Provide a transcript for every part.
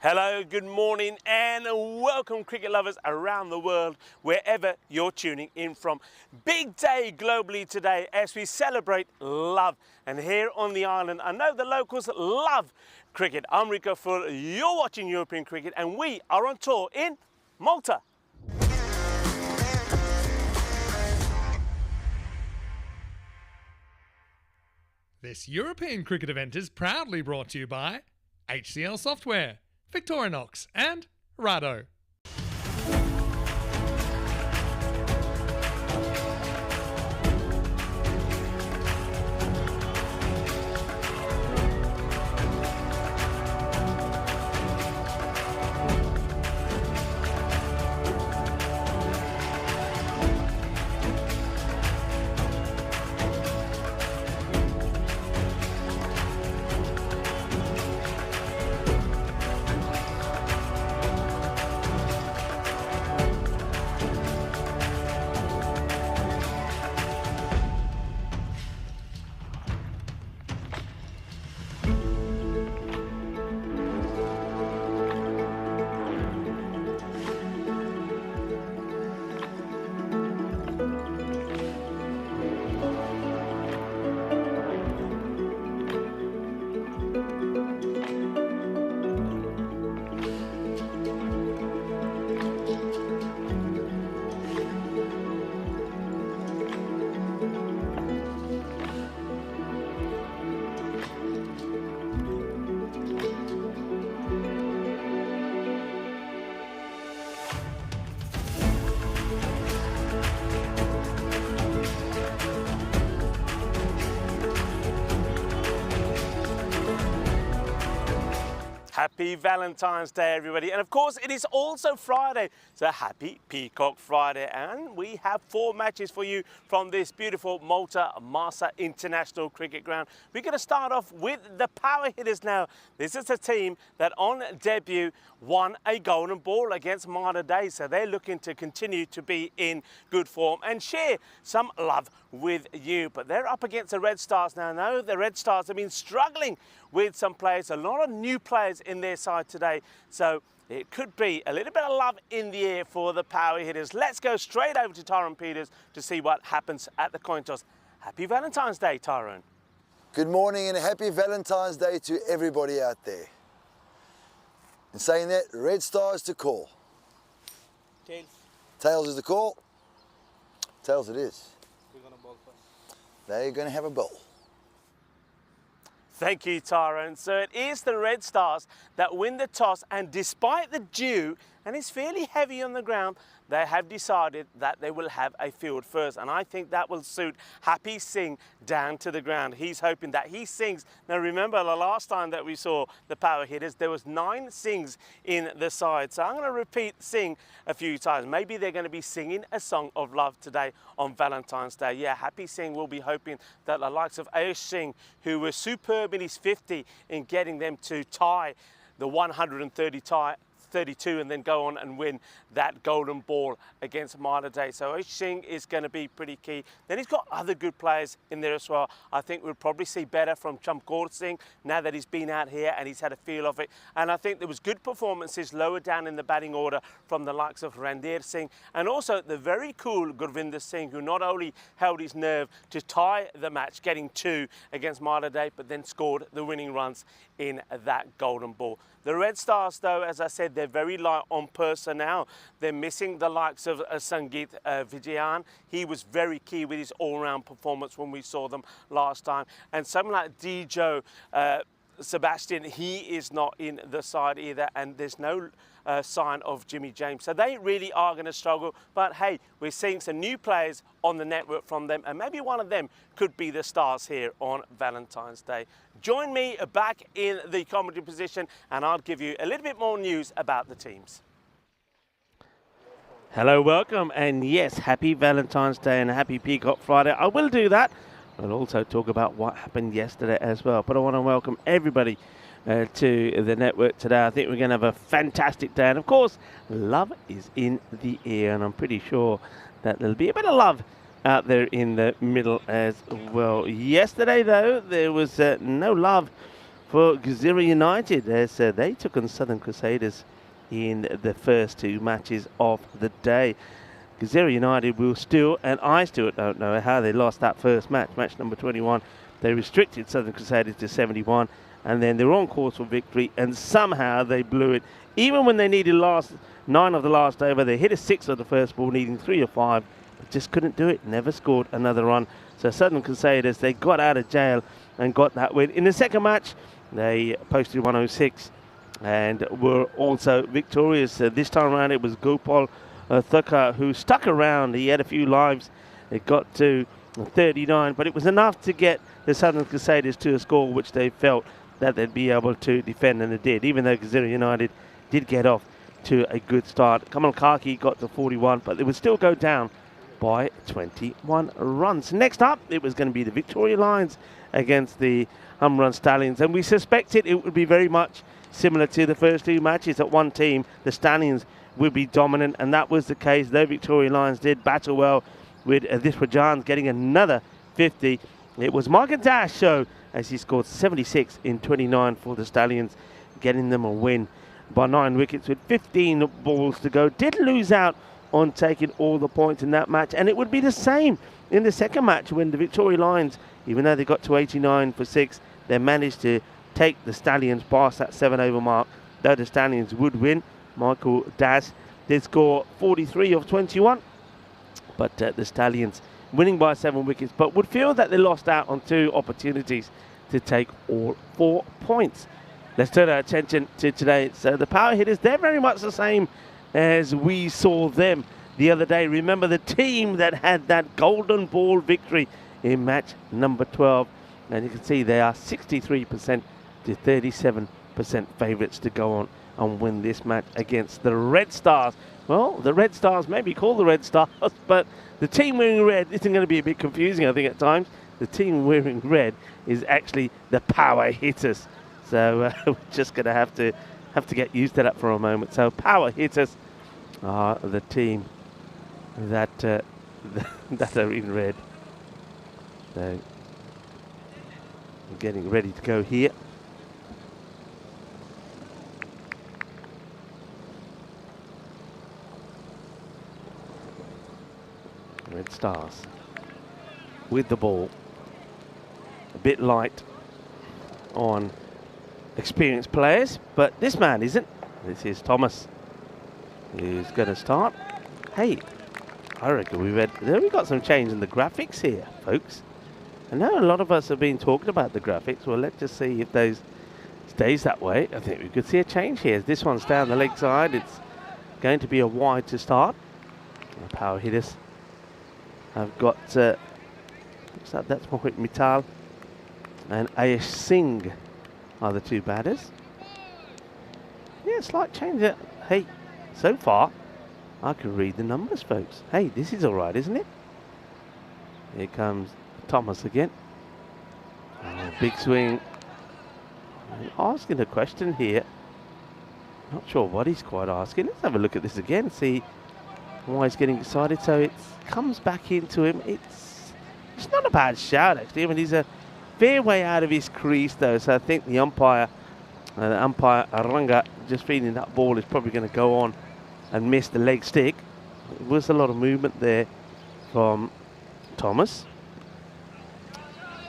Hello, good morning and welcome cricket lovers around the world, wherever you're tuning in from. Big day globally today as we celebrate love. And here on the island, I know the locals love cricket. I'm Rico Full, you're watching European cricket and we are on tour in Malta. This European cricket event is proudly brought to you by HCL Software, Victorinox and Rado. Happy Valentine's Day, everybody. And of course, it is also Friday, so happy Peacock Friday. And we have 4 matches for you from this beautiful Malta International Cricket Ground. We're going to start off with the power hitters now. This is a team that on debut won a golden ball against Malta, so they're looking to continue to be in good form and share some love with you. But they're up against the Red Stars now. No, the Red Stars have been struggling with some players, a lot of new players in their side today. So it could be a little bit of love in the air for the power hitters. Let's go straight over to Tyrone Peters to see what happens at the coin toss. Happy Valentine's Day, Tyrone. Good morning and a happy Valentine's Day to everybody out there. In saying that, Red Stars to call. Tails. Tails is the call. Tails it is. We're going to bowl first. They're going to have a bowl. Thank you, Tyrone. So it is the Red Stars that win the toss, and despite the dew, and it's fairly heavy on the ground, they have decided that they will have a field first, and I think that will suit Happy Singh down to the ground. He's hoping that he sings. Now remember, the last time that we saw the power hitters, there was 9 Singhs in the side. So I'm going to repeat Singh a few times. Maybe they're going to be singing a song of love today on Valentine's Day. Yeah, Happy Singh will be hoping that the likes of Ayush Singh, who was superb in his 50 in getting them to tie the 132 and then go on and win that golden ball against Malta. So Ayush Singh is going to be pretty key. Then he's got other good players in there as well. I think we'll probably see better from Chamkor Singh now that he's been out here and he's had a feel of it. And I think there was good performances lower down in the batting order from the likes of Randir Singh and also the very cool Gurvinder Singh, who not only held his nerve to tie the match, getting 2 against Malta, but then scored the winning runs in that golden ball. The Red Stars, though, as I said, they're very light on personnel. They're missing the likes of Sangeet Vijayan. He was very key with his all-round performance when we saw them last time. And someone like Dijo Sebastian, he is not in the side either, and there's no sign of Jimmy James. So they really are going to struggle. But hey, we're seeing some new players on the network from them, and maybe one of them could be the stars here on Valentine's Day. Join me back in the commentary position, and I'll give you a little bit more news about the teams. Hello, welcome, and yes, happy Valentine's Day and a happy Peacock Friday. I will do that. I'll also talk about what happened yesterday as well. But I want to welcome everybody to the network today. I think we're going to have a fantastic day. And of course, love is in the air. And I'm pretty sure that there'll be a bit of love out there in the middle as well. Yesterday, though, there was no love for Gazira United as they took on Southern Crusaders in the first two matches of the day. Gazira United will still, and I still don't know how they lost that first match, match number 21. They restricted Southern Crusaders to 71, and then they were on course for victory, and somehow they blew it. Even when they needed 9 of the last over, they hit a 6 of the first ball, needing 3 or 5, but just couldn't do it, never scored another run. So Southern Crusaders, they got out of jail and got that win. In the second match, they posted 106 and were also victorious. This time around, it was Gopal Thukar who stuck around. He had a few lives. It got to 39, but it was enough to get the Southern Crusaders to a score which they felt that they'd be able to defend, and they did, even though Gazira United did get off to a good start. Kamal Kaki got to 41, but they would still go down by 21 runs. Next up, it was going to be the Victoria Lions against the Humrun Stallions, and we suspected it would be very much similar to the first two matches. At one team, the Stallions would be dominant, and that was the case. The Victoria Lions did battle well with Viswajans getting another 50. It was Morgan Dash show as he scored 76 in 29 for the Stallions, getting them a win by 9 wickets with 15 balls to go. Did lose out on taking all the points in that match, and it would be the same in the second match when the Victoria Lions, even though they got to 89 for 6, they managed to take the Stallions past that 7 over mark, though the Stallions would win. Michael Das did score 43 of 21, but the Stallions winning by 7 wickets, but would feel that they lost out on 2 opportunities to take all 4 points. Let's turn our attention to today. So the power hitters, they're very much the same as we saw them the other day. Remember the team that had that golden ball victory in match number 12. And you can see they are 63% to 37% favourites to go on and win this match against the Red Stars. Well, the Red Stars may be called the Red Stars, but the team wearing red isn't going to be a bit confusing, I think, at times. The team wearing red is actually the power hitters. So we're just going to have to get used to that for a moment. So power hitters are the team that that are in red. So we're getting ready to go here. Red Stars with the ball, a bit light on experienced players, but this man isn't. This is Thomas, who's going to start. Hey, I reckon we got some change in the graphics here, folks. I know a lot of us have been talking about the graphics. Well, let's just see if those stays that way. I think we could see a change here. This one's down the leg side. It's going to be a wide to start. The power hitters have got that's Mohit Mittal and Ayesh Singh are the 2 batters. Yeah, slight change there. Hey, so far I can read the numbers, folks. Hey, this is all right, isn't it? Here comes Thomas again. Big swing. Asking a question here. Not sure what he's quite asking. Let's have a look at this again, see why he's getting excited. So it comes back into him. It's not a bad shout, actually. I mean, he's a fair way out of his crease, though. So I think the umpire Aranga, just feeling that ball is probably going to go on and miss the leg stick. There was a lot of movement there from Thomas.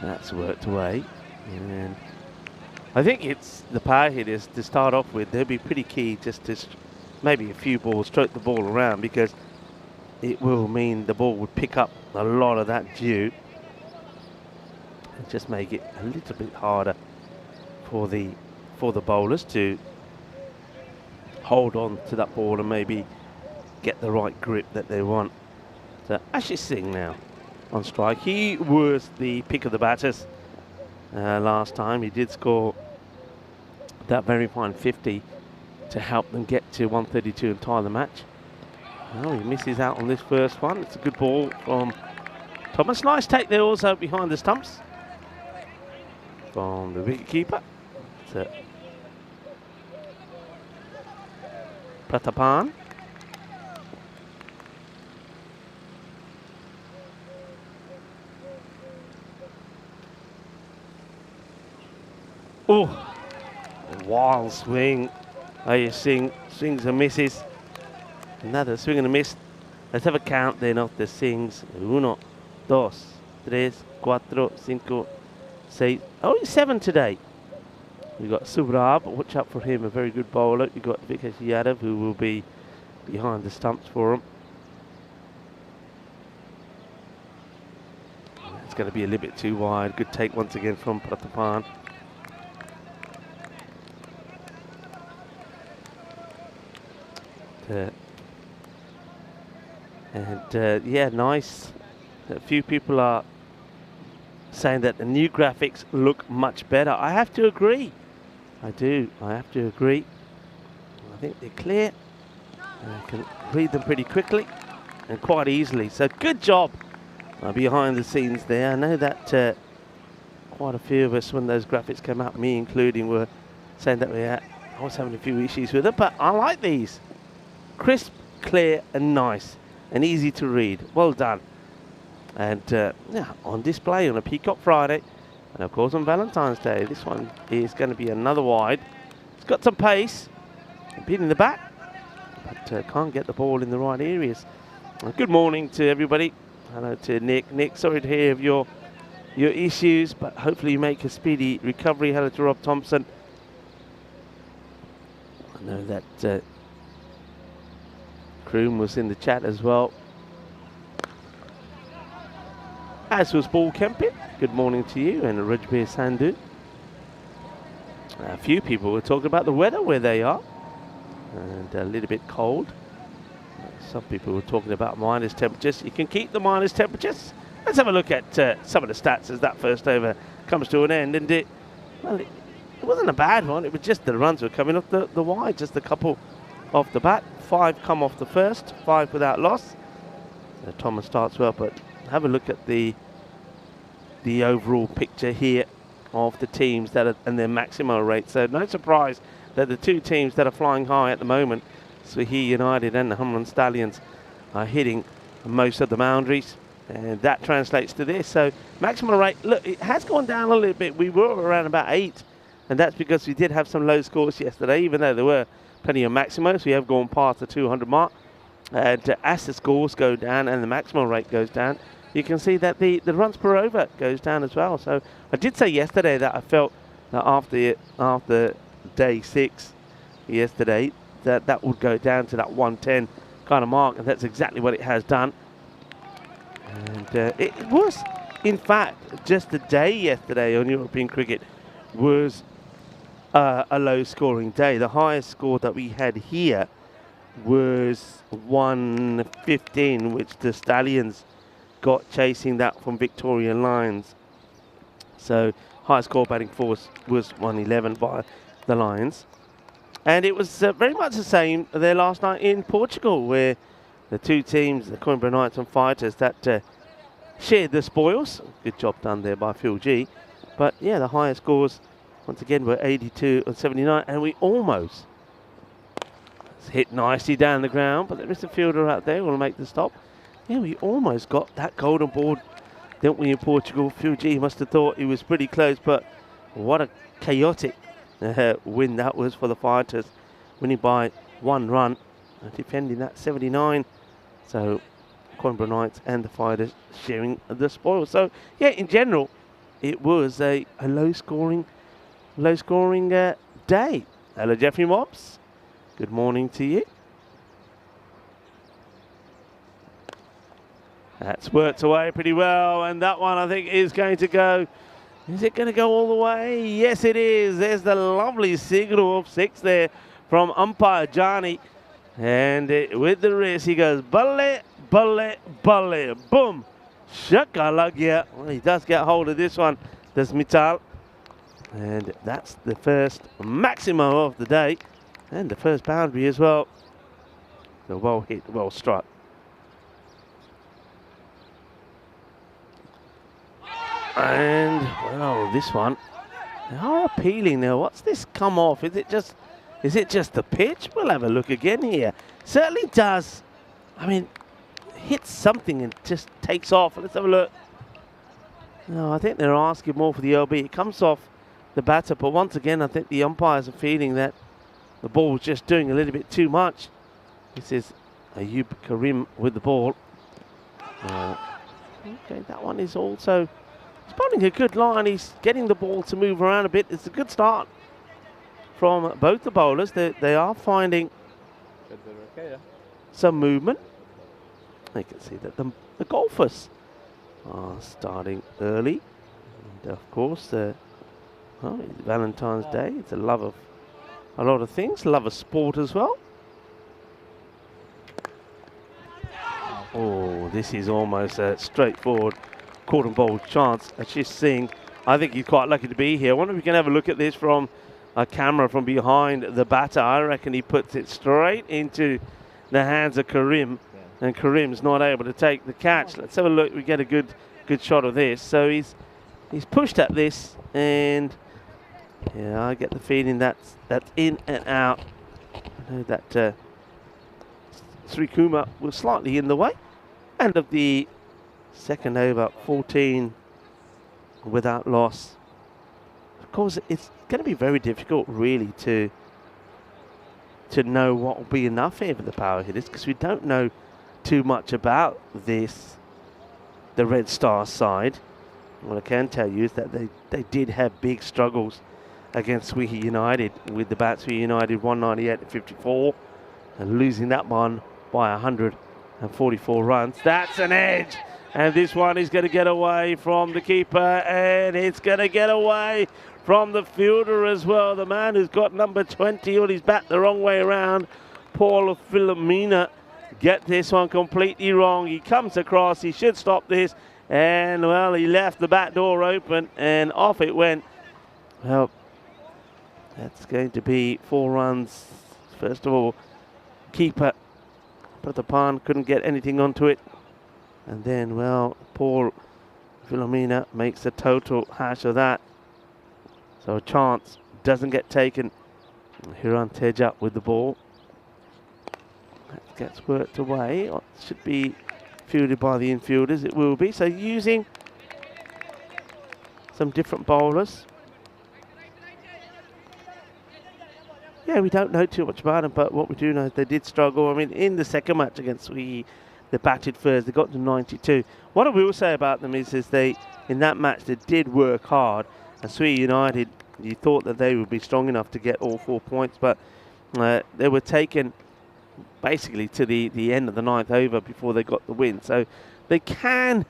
That's worked away. And I think it's the power hitters to start off with. They'll be pretty key just to maybe a few balls, stroke the ball around, because it will mean the ball would pick up a lot of that dew and just make it a little bit harder for the bowlers to hold on to that ball and maybe get the right grip that they want. So Ashish Singh now on strike. He was the pick of the batters last time. He did score that very fine 50 to help them get to 132 and tie the match. Well, he misses out on this first one. It's a good ball from Thomas. Nice take there also behind the stumps from the wicketkeeper. Pratapan. Oh, Wild swing. Swings and misses. Another swing and a miss. Let's have a count then of the swings. 1, 2, 3, 4, 5, 6. Oh, he's 7 today. We've got Subrab, watch out for him, a very good bowler. You've got Vikesh Yadav, who will be behind the stumps for him. It's going to be a little bit too wide. Good take once again from Pratapan. Yeah, nice. A few people are saying that the new graphics look much better. I have to agree. I have to agree. I think they're clear. I can read them pretty quickly and quite easily. So good job behind the scenes there. I know that quite a few of us, when those graphics came out, me including, were saying that I was having a few issues with it, but I like these. Crisp, clear and nice and easy to read. Well done. And yeah, on display on a Peacock Friday and of course on Valentine's Day. This one is going to be another wide. It's got some pace, been in the back, but can't get the ball in the right areas. Good morning to everybody. Hello to Nick. Nick, sorry to hear of your issues, but hopefully you make a speedy recovery. Hello to Rob Thompson. I know that Kroom was in the chat as well. As was Paul Kempin. Good morning to you, and Rajbir Sandhu. A few people were talking about the weather where they are, and a little bit cold. Some people were talking about minus temperatures. You can keep the minus temperatures. Let's have a look at some of the stats as that first over comes to an end. And it wasn't a bad one. It was just the runs were coming off the wide, just a couple off the bat. 5 come off the first, 5 without loss. Thomas starts well, but have a look at the overall picture here of the teams that are and their maximo rate. So no surprise that the two teams that are flying high at the moment, Swahili United and the Humron Stallions, are hitting most of the boundaries, and that translates to this. So maximum rate, look, it has gone down a little bit. We were around about 8, and that's because we did have some low scores yesterday, even though there were plenty of maximums. We have gone past the 200 mark, and as the scores go down and the maximum rate goes down, you can see that the runs per over goes down as well. So I did say yesterday that I felt that after day 6 yesterday, that would go down to that 110 kind of mark, and that's exactly what it has done. And it was, in fact, just the day yesterday on European cricket was a low-scoring day. The highest score that we had here was 115, which the Stallions got chasing that from Victorian Lions. So highest score batting force was 111 by the Lions. And it was very much the same there last night in Portugal, where the two teams, the Coimbra Knights and Fighters, that shared the spoils. Good job done there by Phil G. But yeah, the highest scores once again were 82 and 79, and we almost hit nicely down the ground, but there is a fielder out there who will make the stop. Yeah, we almost got that golden ball, didn't we, in Portugal? Phil G must have thought he was pretty close, but what a chaotic win that was for the Fighters, winning by 1 run, defending that 79. So Coimbra Knights and the Fighters sharing the spoils. So yeah, in general, it was a low-scoring day. Hello, Jeffrey Mobs. Good morning to you. That's worked away pretty well, and that one I think is going to go. Is it going to go all the way? Yes, it is. There's the lovely signal of 6 there from umpire Johnny, and with the wrist he goes balle, balle, balle, boom, shakalagya. Well, he does get hold of this one, does Mittal, and that's the first maximo of the day, and the first boundary as well. So well hit, well struck. And well, this one, they are appealing now. What's this come off? Is it just the pitch? We'll have a look again here. Certainly does. I mean, hits something and just takes off. Let's have a look. No, I think they're asking more for the LB. It comes off the batter. But once again, I think the umpires are feeling that the ball was just doing a little bit too much. This is Ayub Karim with the ball. Okay, that one is also spotting a good line. He's getting the ball to move around a bit. It's a good start from both the bowlers. They are finding some movement. You can see that the golfers are starting early. And of course, well, it's Valentine's Day. It's a love of a lot of things. Love of sport as well. Oh, this is almost a straightforward caught and bowled chance. Ashish Singh, I think he's quite lucky to be here. I wonder if we can have a look at this from a camera from behind the batter. I reckon he puts it straight into the hands of Karim, and Karim's not able to take the catch. Let's have a look. We get a good shot of this. So he's pushed at this, and yeah, I get the feeling that's in and out. I know that Sri Kumar was slightly in the way. End of the second over, 14 without loss. Of course, it's going to be very difficult, really, to know what will be enough here for the power hitters, because we don't know too much about the Red Star side. What I can tell you is that they did have big struggles against Sweetie United with the bats. Sweetie United 198 to 54 and losing that one by 144 runs. That's an edge, and this one is going to get away from the keeper, and it's going to get away from the fielder as well. The man who's got number 20 on his bat the wrong way around, Paul Philomena, get this one completely wrong. He comes across, he should stop this, and well, he left the back door open and off it went. Well, that's going to be 4 runs. First of all, keeper Prathapan couldn't get anything onto it, and then, well, Paul Philomena makes a total hash of that. So a chance doesn't get taken. Hiran Teja with the ball. That gets worked away. It should be fielded by the infielders. It will be. So using some different bowlers. Yeah, we don't know too much about them, but what we do know is they did struggle. I mean, in the second match against Sweetie, they batted first. They got to 92. What I will say about them is they, in that match, they did work hard. And Sweetie United, you thought that they would be strong enough to get all 4 points, but they were taken basically to the end of the 9th over before they got the win. So they can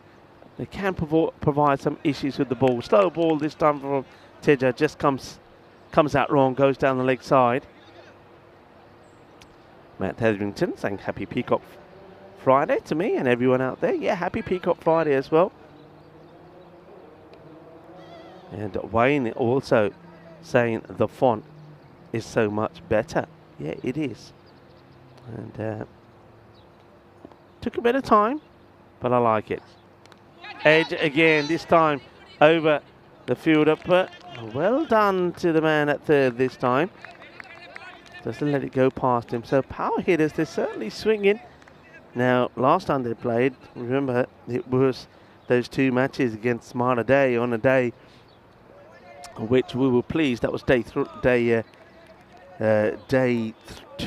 provide some issues with the ball. Slow ball this time from Teja, just comes out wrong, goes down the leg side. Matt Hetherington saying happy Peacock Friday to me and everyone out there. Yeah, happy Peacock Friday as well. And Wayne also saying the font is so much better. Yeah, it is. And took a bit of time, but I like it. Edge again, this time over the fielder, but well done to the man at third this time. Doesn't let it go past him. So power hitters, they're certainly swinging. Now, last time they played, remember, it was those 2 matches against Malta Day on a day which we were pleased. That was day 2.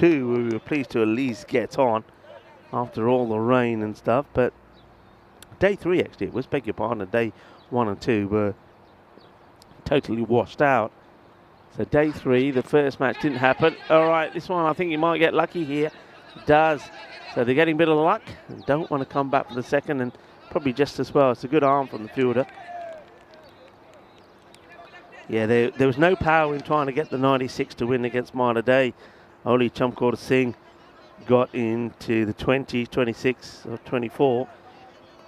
We were pleased to at least get on after all the rain and stuff. But day 3, actually, it was, beg your pardon, day 1 and 2 were totally washed out. So day 3, the first match didn't happen. All right, this one I think you might get lucky here. It does. So they're getting a bit of luck and don't want to come back for the second, and probably just as well. It's a good arm from the fielder. Yeah, there was no power in trying to get the 96 to win against Malta Day. Only Chamkaur Singh got into the 20, 26 or 24.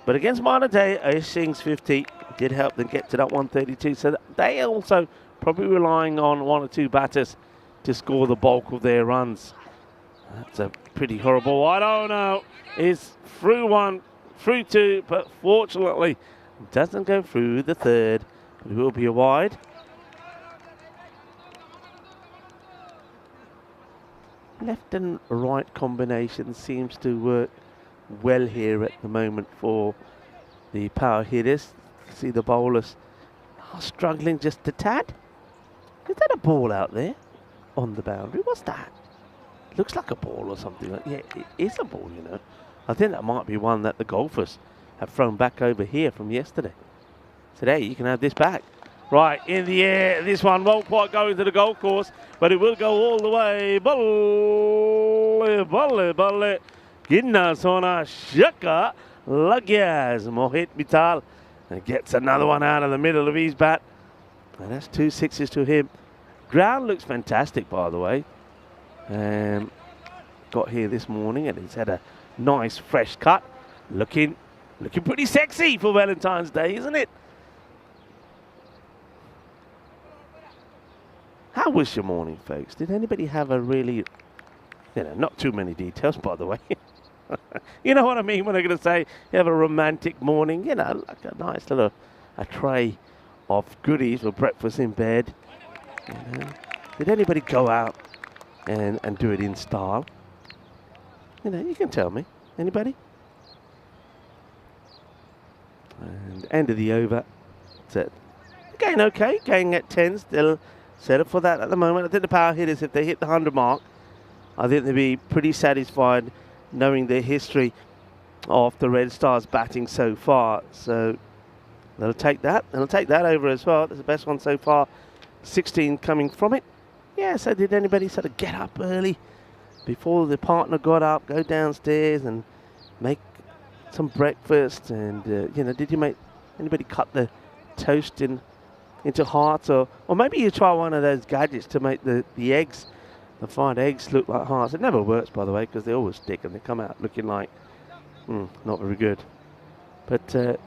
But against Malta Day, Ayush Singh's 50 did help them get to that 132. So they also probably relying on 1 or 2 batters to score the bulk of their runs. That's a pretty horrible. I don't know. It's through 1, through 2, but fortunately it doesn't go through the third. It will be a wide. Left and right combination seems to work well here at the moment for the power hitters. See the bowlers are struggling just a tad. Is that a ball out there on the boundary? What's that? Looks like a ball or something. Yeah, it is a ball, you know. I think that might be one that the golfers have thrown back over here from yesterday. Today, you can have this back. Right, in the air. This one won't quite go into the golf course, but it will go all the way. Balle, balle, balle. Ginna sona shaka lagyas. Mohit Mittal gets another one out of the middle of his bat. And that's 2 sixes to him. Ground looks fantastic, by the way. Got here this morning and it's had a nice fresh cut. Looking pretty sexy for Valentine's Day, isn't it? How was your morning, folks? Did anybody have a really, not too many details, by the way. You know what I mean when I'm going to say you have a romantic morning, like a nice little a tray of goodies for breakfast in bed. Did anybody go out and do it in style? You can tell me. Anybody? And end of the over. Going okay, going at 10 still. Set up for that at the moment. I think the power hitters, if they hit the 100 mark, I think they'll be pretty satisfied knowing the history of the Red Stars batting so far. So they'll take that. They'll take that over as well. That's the best one so far. 16 coming from it. Yeah, so did anybody sort of get up early before the partner got up, go downstairs and make some breakfast? And, did you make anybody cut the toast into hearts, or maybe you try one of those gadgets to make the eggs, the fried eggs, look like hearts. It never works, by the way, because they always stick and they come out looking like not very good. But go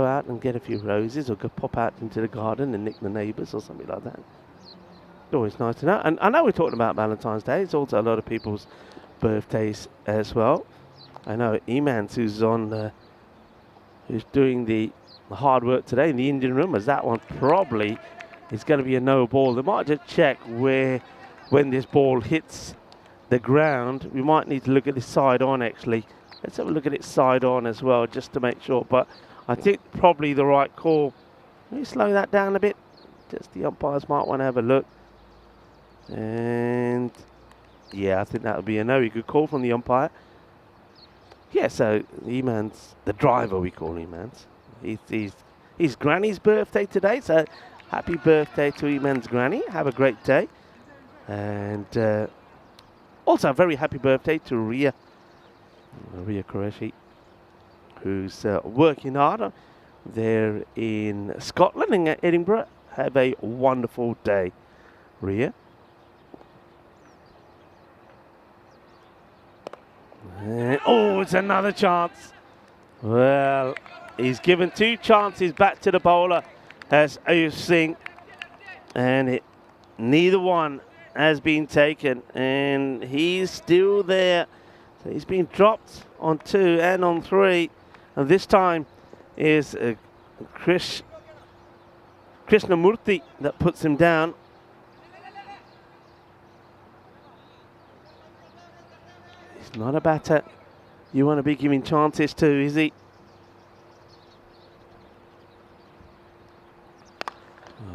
out and get a few roses, or go pop out into the garden and nick the neighbours or something like that. It's always nice to know. And I know we're talking about Valentine's Day. It's also a lot of people's birthdays as well. I know Emans, who's doing the hard work today in the Indian room, as that one probably is going to be a no ball. They might just check when this ball hits the ground. We might need to look at it side on, actually. Let's have a look at it side on as well, just to make sure. But I think probably the right call. Let me slow that down a bit. Just the umpires might want to have a look. And yeah, I think that would be a no. You could call from the umpire. Yeah, so Emans, the driver we call Emans. It's Granny's birthday today, so happy birthday to Eman's Granny. Have a great day. And also a very happy birthday to Ria Qureshi, who's working hard there in Scotland, in Edinburgh. Have a wonderful day, Ria. And, it's another chance. Well, he's given 2 chances back to the bowler as Ayush Singh, and neither one has been taken, and he's still there. So he's been dropped on 2 and on 3, and this time is Krishnamurthy that puts him down. He's not a batter you want to be giving chances to, is he?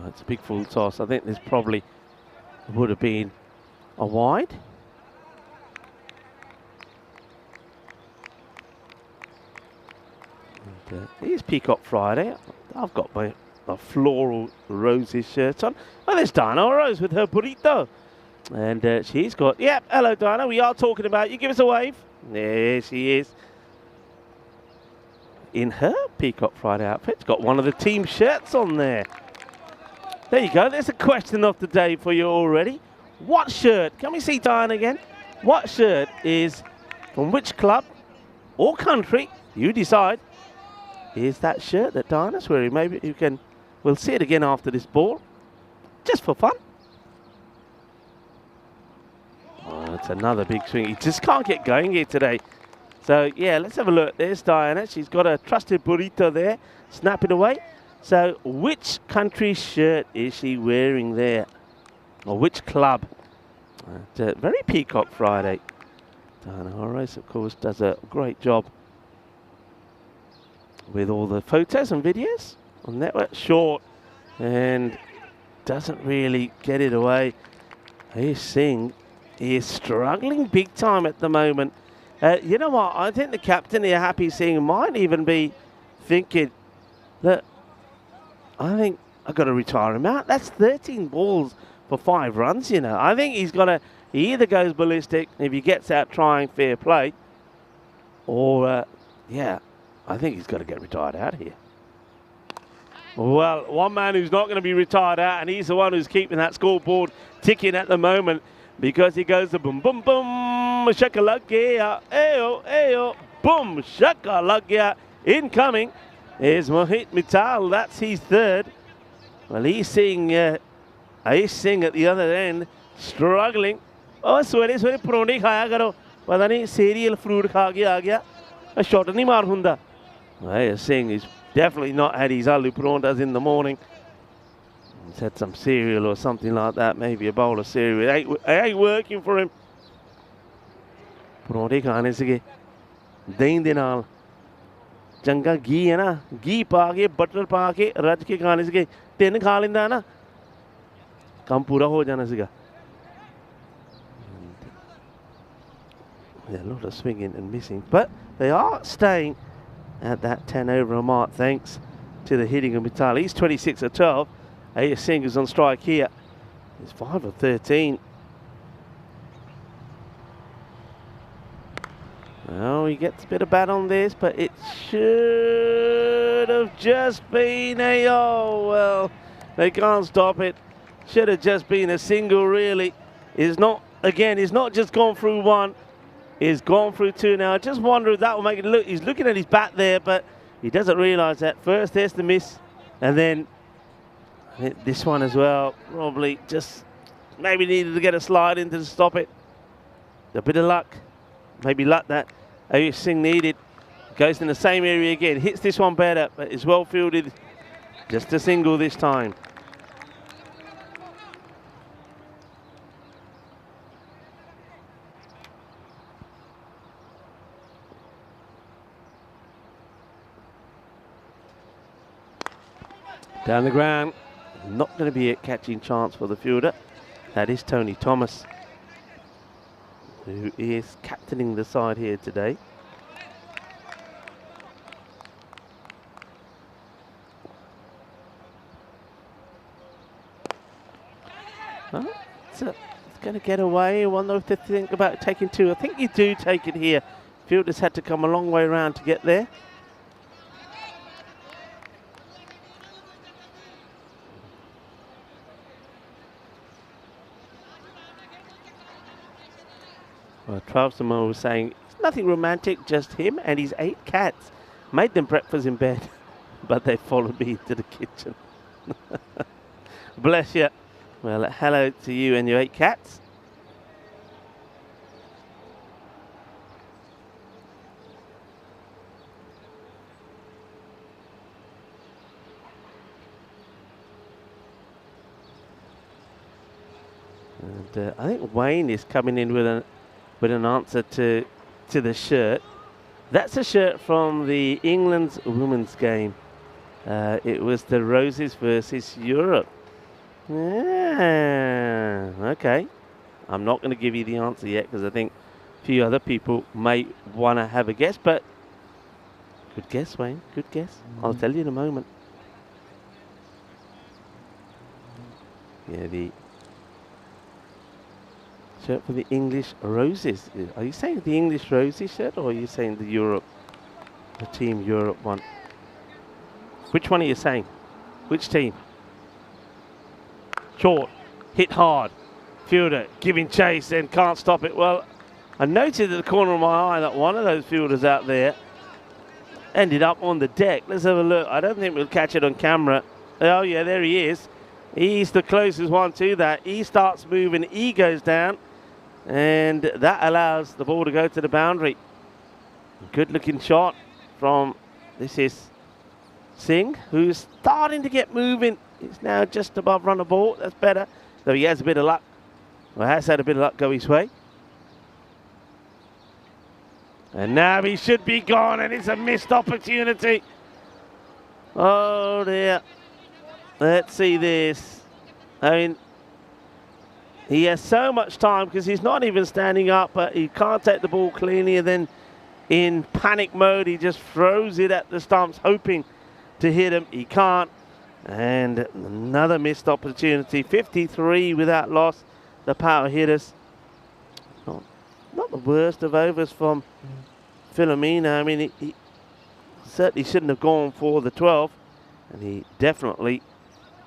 It's a big full toss. I think this probably would have been a wide. And, here's Peacock Friday. I've got my floral roses shirt on. Oh, there's Diana Rose with her burrito. And she's got, hello Diana, we are talking about you. Give us a wave. There she is. In her Peacock Friday outfit. She's got one of the team shirts on there. There you go. There's a question of the day for you already. What shirt? Can we see Diana again? What shirt is from which club or country? You decide. Is that shirt that Diana's wearing? Maybe you can. We'll see it again after this ball, just for fun. Oh, it's another big swing. He just can't get going here today. So yeah, let's have a look. There's Diana. She's got a trusted burrito there, snapping away. So which country's shirt is she wearing there? Or which club? Very Peacock Friday. Diana Horace, of course, does a great job with all the photos and videos on network. Short. and doesn't really get it away. Ayush Singh is struggling big time at the moment. You know what? I think the captain here, Happy Singh, might even be thinking, look, I think I've got to retire him out. That's 13 balls for 5 runs, you know. I think he's got to, he either goes ballistic if he gets out trying fair play, or, yeah, I think he's got to get retired out here. Well, one man who's not going to be retired out, and he's the one who's keeping that scoreboard ticking at the moment, because he goes to boom, boom, boom, shakalaka, ayo, ayo, boom, shakalaka. Incoming is Mohit Mittal. That's his 3rd. Well, he's seeing Ayush Singh at the other end, struggling. Oh, sweaty, prone khaya karo. Pata nahi cereal fruit kha ke aa gaya. A shot nahi maar hunda. Ayush Singh is definitely not had his aloo paranthas in the morning. He's had some cereal or something like that, maybe a bowl of cereal. It ain't working for him. Paranthe khane sige. Dahin de naal. Changa ghee hai na, ghee paa ke, butter paa ke, raj ke khane sige. 3 kha lenda na. Kam pura ho jana siga. Yeah, a lot of swinging and missing, but they are staying at that 10 over mark thanks to the hitting of Mittal. He's 26 of 12. Ayush Singh is on strike here. He's 5 of 13. Well, he gets a bit of bat on this, but it should have just been a, oh, well, they can't stop it. Should have just been a single, really. He's not, again, he's not just gone through 1. He's gone through 2 now. I just wonder if that will make it look, he's looking at his bat there, but he doesn't realise that. First, there's the miss, and then this one as well. Probably just maybe needed to get a slide in to stop it. A bit of luck. Maybe luck that Ayush Singh needed. Goes in the same area again. Hits this one better, but is well fielded. Just a single this time. Down the ground. Not going to be a catching chance for the fielder. That is Tony Thomas, who is captaining the side here today. Well, it's going to get away. I wonder if they think about taking 2. I think you do take it here. Fielders had to come a long way around to get there. Well, 12 Samoa was saying, it's nothing romantic, just him and his 8 cats. Made them breakfast in bed, but they followed me into the kitchen. Bless you. Well, hello to you and your 8 cats. And I think Wayne is coming in with an answer to the shirt. That's a shirt from the England's women's game. It was the Roses versus Europe. Yeah, okay. I'm not going to give you the answer yet because I think a few other people may want to have a guess, but good guess, Wayne, good guess. I'll tell you in a moment. Yeah, the shirt for the English Roses. Are you saying the English Roses shirt, or are you saying the Europe, the Team Europe one? Which one are you saying? Which team? Short, hit hard, fielder giving chase and can't stop it. Well, I noted at the corner of my eye that one of those fielders out there ended up on the deck. Let's have a look. I don't think we'll catch it on camera. Oh yeah, there he is. He's the closest one to that. He starts moving, he goes down, and that allows the ball to go to the boundary. Good looking shot from, this is Singh, who's starting to get moving. He's now just above run of ball. That's better. Though he has a bit of luck. Well, has had a bit of luck go his way. And now he should be gone, and it's a missed opportunity. Oh dear. Let's see this. I mean, he has so much time because he's not even standing up, but he can't take the ball cleanly, and then in panic mode, he just throws it at the stumps, hoping to hit him. He can't. And another missed opportunity. 53 without loss, the power hitters. Not the worst of overs from Filomena. I mean, he certainly shouldn't have gone for the 12, and he definitely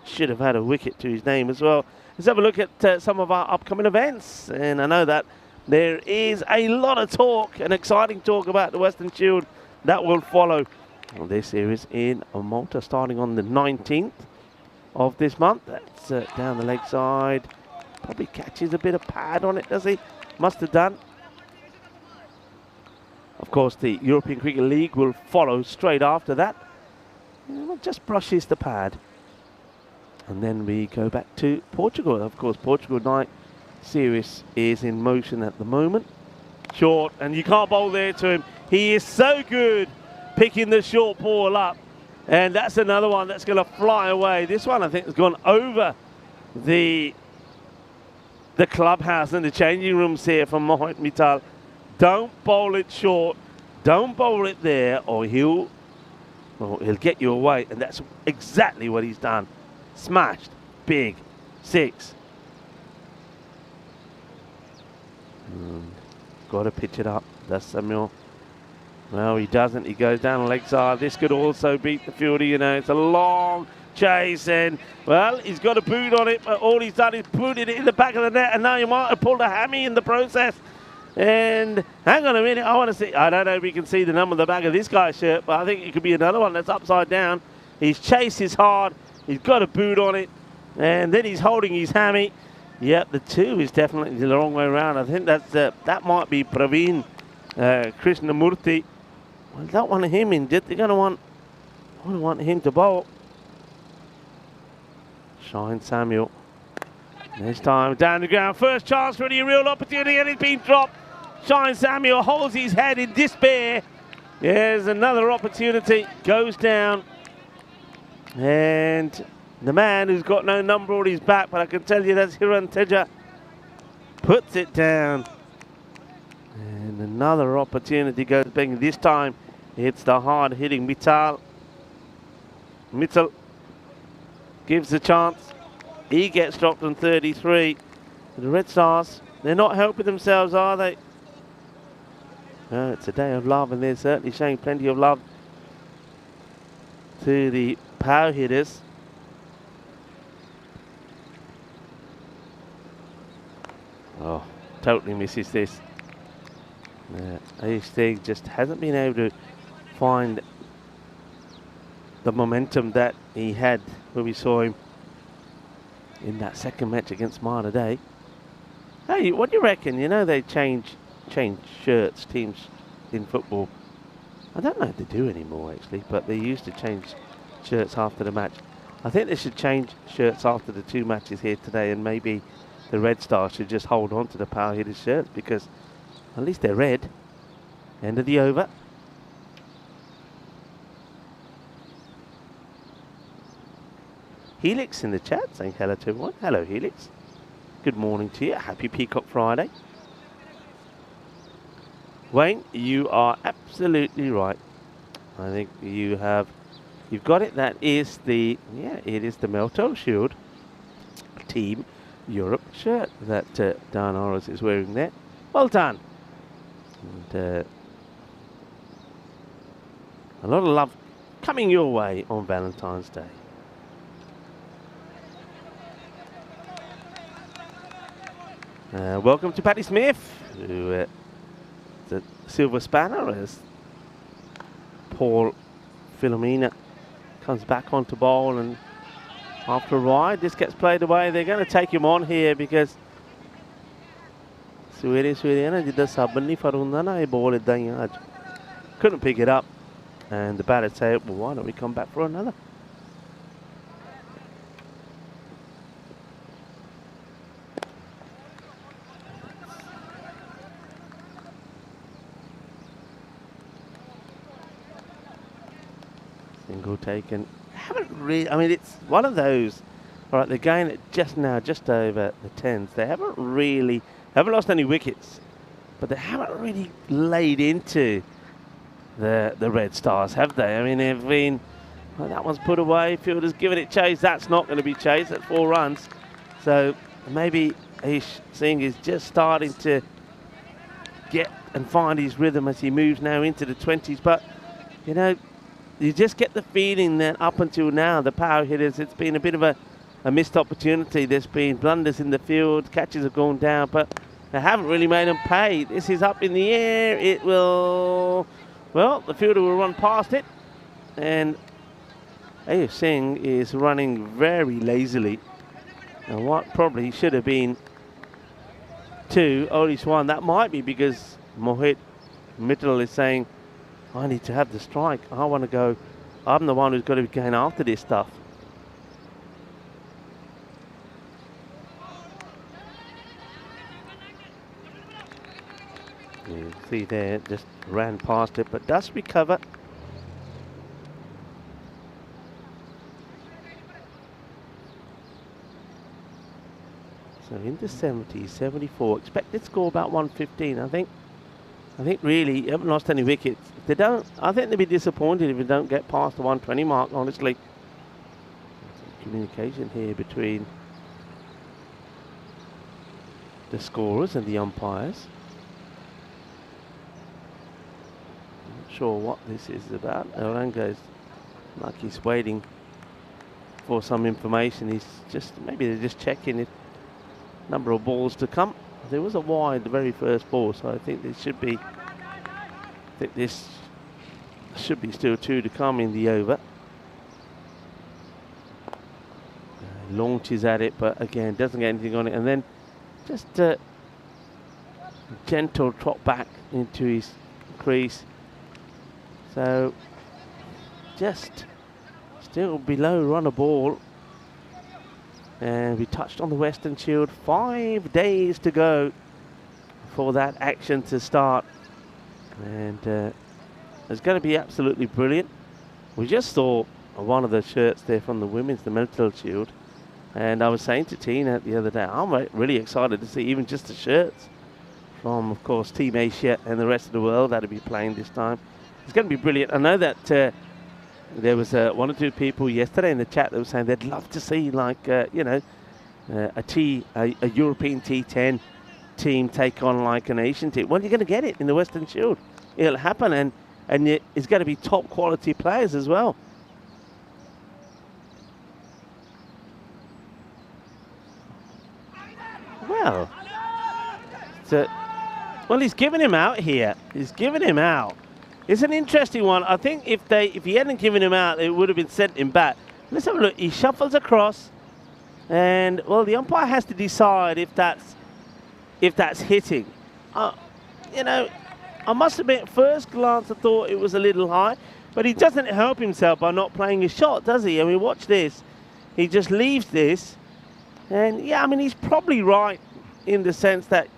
should have had a wicket to his name as well. Let's have a look at some of our upcoming events, and I know that there is a lot of talk, and exciting talk about the Western Shield that will follow this series in Malta, starting on the 19th of this month. That's down the leg side. Probably catches a bit of pad on it, does he? Must have done. Of course, the European Cricket League will follow straight after that. Just brushes the pad. And then we go back to Portugal. Of course, Portugal night series is in motion at the moment. Short, and you can't bowl there to him. He is so good picking the short ball up. And that's another one that's going to fly away. This one, I think, has gone over the clubhouse and the changing rooms here from Mohit Mittal. Don't bowl it short. Don't bowl it there, or he'll get you away. And that's exactly what he's done. Smashed. Big. 6. Got to pitch it up. That's Samuel. Well, he doesn't. He goes down the leg side. This could also beat the fielder, you know. It's a long chase, and, well, he's got a boot on it, but all he's done is booted it in the back of the net, and now he might have pulled a hammy in the process. And hang on a minute, I want to see. I don't know if you can see the number on the back of this guy's shirt, but I think it could be another one that's upside down. His chase is hard. He's got a boot on it, and then he's holding his hammy. Yep, the 2 is definitely the wrong way around. I think that's that might be Praveen Krishnamurthy. Well, don't want him in. They're going to want him to bowl. Shine Samuel. This time down the ground. First chance for any real opportunity, and it's been dropped. Shine Samuel holds his head in despair. There's another opportunity. Goes down. And the man who's got no number on his back, but I can tell you that's Hiran Teja, puts it down. And another opportunity goes bang. This time it's the hard-hitting Mittal. Mittal gives a chance. He gets dropped on 33. The Red Stars, they're not helping themselves, are they? No, it's a day of love, and they're certainly showing plenty of love to the power hitters. Oh, totally misses this. Ace Stig just hasn't been able to find the momentum that he had when we saw him in that second match against Malta Day. Hey, what do you reckon? You know they change shirts, teams in football. I don't know if they do anymore actually, but they used to change shirts after the match. I think they should change shirts after the 2 matches here today, and maybe the Red Stars should just hold on to the power hitters shirts because at least they're red. End of the over. Helix in the chat saying hello to everyone. Hello, Helix. Good morning to you. Happy Peacock Friday. Wayne, you are absolutely right. I think you've got it. That is it is the Malta Shield Team Europe shirt that Dan Oros is wearing there. Well done. And, a lot of love coming your way on Valentine's Day. Welcome to Paddy Smith, who the silver spanner as Paul Filomena comes back onto bowl, and after a ride, this gets played away. They're going to take him on here because couldn't pick it up, and the batter said, well, why don't we come back for another? Single taken. haven't really, I mean, it's one of those, all right, they're going at just now, just over the 10s. They haven't lost any wickets, but they haven't really laid into the Red Stars, have they? I mean, they've been, well, that one's put away, fielder's given it chase, that's not going to be chased, that's 4 runs. So maybe Aish Singh is just starting to get and find his rhythm as he moves now into the 20s, but, you know, you just get the feeling that up until now, the power hitters, it's been a bit of a missed opportunity. There's been blunders in the field, catches have gone down, but they haven't really made them pay. This is up in the air. It will, well, the fielder will run past it, and Ayush Singh is running very lazily. And what probably should have been 2, only one. That might be because Mohit Mittal is saying, I need to have the strike. I want to go. I'm the one who's got to be going after this stuff. You see there, just ran past it, but does recover. So in the 70s, 74, expected score about 115. I think really, you haven't lost any wickets. If they don't, I think they'll be disappointed if they don't get past the 120 mark, honestly. Some communication here between the scorers and the umpires. Not sure what this is about. Oranga's like he's waiting for some information. He's just, maybe they're just checking it. Number of balls to come. There was a wide the very first ball, so I think this should be still 2 to come in the over. Launches at it, but again doesn't get anything on it, and then just gentle trot back into his crease. So just still below run a ball. And we touched on the Western Shield. 5 days to go for that action to start. And it's going to be absolutely brilliant. We just saw one of the shirts there from the women's, the Mental Shield. And I was saying to Tina the other day, I'm really excited to see even just the shirts from, of course, Team Asia and the rest of the world that'll be playing this time. It's going to be brilliant. I know that there was 1 or 2 people yesterday in the chat that were saying they'd love to see, like, you know, a European T10 team take on like an Asian team. Well, you're going to get it in the Western Shield. It'll happen, and it's going to be top quality players as well. Well, well, he's giving him out here. He's giving him out. It's an interesting one. I think if he hadn't given him out, it would have been sent him back. Let's have a look. He shuffles across, and well, the umpire has to decide if that's hitting. You know, I must admit, at first glance, I thought it was a little high, but he doesn't help himself by not playing his shot, does he? I mean, watch this. He just leaves this, and yeah, I mean, he's probably right in the sense that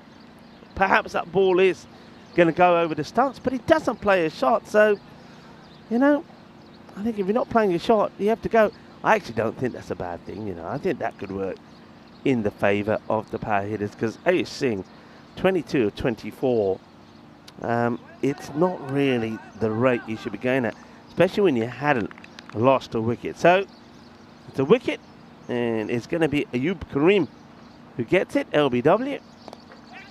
perhaps that ball is going to go over the stumps, but he doesn't play a shot. So, you know, I think if you're not playing a shot, you have to go. I actually don't think that's a bad thing, you know. I think that could work in the favour of the power hitters, because Ayush Singh, 22 of 24, it's not really the rate you should be going at, especially when you hadn't lost a wicket. So, it's a wicket, and it's going to be Ayub Karim who gets it, LBW.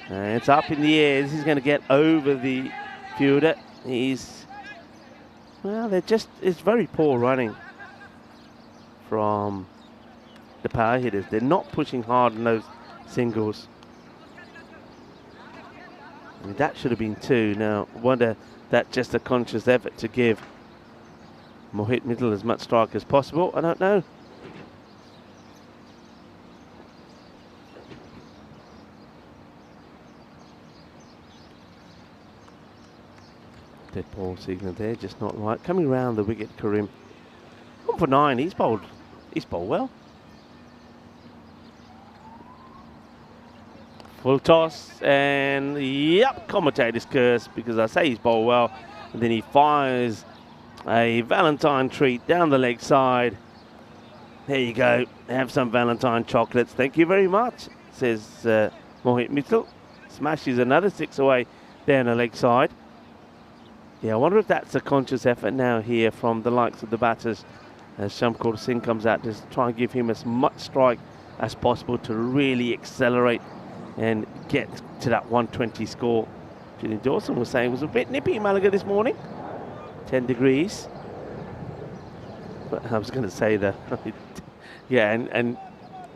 And it's up in the air. This is going to get over the fielder. Well, it's very poor running from the power hitters. They're not pushing hard on those singles. I mean, that should have been 2. Now, whether that's just a conscious effort to give Mohit Mittal as much strike as possible, I don't know. Dead ball signal there, just not right. Coming round the wicket, Karim. 1 for 9. He's bowled well. Full toss, and yep, commentator's curse, because I say he's bowled well, and then he fires a Valentine treat down the leg side, There you go. Have some Valentine chocolates. Thank you very much, says Mohit Mittal. Smashes another 6 away there on the leg side. Yeah, I wonder if that's a conscious effort now here from the likes of the batters as Shamkur Singh comes out to try and give him as much strike as possible to really accelerate and get to that 120 score. Julian Dawson was saying it was a bit nippy in Malaga this morning. 10 degrees. But I was going to say that. Yeah, and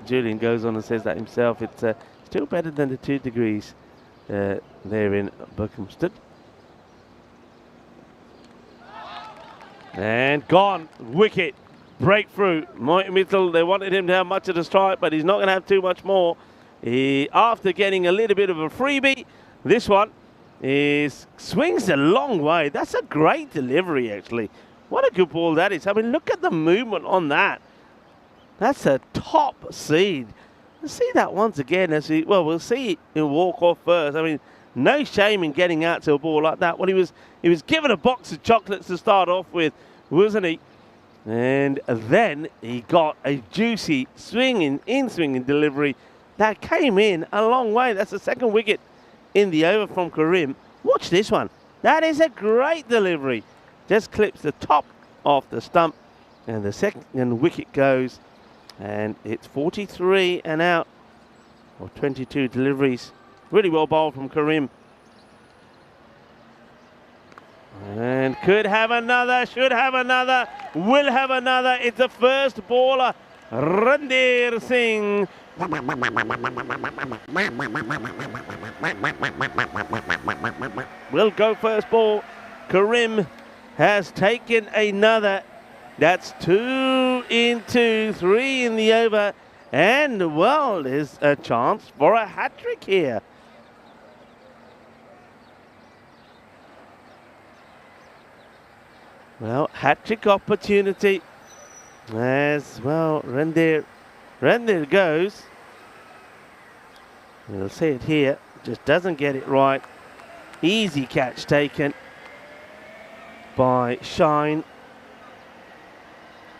Julian goes on and says that himself. It's still better than the 2 degrees there in Berkhamsted. And gone. Wicket. Breakthrough. Mohit Mittal, they wanted him to have much of the strike, but he's not going to have too much more. After getting a little bit of a freebie, this one swings a long way. That's a great delivery, actually. What a good ball that is. I mean, look at the movement on that. That's a top seed. Let's see that once again. We'll see him walk off first. I mean, no shame in getting out to a ball like that. Well, he was given a box of chocolates to start off with, wasn't he? And then he got a juicy swinging delivery that came in a long way. That's the second wicket in the over from Karim. Watch this one. That is a great delivery. Just clips the top off the stump, and the second wicket goes, and it's 43 and out, or 22 deliveries. Really well bowled from Karim. And could have another, should have another, will have another. It's the first bowler, Ranveer Singh. Will go first ball. Karim has taken another. That's 2 in 2, 3 in the over. And, well, there's a chance for a hat-trick here. Well, hat-trick opportunity as well. Ranveer goes. We'll see it here. Just doesn't get it right. Easy catch taken by Shine.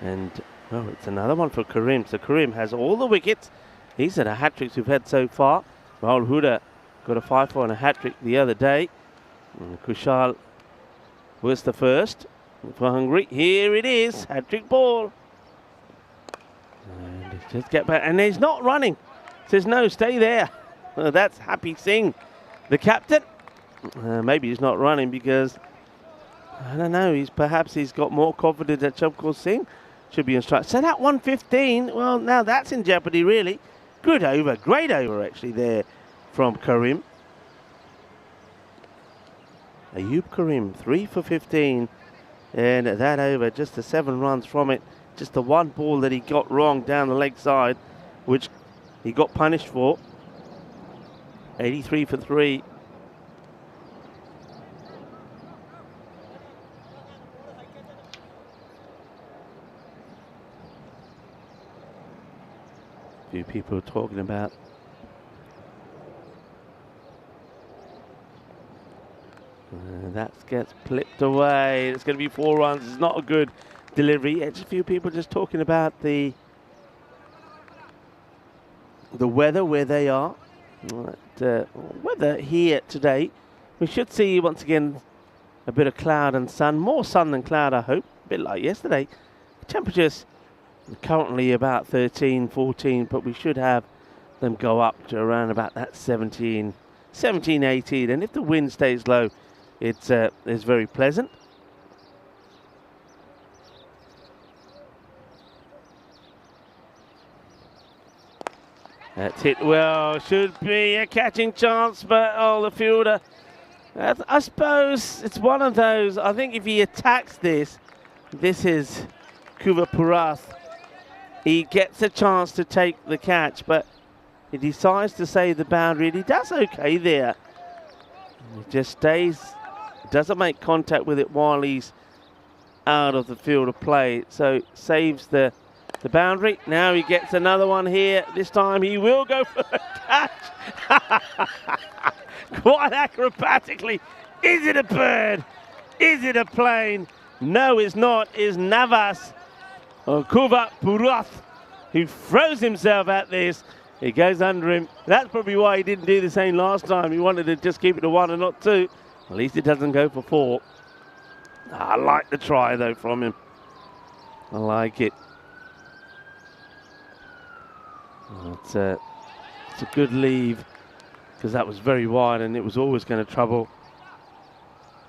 And, well, it's another one for Karim. So Karim has all the wickets. These are the hat-tricks we've had so far. Rahul Huda got a 5-4 and a hat-trick the other day. And Kushal was the first for Hungary. Here it is, hat-trick ball. And just get back, and he's not running. Says no, stay there. That's Happy Singh, the captain. Maybe he's not running because I don't know. Perhaps he's got more confidence that Shamkur Singh should be on strike. So that 115. Well, now that's in jeopardy, really. Good over, great over actually there from Karim. Ayub Karim, 3 for 15. And that over, just the 7 runs from it. Just the one ball that he got wrong down the leg side, which he got punished for. 83 for 3. A few people talking about that gets flipped away. It's going to be 4 runs. It's not a good delivery. It's a few people just talking about the weather where they are. Weather here today, we should see once again a bit of cloud and sun. More sun than cloud, I hope. A bit like yesterday. Temperatures currently about 13, 14, but we should have them go up to around about that 17, 18. And if the wind stays low, it's very pleasant. That's hit well. Should be a catching chance, but the fielder. I suppose it's one of those. I think if he attacks this is Kuva Purath. He gets a chance to take the catch, but he decides to save the boundary, and he does okay there. He just stays, doesn't make contact with it while he's out of the field of play, so saves the boundary. Now he gets another one here. This time he will go for the catch. Quite acrobatically. Is it a bird? Is it a plane? No, it's not. It's Navas Kuva Purath who throws himself at this. It goes under him. That's probably why he didn't do the same last time. He wanted to just keep it to 1 and not 2. At least it doesn't go for 4. I like the try, though, from him. I like it. It's a good leave, because that was very wide and it was always going to trouble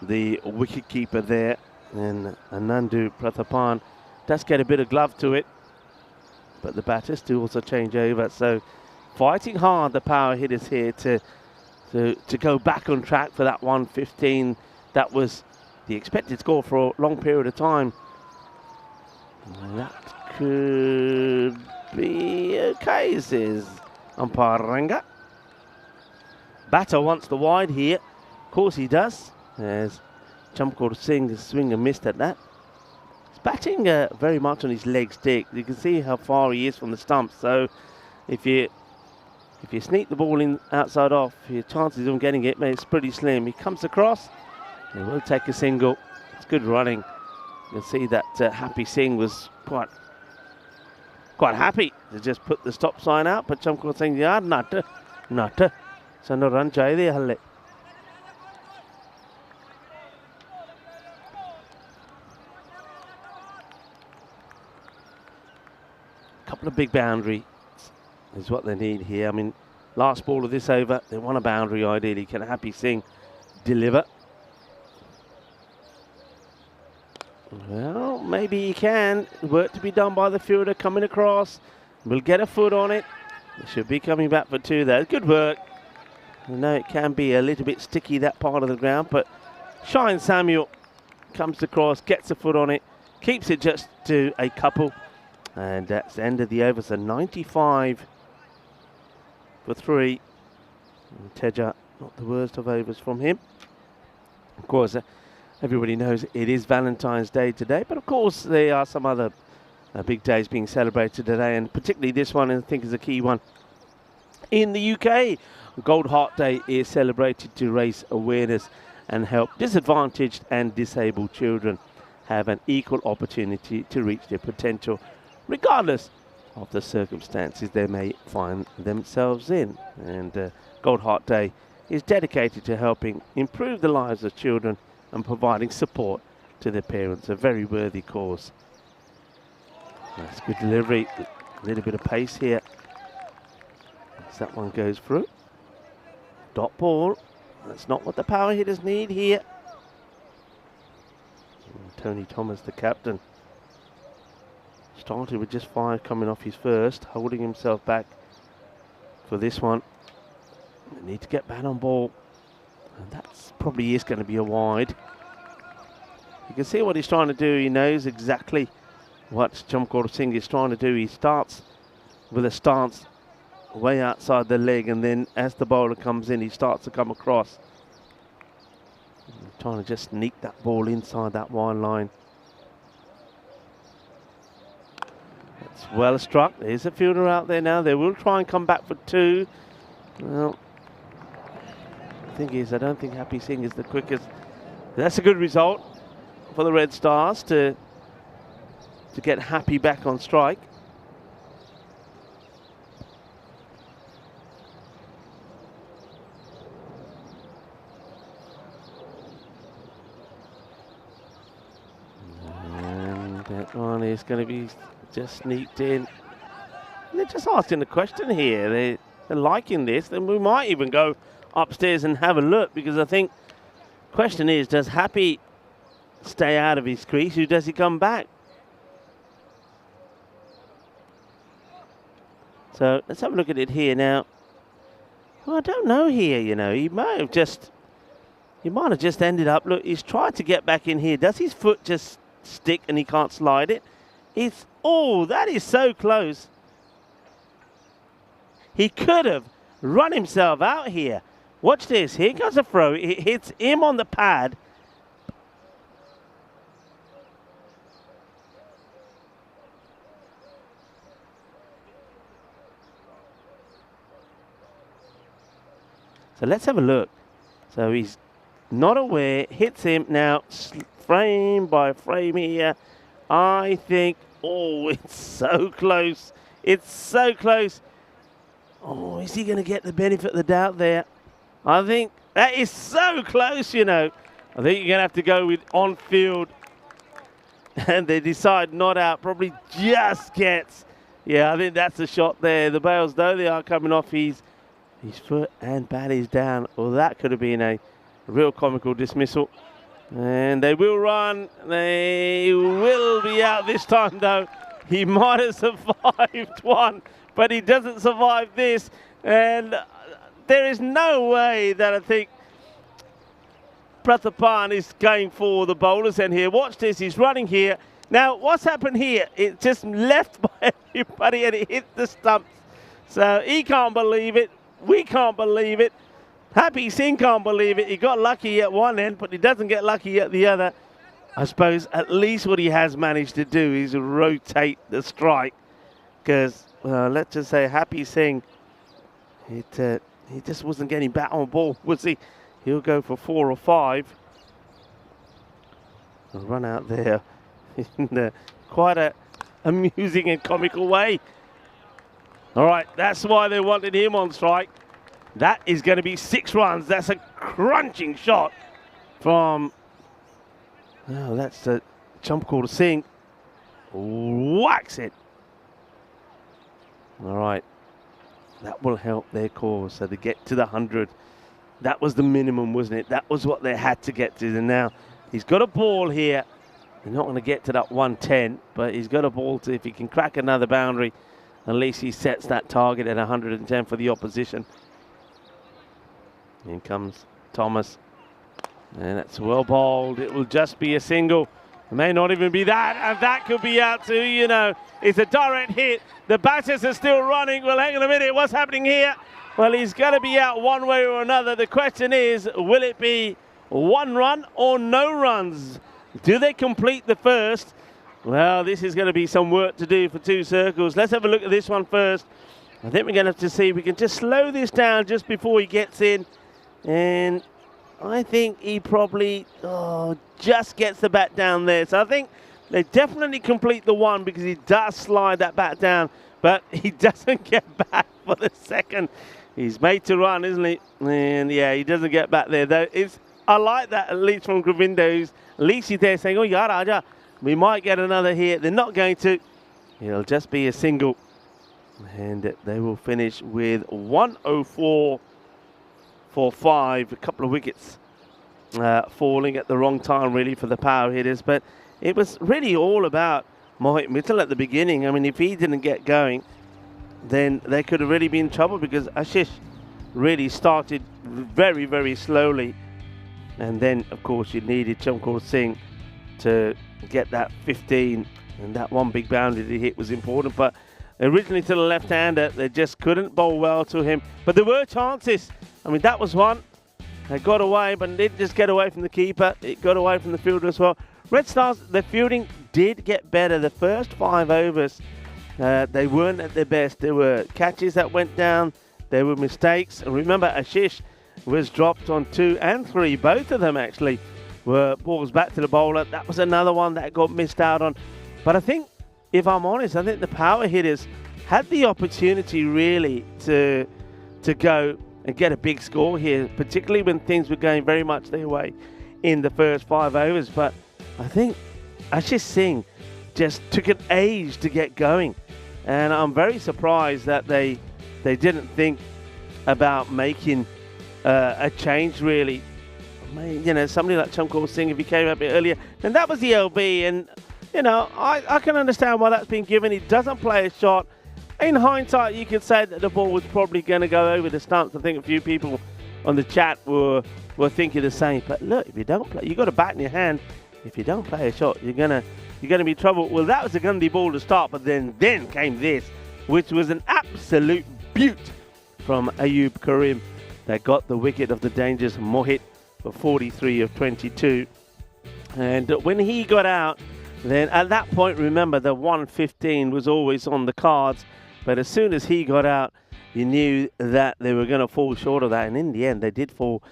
the wicket keeper there. And Anandu Prathapan does get a bit of glove to it, but the batters do also change over. So fighting hard, the power hitters here to go back on track for that 115. That was the expected score for a long period of time. And that could be okay, says umpire Ranga. Batter wants the wide here. Of course he does, as Chamkor Singh swing and missed at that. He's batting very much on his leg stick. You can see how far he is from the stump. So if you sneak the ball in outside off, your chances of getting it, mate, it's pretty slim. He comes across, he will take a single. It's good running. You'll see that Happy Singh was quite happy to just put the stop sign out, but Chamkor Singh, yaar, not. So no run chahiye halle. Couple of big boundaries is what they need here. I mean, last ball of this over, they want a boundary ideally. Can Happy Singh deliver? Well, maybe he can. Work to be done by the fielder coming across. We'll get a foot on it. They should be coming back for 2 there. Good work. I know it can be a little bit sticky, that part of the ground, but Shine Samuel comes across, gets a foot on it, keeps it just to a couple, and that's the end of the over. So 95 for 3. And Teja, not the worst of overs from him. Of course, everybody knows it is Valentine's Day today, but of course there are some other big days being celebrated today, and particularly this one, I think, is a key one. In the UK, Gold Heart Day is celebrated to raise awareness and help disadvantaged and disabled children have an equal opportunity to reach their potential, regardless of the circumstances they may find themselves in. And Gold Heart Day is dedicated to helping improve the lives of children and providing support to their parents. A very worthy cause. That's good delivery. A little bit of pace here. As that one goes through. Dot ball. That's not what the power hitters need here. And Tony Thomas, the captain, started with just 5 coming off his first, holding himself back for this one. They need to get back on ball. And that's probably is going to be a wide. You can see what he's trying to do. He knows exactly what Chamkor Singh is trying to do. He starts with a stance way outside the leg, and then as the bowler comes in, he starts to come across. Trying to just sneak that ball inside that wide line. That's well struck. There's a fielder out there now. They will try and come back for 2. Well, the thing is, I don't think Happy Singh is the quickest. That's a good result for the Red Stars to get Happy back on strike. And that one is going to be just sneaked in. And they're just asking the question here. They're liking this. Then we might even go upstairs and have a look, because I think the question is, does Happy stay out of his crease, or does he come back? So let's have a look at it here now. Well, I don't know here, you know. He might have just ended up, look, he's tried to get back in here. Does his foot just stick and he can't slide it? Oh, that is so close. He could have run himself out here. Watch this. Here comes a throw. It hits him on the pad. So let's have a look. So he's not aware, hits him. Now, frame by frame here. I think, oh, it's so close. It's so close. Oh, is he going to get the benefit of the doubt there? I think that is so close, you know. I think you're going to have to go with on-field. And they decide not out, probably just gets. Yeah, I think that's the shot there. The bails, though, they are coming off his foot and bat is down. Well, that could have been a real comical dismissal. And they will run. They will be out this time, though. He might have survived one, but he doesn't survive this. And there is no way that I think Prathapan is going for the bowler's end here. Watch this, he's running here. Now, what's happened here? It just left by everybody and it hit the stumps. So he can't believe it. We can't believe it. Happy Singh can't believe it. He got lucky at one end, but he doesn't get lucky at the other. I suppose at least what he has managed to do is rotate the strike. Because, let's just say, Happy Singh, he just wasn't getting bat on ball, was he? He'll go for 4 or 5. I'll run out there in quite a amusing and comical way. All right, that's why they wanted him on strike. That is going to be 6 runs. That's a crunching shot from, oh, that's the Chamkor Singh. Whacks it. All right, that will help their cause. So they get to the 100. That was the minimum, wasn't it? That was what they had to get to. And now he's got a ball here. They're not going to get to that 110, but he's got a ball to, if he can crack another boundary, at least he sets that target at 110 for the opposition. In comes Thomas. And that's well bowled. It will just be a single. It may not even be that, and that could be out too, you know. It's a direct hit. The batters are still running. Well, hang on a minute. What's happening here? Well, he's going to be out one way or another. The question is, will it be 1 run or no runs? Do they complete the first? Well, this is going to be some work to do for 2 circles. Let's have a look at this one first. I think we're going to have to see if we can just slow this down just before he gets in. And I think he probably just gets the bat down there. So I think they definitely complete the 1 because he does slide that bat down. But he doesn't get back for the second. He's made to run, isn't he? And yeah, he doesn't get back there. Though I like that, at least from Govindo. At least he's there saying, oh, yeah, Raja, we might get another here. They're not going to. It'll just be a single. And they will finish with 104 for 5. A couple of wickets falling at the wrong time, really, for the power hitters. But it was really all about Mohit Mittal at the beginning. I mean, if he didn't get going, then they could have really been in trouble because Ashish really started very, very slowly. And then, of course, you needed Chamkor Singh to get that 15. And that one big boundary that he hit was important. But originally to the left-hander, they just couldn't bowl well to him. But there were chances. I mean, that was one. They got away, but it didn't just get away from the keeper. It got away from the fielder as well. Red Stars, their fielding did get better. The first 5 overs, they weren't at their best. There were catches that went down. There were mistakes. And remember, Ashish was dropped on 2 and 3. Both of them, actually, were balls back to the bowler. That was another one that got missed out on. But I think, if I'm honest, I think the power hitters had the opportunity, really, to go and get a big score here, particularly when things were going very much their way in the first 5 overs. But I think Ashish Singh just took an age to get going. And I'm very surprised that they didn't think about making a change, really. You know, somebody like Chamkor Singh, if he came up a bit earlier, and that was the LB. And, you know, I can understand why that's been given. He doesn't play a shot. In hindsight, you could say that the ball was probably going to go over the stumps. I think a few people on the chat were thinking the same. But look, if you don't play, you got a bat in your hand. If you don't play a shot, you're gonna be in trouble. Well, that was a Gandhi ball to start, but then came this, which was an absolute beaut from Ayub Karim that got the wicket of the dangerous Mohit for 43 of 22. And when he got out, then at that point, remember, the 115 was always on the cards. But as soon as he got out, you knew that they were going to fall short of that. And in the end, they did fall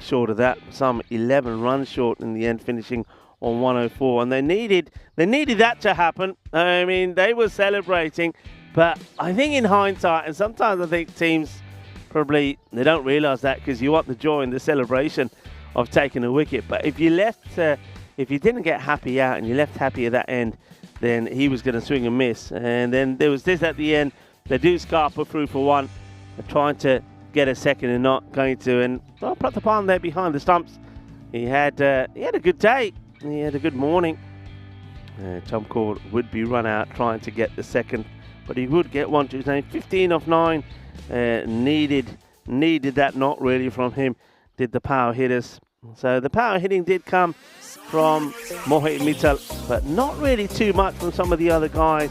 short of that. Some 11 runs short in the end, finishing on 104. And they needed that to happen. I mean, they were celebrating. But I think in hindsight, and sometimes I think teams probably, they don't realise that because you want the joy and the celebration of taking a wicket. But if you didn't get happy out and you left happy at that end, then he was going to swing and miss. And then there was this at the end. They do Scarpa through for one. They're trying to get a second and not going to. And Prathapan there behind the stumps. He had a good day. He had a good morning. Tom Cord would be run out trying to get the second, but he would get one to his name. 15 of 9 needed that not really from him. Did the power hitters. So the power hitting did come from Mohit Mittal, but not really too much from some of the other guys.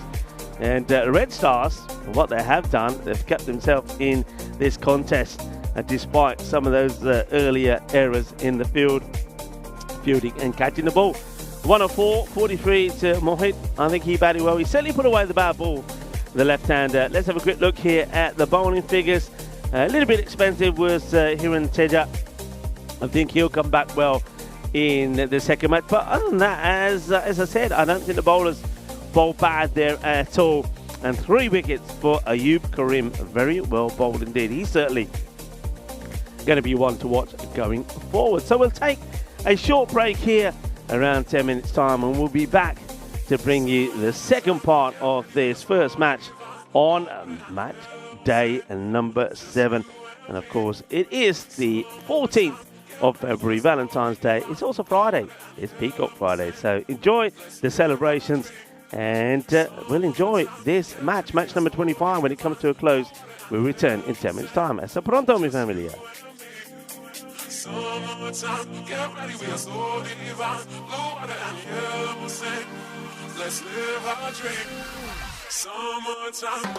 And Red Stars, what they have done, they've kept themselves in this contest despite some of those earlier errors in the fielding and catching the ball. 1 of 4, 43 to Mohit. I think he batted well. He certainly put away the bad ball, the left-hander. Let's have a quick look here at the bowling figures. A little bit expensive was Hiran Teja. I think he'll come back well in the second match. But other than that, as I said, I don't think the bowlers bowled bad there at all. And 3 wickets for Ayub Karim. Very well bowled indeed. He's certainly going to be one to watch going forward. So we'll take a short break here around 10 minutes time, and we'll be back to bring you the second part of this first match on match day number 7. And of course, it is the 14th of February, Valentine's Day. It's also Friday. It's Peacock Friday. So enjoy the celebrations, and we'll enjoy this match number 25 when it comes to a close. We'll return in 10 minutes time. Hasta pronto, mi familia. Summertime, get ready, we are so divine. Blue water and yellow sand. Let's live our dream. Summertime.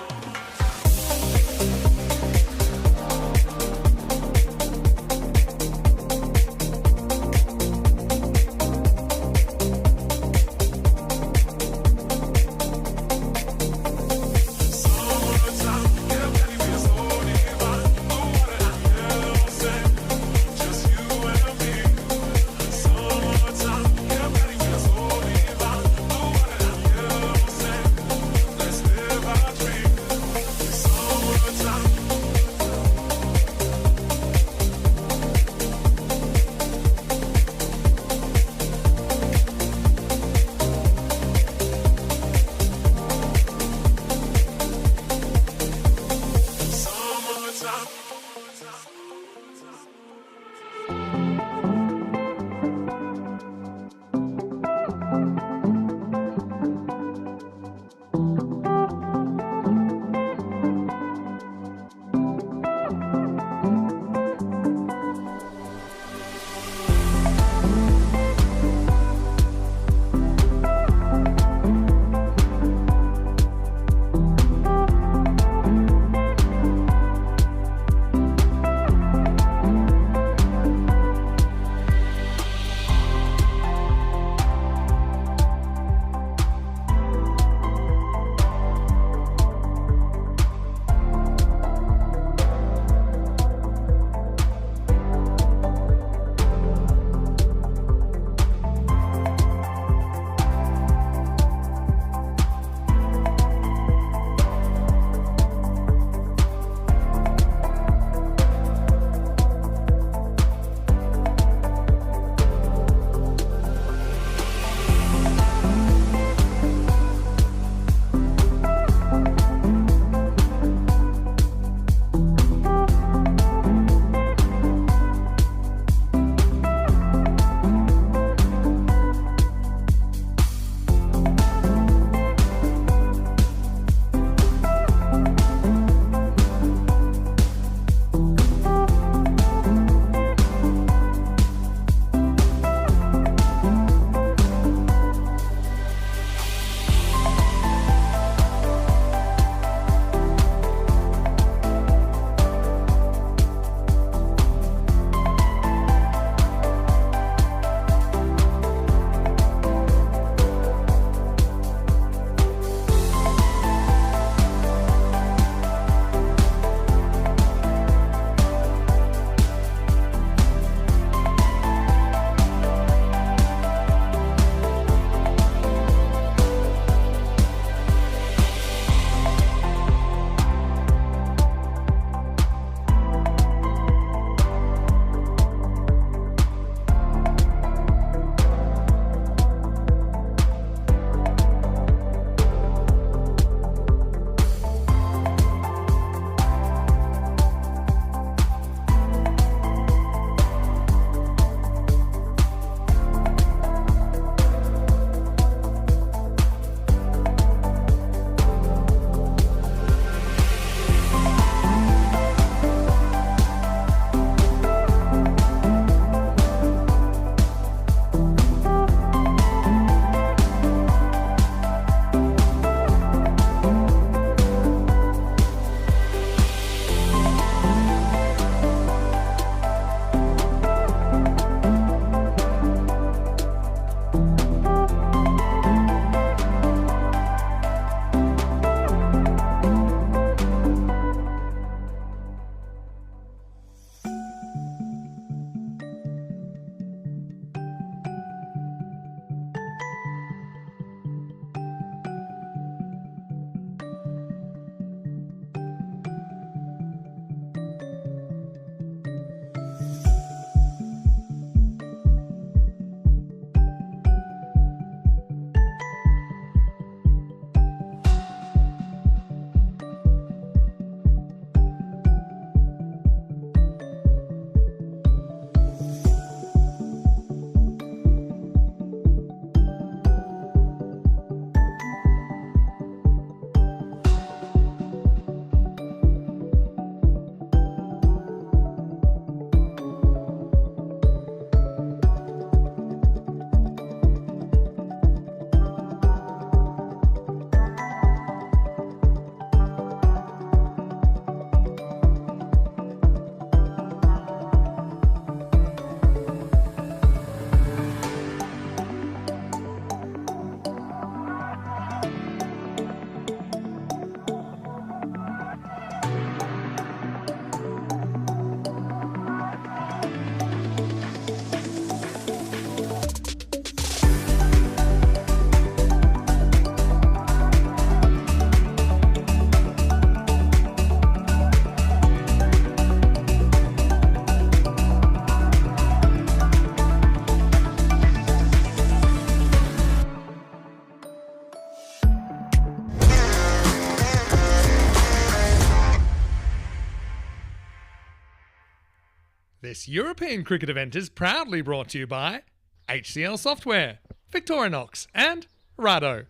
This European cricket event is proudly brought to you by HCL Software, Victorinox and Rado.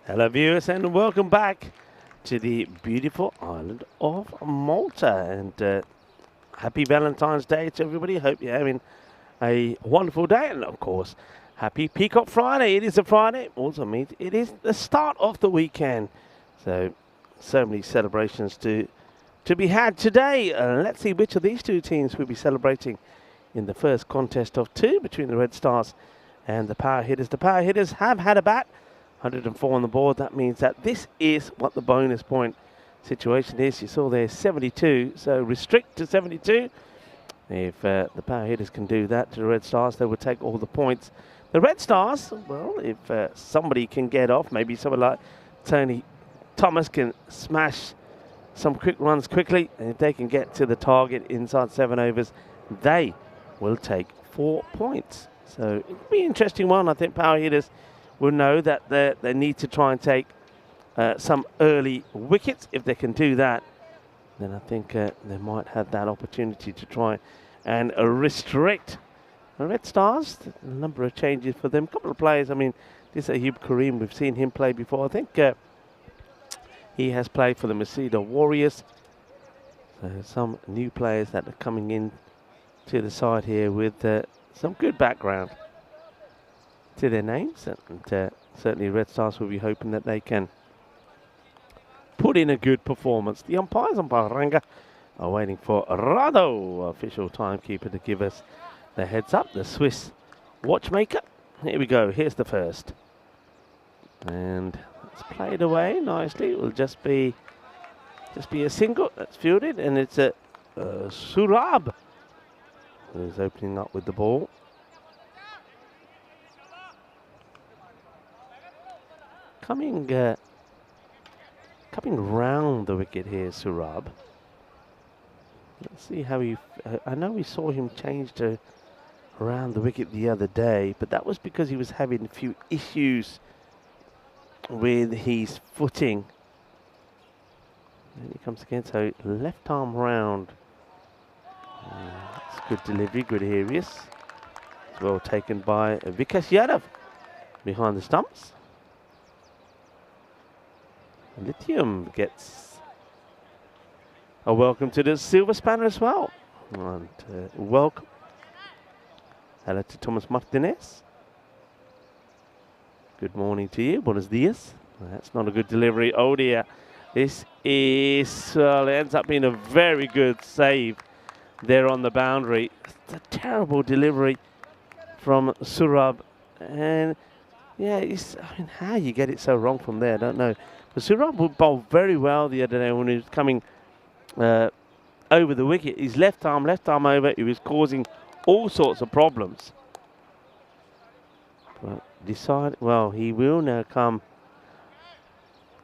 Hello viewers and welcome back to the beautiful island of Malta, and happy Valentine's Day to everybody. Hope you're having a wonderful day, and of course happy Peacock Friday. It is a Friday, also means it is the start of the weekend, so many celebrations to be had today. Let's see which of these two teams will be celebrating in the first contest of two between the Red Stars and the Power Hitters. The Power Hitters have had a bat, 104 on the board. That means that this is what the bonus point situation is. You saw there 72, so restrict to 72. If the Power Hitters can do that to the Red Stars, they will take all the points. The Red Stars, well, if somebody can get off, maybe someone like Tony Thomas can smash some quick runs quickly, and if they can get to the target inside 7 overs, they will take 4 points. So it'll be an interesting one. I think Power Hitters will know that they need to try and take some early wickets. If they can do that, then I think they might have that opportunity to try and restrict the Red Stars. A number of changes for them. A couple of players. I mean, this Ayub Kareem, we've seen him play before. I think he has played for the Masida Warriors. So some new players that are coming in to the side here with some good background to their names, and certainly Red Stars will be hoping that they can put in a good performance. The umpires on Baranga are waiting for Rado, official timekeeper, to give us the heads up, the Swiss watchmaker. Here we go, here's the first. And it's played away nicely. It will just be a single that's fielded, and it's a Surab who's opening up with the ball. Coming round the wicket here, Surab. Let's see how he... I know we saw him change to around the wicket the other day, but that was because he was having a few issues with his footing. And he comes again, so left arm round. It's good delivery, good areas. It's well taken by Vikas Yadav behind the stumps. Lithium gets a welcome to the Silver Spanner as well. And welcome. Hello to Thomas Martinez. Good morning to you. Buenos dias. That's not a good delivery. Oh dear. This is, well, it ends up being a very good save there on the boundary. It's a terrible delivery from Surab. And yeah, I mean, how you get it so wrong from there, I don't know. But Surab bowled very well the other day when he was coming over the wicket. His left arm over, he was causing all sorts of problems. But well, he will now come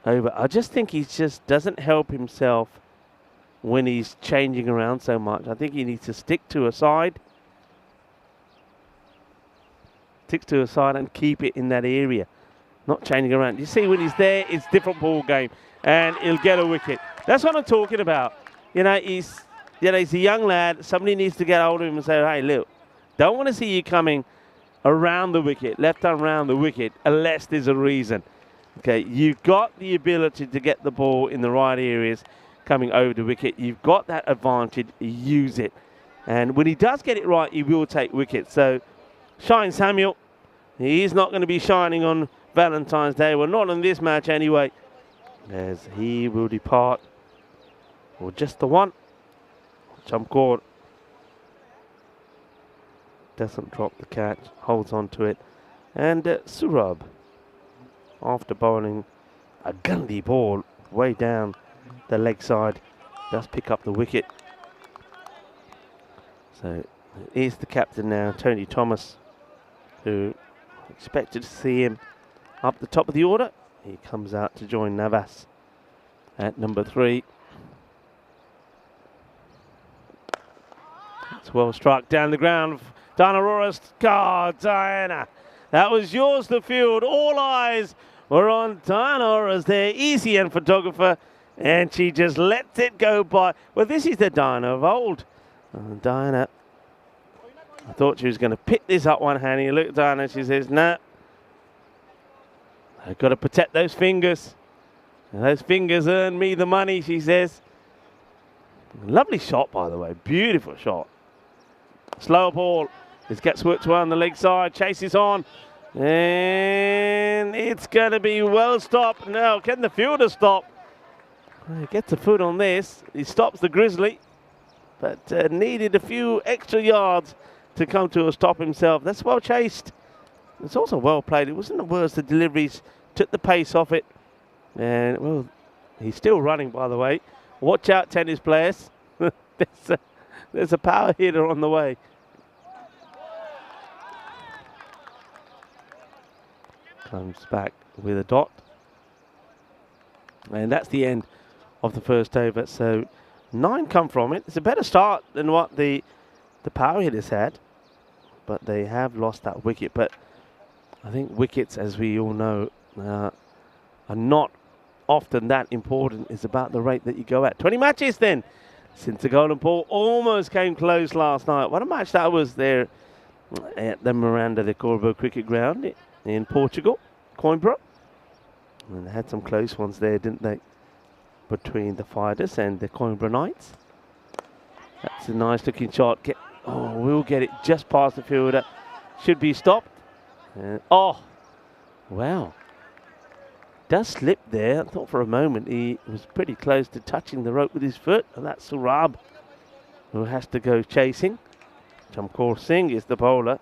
over. I just think he just doesn't help himself when he's changing around so much. I think he needs to stick to a side. Stick to a side and keep it in that area. Not changing around. You see, when he's there, it's different ball game, and he'll get a wicket. That's what I'm talking about. You know, he's a young lad. Somebody needs to get hold of him and say, hey, look, don't want to see you coming around the wicket, left arm around the wicket, unless there's a reason. Okay, you've got the ability to get the ball in the right areas coming over the wicket. You've got that advantage. Use it. And when he does get it right, he will take wickets. So, Shine Samuel, he is not going to be shining on Valentine's Day. Well, not on this match anyway, as he will depart for just the one. Chamkor doesn't drop the catch, holds on to it. And Surab, after bowling a gundy ball way down the leg side, does pick up the wicket. So here's the captain now, Tony Thomas, who expected to see him up the top of the order. He comes out to join Navas at number 3. It's well struck down the ground. Diana Aurora's card. Diana, that was yours to field. All eyes were on Diana Aurora's there. ECN photographer And she just lets it go by. Well, this is the Diana of old. Diana, I thought she was going to pick this up one hand. You look at Diana, she says, no. I've got to protect those fingers. And those fingers earn me the money, she says. Lovely shot, by the way. Beautiful shot. Slow ball. This gets worked well on the leg side. Chases on. And it's going to be well stopped. Now, can the fielder stop? Well, he gets a foot on this. He stops the Grizzly. But needed a few extra yards to come to a stop himself. That's well chased. It's also well played. It wasn't the worst. The deliveries took the pace off it. And, well, he's still running, by the way. Watch out, tennis players. there's a power hitter on the way. Comes back with a dot. And that's the end of the first over. So 9 come from it. It's a better start than what the power hitters had. But they have lost that wicket. But I think wickets, as we all know, are not often that important. It's about the rate that you go at. 20 matches then since the golden ball almost came close last night. What a match that was there at the Miranda de Corvo cricket ground in Portugal, Coimbra. And they had some close ones there, didn't they? Between the Fighters and the Coimbra Knights. That's a nice looking shot. We'll get it just past the fielder. Should be stopped. Oh, wow. Does slip there. I thought for a moment he was pretty close to touching the rope with his foot. And that's Surab, who has to go chasing. Chamkaur Singh is the bowler.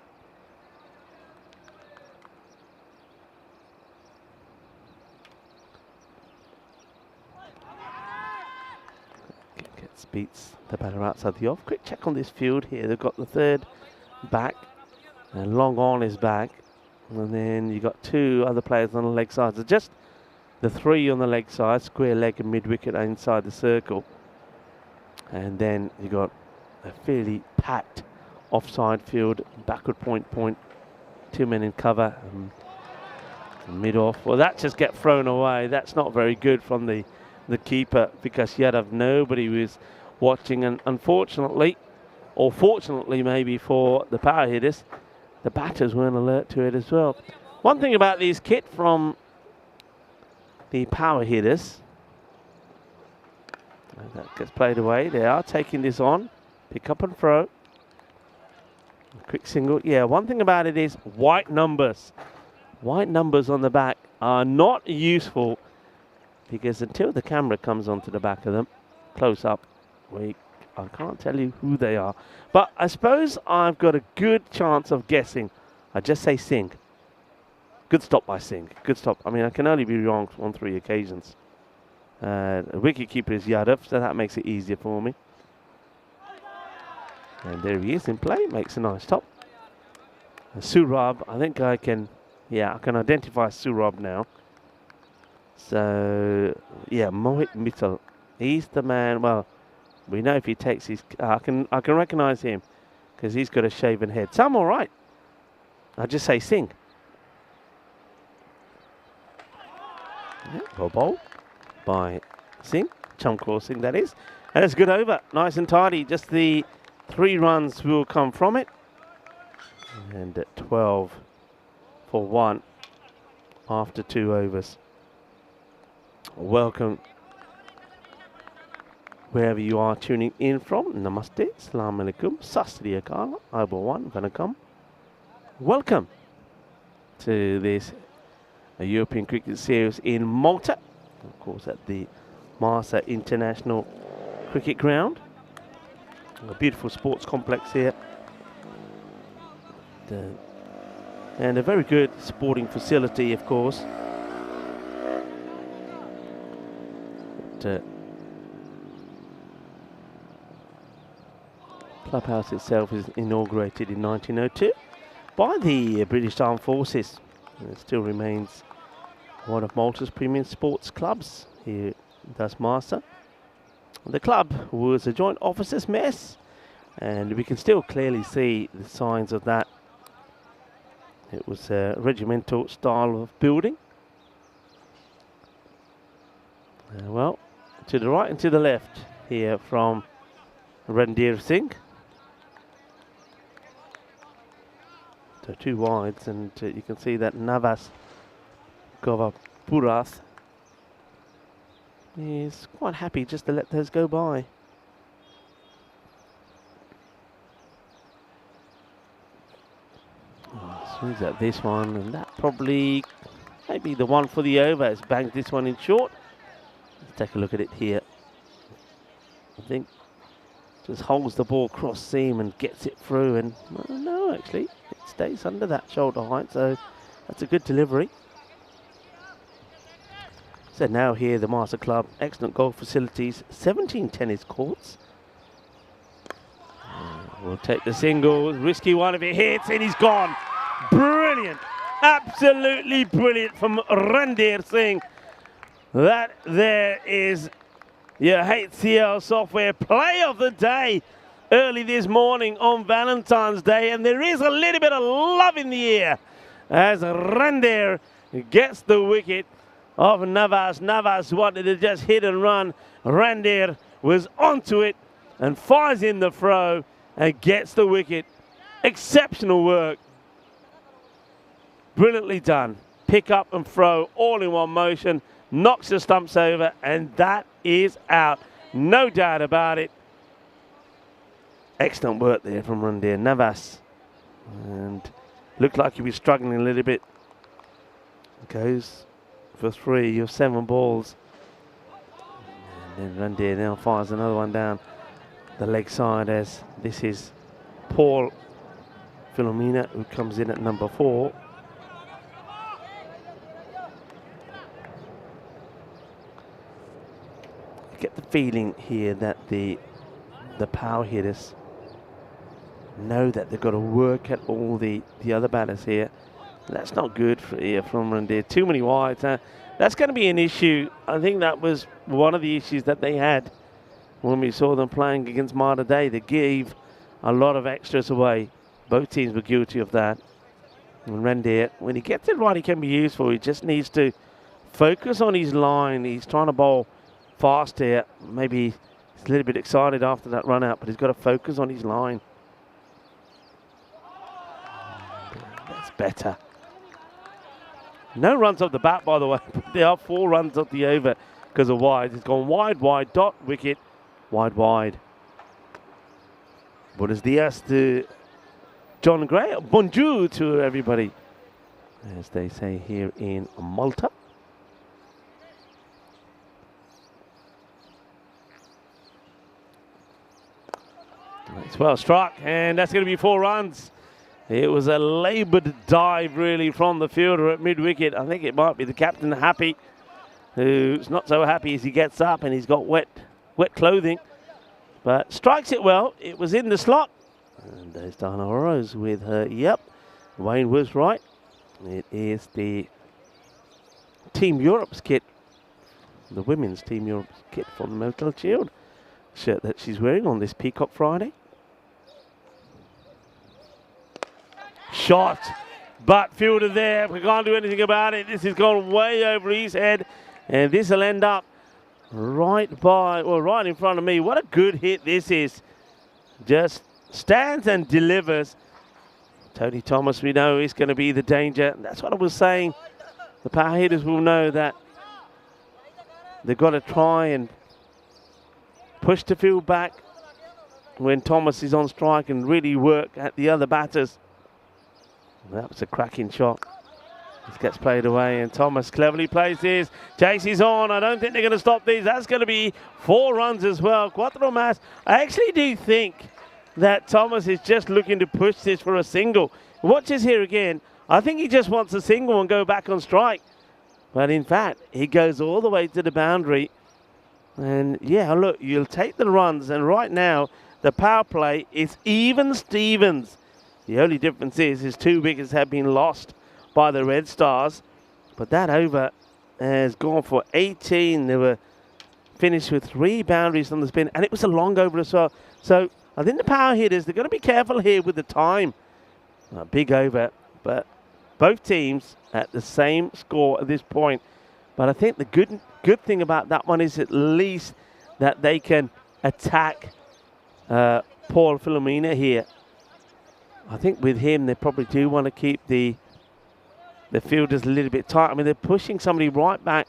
Beats the batter outside the off. Quick check on this field here. They've got the third back and long on his back. And then you got 2 other players on the leg side. So just the 3 on the leg side, square leg and mid wicket inside the circle. And then you got a fairly packed offside field, backward point, 2 men in cover, mid off. Well, that just get thrown away. That's not very good from the keeper, because you'd have nobody who was watching, and unfortunately, or fortunately maybe for the power hitters, the batters weren't alert to it as well. One thing about these kit from the power hitters, that gets played away. They are taking this on, pick up and throw. Quick single. Yeah, one thing about it is white numbers. White numbers on the back are not useful, because until the camera comes onto the back of them, close up, I can't tell you who they are. But I suppose I've got a good chance of guessing. I just say Singh. Good stop by Singh. Good stop. I mean, I can only be wrong on 3 occasions. The wicketkeeper is Yadav, so that makes it easier for me. And there he is in play. Makes a nice stop. And Surab, I think I can identify Surab now. So, yeah, Mohit Mittal. He's the man. Well, we know if he takes his... I can recognise him because he's got a shaven head. So I'm all right. I'll just say Singh. Yeah, well bowled by Singh. Chamkaur Singh, that is. And it's good over. Nice and tidy. Just the 3 runs will come from it. And at 12 for 1 after 2 overs. Welcome wherever you are tuning in from. Namaste, Assalamu alaikum, Sasri Akal, Aibawan, Vanakkam. Welcome to this European Cricket Series in Malta, of course at the Malta International Cricket Ground. A beautiful sports complex here. And a very good sporting facility, of course. Clubhouse itself is inaugurated in 1902 by the British Armed Forces. And it still remains one of Malta's premium sports clubs here in Malta. The club was a joint officers' mess, and we can still clearly see the signs of that. It was a regimental style of building. Well, to the right and to the left here from Randir Singh. So 2 wides, and you can see that Navas Govapurath is quite happy just to let those go by. Swings at this one, and that probably maybe the one for the over. Has banged this one in short. Let's take a look at it here. I think just holds the ball cross seam and gets it through, and well, no, actually it stays under that shoulder height, so that's a good delivery. So now here the Master Club, excellent golf facilities, 17 tennis courts. We'll take the single, risky one if it hits, and he's gone. Brilliant, absolutely brilliant from Randir Singh. That there is your HCL Software play of the day early this morning on Valentine's Day, and there is a little bit of love in the air as Randir gets the wicket of Navas. Navas wanted to just hit and run. Randir was onto it and fires in the throw and gets the wicket. Exceptional work. Brilliantly done. Pick up and throw all in one motion. Knocks the stumps over, and that is out. No doubt about it. Excellent work there from Randir Navas. And looked like he was struggling a little bit. Goes for 3 of 7 balls. And then Randir now fires another one down the leg side, as this is Paul Philomena, who comes in at number 4. I get the feeling here that the power hitters know that they've got to work at all the other batters here. That's not good for here from Randir. Too many wides. That's going to be an issue. I think that was one of the issues that they had when we saw them playing against Malta Day. They gave a lot of extras away. Both teams were guilty of that. And Randir, when he gets it right, he can be useful. He just needs to focus on his line. He's trying to bowl fast here. Maybe he's a little bit excited after that run out, but he's got to focus on his line. That's better. No runs off the bat, by the way. There are 4 runs off the over because of wide. It's gone wide, wide, dot, wicket, wide, wide. Buenos dias to John Gray. Bonjour to everybody, as they say here in Malta. It's well struck, and that's going to be 4 runs. It was a laboured dive, really, from the fielder at mid-wicket. I think it might be the captain, Happy, who's not so happy as he gets up, and he's got wet clothing. But strikes it well. It was in the slot. And there's Diana Rose with her, yep. Wayne was right. It is the Team Europe's kit, the women's Team Europe's kit from the Motel Shield shirt that she's wearing on this Peacock Friday. Shot, but fielder there. We can't do anything about it. This has gone way over his head, and this will end up right in front of me. What a good hit this is. Just stands and delivers. Tony Thomas, we know, is going to be the danger. That's what I was saying. The power hitters will know that they've got to try and push the field back when Thomas is on strike and really work at the other batters. That was a cracking shot. This gets played away, and Thomas cleverly plays this. Chases on. I don't think they're going to stop these. That's going to be 4 runs as well. Cuatro más. I actually do think that Thomas is just looking to push this for a single. Watch this here again. I think he just wants a single and go back on strike. But in fact, he goes all the way to the boundary. And yeah, look, you'll take the runs. And right now, the power play is even Stevens. The only difference is his 2 wickets have been lost by the Red Stars. But that over has gone for 18. They were finished with 3 boundaries on the spin. And it was a long over as well. So I think the power hitters, they're going to be careful here with the time. A big over. But both teams at the same score at this point. But I think the good thing about that one is at least that they can attack Paul Filomena here. I think with him, they probably do want to keep the fielders a little bit tight. I mean, they're pushing somebody right back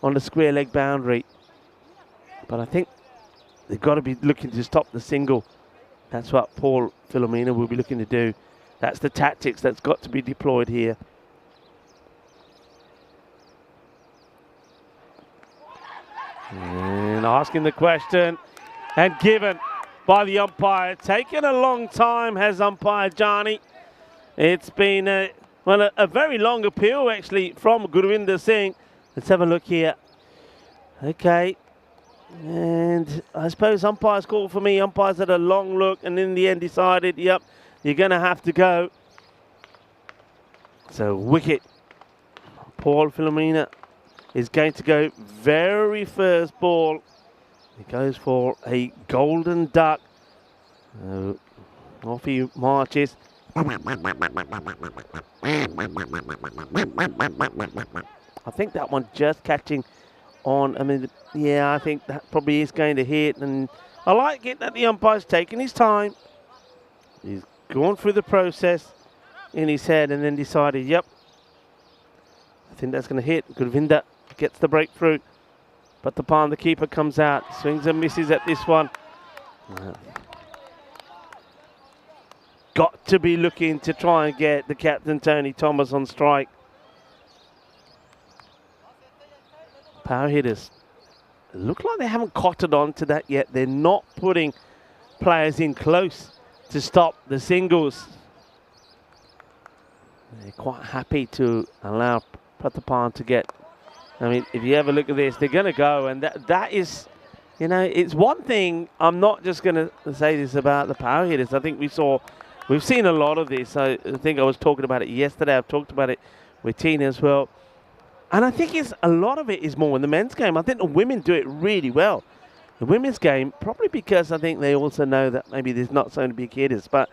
on the square leg boundary. But I think they've got to be looking to stop the single. That's what Paul Filomena will be looking to do. That's the tactics that's got to be deployed here. And asking the question and given by the umpire. Taken a long time, has umpire Johnny. It's been a very long appeal actually from Gurvinder Singh. Let's have a look here. Okay. And I suppose umpires called for me. Umpires had a long look and in the end decided, yep, you're going to have to go. So wicket. Paul Filomena is going to go very first ball. He goes for a golden duck. Off he marches. I think that one just catching on. I mean, yeah, I think that probably is going to hit. And I like it that the umpire's taking his time. He's gone through the process in his head and then decided, yep, I think that's going to hit. Gurvinder gets the breakthrough. But the keeper comes out. Swings and misses at this one. Got to be looking to try and get the captain, Tony Thomas, on strike. Power hitters look like they haven't cottoned on to that yet. They're not putting players in close to stop the singles. They're quite happy to allow Prathapan to get. I mean, if you ever look at this, they're going to go. And that is, you know, it's one thing. I'm not just going to say this about the power hitters. I think we've seen a lot of this. I think I was talking about it yesterday. I've talked about it with Tina as well. And I think a lot of it is more in the men's game. I think the women do it really well. The women's game, probably because I think they also know that maybe there's not so many big hitters. But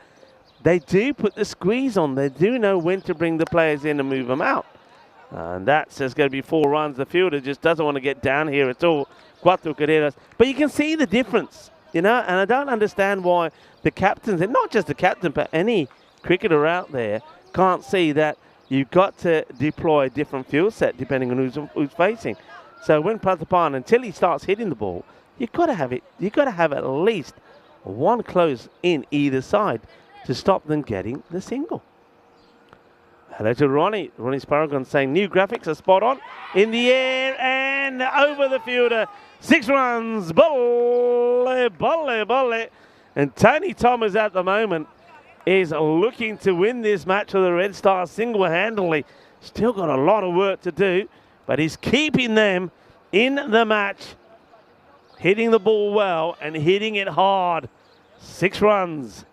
they do put the squeeze on. They do know when to bring the players in and move them out. And that's just going to be 4 runs. The fielder just doesn't want to get down here at all. Cuatro carreras. But you can see the difference, you know, and I don't understand why the captains, and not just the captain, but any cricketer out there can't see that you've got to deploy a different field set depending on who's facing. So when Prathapan, until he starts hitting the ball, you've got to have it. You've got to have at least one close in either side to stop them getting the single. Hello to Ronnie. Ronnie Sparagon saying new graphics are spot on. In the air and over the fielder. 6 runs. Bolle, bolle, bolle. And Tony Thomas at the moment is looking to win this match for the Red Stars single-handedly. Still got a lot of work to do, but he's keeping them in the match. Hitting the ball well and hitting it hard. 6 runs.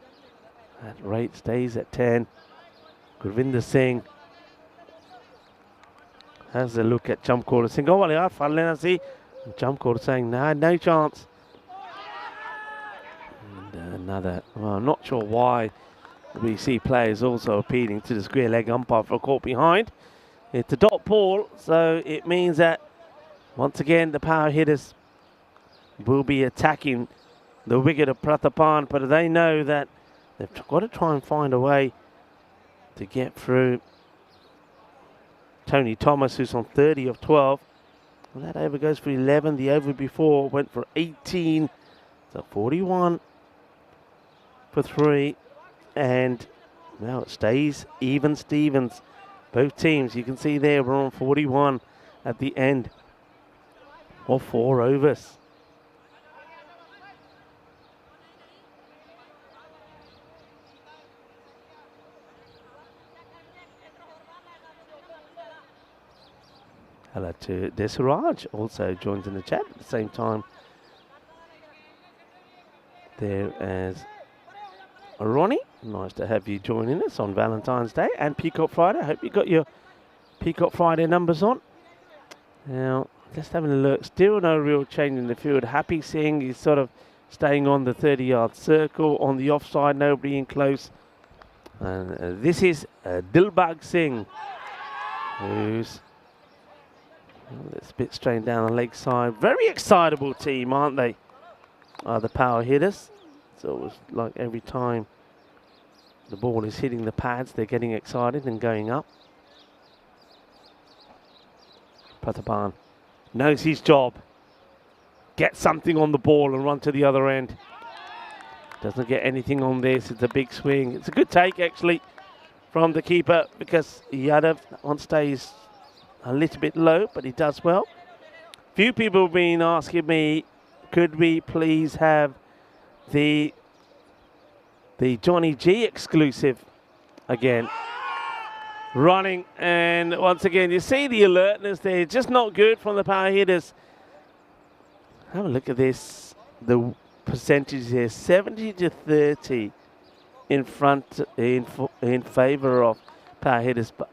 That rate stays at 10. Gurvinder Singh has a look at jump caller saying, oh, well, yeah, jump caller saying, nah, no chance. And another, well, I'm not sure why we see players also appealing to the square leg umpire for a caught behind. It's a dot ball, so it means that once again the power hitters will be attacking the wicket of Prathapan, but they know that they've got to try and find a way to get through Tony Thomas, who's on 30 of 12. And that over goes for 11. The over before went for 18. So 41 for 3. And now it stays even Stevens. Both teams, you can see there, we're on 41 at the end of 4 overs. Hello to Desiraj, also joins in the chat at the same time. There as Ronnie, nice to have you joining us on Valentine's Day and Peacock Friday. I hope you got your Peacock Friday numbers on. Now, just having a look, still no real change in the field. Happy Singh is sort of staying on the 30-yard circle. On the offside, nobody in close. And this is Dilbag Singh, who's It's a bit strained down the leg side. Very excitable team, aren't they? The power hitters. So it was like every time the ball is hitting the pads, they're getting excited and going up. Prathapan knows his job. Get something on the ball and run to the other end. Doesn't get anything on this. It's a big swing. It's a good take, actually, from the keeper because Yadav on stays a little bit low, but he does well. Few people have been asking me, could we please have the Johnny G exclusive again? Running, and once again, you see the alertness there. Just not good from the power hitters. Have a look at this. The percentage here, 70-30 in favor of power hitters. But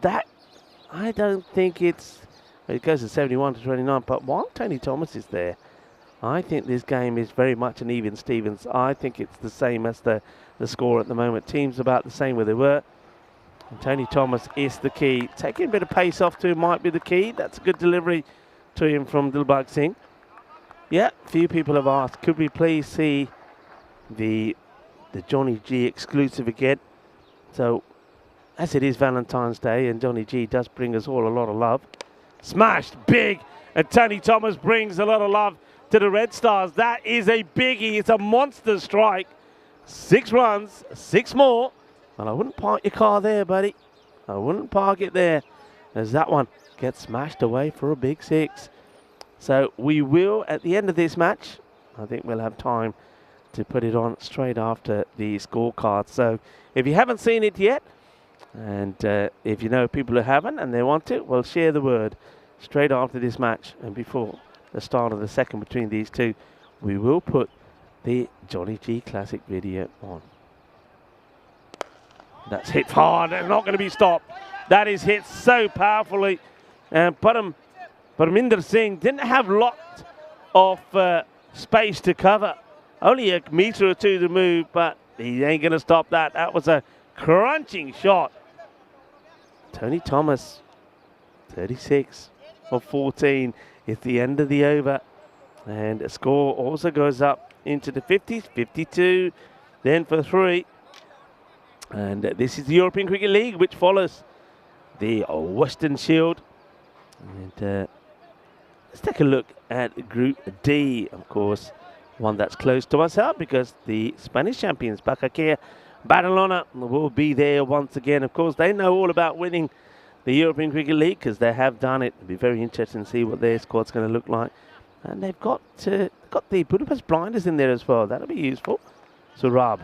that, I don't think it goes to 71-29. But while Tony Thomas is there, I think this game is very much an even Stevens. I think it's the same as the score at the moment. Teams about the same where they were. And Tony Thomas is the key. Taking a bit of pace off to him might be the key. That's a good delivery to him from Dilbag Singh. Yeah, a few people have asked, could we please see the Johnny G exclusive again? So, as it is Valentine's Day, and Johnny G does bring us all a lot of love. Smashed, big, and Tony Thomas brings a lot of love to the Red Stars. That is a biggie. It's a monster strike. 6 runs, 6 more. And I wouldn't park your car there, buddy. I wouldn't park it there, as that one gets smashed away for a big 6. So we will, at the end of this match, I think we'll have time to put it on straight after the scorecard. So if you haven't seen it yet, and if you know people who haven't and they want to, well, share the word. Straight after this match and before the start of the second between these two, we will put the Johnny G Classic video on. That's hit hard and not going to be stopped. That is hit so powerfully. And Parminder Singh didn't have lots of space to cover. Only a metre or two to move, but he ain't going to stop that. That was a crunching shot. Tony Thomas, 36 of 14. It's the end of the over. And the score also goes up into the 50s, 52, then for 3. And this is the European Cricket League, which follows the Western Shield. And let's take a look at Group D, of course, one that's close to us out because the Spanish champions, Bacaquia Badalona, will be there once again. Of course, they know all about winning the European Cricket League because they have done it. It'll be very interesting to see what their squad's going to look like. And they've got the Budapest Blinders in there as well. That'll be useful. Surab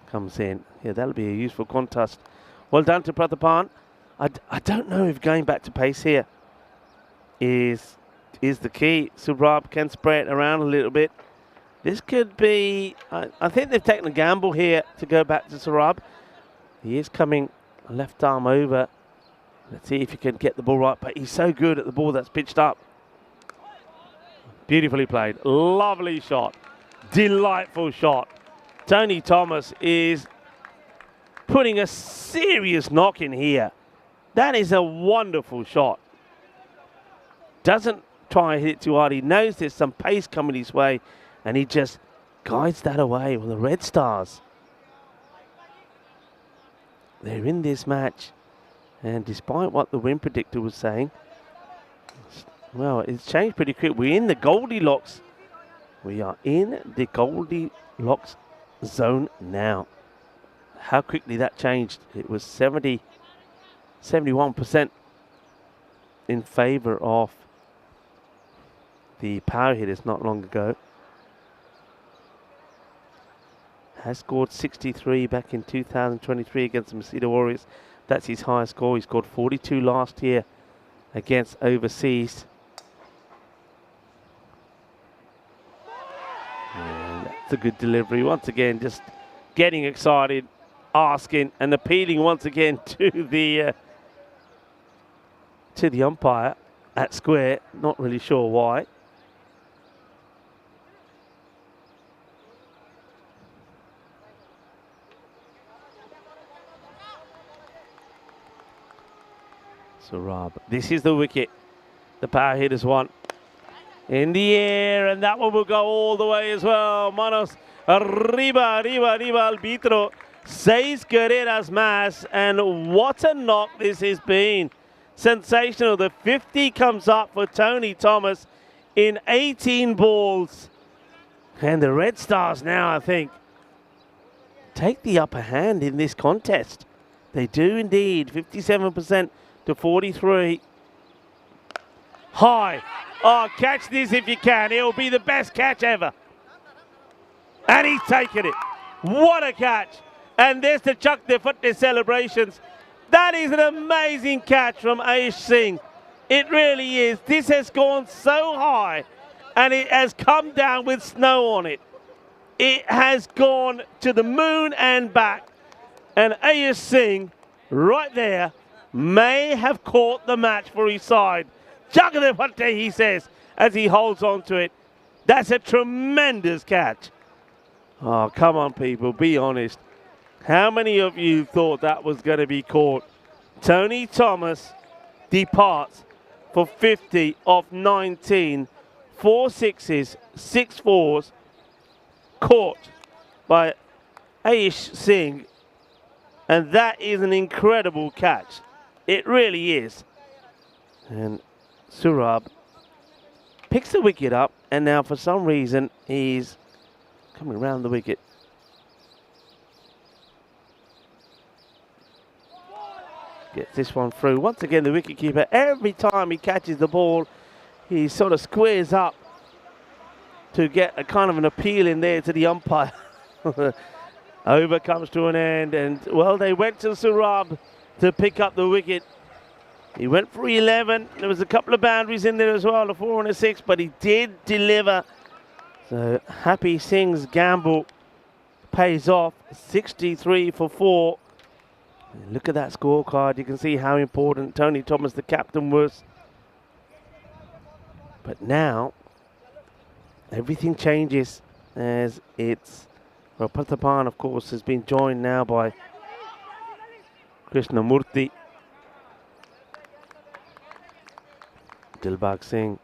comes in. Yeah, that'll be a useful contest. Well done to Prathapan. I don't know if going back to pace here is the key. Surab can spray it around a little bit. This could be... I think they've taken a gamble here to go back to Surab. He is coming left arm over. Let's see if he can get the ball right. But he's so good at the ball that's pitched up. Beautifully played. Lovely shot. Delightful shot. Tony Thomas is putting a serious knock in here. That is a wonderful shot. Doesn't try and hit it too hard. He knows there's some pace coming his way, and he just guides that away. Well, the Red Stars, they're in this match, and despite what the win predictor was saying, well, it's changed pretty quick. We're in the Goldilocks. We are in the Goldilocks zone now. How quickly that changed. It was 71% in favor of the power hitters not long ago. Has scored 63 back in 2023 against the Masita Warriors. That's his highest score. He scored 42 last year against overseas. And that's a good delivery. Once again, just getting excited, asking and appealing once again to the umpire at square. Not really sure why. Surab. This is the wicket. The power hitters want. In the air, and that one will go all the way as well. Manos, arriba, arbitro. 6 carreras más, and what a knock this has been. Sensational. The 50 comes up for Tony Thomas in 18 balls. And the Red Stars now, I think, take the upper hand in this contest. They do indeed. 57% to 43. High. Oh, catch this if you can. It'll be the best catch ever. And he's taken it. What a catch. And there's the Chuck the Football celebrations. That is an amazing catch from Ayush Singh. It really is. This has gone so high, and it has come down with snow on it. It has gone to the moon and back. And Ayush Singh, right there, may have caught the match for his side. Jagadevante, he says, as he holds on to it. That's a tremendous catch. Oh, come on, people, be honest. How many of you thought that was going to be caught? Tony Thomas departs for 50 off 19. 4 sixes, 6 fours. Caught by Ayush Singh. And that is an incredible catch. It really is. And Surab picks the wicket up, and now for some reason he's coming around the wicket. Gets this one through. Once again, the wicketkeeper, every time he catches the ball, he sort of squares up to get a kind of an appeal in there to the umpire. Over comes to an end, and well, they went to Surab to pick up the wicket. He went for 11. There was a couple of boundaries in there as well, a 4 and a 6, but he did deliver. So Happy Singh's gamble pays off. 63 for 4. And look at that scorecard. You can see how important Tony Thomas, the captain, was. But now everything changes as it's... Well, Prathapan, of course, has been joined now by Krishnamurthy. Dilbag Singh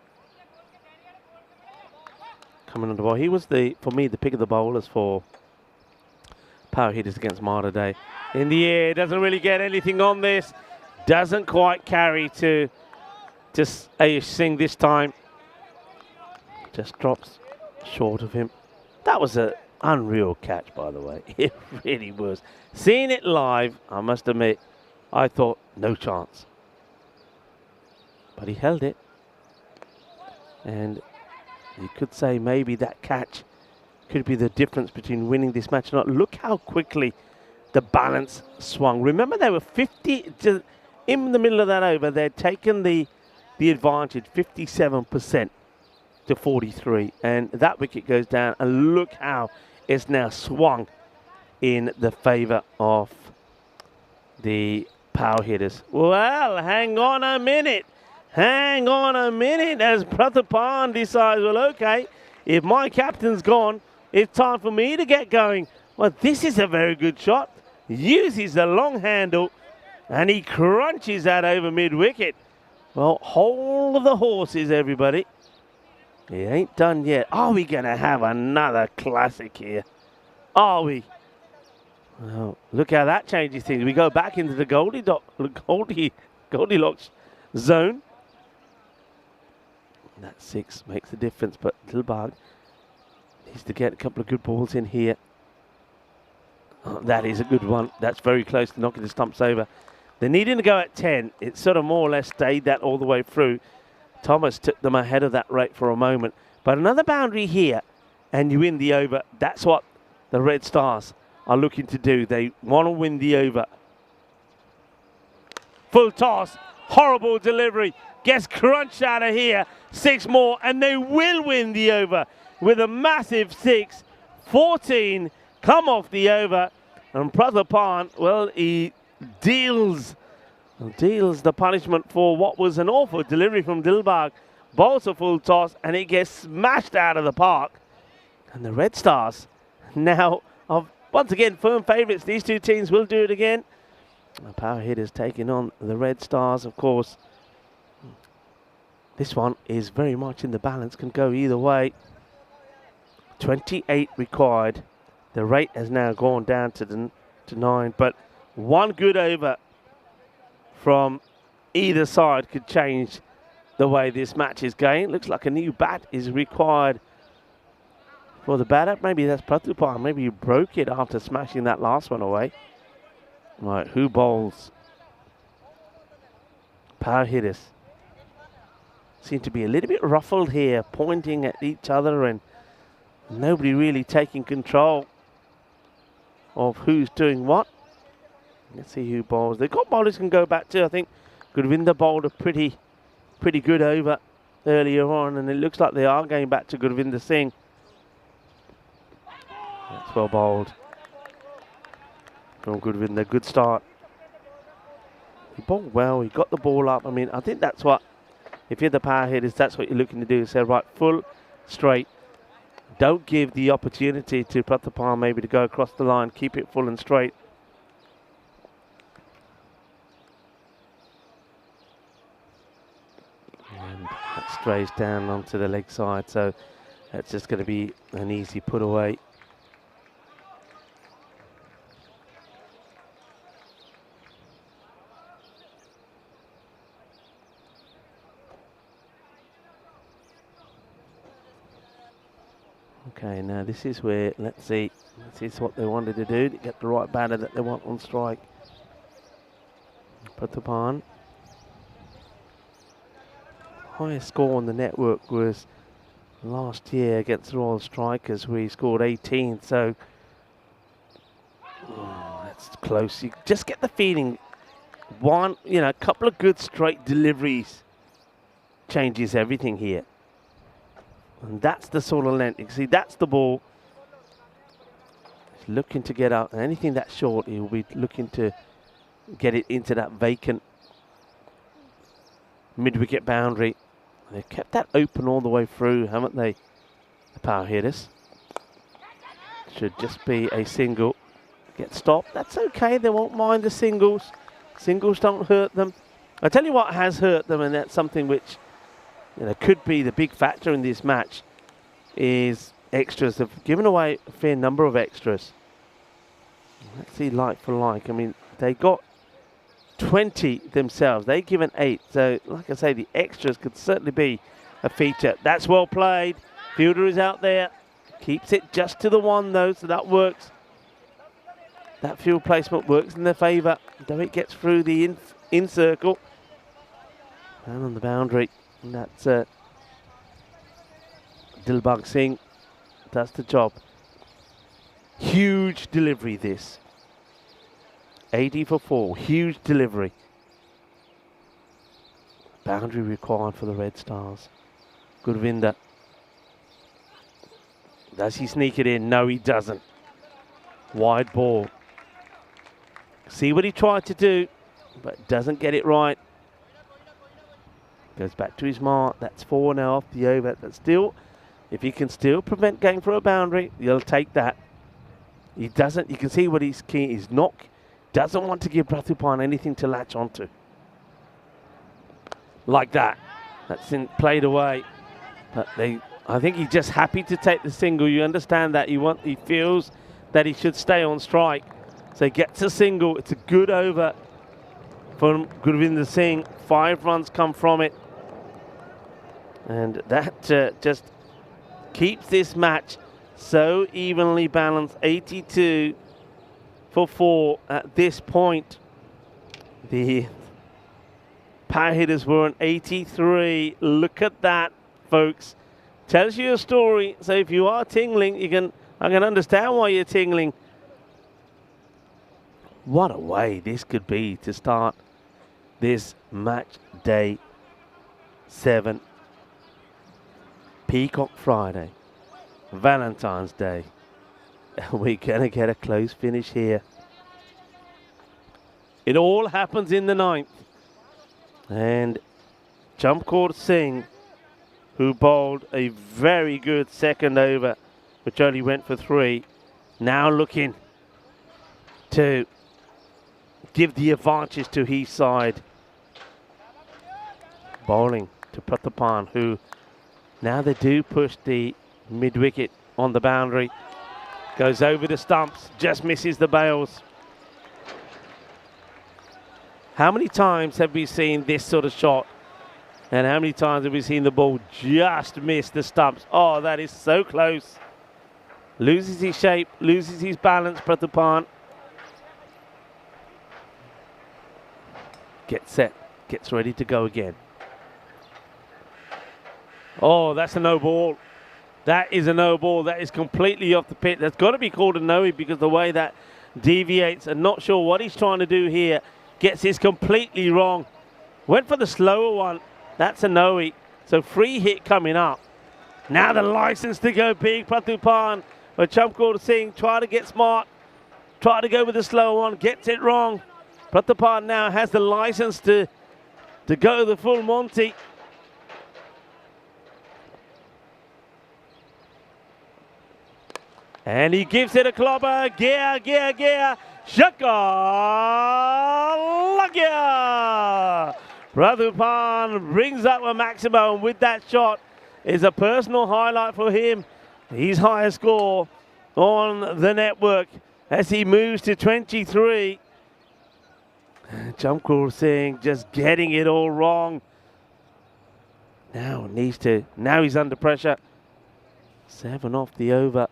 coming on the ball. He was, for me, the pick of the bowlers for power hitters against Malta Day. In the air, doesn't really get anything on this. Doesn't quite carry to just Ayush Singh this time. Just drops short of him. That was an unreal catch, by the way. It really was. Seeing it live, I must admit, I thought no chance. But he held it. And you could say maybe that catch could be the difference between winning this match or not. Look how quickly the balance swung. Remember, they were 50, in the middle of that over, they'd taken the advantage, 57% to 43. And that wicket goes down, and look how it's now swung in the favour of the power hitters. Well, hang on a minute. Hang on a minute as Prathapan decides, well, okay, if my captain's gone, it's time for me to get going. Well, this is a very good shot. Uses the long handle, and he crunches that over mid-wicket. Well, hold of the horses, everybody. He ain't done yet. Are we going to have another classic here? Are we? Well, look how that changes things. We go back into the Goldilocks zone. That 6 makes a difference, but Dilbag needs to get a couple of good balls in here. Oh, that is a good one. That's very close to knocking the stumps over. They're needing to go at 10. It sort of more or less stayed that all the way through. Thomas took them ahead of that rate for a moment. But another boundary here, and you win the over. That's what the Red Stars are looking to do. They want to win the over. Full toss. Horrible delivery. Gets crunched out of here. 6 more, and they will win the over with a massive 6. 14 come off the over, and Prathapan, well, he deals the punishment for what was an awful delivery from Dilbag. Bowls a full toss, and it gets smashed out of the park. And the Red Stars now are once again firm favourites. These two teams will do it again. The power hitters taking on the Red Stars, of course. This one is very much in the balance, can go either way. 28 required. The rate has now gone down to 9, but one good over from either side could change the way this match is going. Looks like a new bat is required for the batter. Maybe that's Pratupal. Maybe he broke it after smashing that last one away. Right, who bowls? Power hitters seem to be a little bit ruffled here, pointing at each other and nobody really taking control of who's doing what. Let's see who bowls. They've got bowlers can go back to. I think Gurvinder bowled a pretty good over earlier on, and it looks like they are going back to Gurvinder Singh. That's well bowled from Gurvinder. Good start. He bowled well. He got the ball up. I mean, I think that's what, if you're the power hitters, that's what you're looking to do. Say, right, full, straight. Don't give the opportunity to Pratapal maybe to go across the line. Keep it full and straight. And that strays down onto the leg side. So that's just going to be an easy put away. Okay, now this is where, let's see, this is what they wanted to do, to get the right batter that they want on strike. Pratapal. Highest score on the network was last year against the Royal Strikers, where he scored 18, so that's close. You just get the feeling, a couple of good straight deliveries changes everything here. And that's the sort of length. You can see that's the ball. He's looking to get out. Anything that's short, he'll be looking to get it into that vacant mid-wicket boundary. They've kept that open all the way through, haven't they? The power hitters. Should just be a single. Get stopped. That's okay. They won't mind the singles. Singles don't hurt them. I tell you what has hurt them, and that's something which could be the big factor in this match, is extras. They've given away a fair number of extras. Let's see, like for like. I mean, they got 20 themselves. They've given 8. So, like I say, the extras could certainly be a feature. That's well played. Fielder is out there. Keeps it just to the 1, though, so that works. That field placement works in their favour. Though it gets through the in circle. Down on the boundary. And that's Dilbag Singh does the job. Huge delivery this. 80 for 4. Huge delivery. Boundary required for the Red Stars. Gurvinder. Does he sneak it in? No, he doesn't. Wide ball. See what he tried to do, but doesn't get it right. Goes back to his mark. That's 4 now off the over. But still, if he can still prevent going for a boundary, he'll take that. He doesn't. You can see what he's keen. He's not. Doesn't want to give Pratupal anything to latch onto. Like that. That's played away. But I think he's just happy to take the single. You understand that. He feels that he should stay on strike. So he gets a single. It's a good over from Gurvinder Singh. 5 runs come from it. And that just keeps this match so evenly balanced. 82 for 4 at this point. The power hitters were on 83. Look at that, folks. Tells you a story. So if you are tingling, I can understand why you're tingling. What a way this could be to start this match day 7. Peacock Friday, Valentine's Day. We're going to get a close finish here. It all happens in the 9th. And Jamkor Singh, who bowled a very good second over, which only went for 3, now looking to give the advantage to his side. Bowling to Prathapan, who now they do push the mid-wicket on the boundary. Goes over the stumps, just misses the bails. How many times have we seen this sort of shot? And how many times have we seen the ball just miss the stumps? Oh, that is so close. Loses his shape, loses his balance, Prathapan. Gets set, gets ready to go again. Oh, that's a no ball. That is a no ball. That is completely off the pit. That's got to be called a no because the way that deviates. I'm not sure what he's trying to do here. Gets this completely wrong. Went for the slower one. That's a no. So free hit coming up. Now the license to go big, Prathapan. But Chamkaur Singh try to get smart. Try to go with the slower one. Gets it wrong. Prathapan now has the license to go the full Monty. And he gives it a clobber. Gear. Shakalagya. Prathapan brings up a maximum with that shot. Is a personal highlight for him. His highest score on the network as he moves to 23. Chamkaur Singh just getting it all wrong. Now he's under pressure. 7 off the over.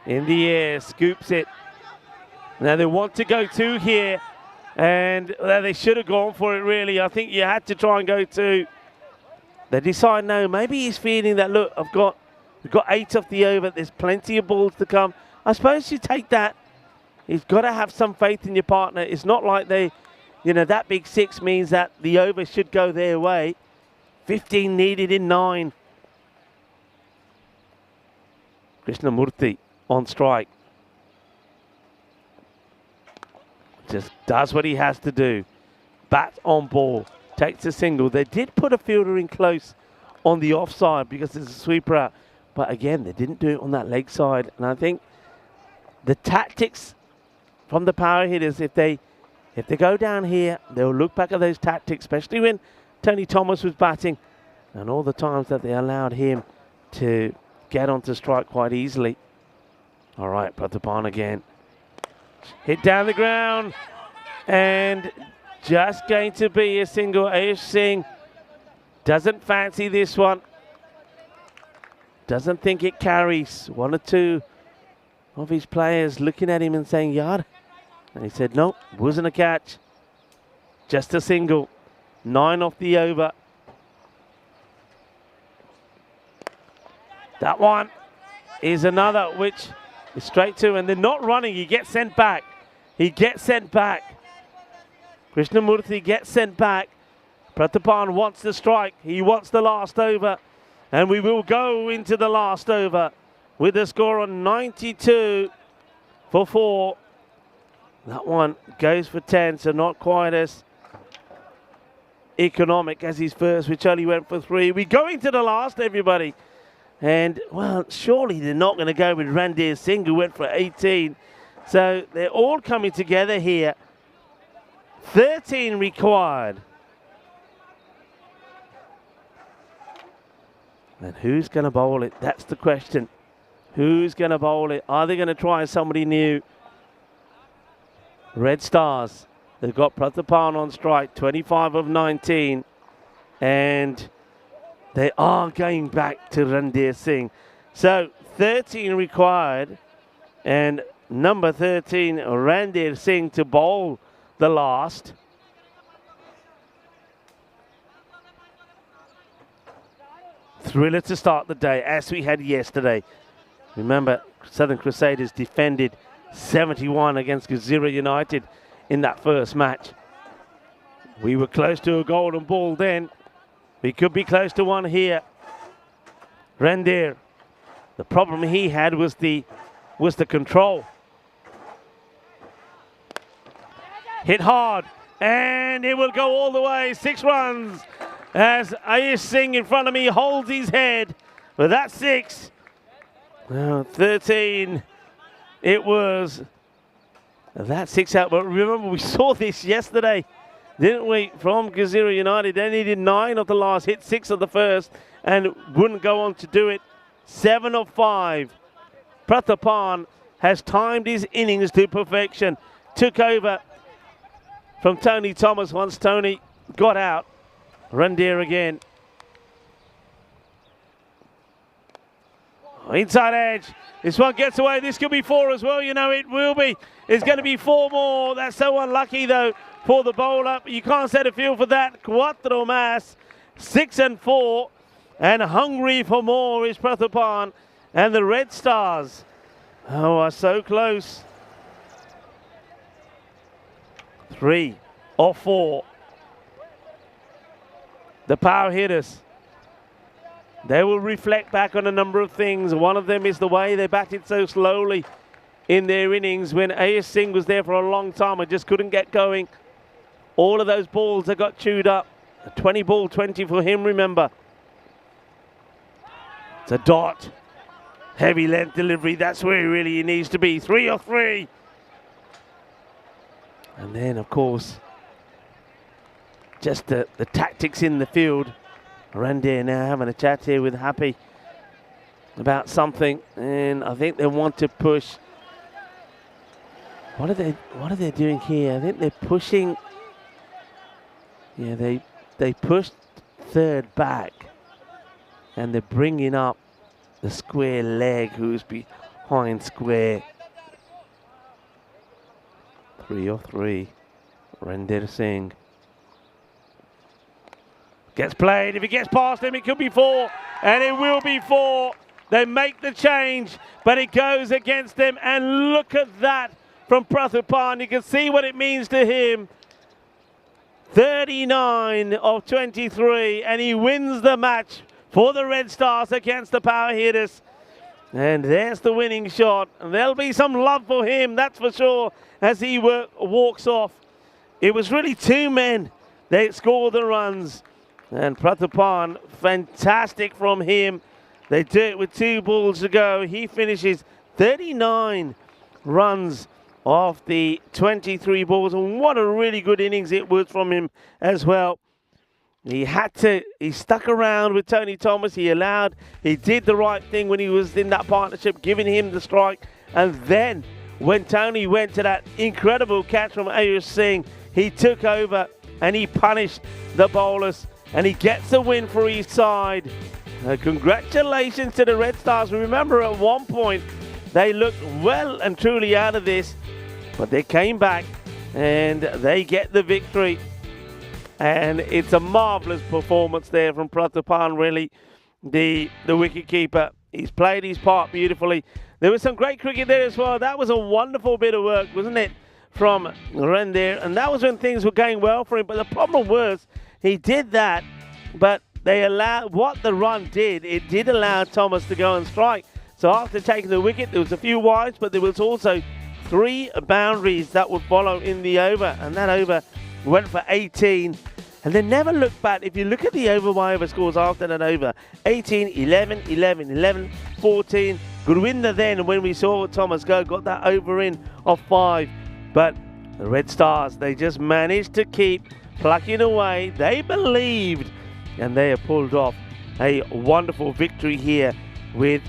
In the air, scoops it. Now they want to go 2 here, and they should have gone for it really. I think you had to try and go 2. They decide no, maybe he's feeling that, look, we've got 8 off the over, there's plenty of balls to come. I suppose you take that. You've got to have some faith in your partner. It's not like that big 6 means that the over should go their way. 15 needed in 9. Krishnamurthy on strike. Just does what he has to do. Bat on ball. Takes a single. They did put a fielder in close on the offside because there's a sweeper out. But again, they didn't do it on that leg side. And I think the tactics from the power hitters, if they go down here, they'll look back at those tactics, especially when Tony Thomas was batting and all the times that they allowed him to get onto strike quite easily. All right, Prathapan again. Hit down the ground and just going to be a single. Ayush Singh doesn't fancy this one. Doesn't think it carries. 1 or 2 of his players looking at him and saying, yard. And he said, no, wasn't a catch. Just a single. 9 off the over. That one is another which is straight to, and they're not running. He gets sent back. Krishnamurthy gets sent back. Prathapan wants the strike. He wants the last over. And we will go into the last over with a score on 92 for 4. That one goes for 10, so not quite as economic as his first, which only went for 3. We go into the last, everybody. And, well, surely they're not going to go with Randir Singh, who went for 18. So they're all coming together here. 13 required. And who's going to bowl it? That's the question. Who's going to bowl it? Are they going to try somebody new? Red Stars. They've got Prathapan on strike, 25 of 19. And they are going back to Randir Singh. So 13 required. And number 13, Randir Singh, to bowl the last. Thriller to start the day, as we had yesterday. Remember, Southern Crusaders defended 71 against Gazira United in that first match. We were close to a golden ball then. We could be close to one here. Randir, the problem he had was the control. Hit hard, and it will go all the way. 6 runs as Ayush Singh in front of me holds his head. But that's 6. Now 13 it was. That 6 out, but remember we saw this yesterday, didn't we, from Gazira United. They needed 9 of the last, hit 6 of the first, and wouldn't go on to do it. 7 of 5. Prathapan has timed his innings to perfection. Took over from Tony Thomas once Tony got out. Randir again. Inside edge. This one gets away. This could be 4 as well. You know it will be. It's going to be 4 more. That's so unlucky, though, for the bowler. You can't set a field for that. Cuatro más. 6 and 4. And hungry for more is Prathapan. And the Red Stars, are so close. 3 or 4. The power hitters. They will reflect back on a number of things. One of them is the way they batted so slowly in their innings when A.S. Singh was there for a long time and just couldn't get going. All of those balls that got chewed up. A 20 ball 20 for him, remember. It's a dot. Heavy length delivery. That's where he really needs to be. 3 or 3. And then, of course, just the tactics in the field. Randir now having a chat here with Happy about something, and I think they want to push. What are they doing here? I think they're pushing. Yeah, they pushed third back, and they're bringing up the square leg who's behind square. 3 or 3. Randir Singh. Gets played. If he gets past him, it could be 4. And it will be 4. They make the change, but it goes against them. And look at that from Prathapan. You can see what it means to him. 39 of 23. And he wins the match for the Red Stars against the power hitters. And there's the winning shot. And there'll be some love for him, that's for sure, as he walks off. It was really 2 men. They scored the runs. And Prathapan, fantastic from him. They do it with 2 balls to go. He finishes 39 runs off the 23 balls. And what a really good innings it was from him as well. He stuck around with Tony Thomas. He did the right thing when he was in that partnership, giving him the strike. And then when Tony went to that incredible catch from A.S. Singh, he took over and he punished the bowlers. And he gets a win for his side. Congratulations to the Red Stars. Remember, at one point, they looked well and truly out of this. But they came back and they get the victory. And it's a marvellous performance there from Prathapan, really, the wicketkeeper. He's played his part beautifully. There was some great cricket there as well. That was a wonderful bit of work, wasn't it, from Randir? And that was when things were going well for him. But the problem was, he did that, but they allowed what the run did. It did allow Thomas to go and strike. So after taking the wicket, there was a few wides, but there was also 3 boundaries that would follow in the over. And that over went for 18. And they never looked back. If you look at the over-by-over scores after that over, 18, 11, 11, 11, 14. Gurwinder then, when we saw Thomas go, got that over in of 5. But the Red Stars, they just managed to keep plucking away. They believed, and they have pulled off a wonderful victory here with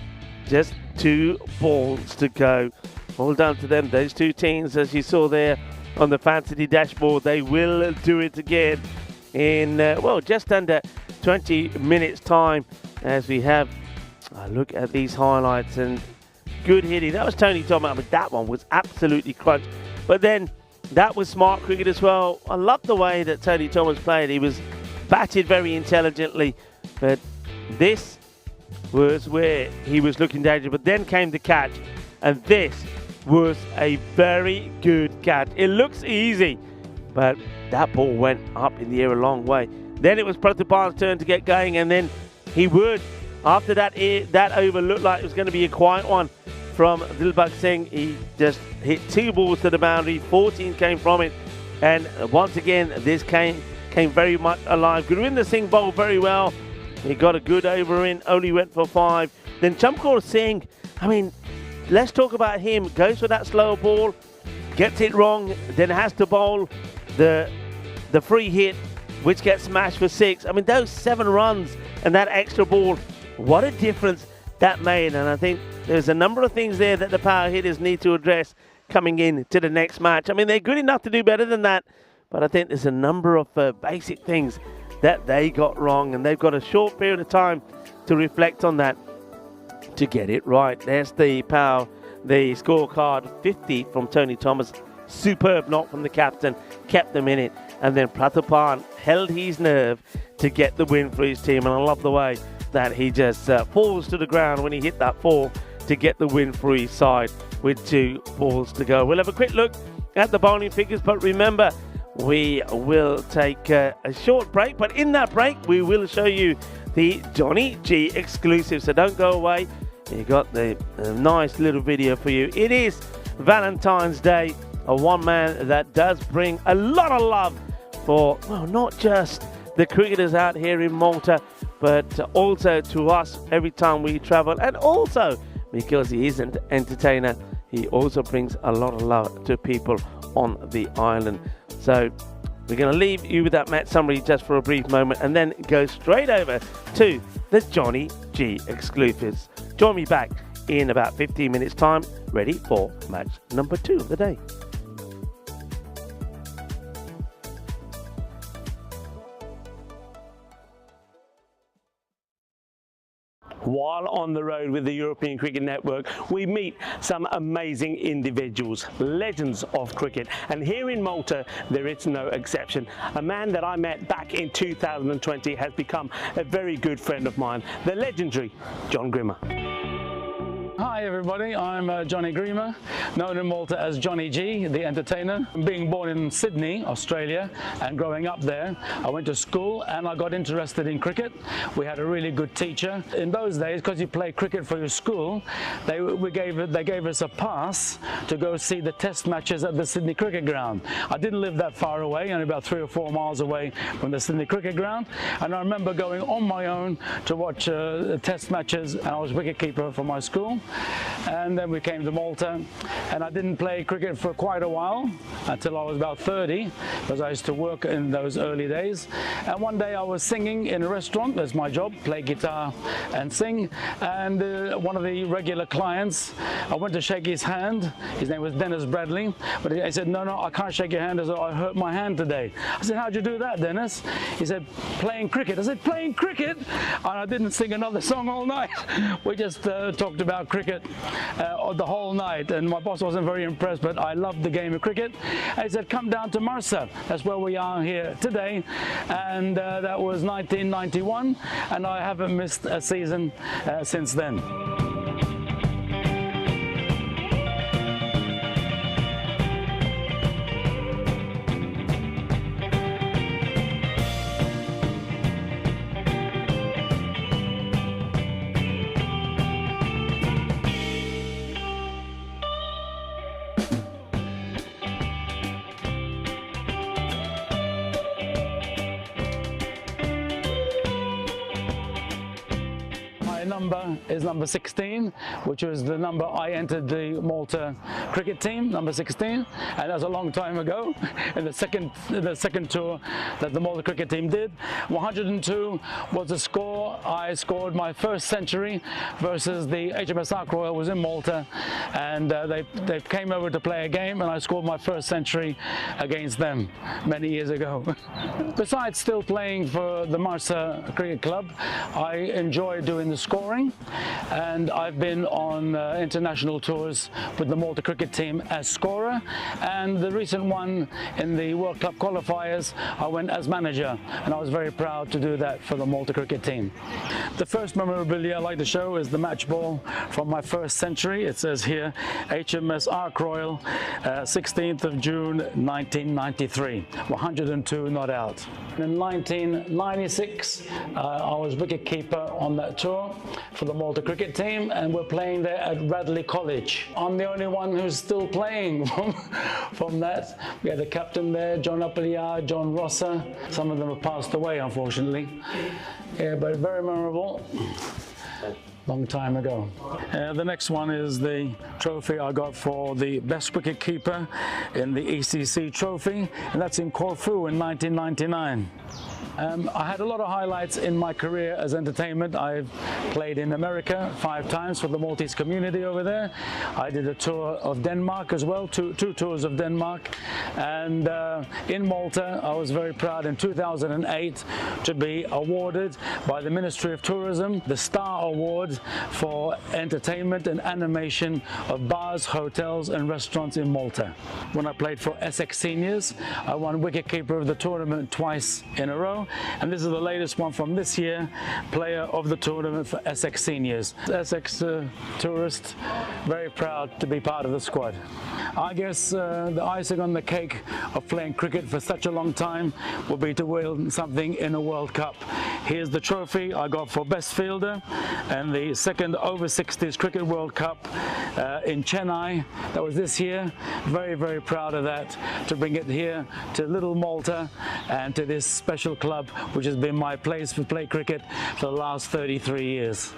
just 2 balls to go. Well done to them. Those 2 teams, as you saw there on the fantasy dashboard, they will do it again in, just under 20 minutes time as we have a look at these highlights. And good hitting. That was Tony Thomas. But that one was absolutely crunched. But then that was smart cricket as well. I love the way that Tony Thomas played. He was batted very intelligently. But this was where he was looking dangerous. But then came the catch. And this was a very good catch. It looks easy, but that ball went up in the air a long way. Then it was Prathapan's turn to get going. And then he would, after that over looked like it was going to be a quiet one from Dilbagh Singh. He just hit 2 balls to the boundary. 14 came from it. And once again, this came very much alive. Gurwinder Singh bowled very well. He got a good over in, only went for 5. Then Chamkor Singh, let's talk about him. Goes for that slower ball. gets it wrong, then has to bowl the free hit, which gets smashed for 6. I mean, those 7 runs and that extra ball, what a difference that made. And I think there's a number of things there that the power hitters need to address coming in to the next match. I mean, they're good enough to do better than that, but I think there's a number of basic things that they got wrong, and they've got a short period of time to reflect on that to get it right. There's the scorecard, 50 from Tony Thomas. Superb knock from the captain, kept them in it. And then Prathapan held his nerve to get the win for his team. And I love the way that he just falls to the ground when he hit that 4 to get the win for his side with 2 balls to go. We'll have a quick look at the bowling figures, but remember, we will take a short break. But in that break, we will show you the Johnny G exclusive. So don't go away. You got the nice little video for you. It is Valentine's Day. A one man that does bring a lot of love for, well, not just the cricketers out here in Malta, but also to us every time we travel. And also, because he is an entertainer, he also brings a lot of love to people on the island. So we're going to leave you with that match summary just for a brief moment and then go straight over to the Johnny G exclusives. Join me back in about 15 minutes time, ready for match number 2 of the day. While on the road with the European Cricket Network, we meet some amazing individuals, legends of cricket. And here in Malta, there is no exception. A man that I met back in 2020 has become a very good friend of mine, the legendary John Grimmer. Hi everybody, I'm Johnny Grimmer, known in Malta as Johnny G, the entertainer. Being born in Sydney, Australia, and growing up there, I went to school and I got interested in cricket. We had a really good teacher. In those days, because you play cricket for your school, they gave us a pass to go see the test matches at the Sydney Cricket Ground. I didn't live that far away, only about 3 or 4 miles away from the Sydney Cricket Ground, and I remember going on my own to watch test matches, and I was wicketkeeper for my school. And then we came to Malta, and I didn't play cricket for quite a while until I was about 30, because I used to work in those early days. And one day I was singing in a restaurant. That's my job, play guitar and sing. And one of the regular clients, I went to shake his hand. His name was Dennis Bradley, but he said, no, I can't shake your hand as I hurt my hand today. I said, how'd you do that, Dennis? He said, playing cricket. I said, playing cricket? And I didn't sing another song all night. We just talked about cricket the whole night, and my boss wasn't very impressed, but I loved the game of cricket. And he said, come down to Marsa. That's where we are here today, and that was 1991, and I haven't missed a season since then. Number is number 16, which was the number I entered the Malta cricket team, number 16, and that's a long time ago, in the second tour that the Malta cricket team did. 102 was the score. I scored my first century versus the HMS Ark Royal was in Malta, and they came over to play a game, and I scored my first century against them many years ago. Besides still playing for the Marsa Cricket Club, I enjoy doing the scoring, and I've been on international tours with the Malta cricket team as scorer, and the recent one in the World Cup qualifiers I went as manager, and I was very proud to do that for the Malta cricket team. The first memorabilia I like to show is the match ball from my first century. It says here HMS Ark Royal, 16th of June 1993, 102 not out. In 1996 I was wicket-keeper on that tour for the Malta cricket team, and we're playing there at Radley College. I'm the only one who's still playing from that. We had the captain there, John Appiah, John Rosser. Some of them have passed away, unfortunately. Yeah, but very memorable. long time ago. The next one is the trophy I got for the best wicket keeper in the ECC trophy, and that's in Corfu in 1999. I had a lot of highlights in my career as entertainment. I've played in America 5 times for the Maltese community over there. I did a tour of Denmark as well, two tours of Denmark. And in Malta, I was very proud in 2008 to be awarded by the Ministry of Tourism the Star Award for entertainment and animation of bars, hotels and restaurants in Malta. When I played for Essex Seniors, I won wicketkeeper of the tournament twice in a row. And this is the latest one from this year, player of the tournament for Essex Seniors. Essex tourist, very proud to be part of the squad. I guess the icing on the cake of playing cricket for such a long time will be to win something in a World Cup. Here's the trophy I got for best fielder and the second over 60s Cricket World Cup in Chennai. That was this year. Very, very proud of that, to bring it here to little Malta and to this special club which has been my place for play cricket for the last 33 years.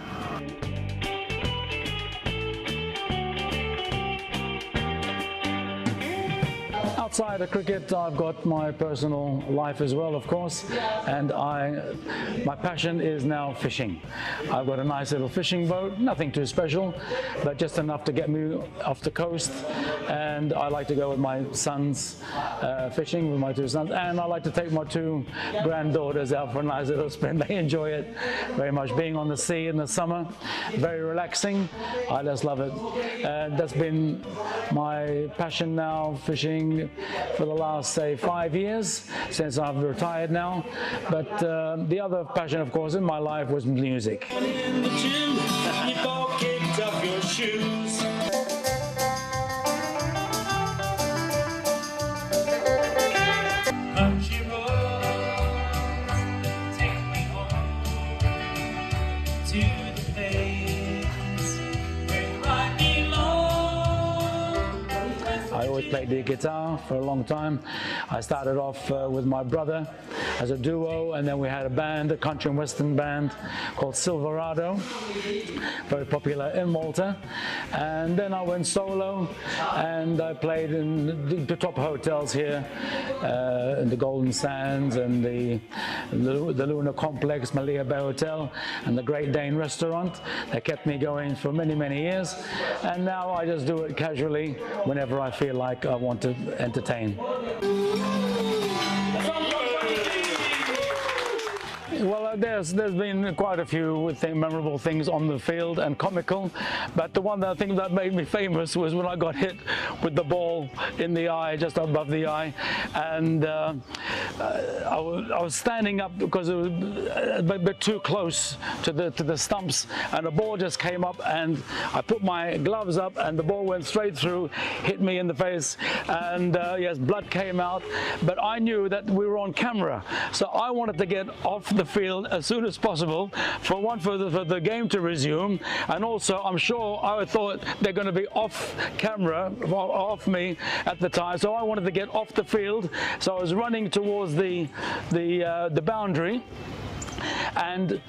Outside of cricket, I've got my personal life as well, of course, and my passion is now fishing. I've got a nice little fishing boat, nothing too special, but just enough to get me off the coast, and I like to go with my sons fishing with my 2 sons, and I like to take my 2 granddaughters out for a nice little spin. They enjoy it very much, being on the sea in the summer, very relaxing. I just love it. That's been my passion now, fishing, for the last, say, 5 years, since I've retired now. But the other passion, of course, in my life was music. In the gym, you've all kicked off your shoes. Country road, take me home to the place where I belong. I always played the guitar for a long time. I started off with my brother as a duo, and then we had a band, a country and western band called Silverado, very popular in Malta. And then I went solo, and I played in the top hotels here, in the Golden Sands and the Luna Complex, Malia Bay Hotel, and the Great Dane Restaurant. They kept me going for many, many years. And now I just do it casually whenever I feel like I want to entertain. Well, there's been quite a few memorable things on the field and comical, but the one that I think that made me famous was when I got hit with the ball in the eye, just above the eye, and I was standing up because it was a bit too close to the stumps, and the ball just came up, and I put my gloves up, and the ball went straight through, hit me in the face, and yes, blood came out. But I knew that we were on camera, so I wanted to get off the field as soon as possible for the game to resume, and also I'm sure I thought they're going to be off camera, off me at the time, so I wanted to get off the field. So I was running towards the boundary, and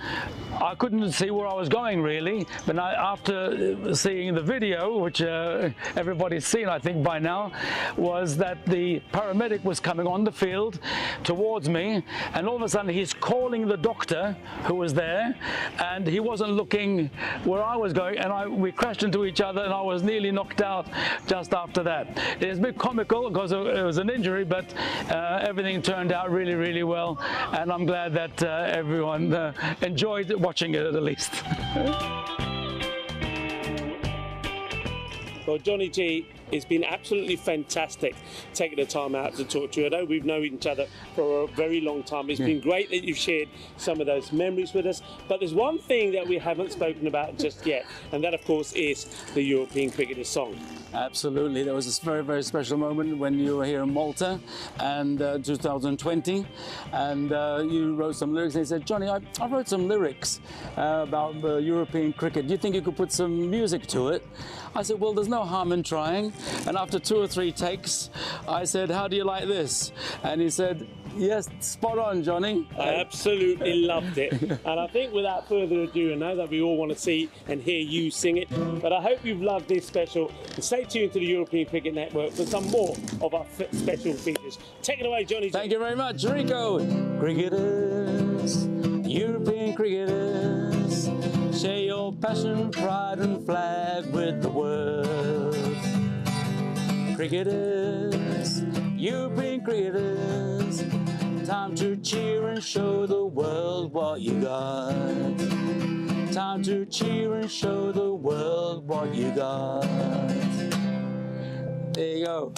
I couldn't see where I was going really, but after seeing the video, which everybody's seen I think by now, was that the paramedic was coming on the field towards me, and all of a sudden he's calling the doctor who was there, and he wasn't looking where I was going, and we crashed into each other, and I was nearly knocked out just after that. It's a bit comical because it was an injury, but everything turned out really, really well, and I'm glad that everyone enjoyed watching it at least. Well, Johnny G, it's been absolutely fantastic taking the time out to talk to you. I know we've known each other for a very long time. It's been great that you've shared some of those memories with us. But there's one thing that we haven't spoken about just yet, and that, of course, is the European Cricketer song. Absolutely. There was this very, very special moment when you were here in Malta, and 2020, and you wrote some lyrics, and you said, Johnny, I wrote some lyrics about European cricket. Do you think you could put some music to it? I said, well, there's no harm in trying. And after 2 or 3 takes, I said, how do you like this? And he said, yes, spot on, Johnny. I absolutely loved it. And I think without further ado, I know that we all want to see and hear you sing it, but I hope you've loved this special. And stay tuned to the European Cricket Network for some more of our special features. Take it away, Johnny. Thank you very much, Rico. Cricketers, European cricketers, share your passion, pride and flag with the world. Cricketers, European cricketers, time to cheer and show the world what you got. Time to cheer and show the world what you got. There you go.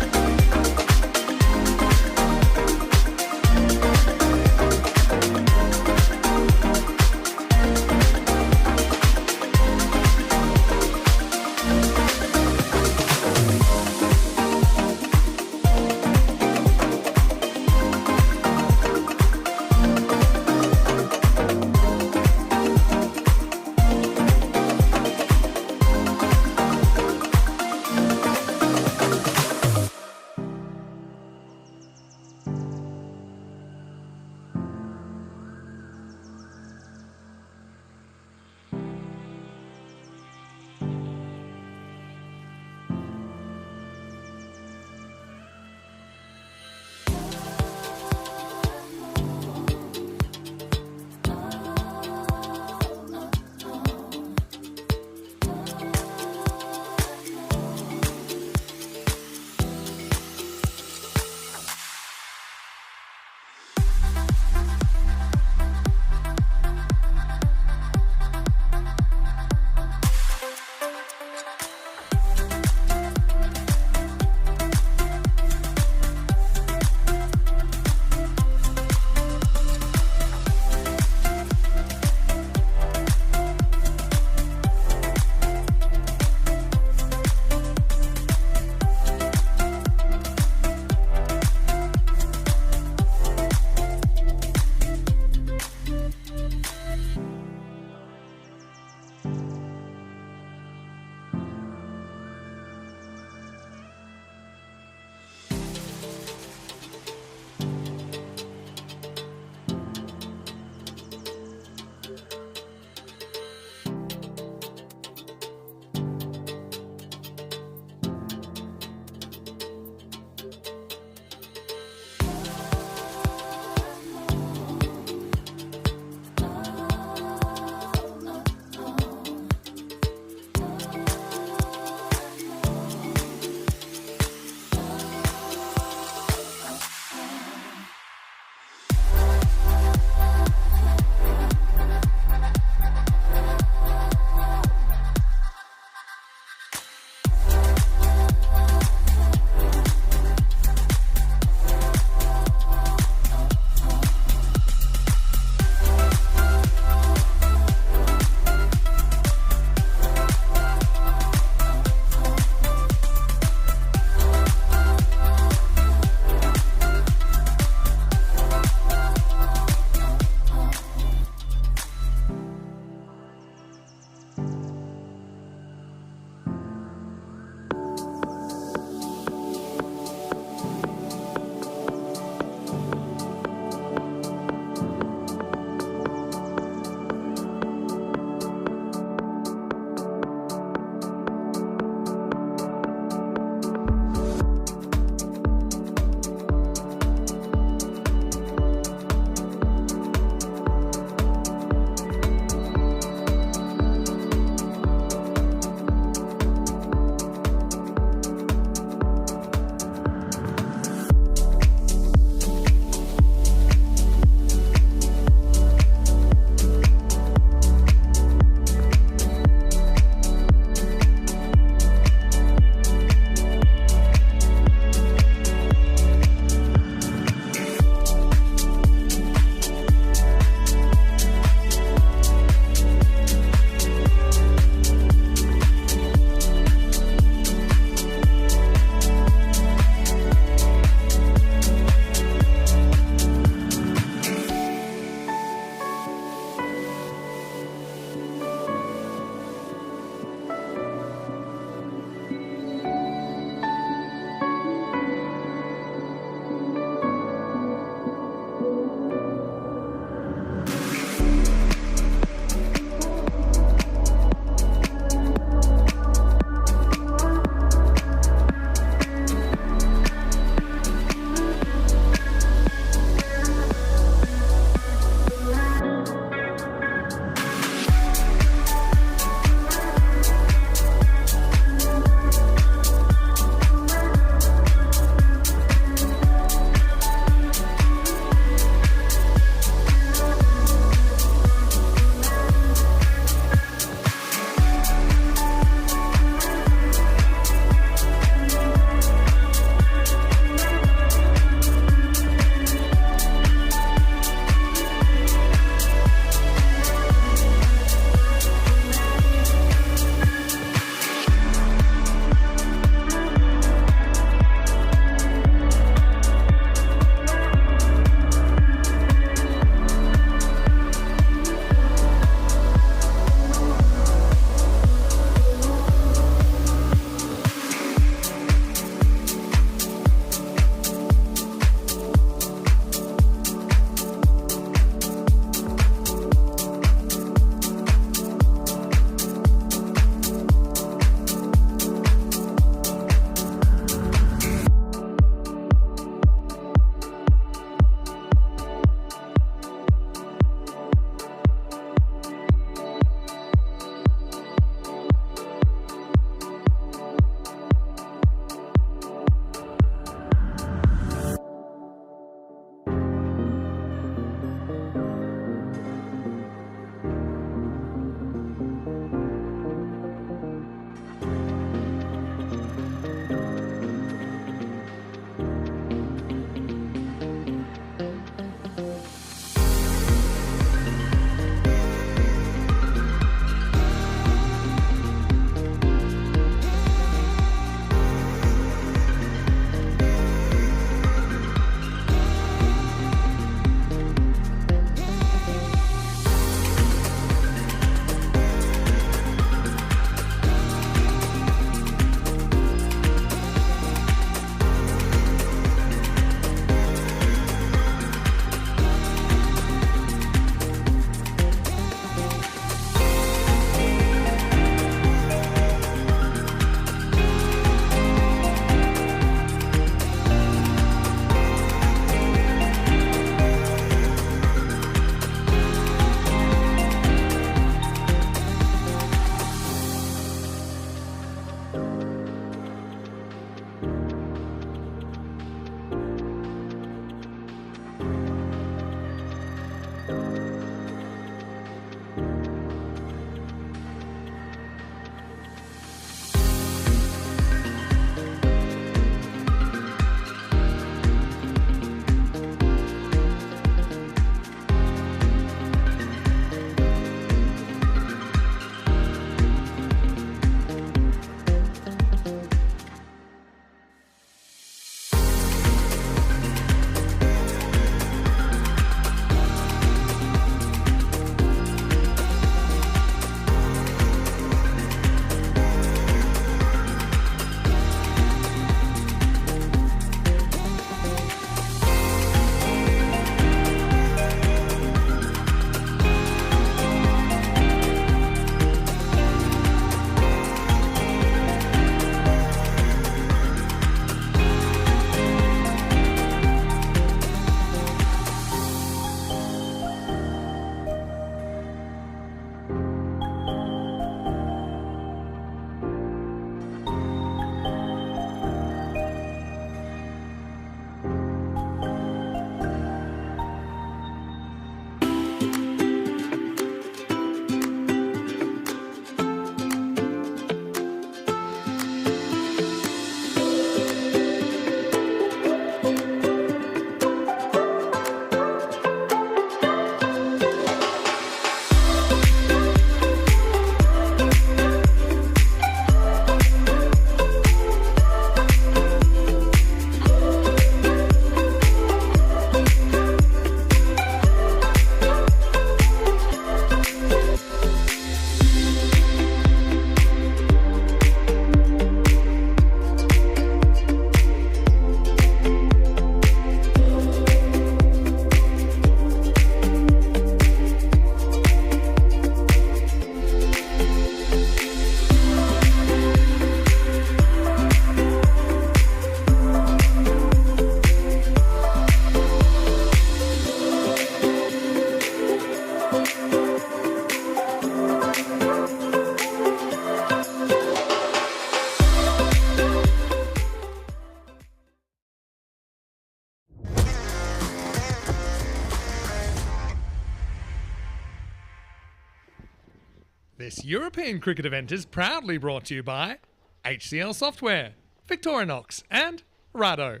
This European cricket event is proudly brought to you by HCL Software, Victorinox and Rado.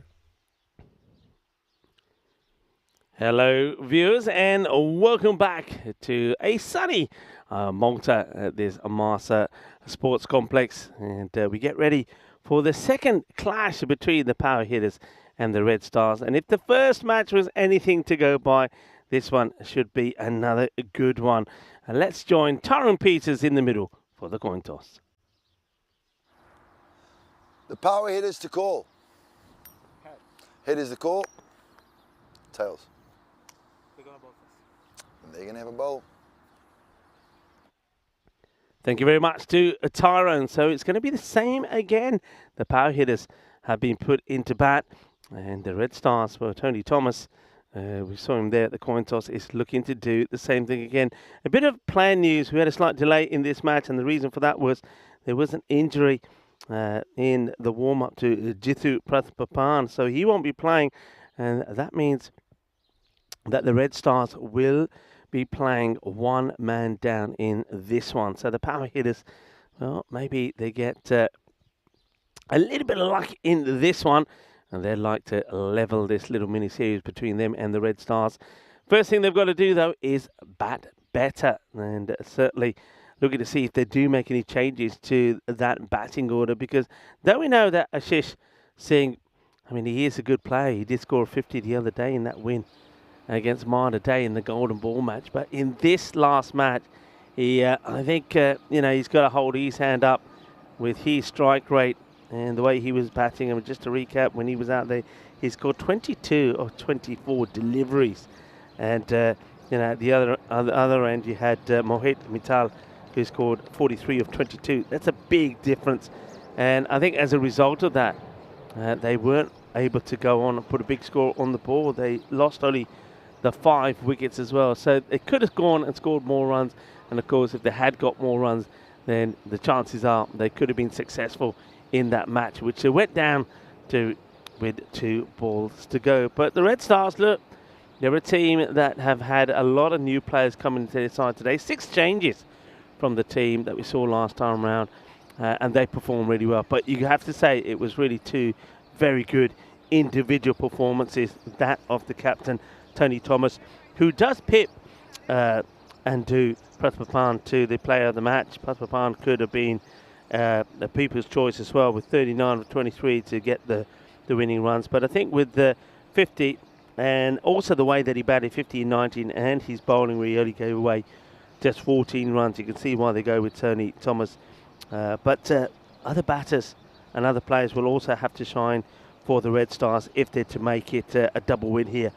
Hello viewers and welcome back to a sunny Malta at this Marsa Sports Complex, and we get ready for the second clash between the power hitters and the Red Stars. And if the first match was anything to go by, this one should be another good one. And let's join Tyrone Peters in the middle for the coin toss. The power hitters to call. Hitters to call. Tails. They're gonna bowl first. And they're going to have a bowl. Thank you very much to Tyrone. So it's going to be the same again. The power hitters have been put into bat, and the Red Stars for Tony Thomas, we saw him there at the coin toss, is looking to do the same thing again. A bit of planned news. We had a slight delay in this match, and the reason for that was there was an injury in the warm-up to Jithu Prathapapan, so he won't be playing, and that means that the Red Stars will be playing one man down in this one. So the power hitters, well, maybe they get a little bit of luck in this one, and they'd like to level this little mini-series between them and the Red Stars. First thing they've got to do, though, is bat better, and certainly looking to see if they do make any changes to that batting order, because though we know that Ashish Singh, I mean, he is a good player. He did score 50 the other day in that win against Malta Day in the Golden Ball match. But in this last match, he, I think, he's got to hold his hand up with his strike rate and the way he was batting. And just to recap, when he was out there, he scored 22 of 24 deliveries. And, at the other end, you had Mohit Mittal, who scored 43 of 22. That's a big difference. And I think as a result of that, they weren't able to go on and put a big score on the board. They lost only the 5 wickets as well. So they could have gone and scored more runs. And, of course, if they had got more runs, then the chances are they could have been successful in that match, which they went down to with 2 balls to go. But the Red Stars, look, they're a team that have had a lot of new players coming into their side today. 6 changes from the team that we saw last time around, and they performed really well. But you have to say it was really 2 very good individual performances, that of the captain, Tony Thomas, who does pip and do Prathapapan to the player of the match. Prathapapan could have been the people's choice as well, with 39 of 23 to get the winning runs. But I think with the 50, and also the way that he batted 50 in 19, and his bowling where he only gave away just 14 runs, you can see why they go with Tony Thomas. But other batters and other players will also have to shine for the Red Stars if they're to make it a double win here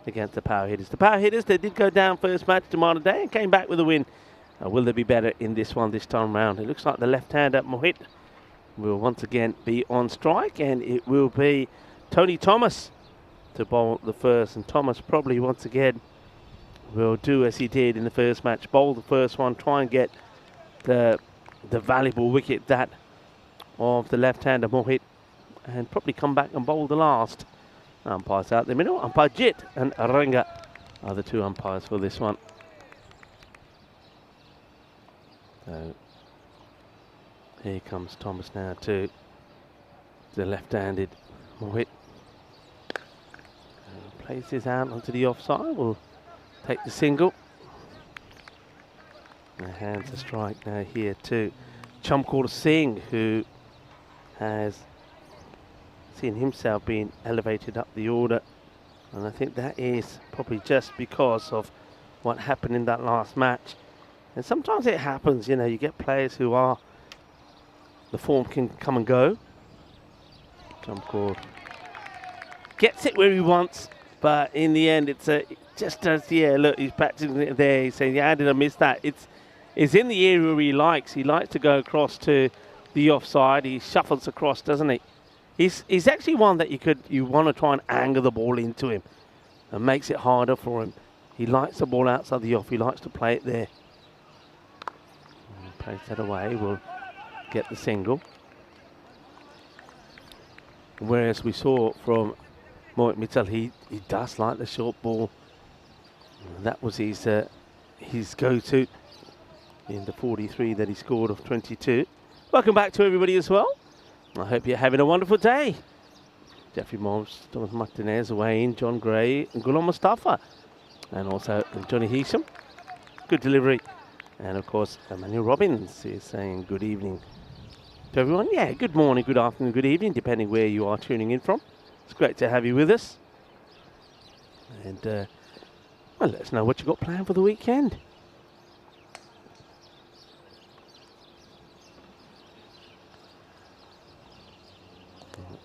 against the power hitters. The power hitters, they did go down first match to Malta Day and came back with a win. Will they be better in this one this time round? It looks like the left-hander Mohit will once again be on strike, and it will be Tony Thomas to bowl the first. And Thomas probably once again will do as he did in the first match, bowl the first one, try and get the valuable wicket, that of the left-hander Mohit, and probably come back and bowl the last. Umpires out the middle. Umpire Jit and Ranga are the 2 umpires for this one. So here comes Thomas now to the left-handed Mohit. Places out onto the offside. Will take the single. And hands a strike now here to Chamkor Singh, who has seen himself being elevated up the order, and I think that is probably just because of what happened in that last match. And sometimes it happens, you get players who are, the form can come and go. Chamkor gets it where he wants, but in the end it's just as, look, he's practicing it there, he's saying, how did I miss that? It's in the area where he likes to go across to the offside. He shuffles across, doesn't he? He's actually one that you want to try and angle the ball into him, and makes it harder for him. He likes the ball outside the off. He likes to play it there. Plays that away. Will get the single. Whereas we saw from Mohit Mittal, he does like the short ball. And that was his go-to. in the 43 that he scored of 22. Welcome back to everybody as well. I hope you're having a wonderful day. Jeffrey Mobbs, Thomas Martinez, Wayne, John Gray, and Ghulam Mustafa. And also Johnny Heesham. Good delivery. And of course, Emmanuel Robbins is saying good evening to everyone. Yeah, good morning, good afternoon, good evening, depending where you are tuning in from. It's great to have you with us. And, well, let us know what you've got planned for the weekend.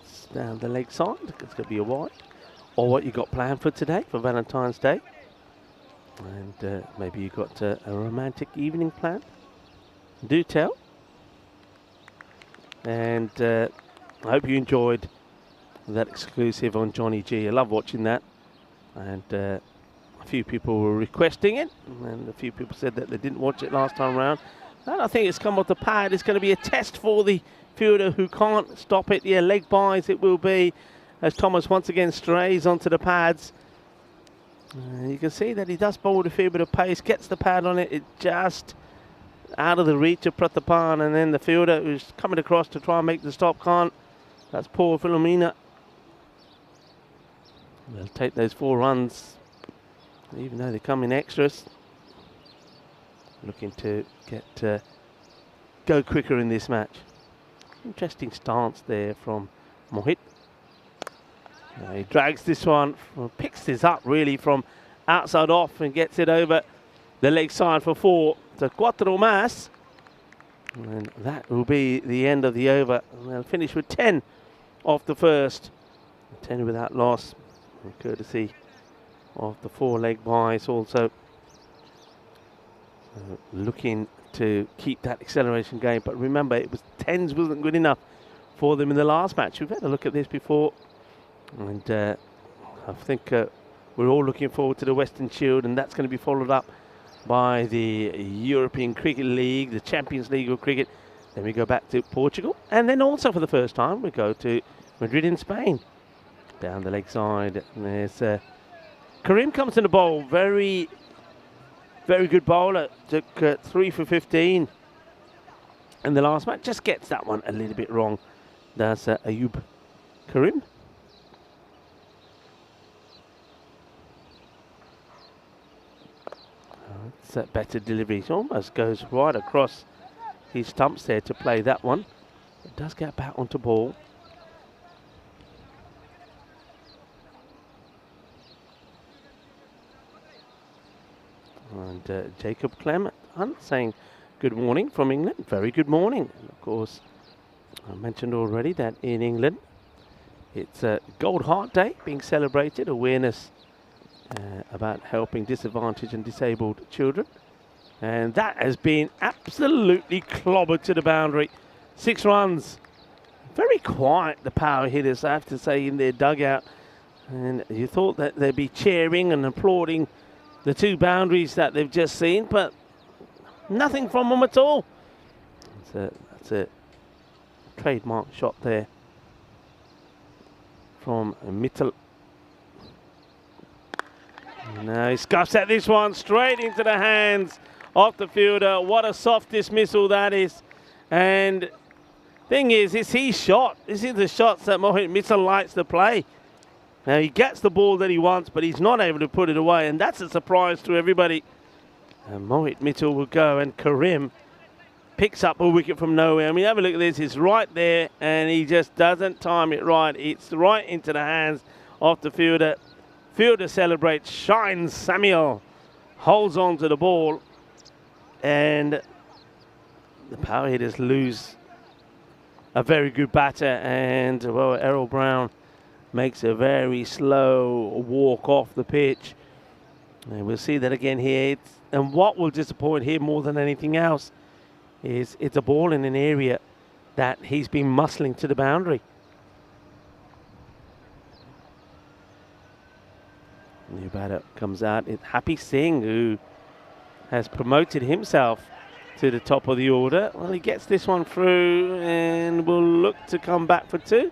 It's down the leg side. It's going to be a wide. Or what you got planned for today, for Valentine's Day. And maybe you've got a romantic evening planned. Do tell. And I hope you enjoyed that exclusive on Johnny G. I love watching that. And a few people were requesting it. And a few people said that they didn't watch it last time around. And I think it's come off the pad. It's going to be a test for the fielder who can't stop it. Yeah, leg buys it will be. As Thomas once again strays onto the pads. You can see that he does bowl with a fair bit of pace. Gets the pad on it. It just out of the reach of Prathapan. And then the fielder who's coming across to try and make the stop can't. That's poor Philomena. They'll take those 4 runs, even though they come in extras. Looking to get go quicker in this match. Interesting stance there from Mohit. He drags this one, picks this up really from outside off and gets it over the leg side for 4 to Quattro Mas. And that will be the end of the over. And they'll finish with 10 off the first. 10 without loss, courtesy of the 4 leg buys also. Looking to keep that acceleration going. But remember, it was 10s wasn't good enough for them in the last match. We've had a look at this before. And I think we're all looking forward to the Western Shield, and that's going to be followed up by the European Cricket League, the Champions League of Cricket. Then we go back to Portugal, and then also for the first time we go to Madrid in Spain. Down the leg side, and there's Karim comes in the bowl. Very, very good bowler. Took 3 for 15 in the last match. Just gets that one a little bit wrong. That's Ayub Karim. It's a better delivery. It almost goes right across his stumps there to play that one. It does get back onto ball. And Jacob Clement Hunt saying good morning from England. Very good morning. And of course, I mentioned already that in England, it's a Gold Heart Day being celebrated. Awareness about helping disadvantaged and disabled children. And that has been absolutely clobbered to the boundary. 6 runs. Very quiet, the power hitters, I have to say, in their dugout. And you thought that they'd be cheering and applauding the 2 boundaries that they've just seen, but nothing from them at all. That's a trademark shot there from Mittal. Now he scuffs at this one straight into the hands of the fielder. What a soft dismissal that is. And thing is, it's his shot. This is the shots that Mohit Mittal likes to play. Now he gets the ball that he wants, but he's not able to put it away, and that's a surprise to everybody. And Mohit Mittal will go, and Karim picks up a wicket from nowhere. I mean, have a look at this. It's right there, and he just doesn't time it right. It's right into the hands of the fielder. Fielder celebrates, shines. Samuel holds on to the ball, and the power hitters lose a very good batter. And, well, Errol Brown makes a very slow walk off the pitch. And we'll see that again here. And what will disappoint him more than anything else is it's a ball in an area that he's been muscling to the boundary. New batter comes out. It's Happy Singh, who has promoted himself to the top of the order. Well, he gets this one through and will look to come back for 2.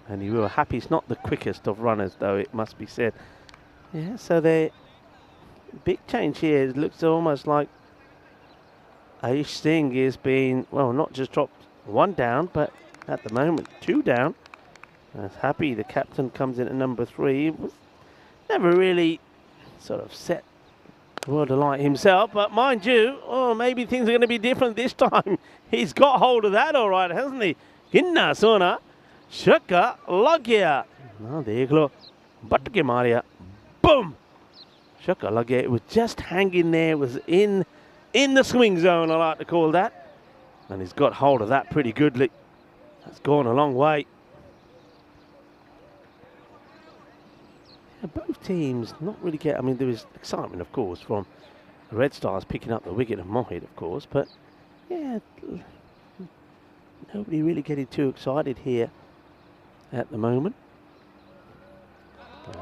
And he will. Happy's not the quickest of runners, though, it must be said. Yeah, so they big change here. It looks almost like Aish Singh is being, well, not just dropped 1 down, but at the moment 2 down. As Happy, the captain, comes in at number 3. Was never really sort of set the world alight himself, but mind you, oh, maybe things are going to be different this time. He's got hold of that all right, hasn't he? Ginna Sona, Shaka Lagya. Now देख लो, but के Maria, boom. Shaka Lagya, it was just hanging there, it was in the swing zone, I like to call that. And he's got hold of that pretty goodly. That's gone a long way. Yeah, both teams not really get, I mean, there was excitement, of course, from the Red Stars picking up the wicket of Mohit, of course, but yeah, nobody really getting too excited here at the moment.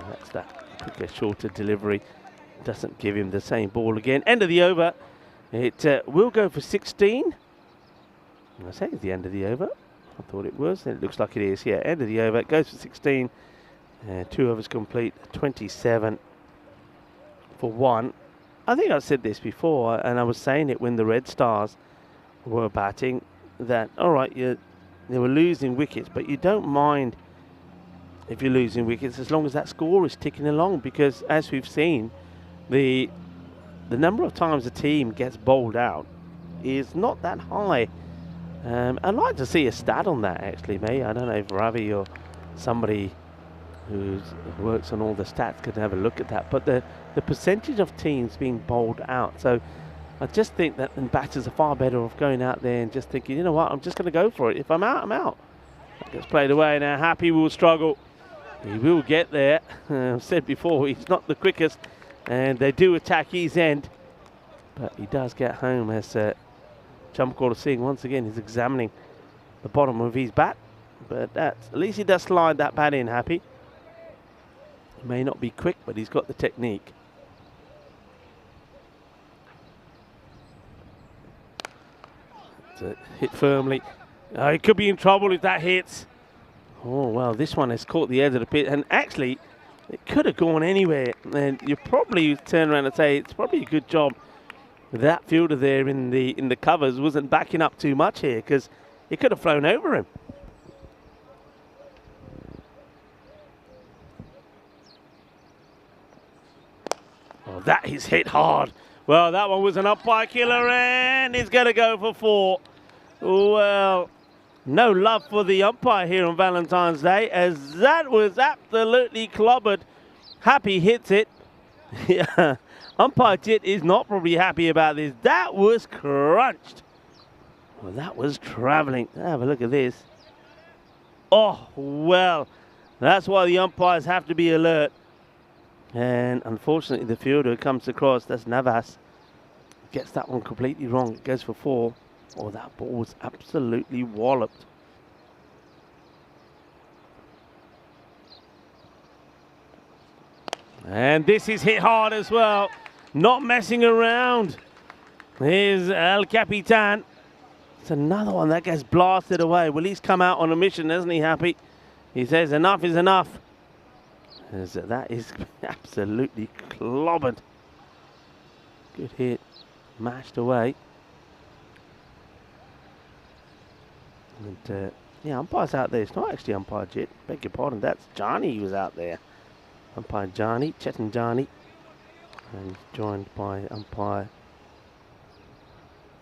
That's that quicker, shorter delivery. Doesn't give him the same ball again. End of the over. It will go for 16. I say it's the end of the over. I thought it was. It looks like it is. Yeah, end of the over. It goes for 16. 2 overs complete. 27 for 1. I think I've said this before, and I was saying it when the Red Stars were batting, that, all right, they were losing wickets, but you don't mind if you're losing wickets as long as that score is ticking along, because as we've seen, the number of times a team gets bowled out is not that high. I'd like to see a stat on that, actually, mate. I don't know if Ravi or somebody who works on all the stats could have a look at that, but the percentage of teams being bowled out. So I just think that batters are far better off going out there and just thinking, you know what, I'm just going to go for it. If I'm out, I'm out. That gets played away now. Happy will struggle. He will get there. I've said before, he's not the quickest, and they do attack his end, but he does get home as Chamkaur Singh once again is examining the bottom of his bat, but at least he does slide that bat in, Happy. He may not be quick, but he's got the technique. To hit firmly. He could be in trouble if that hits. Oh, well, this one has caught the edge of the pitch, and actually, it could have gone anywhere. And you probably turn around and say it's probably a good job that fielder there in the covers wasn't backing up too much here, because it could have flown over him. Oh, that is hit hard. Well, that one was an umpire killer, and he's going to go for 4. Well, no love for the umpire here on Valentine's Day, as that was absolutely clobbered. Happy hits it. Yeah, umpire Jit is not probably happy about this. That was crunched. Well, that was travelling. Have a look at this. Oh, well, that's why the umpires have to be alert. And unfortunately, the fielder who comes across, that's Navas, gets that one completely wrong. It goes for 4. Oh, that ball was absolutely walloped. And this is hit hard as well. Not messing around. Here's El Capitan. It's another one that gets blasted away. Well, he's come out on a mission, hasn't he, Happy? He says enough is enough. As that is absolutely clobbered. Good hit. Mashed away. And yeah, umpire's out there. It's not actually umpire Jit. Beg your pardon. That's Johnny who was out there. Umpire Johnny, Chetan Johnny. And joined by umpire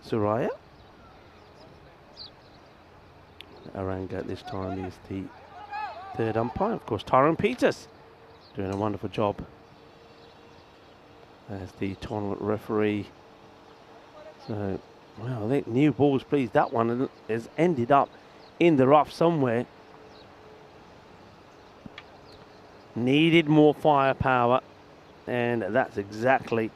Suraya. Aranga at this time is the 3rd umpire. Of course, Tyrone Peters doing a wonderful job as the tournament referee. So, well, I think new balls, please. That one has ended up in the rough somewhere. Needed more firepower, and that's exactly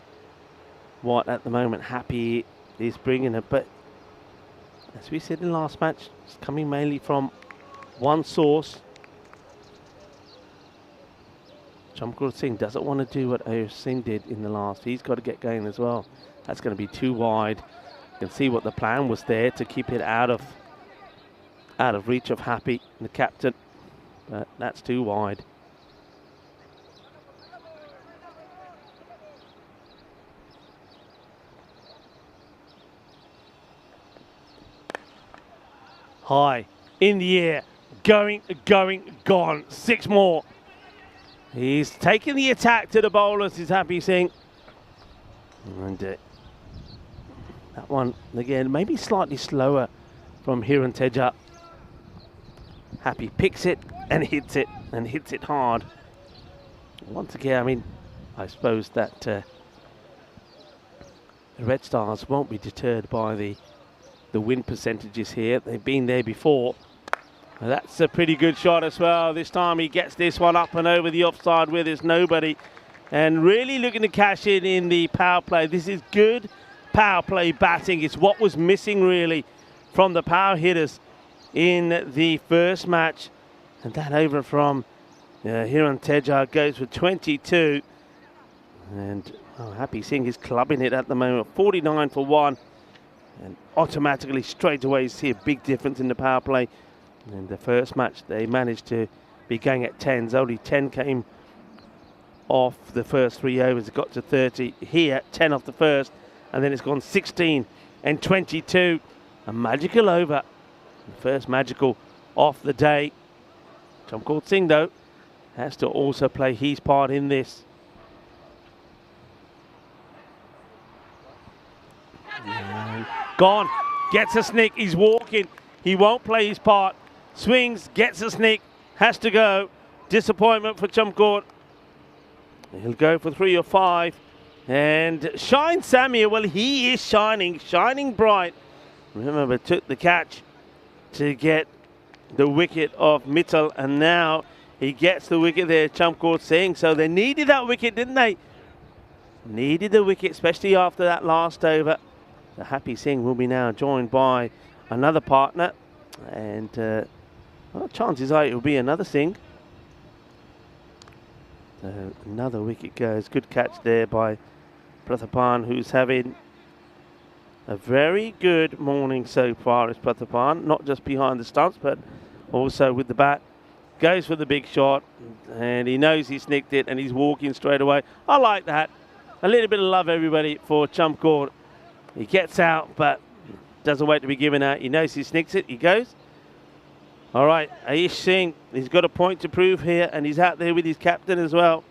what at the moment Happy is bringing it. But as we said in the last match, it's coming mainly from one source. Chamkaur Singh doesn't want to do what Ayush Singh did in the last. He's got to get going as well. That's going to be too wide. You can see what the plan was there to keep it out of reach of Happy, the captain. But that's too wide. high, in the air, going, gone. 6 more. He's taking the attack to the bowlers, is Happy Singh. And that one, again, maybe slightly slower from Hiran Teja. Happy picks it and hits it hard. Once again, I mean, I suppose that the Red Stars won't be deterred by the win percentages here. They've been there before. That's a pretty good shot as well. This time he gets this one up and over the offside where there's nobody. And really looking to cash in the power play. This is good power play batting. It's what was missing really from the power hitters in the first match. And that over from Hiran Teja goes for 22. And Happy Singh is clubbing it at the moment. 49 for 1. And automatically straight away you see a big difference in the power play. In the first match they managed to be going at 10s. Only 10 came off the first 3 overs. It got to 30. Here 10 off the first, and then it's gone 16 and 22. A magical over. The first magical off the day. Chamkort Singh though has to also play his part in this. And gone. Gets a snick. He's walking. He won't play his part. Swings, gets a snick, has to go. Disappointment for Chamkort. He'll go for 3 or 5. And Shine Samir, well, he is shining bright. Remember, took the catch to get the wicket of Mittal, and now he gets the wicket there, Chamkort Singh. So they needed that wicket, didn't they? Needed the wicket, especially after that last over. The Happy Singh will be now joined by another partner, and well, chances are it will be another Singh. Another wicket goes. Good catch there by Prathapan, who's having a very good morning so far as Prathapan, not just behind the stumps but also with the bat. Goes for the big shot, and he knows he snicked it, and he's walking straight away. I like that. A little bit of love, everybody, for Chamkort. He gets out but doesn't wait to be given out. He knows he snicks it. He goes. All right, Aish Singh, he's got a point to prove here, and he's out there with his captain as well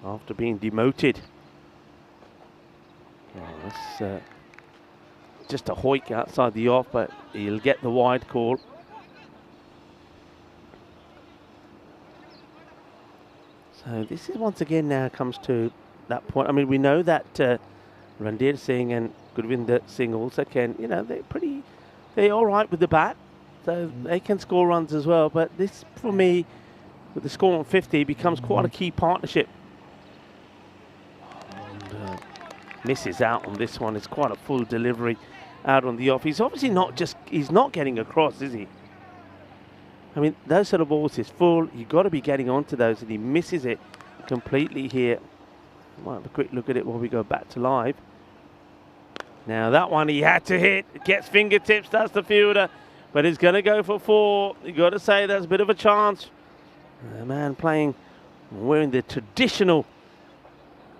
after being demoted. Oh, that's just a hoik outside the off, but he'll get the wide call. So this is once again now comes to that point. I mean, we know that Randir Singh and Gurvinder Singh also can, you know, they're all right with the bat. So they can score runs as well. But this, for me, with the score on 50, becomes quite a key partnership. And, misses out on this one. It's quite a full delivery out on the off. He's obviously he's not getting across, is he? I mean, those sort of balls is full. You've got to be getting onto those, and he misses it completely here. Might have a quick look at it while we go back to live. Now that one he had to hit. It gets fingertips, that's the fielder. But he's going to go for 4. You've got to say that's a bit of a chance. The man playing, wearing the traditional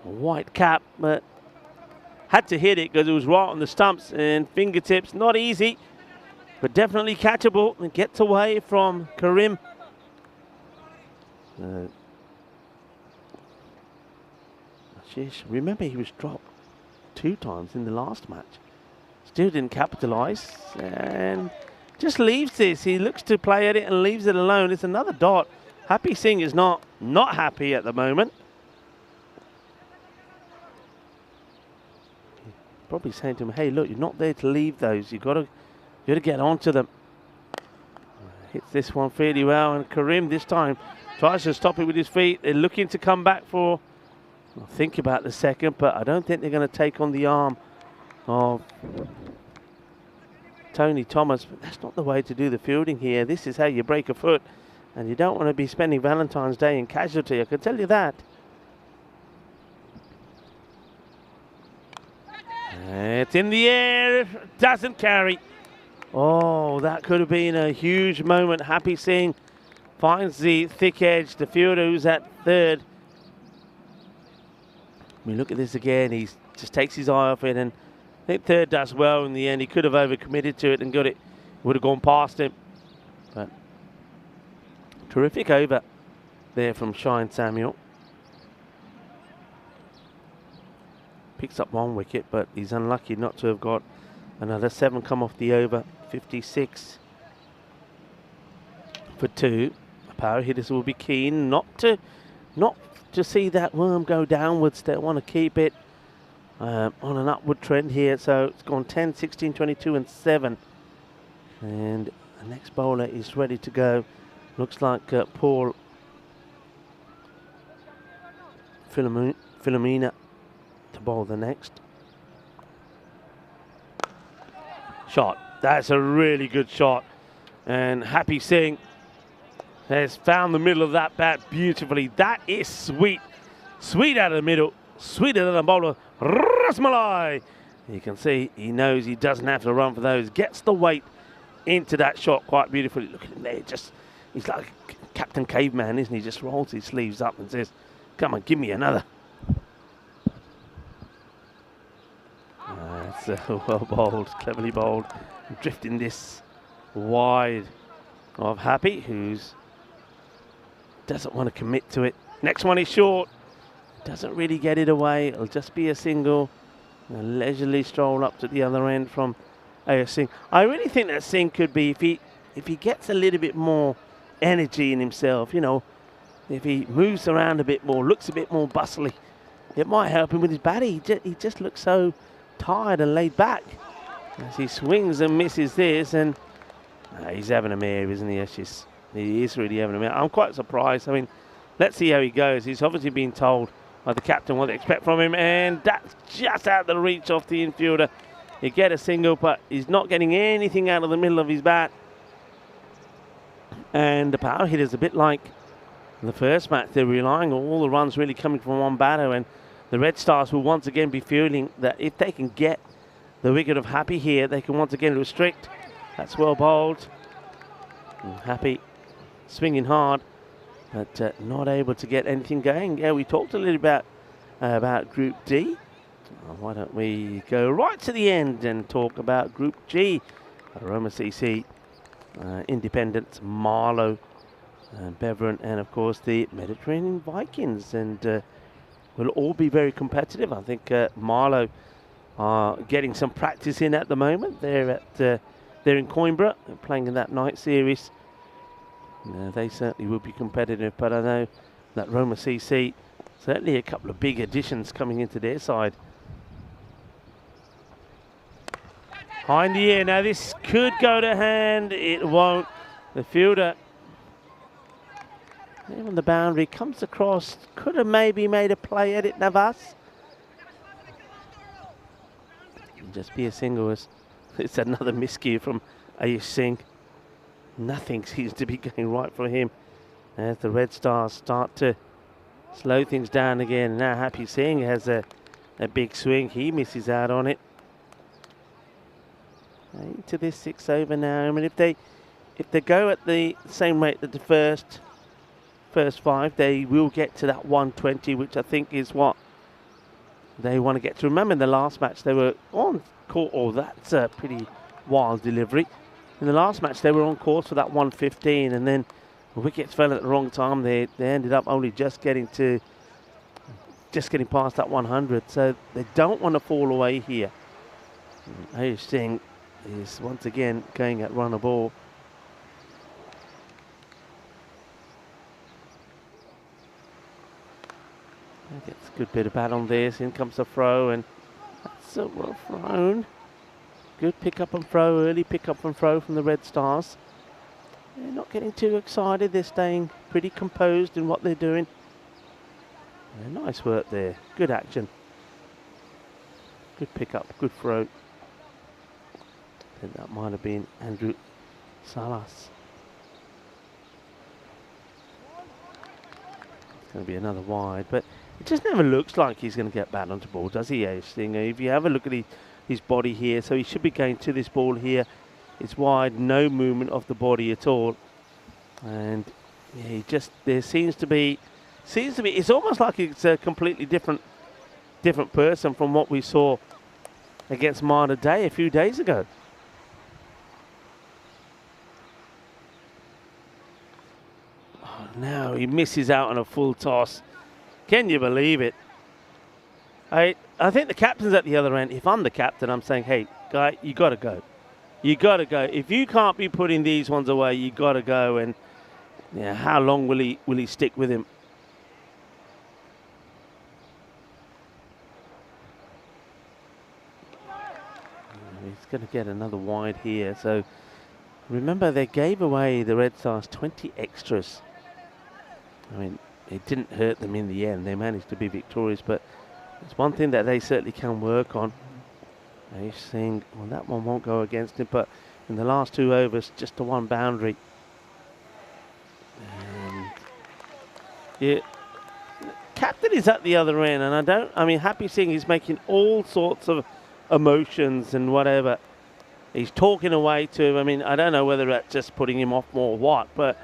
white cap, but had to hit it because it was right on the stumps, and fingertips, not easy, but definitely catchable, and gets away from Karim. Remember, he was dropped 2 times in the last match. Still didn't capitalise, and just leaves this. He looks to play at it and leaves it alone. It's another dot. Happy Singh is not happy at the moment. Probably saying to him, hey, look, you're not there to leave those. You've got to get onto them. Hits this one fairly well, and Karim this time tries to stop it with his feet. They're looking to come back for, I'll think about the second, but I don't think they're going to take on the arm of Tony Thomas. But that's not the way to do the fielding here. This is how you break a foot, and you don't want to be spending Valentine's Day in casualty, I can tell you that. It's in the air, doesn't carry. Oh, that could have been a huge moment. Happy Singh finds the thick edge. The fielder who's at third. I mean, look at this again. He just takes his eye off it, and I think third does well in the end. He could have overcommitted to it and got it would have gone past him. But terrific over there from Shine Samuel. Picks up 1 wicket, but he's unlucky not to have got another 7 come off the over. 56 for 2. Power hitters will be keen not to see that worm go downwards. They want to keep it on an upward trend here. So it's gone 10, 16, 22 and 7. And the next bowler is ready to go. Looks like Paul Philomena to bowl the next. Shot. That's a really good shot. And Happy Singh has found the middle of that bat beautifully. That is sweet. Sweet out of the middle. Sweeter than a bowler. Rasmalai. You can see he knows he doesn't have to run for those. Gets the weight into that shot quite beautifully. Look at him there. He's like Captain Caveman, isn't he? Just rolls his sleeves up and says, come on, give me another. It's well bowled, cleverly bowled. Drifting this wide of Happy, who's doesn't want to commit to it. Next one is short. Doesn't really get it away. It'll just be a single. A leisurely stroll up to the other end from A.S. Singh. I really think that Singh could be, if he gets a little bit more energy in himself, you know, if he moves around a bit more, looks a bit more bustly, it might help him with his batting. He just looks so tired and laid back as he swings and misses this, and he's having a mare, isn't he, Ashes? He is really having a mare. I'm quite surprised. I mean, let's see how he goes. He's obviously been told by the captain what they expect from him, and that's just out of the reach of the infielder. You get a single, but he's not getting anything out of the middle of his bat. And the power hitters, a bit like the first match, they're relying on all the runs really coming from one batter, and the Red Stars will once again be feeling that if they can get the wicket of Happy here, they can once again restrict. That's well bowled. And Happy swinging hard, but not able to get anything going. Yeah, we talked a little about Group D. Why don't we go right to the end and talk about Group G? Aroma CC, Independence, Marlow, Beveron, and of course the Mediterranean Vikings. And will all be very competitive. I think Marlow are getting some practice in at the moment. They're in Coimbra, playing in that night series. They certainly will be competitive, but I know that Roma CC, certainly a couple of big additions coming into their side. High in the air. Now this could go to hand. It won't. The fielder on the boundary comes across. Could have maybe made a play at it, Navas. Just be a single. It's another miscue from Ayush Singh. Nothing seems to be going right for him as the Red Stars start to slow things down again. Now Happy Singh has a big swing. He misses out on it. Into this 6 over now. I mean, if they go at the same rate that the first 5, they will get to that 120, which I think is what they want to get to. Remember, in the last match they were on course. Oh, that's a pretty wild delivery. In the last match they were on course for that 115, and then the wickets fell at the wrong time. They ended up only just getting past that 100. So they don't want to fall away here. Ayush Singh is once again going at run a ball. Gets a good bit of bat on this. In comes the throw, and that's a well thrown. Good pick up and throw, early pick up and throw from the Red Stars. They're not getting too excited. They're staying pretty composed in what they're doing. Yeah, nice work there. Good action. Good pick up, good throw. I think that might have been Andrew Salas. It's going to be another wide, but it just never looks like he's going to get bat onto ball, does he, Ayush Singh? If you have a look at his body here, so he should be going to this ball here. It's wide, no movement of the body at all, and yeah, there seems to be. It's almost like it's a completely different person from what we saw against Malta Day a few days ago. Now he misses out on a full toss. Can you believe it? I think the captain's at the other end. If I'm the captain, I'm saying, hey, guy, you got to go. You got to go. If you can't be putting these ones away, you got to go. And yeah, how long will he stick with him? He's going to get another wide here. So remember, they gave away the Red Stars 20 extras. I mean, it didn't hurt them in the end. They managed to be victorious, but it's one thing that they certainly can work on. He's saying, well, that one won't go against him, but in the last 2 overs, just the one boundary. And yeah, captain is at the other end, and I mean, Happy Singh is making all sorts of emotions and whatever. He's talking away to him. I mean, I don't know whether that's just putting him off more or what, but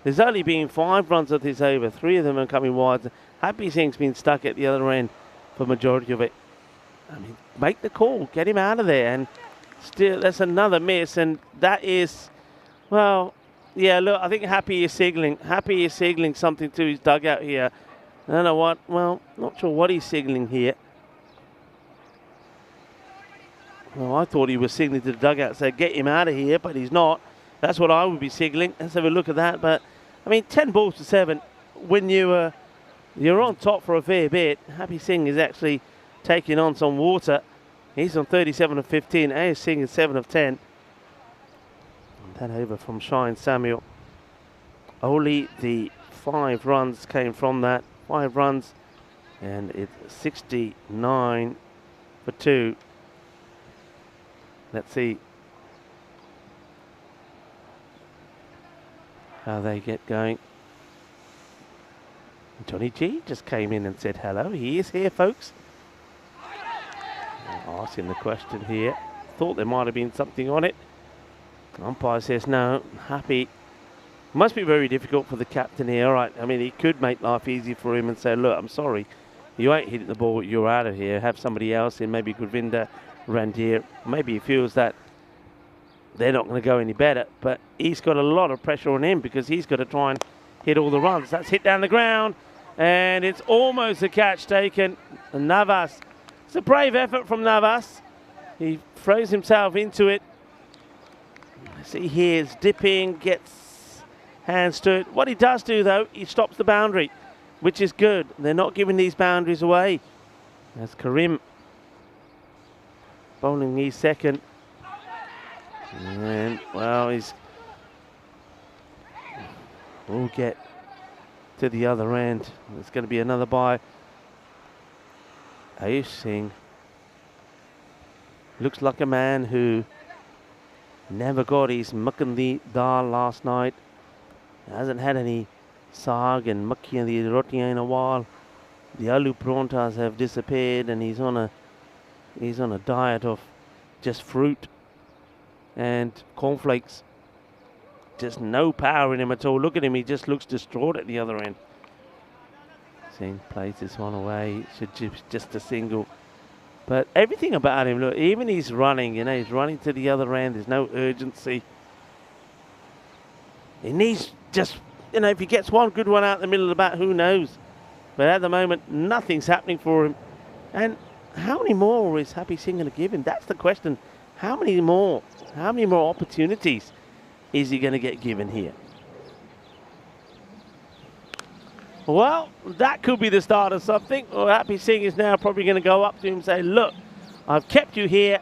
there's only been 5 runs at this over. 3 of them are coming wide. Happy Singh's been stuck at the other end for majority of it. I mean, make the call, get him out of there, and still that's another miss, and that is, well, yeah, look, I think Happy is signaling something to his dugout here. I don't know what, well, not sure what he's signaling here. Well, I thought he was signaling to the dugout, so get him out of here, but he's not. That's what I would be signaling. Let's have a look at that. But I mean, 10 balls to 7, when you're on top for a fair bit. Happy Singh is actually taking on some water. He's on 37 of 15. A.S. Singh is 7 of 10. And that over from Shine Samuel. Only the 5 runs came from that. 5 runs, and it's 69 for 2. Let's see how they get going. Johnny G just came in and said hello. He is here, folks. Asking the question here. Thought there might have been something on it. Umpire says no. Happy. Must be very difficult for the captain here. All right, I mean, he could make life easy for him and say, look, I'm sorry, you ain't hitting the ball, you're out of here. Have somebody else in, maybe Gurvinder, Randir. Maybe he feels that they're not going to go any better, but he's got a lot of pressure on him because he's got to try and hit all the runs. That's hit down the ground, and it's almost a catch taken. And Navas, it's a brave effort from Navas. He throws himself into it. See here, it's dipping, gets hands to it. What he does do, though, he stops the boundary, which is good. They're not giving these boundaries away. That's Karim bowling his second. And, well, we'll get to the other end. It's going to be another bye. Ayush Singh looks like a man who never got his makandi dal last night. Hasn't had any saag and makki and the rotiyan in a while. The aloo prontas have disappeared, and he's on a diet of just fruit and cornflakes. Just no power in him at all. Look at him, he just looks distraught at the other end. Singh plays this one away. Should just a single. But everything about him, look, even he's running, he's running to the other end. There's no urgency. He needs just, if he gets one good one out in the middle of the bat, who knows? But at the moment, nothing's happening for him. And how many more is Happy Singh going to give him? That's the question. How many more opportunities is he going to get given here? Well, that could be the start of something. Well, Happy Singh is now probably going to go up to him and say, look, I've kept you here.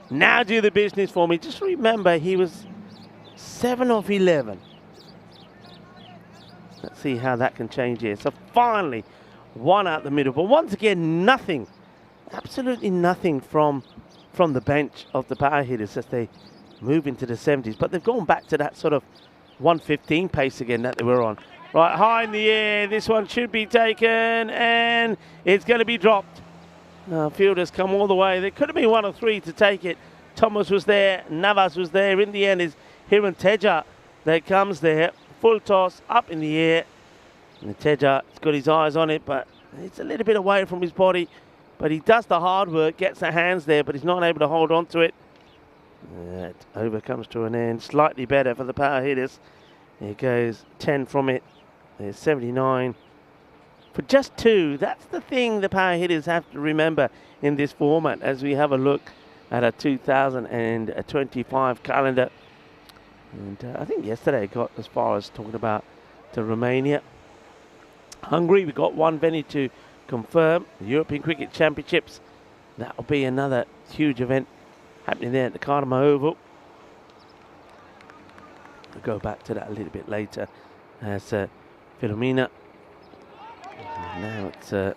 Now do the business for me. Just remember, he was 7 of 11. Let's see how that can change here. So finally, one out the middle. But once again, nothing, absolutely nothing from the bench of the power hitters as they move into the 70s. But they've gone back to that sort of 115 pace again that they were on. Right, high in the air. This one should be taken, and it's going to be dropped. Fielders come all the way. There could have been 1 or 3 to take it. Thomas was there. Navas was there. In the end, is Hiran Teja that comes there. Full toss up in the air. And Teja has got his eyes on it, but it's a little bit away from his body. But he does the hard work, gets the hands there, but he's not able to hold on to it. That over comes to an end. Slightly better for the power hitters. Here goes 10 from it. There's 79 for just 2. That's the thing the power hitters have to remember in this format as we have a look at a 2025 calendar. And I think yesterday got as far as talking about to Romania. Hungary, we got one venue to confirm. The European Cricket Championships. That will be another huge event happening there at the Cardamom Oval. We'll go back to that a little bit later as Philomena. Now it's well,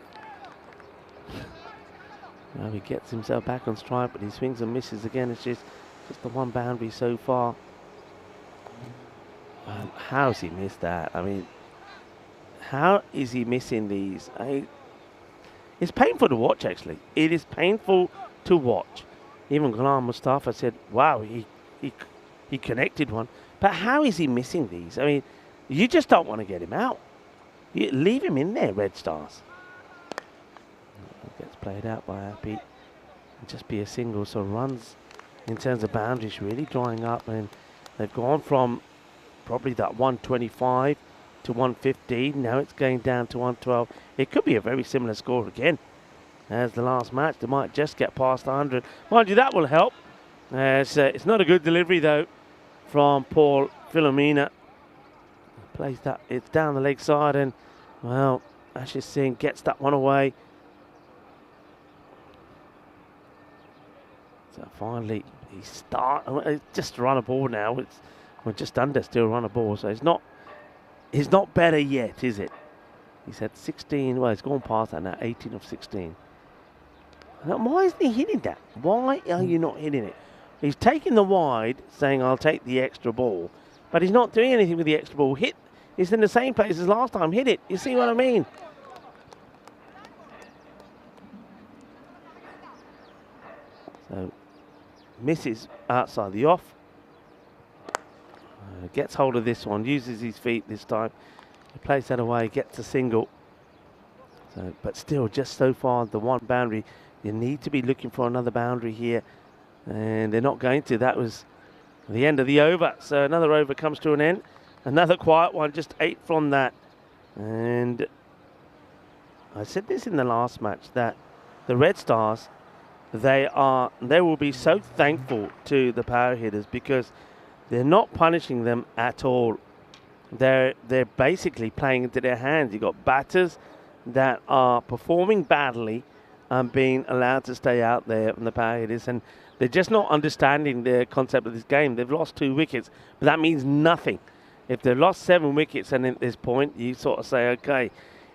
he gets himself back on strike, but he swings and misses again. It's just the one boundary so far. How's he missed that? I mean, how is he missing these? It's painful to watch, actually. It is painful to watch. Even Ghulam Mustafa said, wow, he connected one. But how is he missing these? I mean, you just don't want to get him out. You leave him in there, Red Stars. Gets played out by Happy. Just be a single, so runs in terms of boundaries really drying up, and they've gone from probably that 125 to 115. Now it's going down to 112. It could be a very similar score again as the last match. They might just get past 100. Mind you, that will help. It's not a good delivery though from Paul Philomena. Plays that, it's down the leg side, and well, Ashish Singh gets that one away. So finally, just run a ball now. We're just under still run a ball, so it's not better yet, is it? He's had 16. Well, he's gone past that now. 18 of 16. Now, why isn't he hitting that? Why are you not hitting it? He's taking the wide, saying I'll take the extra ball, but he's not doing anything with the extra ball. It's in the same place as last time. Hit it. You see what I mean? So misses outside the off. Gets hold of this one, uses his feet this time. He plays that away, gets a single. So, but still, just so far, the one boundary. You need to be looking for another boundary here. And they're not going to. That was the end of the over. So another over comes to an end. Another quiet one, just 8 from that. And I said this in the last match, that the Red Stars, they will be so thankful to the power hitters because they're not punishing them at all. They're basically playing into their hands. You've got batters that are performing badly and being allowed to stay out there from the power hitters, and they're just not understanding the concept of this game. They've lost 2 wickets, but that means nothing. If they've lost 7 wickets, and at this point you sort of say, okay,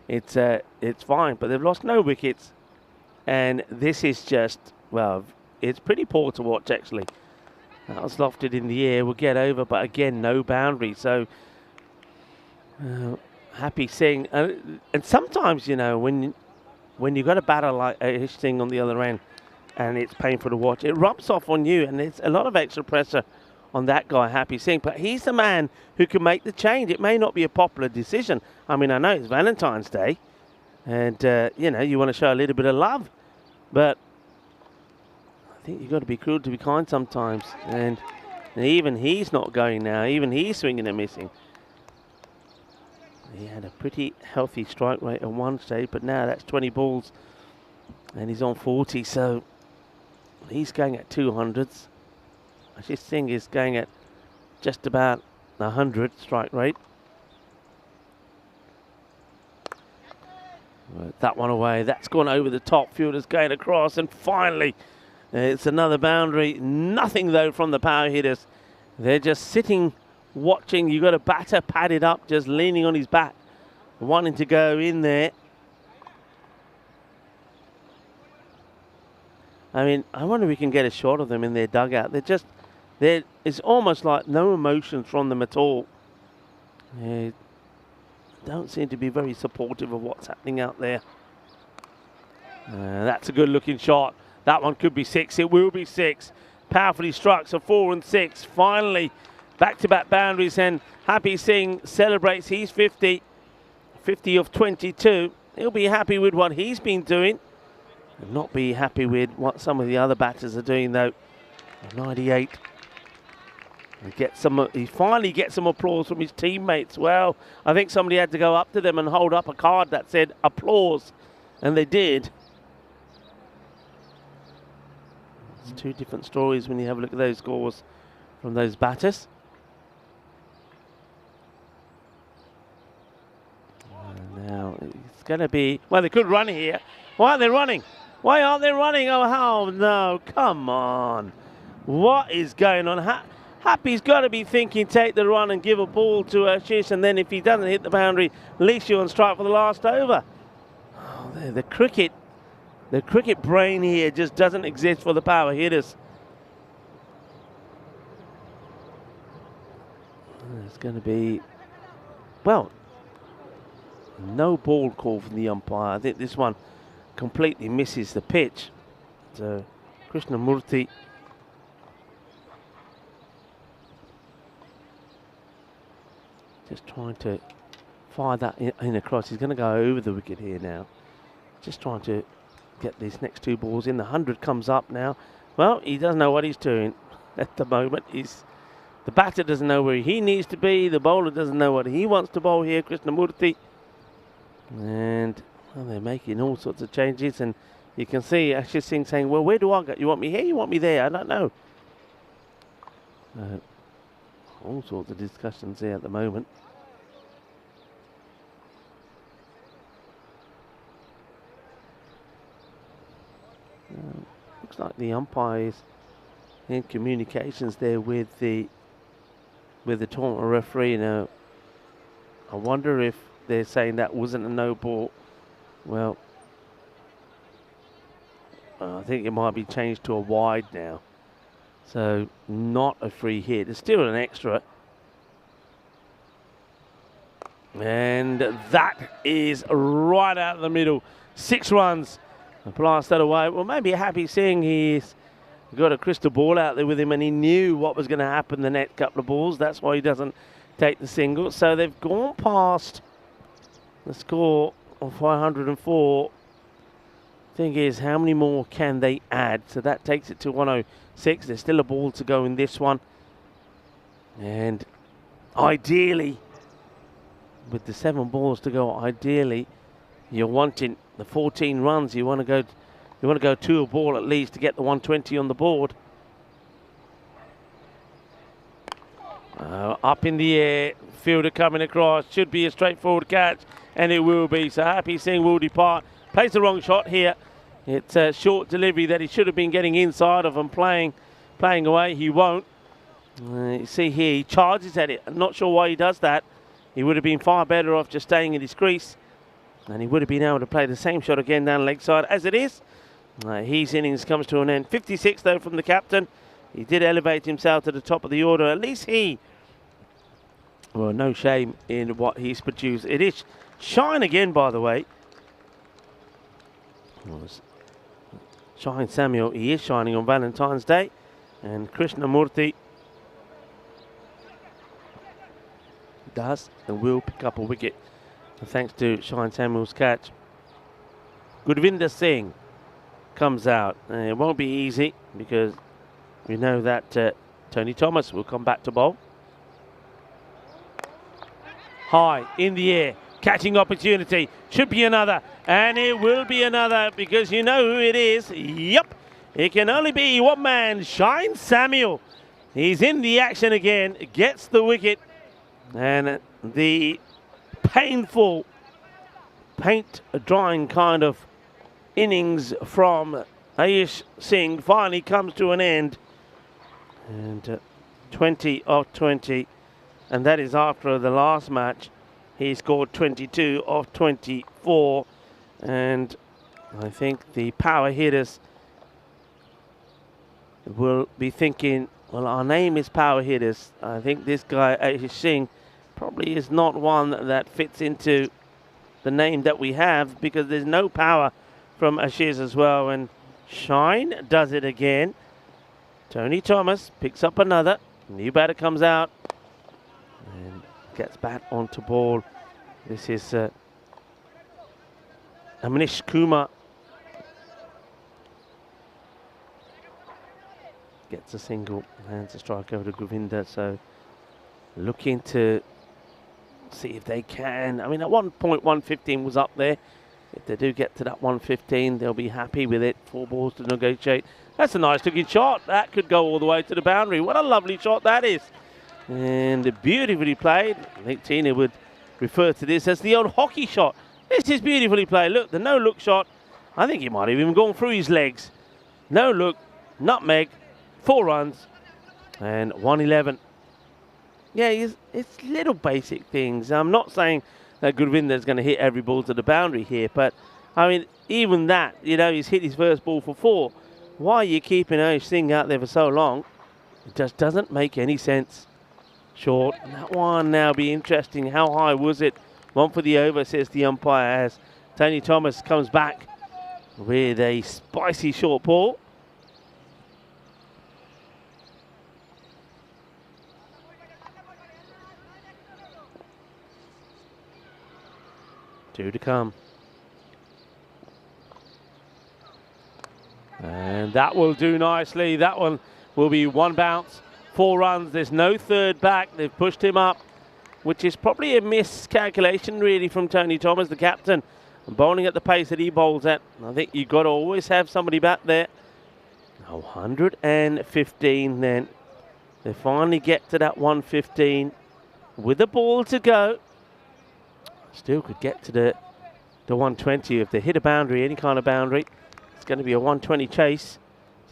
it's fine. But they've lost no wickets, and this is just, well, it's pretty poor to watch actually. That was lofted in the air, will get over, but again, no boundary. So, Happy Singh. And sometimes, you know, when you've got a batter like Ashish Singh on the other end, and it's painful to watch, it rubs off on you, and there's a lot of extra pressure on that guy, Happy Singh. But he's the man who can make the change. It may not be a popular decision. I mean, I know it's Valentine's Day, and, you know, you want to show a little bit of love, but I think you've got to be cruel to be kind sometimes. And even he's not going now. Even he's swinging and missing. He had a pretty healthy strike rate at one stage, but now that's 20 balls and he's on 40, so he's going at 200s. Ashish Singh is going at just about 100 strike rate. That one away, that's gone over the top, fielder's going across, and finally it's another boundary. Nothing though from the power hitters. They're just sitting watching. You've got a batter padded up, just leaning on his bat, wanting to go in there. I mean, I wonder if we can get a shot of them in their dugout. It's almost like no emotions from them at all. They don't seem to be very supportive of what's happening out there. That's a good looking shot. That one could be 6. It will be 6. Powerfully struck, so 4 and 6. Finally, back-to-back boundaries, and Happy Singh celebrates his 50. 50 of 22. He'll be happy with what he's been doing, and not be happy with what some of the other batters are doing, though. 98. He finally gets some applause from his teammates. Well, I think somebody had to go up to them and hold up a card that said applause, and they did. It's two different stories when you have a look at those scores from those batters. And now it's going to be, well, they could run here. Why aren't they running? Why aren't they running? Oh, how? No, come on. What is going on? Happy's got to be thinking, take the run and give a ball to Ashish, and then if he doesn't hit the boundary, at least you're on strike for the last over. Oh, the cricket brain here just doesn't exist for the power hitters. It's going to be, well, no ball call from the umpire. I think this one completely misses the pitch. So Krishnamurthy just trying to fire that in across. He's going to go over the wicket here now. Just trying to get these next two balls in. The 100 comes up now. Well, he doesn't know what he's doing at the moment. The batter doesn't know where he needs to be. The bowler doesn't know what he wants to bowl here, Krishnamurthy. And well, they're making all sorts of changes. And you can see Ashish Singh saying, well, where do I go? You want me here? You want me there? I don't know. All sorts of discussions there at the moment. Looks like the umpire is in communications there with the tournament referee. Now, I wonder if they're saying that wasn't a no ball. Well, I think it might be changed to a wide now. So not a free hit. It's still an extra. And that is right out of the middle. 6 runs. And blast that away. Well, maybe Happy Singh, he's got a crystal ball out there with him and he knew what was going to happen the next couple of balls. That's why he doesn't take the single. So they've gone past the score of 504. Thing is, how many more can they add? So that takes it to 106. There's still a ball to go in this one. And ideally, with the 7 balls to go, ideally, you're wanting the 14 runs. You want to go to a ball at least to get the 120 on the board. Up in the air, fielder coming across. Should be a straightforward catch, and it will be. So Happy Singh will depart. Plays the wrong shot here. It's a short delivery that he should have been getting inside of and playing away. He won't. You see here, he charges at it. I'm not sure why he does that. He would have been far better off just staying in his crease. And he would have been able to play the same shot again down leg side. As it is, his innings comes to an end. 56 though from the captain. He did elevate himself to the top of the order. At least well, no shame in what he's produced. It is Shine again, by the way. Shine Samuel, he is shining on Valentine's Day. And Krishnamurthy does and will pick up a wicket. Thanks to Shine Samuel's catch. Gurvinder Singh comes out. It won't be easy because we know that Tony Thomas will come back to bowl. High in the air, catching opportunity. Should be another, and it will be another because you know who it is. Yep, it can only be one man, Shine Samuel. He's in the action again, gets the wicket, and the painful paint drying kind of innings from Ayush Singh finally comes to an end. And 20 of 20, and that is after the last match. He scored 22 of 24, and I think the power hitters will be thinking, well, our name is power hitters. I think this guy, Ayush Singh, probably is not one that fits into the name that we have because there's no power from Ashish as well. And Shine does it again. Tony Thomas picks up another. New batter comes out and gets back onto ball. This is Amnish Kumar gets a single, lands a strike over to Govinda. So looking to see if they can. I mean, at one point 115 was up there. If they do get to that 115, they'll be happy with it. 4 balls to negotiate. That's a nice looking shot. That could go all the way to the boundary. What a lovely shot that is. And beautifully played. I think Tina would refer to this as the old hockey shot. This is beautifully played. Look, the no-look shot. I think he might have even gone through his legs. No look, nutmeg, 4 runs, and 111. Yeah, it's little basic things. I'm not saying that Gurvinder is going to hit every ball to the boundary here, but I mean, even that, you know, he's hit his first ball for 4. Why are you keeping Ayush Singh out there for so long? It just doesn't make any sense. Short. And that one now be interesting. How high was it? 1 for the over, says the umpire, as Tony Thomas comes back with a spicy short ball. Two to come. And that will do nicely. That one will be 1 bounce, 4 runs. There's no third back. They've pushed him up, which is probably a miscalculation really from Tony Thomas, the captain. Bowling at the pace that he bowls at. I think you've got to always have somebody back there. 115 then. They finally get to that 115 with the ball to go. Still could get to the 120 if they hit a boundary, any kind of boundary. It's going to be a 120 chase.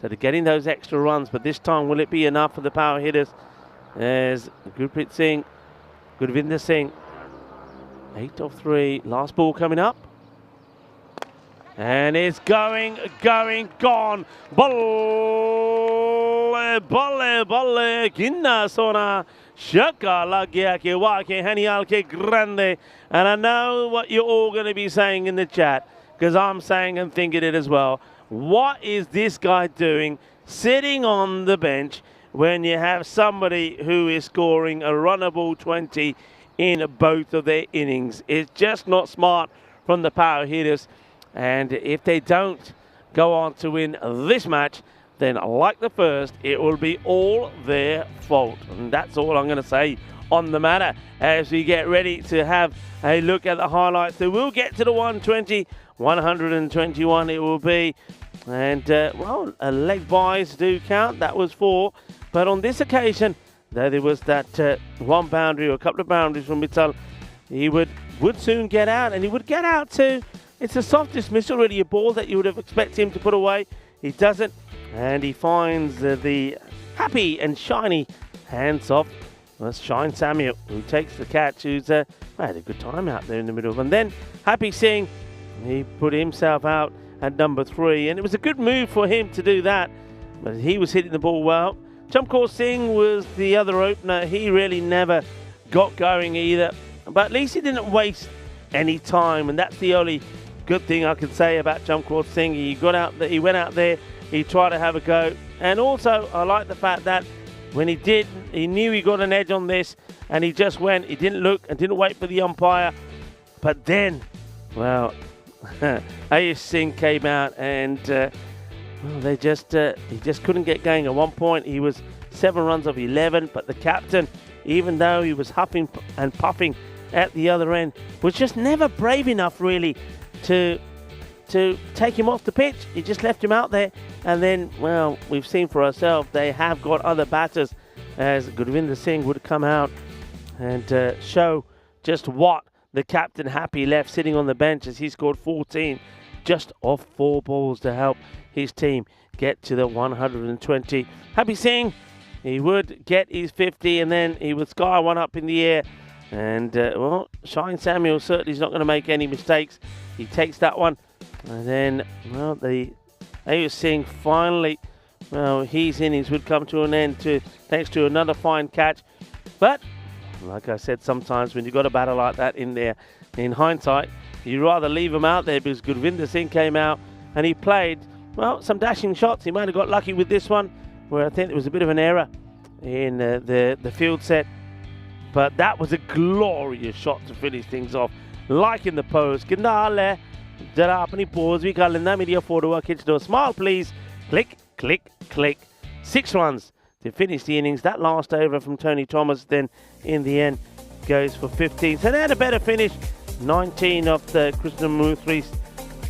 So they're getting those extra runs, but this time will it be enough for the power hitters? As Gurpreet Singh, Gurvinder Singh, 8 of 3. Last ball coming up. And it's going, gone. Balle, balle, balle, ginna sona. Shaka lag gaya ke wake hanial ke grande. And I know what you're all going to be saying in the chat, because I'm saying and thinking it as well. What is this guy doing sitting on the bench when you have somebody who is scoring a runnable 20 in both of their innings? It's just not smart from the power hitters. And if they don't go on to win this match, then like the first, it will be all their fault. And that's all I'm going to say on the matter as we get ready to have a look at the highlights. So we'll get to the 120, 121 it will be. And, well, leg buys do count. That was 4. But on this occasion, there was that 1 boundary or a couple of boundaries from Mittal. He would soon get out, and he would get out too. It's a soft dismissal, really, a ball that you would have expected him to put away. He doesn't, and he finds the happy and shiny hands off. That's Shine Samuel, who takes the catch, who's had a good time out there in the middle. And then Happy Singh, he put himself out at number 3, and it was a good move for him to do that, but he was hitting the ball well. Chamkor Singh was the other opener. He really never got going either, but at least he didn't waste any time, and that's the only good thing I can say about Chamkor Singh. He went out there, he tried to have a go, and also I like the fact that when he did, he knew he got an edge on this, and he just went. He didn't look and didn't wait for the umpire, but then, well, Ayush Singh came out, and well, he just couldn't get going. At one point, he was 7 runs of 11, but the captain, even though he was huffing and puffing at the other end, was just never brave enough really to take him off the pitch. He just left him out there, and then, well, we've seen for ourselves they have got other batters, as Gurvinder Singh would come out and show just what the captain Happy left sitting on the bench, as he scored 14 just off 4 balls to help his team get to the 120. Happy Singh, he would get his 50, and then he would sky one up in the air. And, well, Shine Samuel certainly is not going to make any mistakes. He takes that one. And then, well, the Ayush Singh finally, well, his innings would come to an end thanks to another fine catch. But, like I said, sometimes when you've got a batter like that in there, in hindsight, you'd rather leave him out there, because Gurvinder Singh came out and he played, well, some dashing shots. He might have got lucky with this one, where I think there was a bit of an error in the field set. But that was a glorious shot to finish things off, like in the post. Ginale, jara apni pose bhi kar lenda, media photo khich do. Smile, please. Click, click, click. 6 runs to finish the innings. That last over from Tony Thomas then in the end goes for 15. So they had a better finish. 19 off the Krishnamurthy's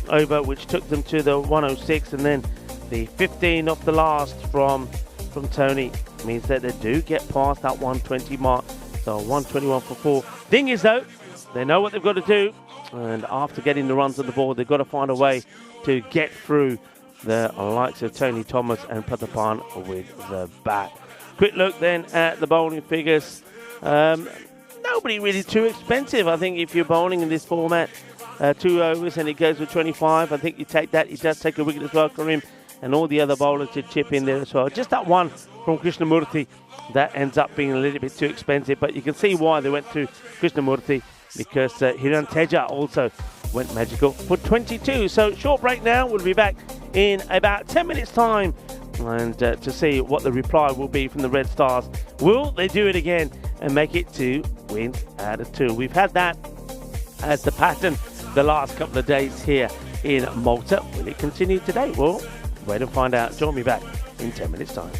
over, which took them to the 106, and then the 15 off the last from Tony means that they do get past that 120 mark. So 121 for 4. Thing is though, they know what they've got to do, and after getting the runs on the board, they've got to find a way to get through the likes of Tony Thomas and Prathapan with the bat. Quick look then at the bowling figures. Nobody really too expensive. I think if you're bowling in this format, 2 overs and it goes with 25, I think you take that. He does take a wicket as well, Karim, and all the other bowlers to chip in there as well. Just that one from Krishnamurthy that ends up being a little bit too expensive, but you can see why they went to Krishnamurthy, because Hiran Teja also went magical for 22. So short break now. We'll be back in about 10 minutes time and to see what the reply will be from the Red Stars. Will they do it again and make it 2 wins out of 2? We've had that as the pattern the last couple of days here in Malta. Will it continue today? Well, wait and find out. Join me back in 10 minutes time.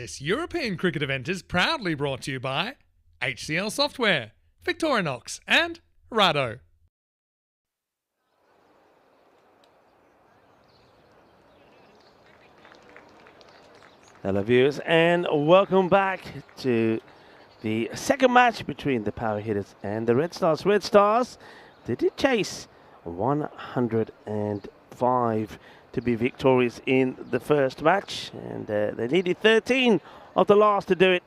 This European cricket event is proudly brought to you by HCL Software, Victorinox and Rado. Hello viewers and welcome back to the second match between the power hitters and the Red Stars. Red Stars, they did chase 105 to be victorious in the first match, and they needed 13 of the last to do it,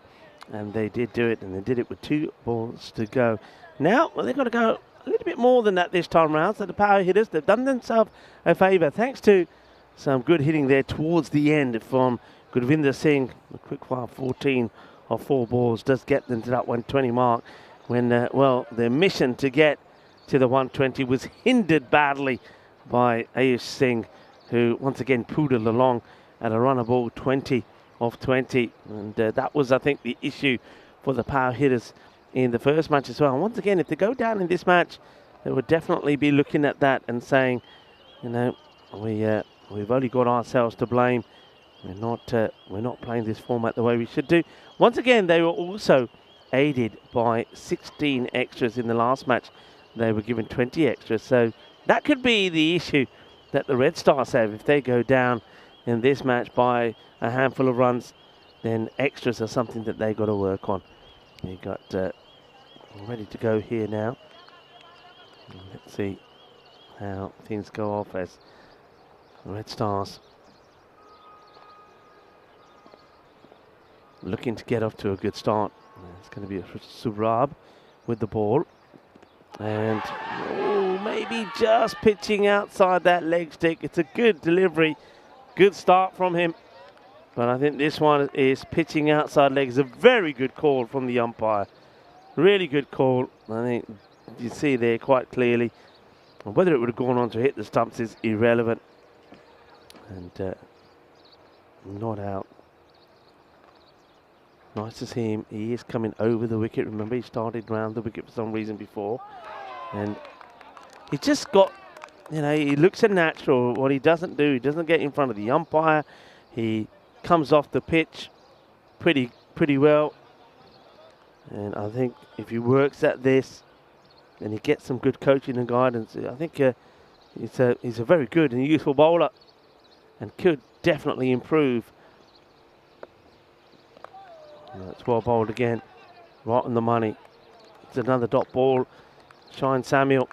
and they did do it, and they did it with 2 balls to go. Now, well, they've got to go a little bit more than that this time round, so the power hitters, they've done themselves a favour thanks to some good hitting there towards the end from Gurvinder Singh. A quick fire 14 of 4 balls does get them to that 120 mark when, well, their mission to get to the 120 was hindered badly by Ayush Singh, who once again poodled along at a run of ball 20 of 20. And that was, I think, the issue for the power hitters in the first match as well. And once again, if they go down in this match, they would definitely be looking at that and saying, you know, we've only got ourselves to blame. We're not playing this format the way we should do. Once again, they were also aided by 16 extras in the last match. They were given 20 extras, so that could be the issue that the Red Stars have. If they go down in this match by a handful of runs, then extras are something that they got to work on. You got ready to go here now. Let's see how things go off as the Red Stars looking to get off to a good start. It's going to be a Surab with the ball. And maybe just pitching outside that leg stick. It's a good delivery, good start from him. But I think this one is pitching outside leg. It's a very good call from the umpire. Really good call. I think you see there quite clearly. And whether it would have gone on to hit the stumps is irrelevant. And not out. Nice to see him. He is coming over the wicket. Remember, he started round the wicket for some reason before. And he just got, you know, he looks a natural. What he doesn't do, he doesn't get in front of the umpire. He comes off the pitch pretty well. And I think if he works at this and he gets some good coaching and guidance, I think he's a very good and useful bowler and could definitely improve. That's well bowled again, right on the money. It's another dot ball. Shine Samuel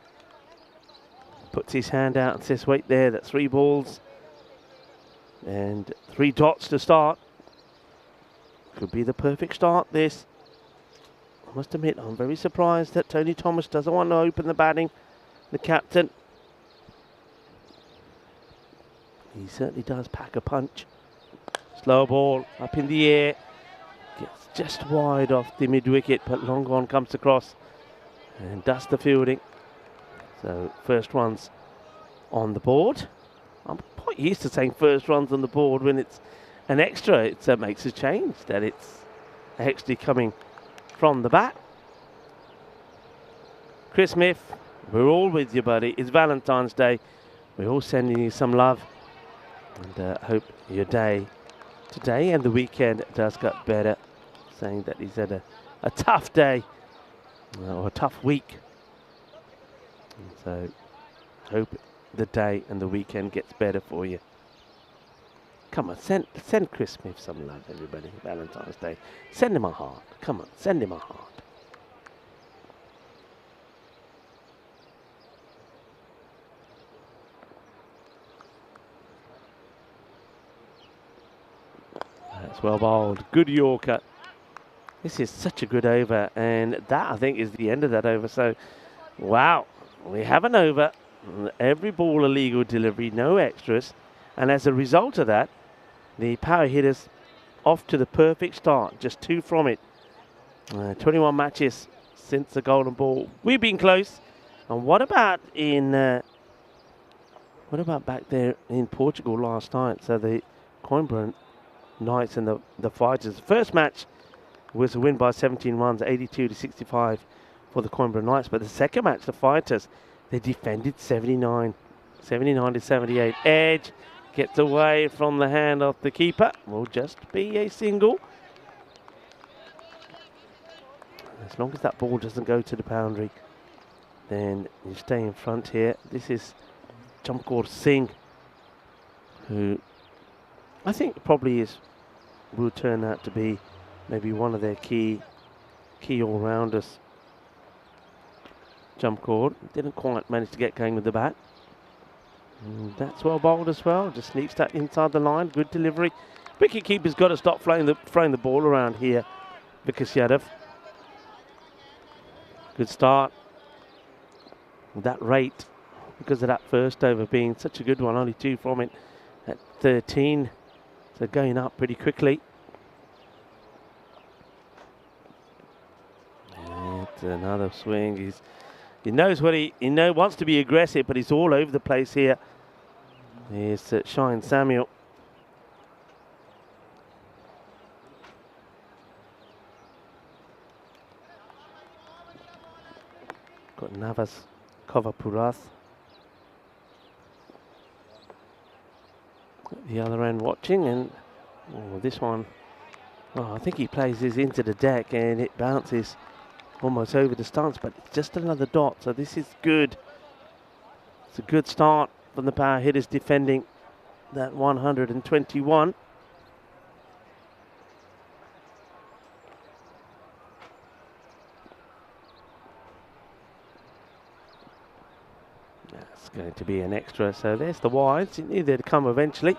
puts his hand out and says, wait there, that's 3 balls. And 3 dots to start. Could be the perfect start, this. I must admit, I'm very surprised that Tony Thomas doesn't want to open the batting, the captain. He certainly does pack a punch. Slow ball up in the air. Gets just wide off the mid-wicket, but long on comes across and does the fielding. So first runs on the board. I'm quite used to saying first runs on the board when it's an extra. It makes a change that it's actually coming from the bat. Chris Smith, we're all with you, buddy. It's Valentine's Day. We're all sending you some love, and hope your day today and the weekend does get better. Saying that he's had a tough day or a tough week, and so hope the day and the weekend gets better for you. Come on, send Chris Smith some love, everybody. Valentine's Day. Send him a heart. Come on, send him a heart. That's well bowled. Good Yorker. This is such a good over, and that, I think, is the end of that over. So, wow, we have an over. Every ball a legal delivery, no extras. And as a result of that, the power hitters off to the perfect start, just 2 from it. 21 matches since the golden ball. We've been close. And what about back there in Portugal last night? So the Coimbra Knights and the Fighters. First match was a win by 17 runs, 82 to 65 for the Coimbra Knights. But the second match, the Fighters, they defended 79 to 78. Edge gets away from the hand of the keeper. Will just be a single. As long as that ball doesn't go to the boundary, then you stay in front here. This is Jamkor Singh, who I think probably will turn out to be maybe one of their key all-rounders. Jamkor didn't quite manage to get going with the bat. And that's well bowled as well. Just sneaks that inside the line. Good delivery. Wicket keeper's got to stop throwing the ball around here. Vikas Yadav. Good start. With that rate, because of that first over being such a good one, only 2 from it at 13. So going up pretty quickly. It's another swing. He knows what he wants to be aggressive, but he's all over the place here. Here's Shine Samuel. Got Navas Kovapurath at the other end watching, and this one, I think he plays this into the deck and it bounces almost over the stance, but it's just another dot, so this is good. It's a good start from the power hitters defending that 121. That's going to be an extra, so there's the wides. It needed to come eventually.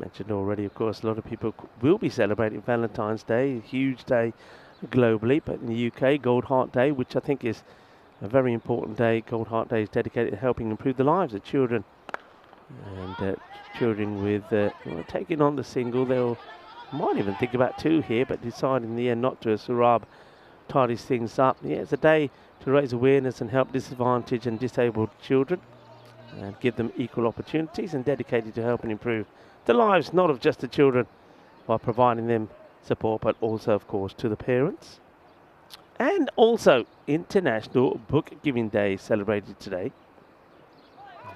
Mentioned already, of course, a lot of people will be celebrating Valentine's Day, a huge day globally, but in the UK, Gold Heart Day, which I think is a very important day. Gold Heart Day is dedicated to helping improve the lives of children. And children with taking on the single, they'll might even think about 2 here, but decide in the end not to, as Surab tidies things up. Yeah, it's a day to raise awareness and help disadvantaged and disabled children and give them equal opportunities, and dedicated to helping improve the lives not of just the children by providing them support, but also, of course, to the parents. And also International Book Giving Day celebrated today.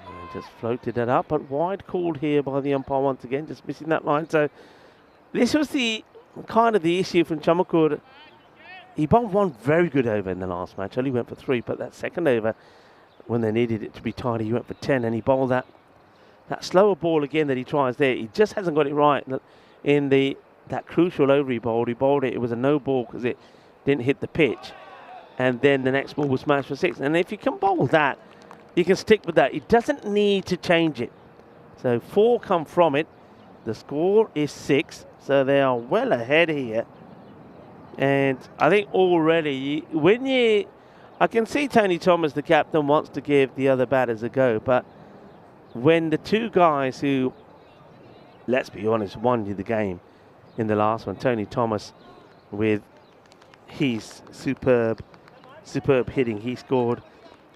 And just floated that up, but wide called here by the umpire once again, just missing that line. So this was the kind of the issue from Chamakur. He bowled 1 very good over in the last match, only went for 3, but that second over, when they needed it to be tidy, he went for 10, and he bowled that slower ball again that he tries there. He just hasn't got it right in that crucial over he bowled. He bowled it. It was a no ball because it didn't hit the pitch. And then the next ball was smashed for 6. And if you can bowl that, you can stick with that. He doesn't need to change it. So 4 come from it. The score is 6. So they are well ahead here. And I think already, I can see Tony Thomas, the captain, wants to give the other batters a go. But when the 2 guys who, let's be honest, won you the game in the last one, Tony Thomas with his superb hitting, he scored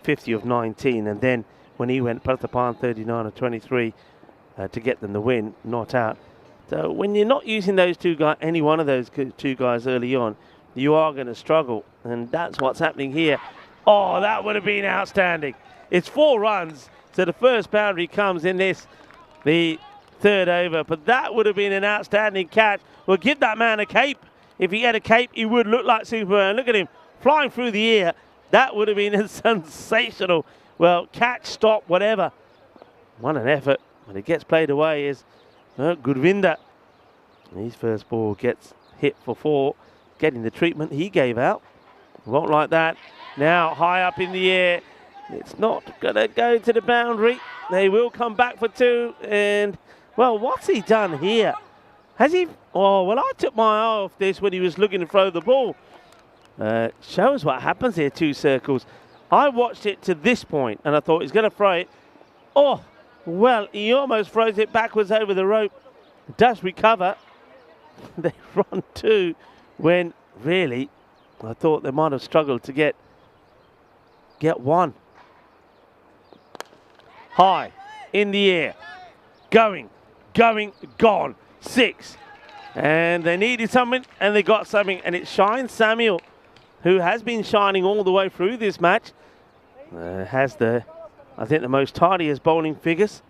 50 of 19, and then when he went Prathapan 39 of 23 to get them the win, not out. So when you're not using those 2 guys, any one of those 2 guys early on, you are going to struggle, and that's what's happening here. Oh, that would have been outstanding. It's 4 runs. So the first boundary comes in the 3rd over, but that would have been an outstanding catch. We'll give that man a cape. If he had a cape, he would look like Superman. Look at him flying through the air. That would have been a sensational, well, catch, stop, whatever. What an effort. When it gets played away is Gurvinder. His first ball gets hit for 4, getting the treatment he gave out. Won't like that. Now high up in the air. It's not going to go to the boundary. They will come back for 2. And, well, what's he done here? Has he? Oh, well, I took my eye off this when he was looking to throw the ball. Shows what happens here, 2 circles. I watched it to this point, and I thought he's going to throw it. Oh, well, he almost throws it backwards over the rope. Does recover. They run 2 when, really, I thought they might have struggled to get 1. High, in the air, going, gone, 6. And they needed something, and they got something, and it's Shine Samuel, who has been shining all the way through this match. Has I think the most tidiest bowling figures,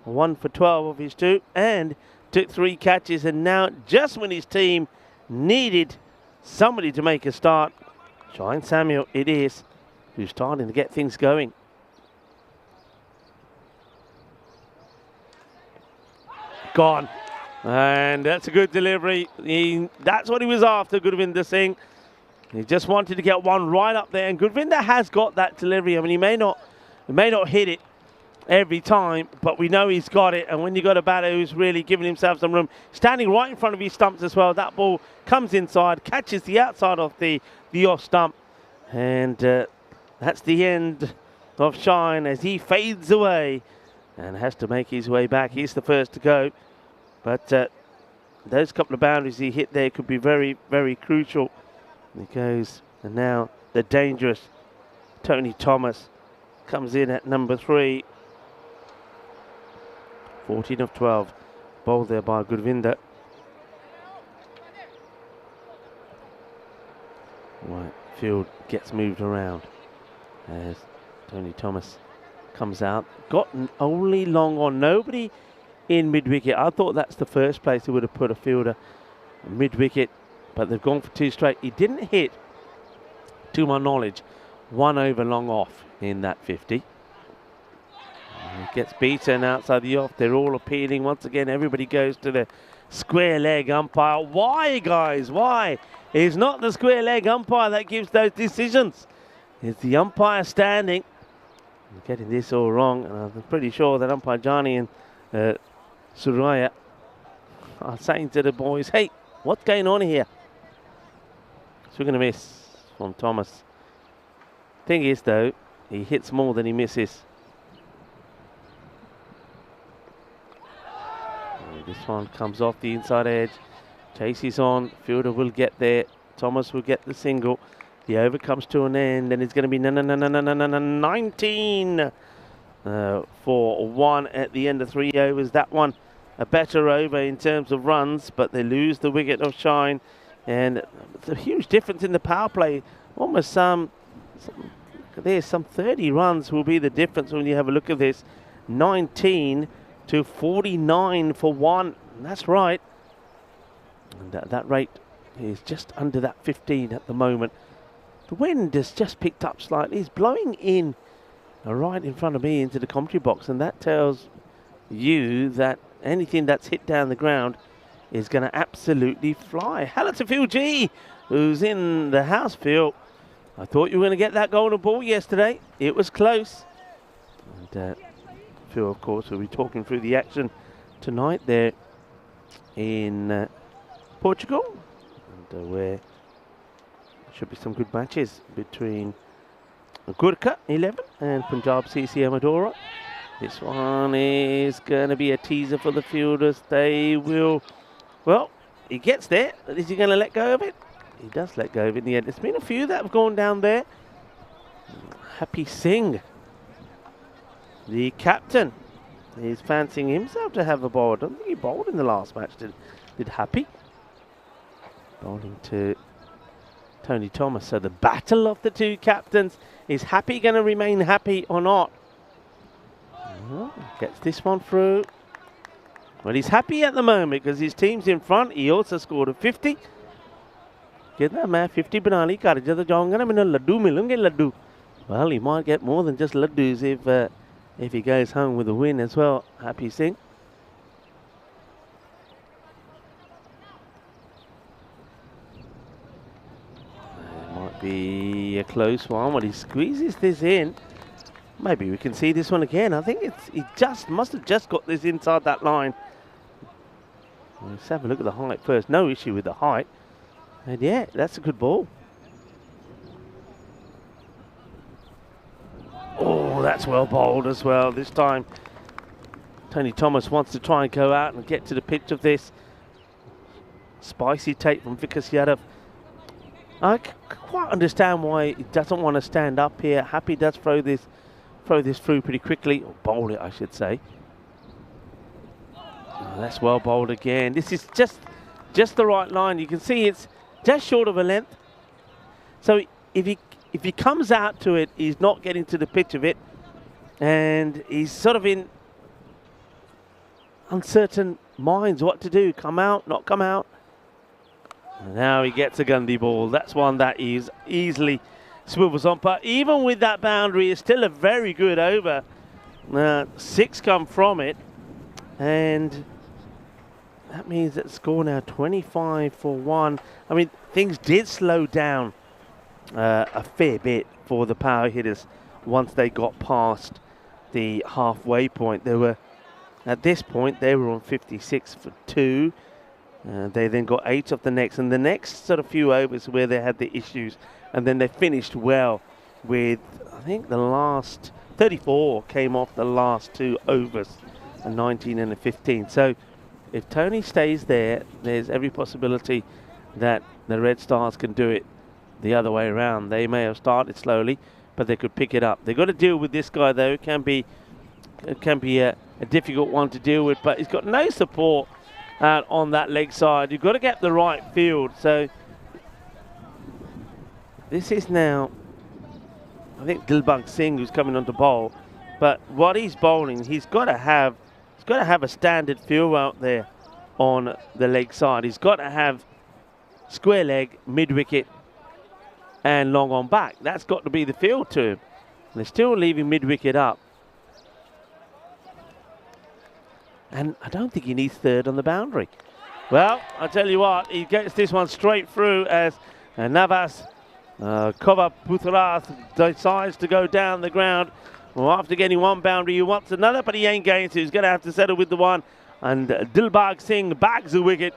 1 for 12 of his 2, and took 3 catches, and now just when his team needed somebody to make a start, Shine Samuel it is, who's starting to get things going. Gone. And that's a good delivery. That's what he was after, Gurvinder Singh. He just wanted to get one right up there, and Gurvinder has got that delivery. I mean, he may not hit it every time, but we know he's got it. And when you got a batter who's really giving himself some room, standing right in front of his stumps as well, that ball comes inside, catches the outside of the off stump, and that's the end of Shine as he fades away and has to make his way back. He's the first to go, but those couple of boundaries he hit there could be very, very crucial. And he goes, and now the dangerous Tony Thomas comes in at number 3. 14 of 12, bowled there by Gurvinder. Right, field gets moved around as Tony Thomas comes out. Gotten only long on, nobody in mid-wicket. I thought that's the first place they would have put a fielder mid-wicket, but they've gone for 2 straight. He didn't hit, to my knowledge, 1 over long off in that 50. He gets beaten outside the off. They're all appealing once again. Everybody goes to the square leg umpire. Why, guys? Why? It's not the square leg umpire that gives those decisions. It's the umpire standing. I'm getting this all wrong, and I'm pretty sure that umpire Johnny and Suraya are saying to the boys, hey, what's going on here? So we're going to miss from Thomas. Thing is, though, he hits more than he misses. This one comes off the inside edge. Chases on. Fielder will get there. Thomas will get the single. The over comes to an end, and it's going to be 19 for 1 at the end of 3 overs. That one a better over in terms of runs, but they lose the wicket of Shine, and it's a huge difference in the power play. Almost there's some 30 runs will be the difference when you have a look at this. 19 to 49 for 1. And that's right. And that rate is just under that 15 at the moment. The wind has just picked up slightly. It's blowing in right in front of me into the commentary box, and that tells you that anything that's hit down the ground is going to absolutely fly. Hello to Phil G, who's in the house. Phil, I thought you were going to get that golden ball yesterday. It was close. And Phil, of course, will be talking through the action tonight there in Portugal, and where should be some good matches between Gurkha 11 and Punjab CC Amadora. This one is going to be a teaser for the fielders. They will, well, he gets there, but is he going to let go of it? He does let go of it in the end. There's been a few that have gone down there. Happy Singh, the captain, is fancying himself to have a bowl. I don't think he bowled in the last match, did Happy. Bowling to Tony Thomas. So the battle of the 2 captains. Is Happy going to remain happy or not? Gets this one through. Well, he's happy at the moment because his team's in front. He also scored a 50. Kitna main 50 bana li kar jada jaunga na mainu laddu milunge laddu. Well, he might get more than just laddus if he goes home with a win as well. Happy Singh. Might be a close one when he squeezes this in. Maybe we can see this one again. I think he must have just got this inside that line. Let's have a look at the height first. No issue with the height. And yeah, that's a good ball. Oh, that's well bowled as well. This time, Tony Thomas wants to try and go out and get to the pitch of this. Spicy take from Vikas Yadav. I quite understand why he doesn't want to stand up here. Happy does throw this through pretty quickly, or bowl it, I should say. Oh, that's well bowled again. This is just the right line. You can see it's just short of a length. So if he comes out to it, he's not getting to the pitch of it, and he's sort of in uncertain minds what to do. Come out, not come out. And now he gets a Gundy ball. That's one that is easily swivels on. But even with that boundary, it's still a very good over. 6 come from it. And that means that the score now 25-1. I mean, things did slow down a fair bit for the power hitters once they got past the halfway point. They were, at this point, they were on 56 for 2. They then got 8 off the next, and the next sort of few overs where they had the issues, and then they finished well with, I think the last 34 came off the last 2 overs, a 19 and a 15. So if Tony stays there, there's every possibility that the Red Stars can do it the other way around. They may have started slowly, but they could pick it up. They've got to deal with this guy, though. It can be a difficult one to deal with, but he's got no support out on that leg side. You've got to get the right field. So this is now, I think, Dilbag Singh who's coming on to bowl. But what he's bowling, he's got to have a standard field out there on the leg side. He's got to have square leg, mid wicket, and long on back. That's got to be the field to him. And they're still leaving mid wicket up. And I don't think he needs third on the boundary. Well, I tell you what, he gets this one straight through as Navas Kova Putharath decides to go down the ground. Well, after getting one boundary, he wants another, but he ain't going to. He's going to have to settle with the one. And Dilbag Singh bags the wicket.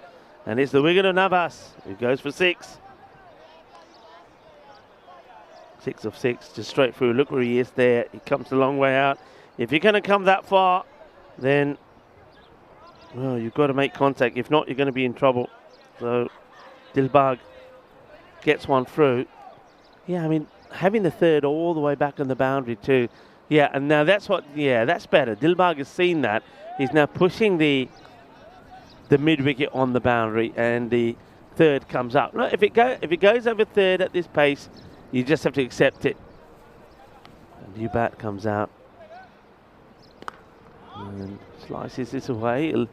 And it's the wicket of Navas, who goes for 6. 6 of 6, just straight through. Look where he is there. He comes a long way out. If you're going to come that far, then, well, you've got to make contact. If not, you're going to be in trouble. So Dilbag gets one through. Yeah, I mean, having the third all the way back on the boundary too. Yeah, and now that's what, yeah, that's better. Dilbag has seen that. He's now pushing the mid-wicket on the boundary, and the third comes up. Look, if it goes over third at this pace, you just have to accept it. A new bat comes out and slices this away. He'll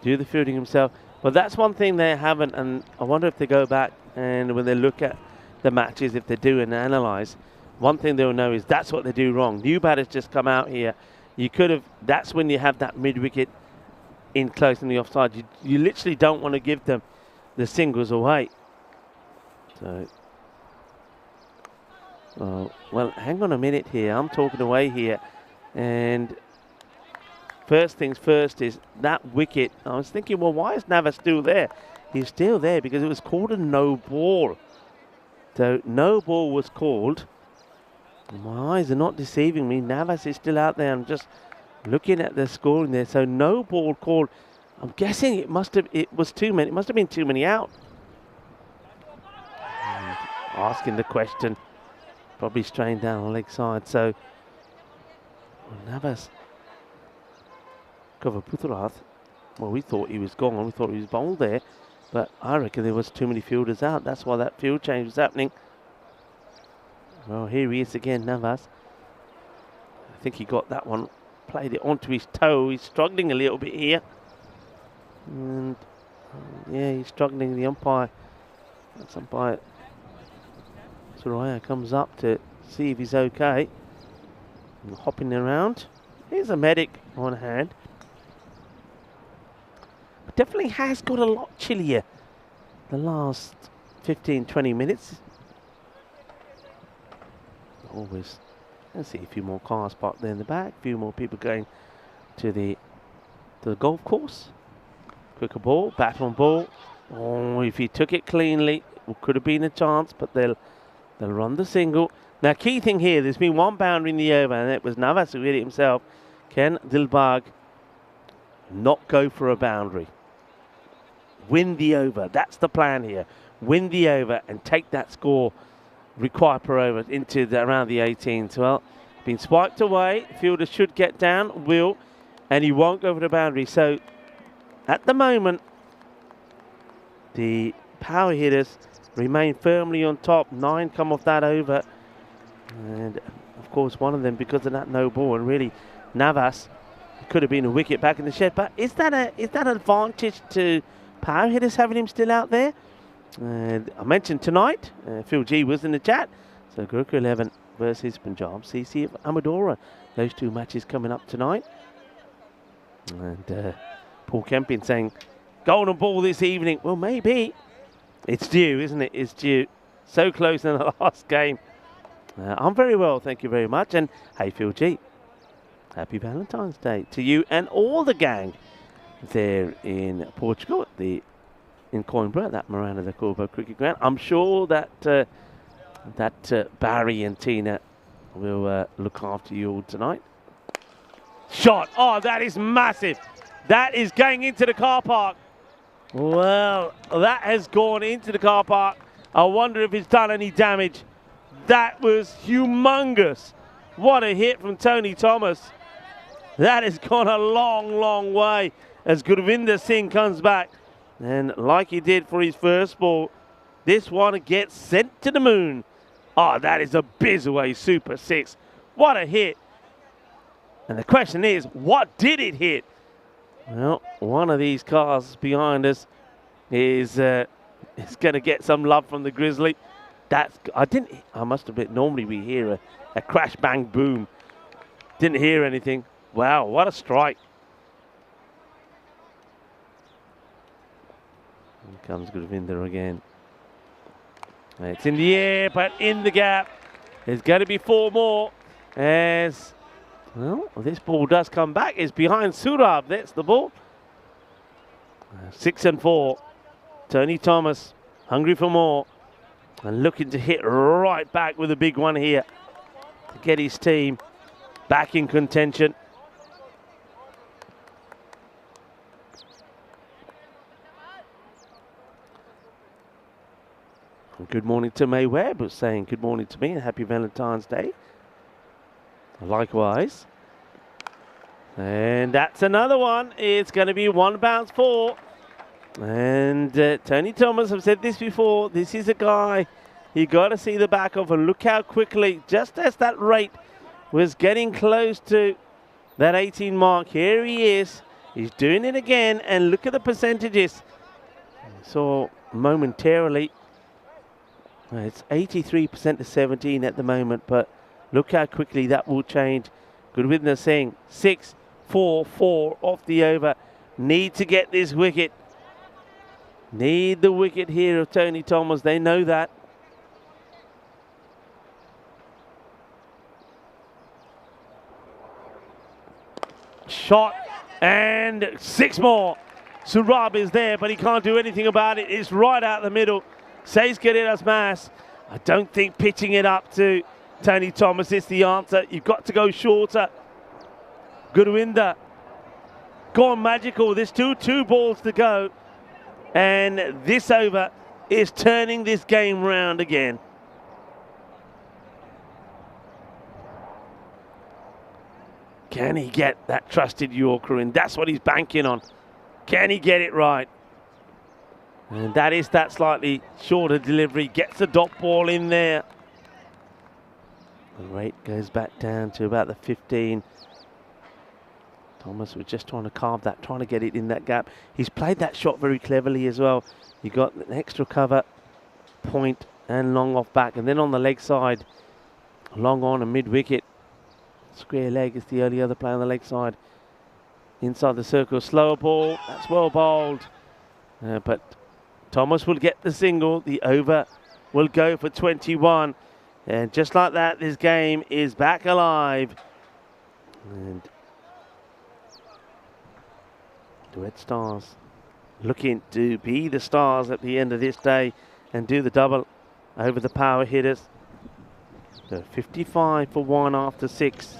do the fielding himself. But that's one thing they haven't, and I wonder if they go back and when they look at the matches, if they do and analyse, one thing they'll know is that's what they do wrong. New batters just come out here. You could have, that's when you have that mid-wicket in close in the offside. You literally don't want to give them the singles away. So, well, hang on a minute here. I'm talking away here. And first things first is that wicket. I was thinking, well, why is Navas still there? He's still there because it was called a no ball. So no ball was called. My eyes are not deceiving me. Navas is still out there. I'm just looking at the scoring there. So no ball called. I'm guessing it was too many. It must have been too many out. And asking the question. Probably strained down the leg side. So Navas. Cover Putharath. Well, we thought he was gone. We thought he was bowled there. But I reckon there was too many fielders out. That's why that field change was happening. Well, here he is again, Navas. I think he got that one, played it onto his toe. He's struggling a little bit here. And yeah, he's struggling. The umpire, that's umpire Soraya comes up to see if he's okay. And hopping around. Here's a medic on hand. But definitely has got a lot chillier the last 15-20 minutes. Always, let's see a few more cars parked there in the back, a few more people going to the golf course. Quicker ball, bat on ball. Oh, if he took it cleanly, it could have been a chance, but they'll run the single. Now, key thing here, there's been one boundary in the over, and it was Navas who hit it himself. Can Dilbag not go for a boundary? Win the over. That's the plan here. Win the over and take that score required per over into around the 18th. Well, been spiked away. Fielder should get down, will, and he won't go for the boundary. So at the moment, the power hitters remain firmly on top. 9 come off that over. And of course, one of them because of that no ball. And really, Navas Could have been a wicket back in the shed, but is that an advantage to power hitters having him still out there? I mentioned tonight, Phil G was in the chat, so Gurukha 11 versus Punjab CC of Amadora. Those two matches coming up tonight. And Paul Kempin saying, golden ball this evening. Well, maybe. It's due, isn't it? It's due. So close in the last game. I'm very well, thank you very much. And hey, Phil G, happy Valentine's Day to you and all the gang there in Portugal, in Coimbra, that Miranda de Corvo cricket ground. I'm sure that Barry and Tina will look after you all tonight. Shot. Oh, that is massive. That is going into the car park. Well, that has gone into the car park. I wonder if it's done any damage. That was humongous. What a hit from Tony Thomas. That has gone a long, long way as Gurvinder Singh comes back. And like he did for his first ball, this one gets sent to the moon. Oh, that is a Bizaway Super 6. What a hit. And the question is, what did it hit? Well, one of these cars behind us is going to get some love from the Grizzly. I must admit, normally we hear a crash, bang, boom. Didn't hear anything. Wow, what a strike. Here comes Gurvinder again. It's in the air, but in the gap. There's going to be 4 more. As, well, this ball does come back. It's behind Surab. That's the ball. 6 and 4. Tony Thomas, hungry for more. And looking to hit right back with a big one here to get his team back in contention. And good morning to May Webb, who's saying good morning to me and happy Valentine's Day. Likewise. And that's another one. It's going to be 1 bounce 4. And Tony Thomas, I've said this before, this is a guy you got to see the back of, and look how quickly, just as that rate was getting close to that 18 mark, here he is. He's doing it again, and look at the percentages. So momentarily, it's 83% to 17 at the moment, but look how quickly that will change. Gurvinder Singh, 6, 4, 4 off the over. Need to get this wicket. Need the wicket here of Tony Thomas. They know that. Shot and 6 more. Surab is there, but he can't do anything about it. It's right out the middle. Says Guridas Mas. I don't think pitching it up to Tony Thomas is the answer. You've got to go shorter. Gurvinder. Gone magical. There's two balls to go. And this over is turning this game round again. Can he get that trusted Yorker in? That's what he's banking on. Can he get it right? And that is that slightly shorter delivery. Gets the dot ball in there. The rate goes back down to about the 15. Thomas was just trying to carve that, trying to get it in that gap. He's played that shot very cleverly as well. You got an extra cover, point and long off back. And then on the leg side, long on and mid-wicket. Square leg is the only other player on the leg side. Inside the circle, slower ball. That's well bowled. But Thomas will get the single. The over will go for 21. And just like that, this game is back alive. And the Red Stars looking to be the Stars at the end of this day and do the double over the power hitters. So 55 for 1 after 6.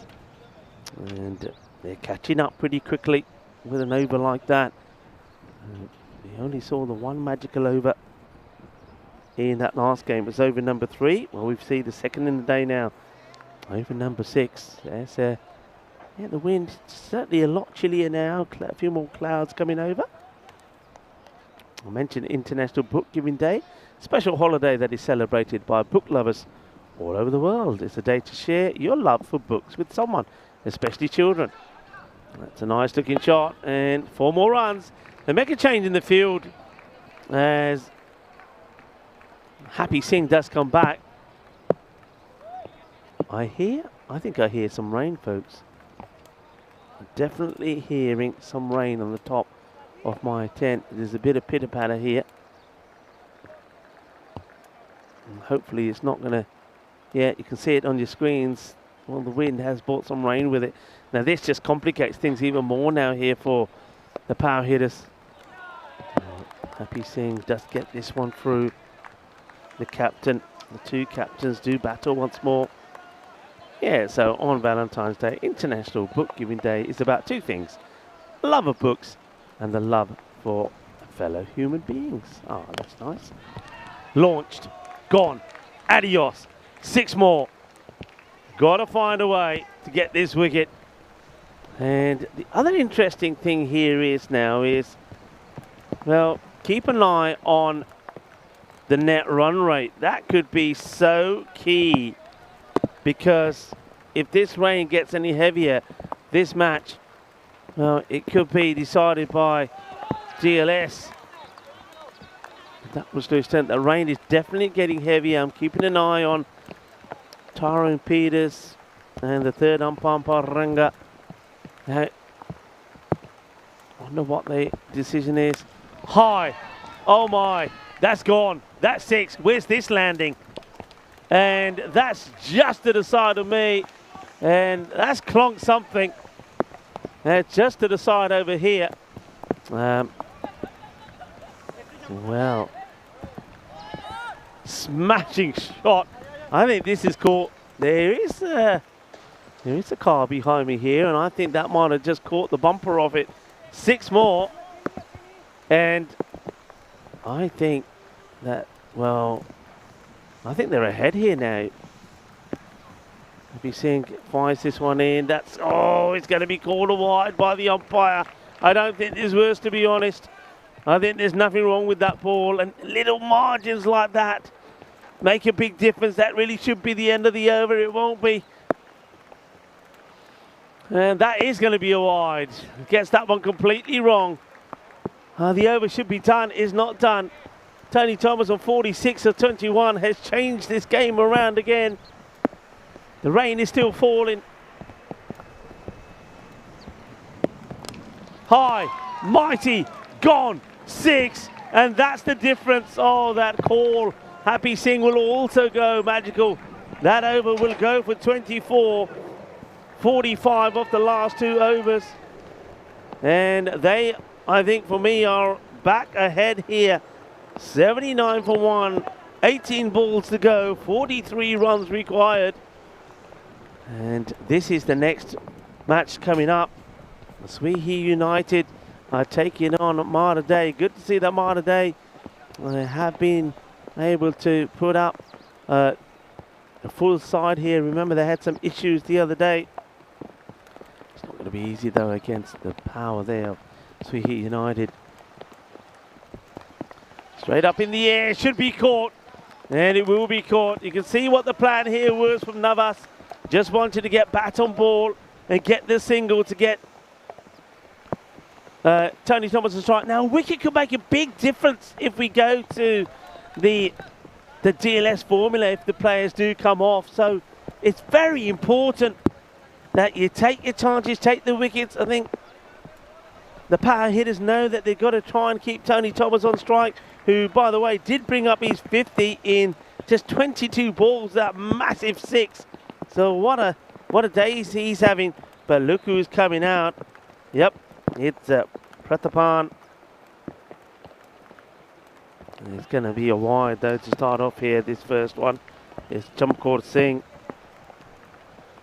And they're catching up pretty quickly with an over like that. We only saw the one magical over in that last game. It was over number 3. Well, we've seen the second in the day now. Over number 6. There's yeah, the wind certainly a lot chillier now. A few more clouds coming over. I mentioned International Book Giving Day. Special holiday that is celebrated by book lovers all over the world. It's a day to share your love for books with someone, especially children. That's a nice looking shot, and 4 more runs. They make a change in the field as Happy Singh does come back. I think I hear some rain, folks. I'm definitely hearing some rain on the top of my tent. There's a bit of pitter patter here. And hopefully it's not gonna, yeah, you can see it on your screens. Well, the wind has brought some rain with it. Now this just complicates things even more now here for the power hitters. Happy Singh does get this one through. The captain, the 2 captains do battle once more. Yeah, so on Valentine's Day, International Book Giving Day, is about 2 things. Love of books and the love for fellow human beings. Oh, that's nice. Launched, gone, adios, 6 more. Got to find a way to get this wicket. And the other interesting thing here is now is, well, keep an eye on the net run rate. That could be so key, because if this rain gets any heavier, this match, well, it could be decided by GLS. That was the extent. The rain is definitely getting heavier. I'm keeping an eye on Tyrone Peters and the 3rd umpire, Paranga. Now, I wonder what the decision is. High. Oh my, that's gone. That's 6. Where's this landing? And that's just to the side of me. And that's clonked something. Just to the side over here. Well, smashing shot. I think this is caught. There is a car behind me here, and I think that might have just caught the bumper of it. 6 more. And I think that, well, I think they're ahead here now. Be seeing fires this one in. That's, oh, it's going to be called a wide by the umpire. I don't think there's worse, to be honest. I think there's nothing wrong with that ball, and little margins like that make a big difference. That really should be the end of the over. It won't be. And that is going to be a wide. Gets that one completely wrong. The over should be done, is not done. Tony Thomas on 46 of 21 has changed this game around again. The rain is still falling. High, mighty, gone, 6. And that's the difference. Oh, that call. Happy Singh will also go magical. That over will go for 24. 45 off the last 2 overs. And they, I think for me, are back ahead here. 79 for 1, 18 balls to go, 43 runs required. And this is the next match coming up. Sweehy United are taking on Malta Day. Good to see that Malta Day have been able to put up a full side here. Remember, they had some issues the other day. It's not going to be easy though against the power there of Sweehy United. Straight up in the air, should be caught, and it will be caught. You can see what the plan here was from Navas. Just wanted to get bat on ball and get the single to get Tony Thomas to strike. Now, wicket could make a big difference if we go to the DLS formula, if the players do come off. So it's very important that you take your chances, take the wickets. I think the power hitters know that they've got to try and keep Tony Thomas on strike, who, by the way, did bring up his 50 in just 22 balls, that massive 6. So what a day he's having. But look who's coming out. Yep, it's Pratapan. It's going to be a wide, though, to start off here. This first one is Chamkor Singh,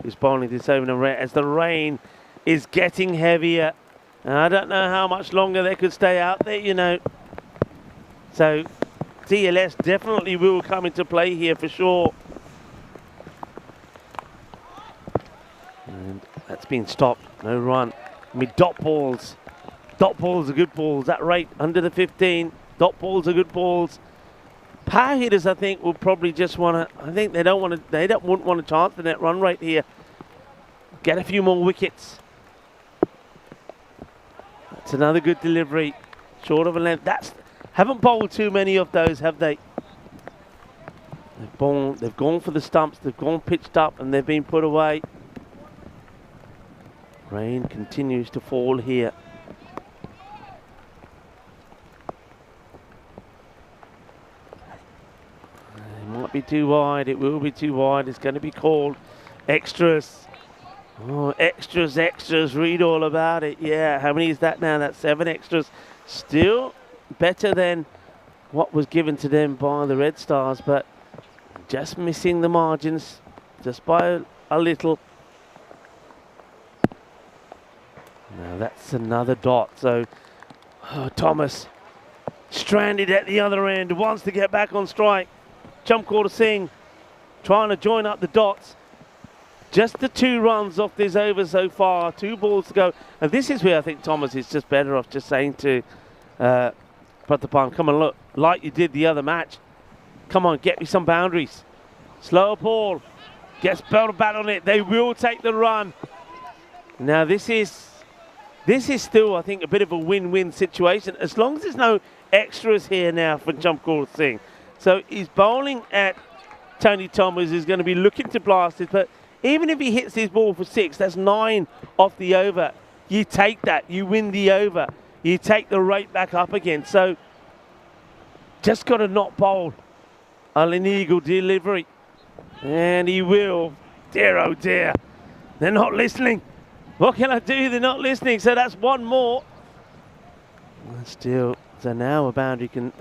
who's bowling this over as the rain is getting heavier. And I don't know how much longer they could stay out there, you know. So DLS definitely will come into play here for sure. And that's been stopped. No run. I mean, dot balls. Dot balls are good balls. That rate under the 15. Dot balls are good balls. Power hitters, I think, will probably just want to. I think they don't want to. They wouldn't want to chance the net run rate here. Get a few more wickets. It's another good delivery, short of a length. Haven't bowled too many of those, have they? They've gone for the stumps, they've gone pitched up, and they've been put away. Rain continues to fall here. It might be too wide, it will be too wide. It's going to be called extras. Oh, extras, extras, read all about it. Yeah, how many is that now? That's 7 extras. Still better than what was given to them by the Red Stars, but just missing the margins, just by a little. Now that's another dot. So Thomas stranded at the other end, wants to get back on strike. Chamkaur Singh trying to join up the dots. Just the 2 runs off this over so far, 2 balls to go. And this is where I think Thomas is just better off just saying to Prathapan, come on, look, like you did the other match. Come on, get me some boundaries. Slower ball, gets belt bat on it. They will take the run. Now this is still, I think, a bit of a win-win situation, as long as there's no extras here now for Chamkaur Singh. So he's bowling at Tony Thomas, who's going to be looking to blast it, but even if he hits his ball for 6, that's 9 off the over. You take that, you win the over. You take the rate back up again. So just got to not bowl an illegal delivery. And he will. Dear, oh dear. They're not listening. What can I do? They're not listening. So that's 1 more. And still, so now a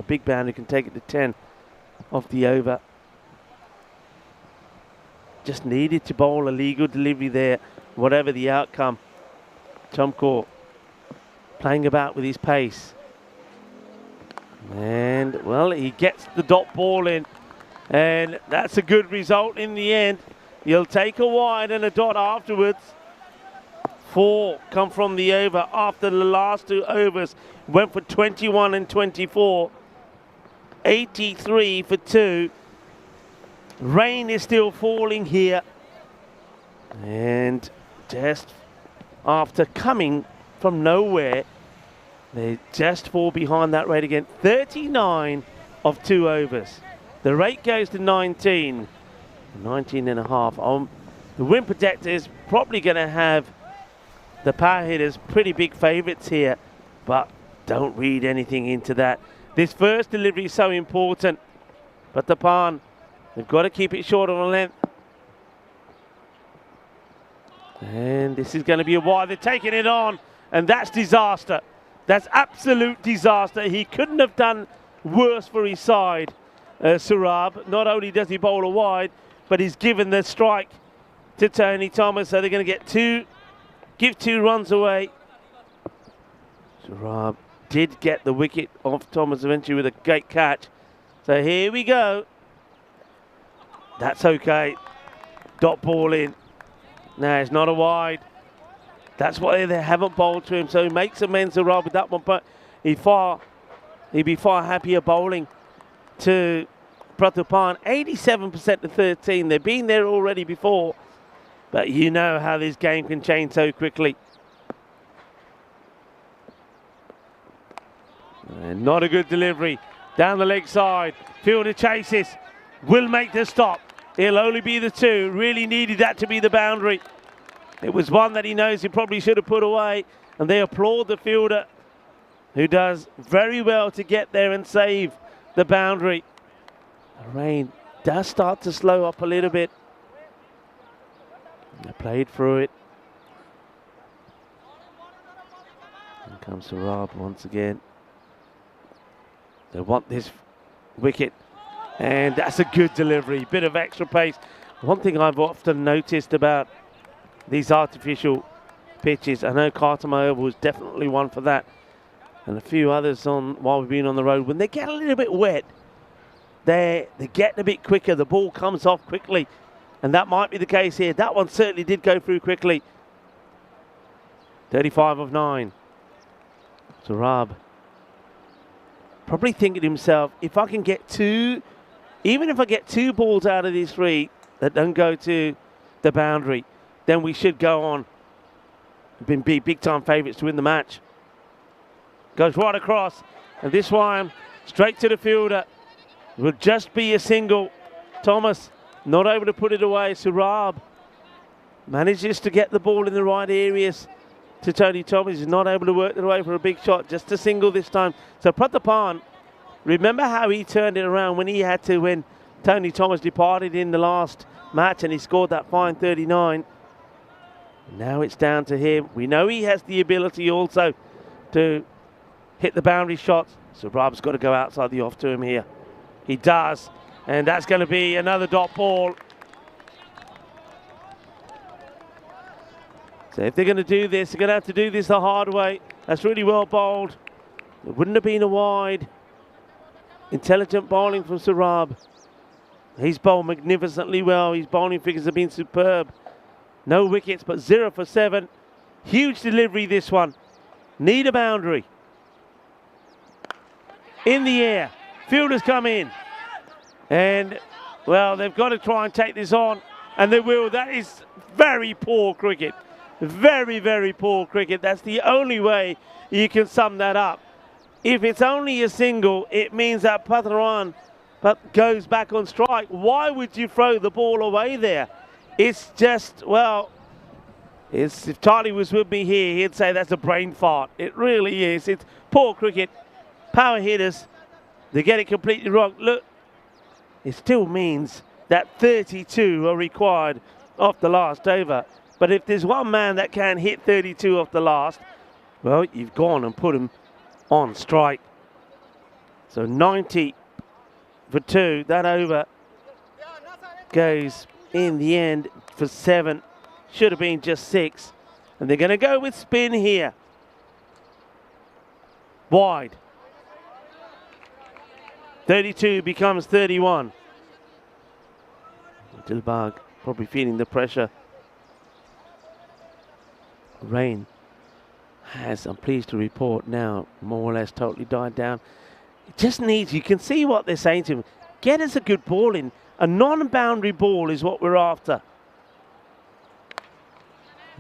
big boundary can take it to 10 off the over. Just needed to bowl a legal delivery there, whatever the outcome. Chamkaur playing about with his pace. And, well, he gets the dot ball in. And that's a good result in the end. He'll take a wide and a dot afterwards. 4 come from the over after the last 2 overs. Went for 21 and 24. 83 for 2. Rain is still falling here. And just after coming from nowhere, they just fall behind that rate again. 39 of 2 overs. The rate goes to 19. 19 and a half. The win protector is probably going to have the power hitters pretty big favourites here, but don't read anything into that. This first delivery is so important, but the Pan, they've got to keep it short on a length. And this is going to be a wide. They're taking it on, and that's disaster. That's absolute disaster. He couldn't have done worse for his side, Surab. Not only does he bowl a wide, but he's given the strike to Tony Thomas. So they're going to get give 2 runs away. Surab did get the wicket off Thomas eventually with a great catch. So here we go. That's okay. Dot ball in. No, it's not a wide. That's why they haven't bowled to him. So he makes amends to Rob with that one. But he'd be far happier bowling to Prathapan. 87% to 13. They've been there already before. But you know how this game can change so quickly. And not a good delivery. Down the leg side. Fielder chases. Will make the stop. It'll only be the 2. Really needed that to be the boundary. It was one that he knows he probably should have put away. And they applaud the fielder, who does very well to get there and save the boundary. The rain does start to slow up a little bit. They played through it. Here comes Surab once again. They want this wicket. And that's a good delivery. Bit of extra pace. One thing I've often noticed about these artificial pitches, I know Khartoum Oval was definitely one for that, and a few others while we've been on the road, when they get a little bit wet, they're getting a bit quicker. The ball comes off quickly. And that might be the case here. That one certainly did go through quickly. 35 of 9. Surab probably thinking to himself, if I can get 2, even if I get 2 balls out of these 3 that don't go to the boundary, then we should go on and be big time favourites to win the match. Goes right across. And this one, straight to the fielder. Will just be a single. Thomas not able to put it away. Surab manages to get the ball in the right areas to Tony Thomas. He's not able to work it away for a big shot. Just a single this time. So Prathapan, remember how he turned it around when he had to, when Tony Thomas departed in the last match and he scored that fine 39. Now it's down to him. We know he has the ability also to hit the boundary shots. So Rab's got to go outside the off to him here. He does. And that's going to be another dot ball. So if they're going to do this, they're going to have to do this the hard way. That's really well bowled. It wouldn't have been a wide. Intelligent bowling from Surab. He's bowled magnificently well. His bowling figures have been superb. No wickets, but 0 for 7. Huge delivery, this one. Need a boundary. In the air. Fielders come in. And, well, they've got to try and take this on. And they will. That is very poor cricket. Very, very poor cricket. That's the only way you can sum that up. If it's only a single, it means that Patharan goes back on strike. Why would you throw the ball away there? It's just, well, if Charlie was with me here, he'd say that's a brain fart. It really is. It's poor cricket. Power hitters, they get it completely wrong. Look, it still means that 32 are required off the last over. But if there's one man that can hit 32 off the last, well, you've gone and put him on strike. So 90 for 2. That over goes in the end for 7. Should have been just 6. And they're going to go with spin here. Wide. 32 becomes 31. Dilbagh probably feeling the pressure. Rain has, I'm pleased to report now, more or less totally died down. It just needs, you can see what they're saying to him. Get us a good ball in. A non-boundary ball is what we're after.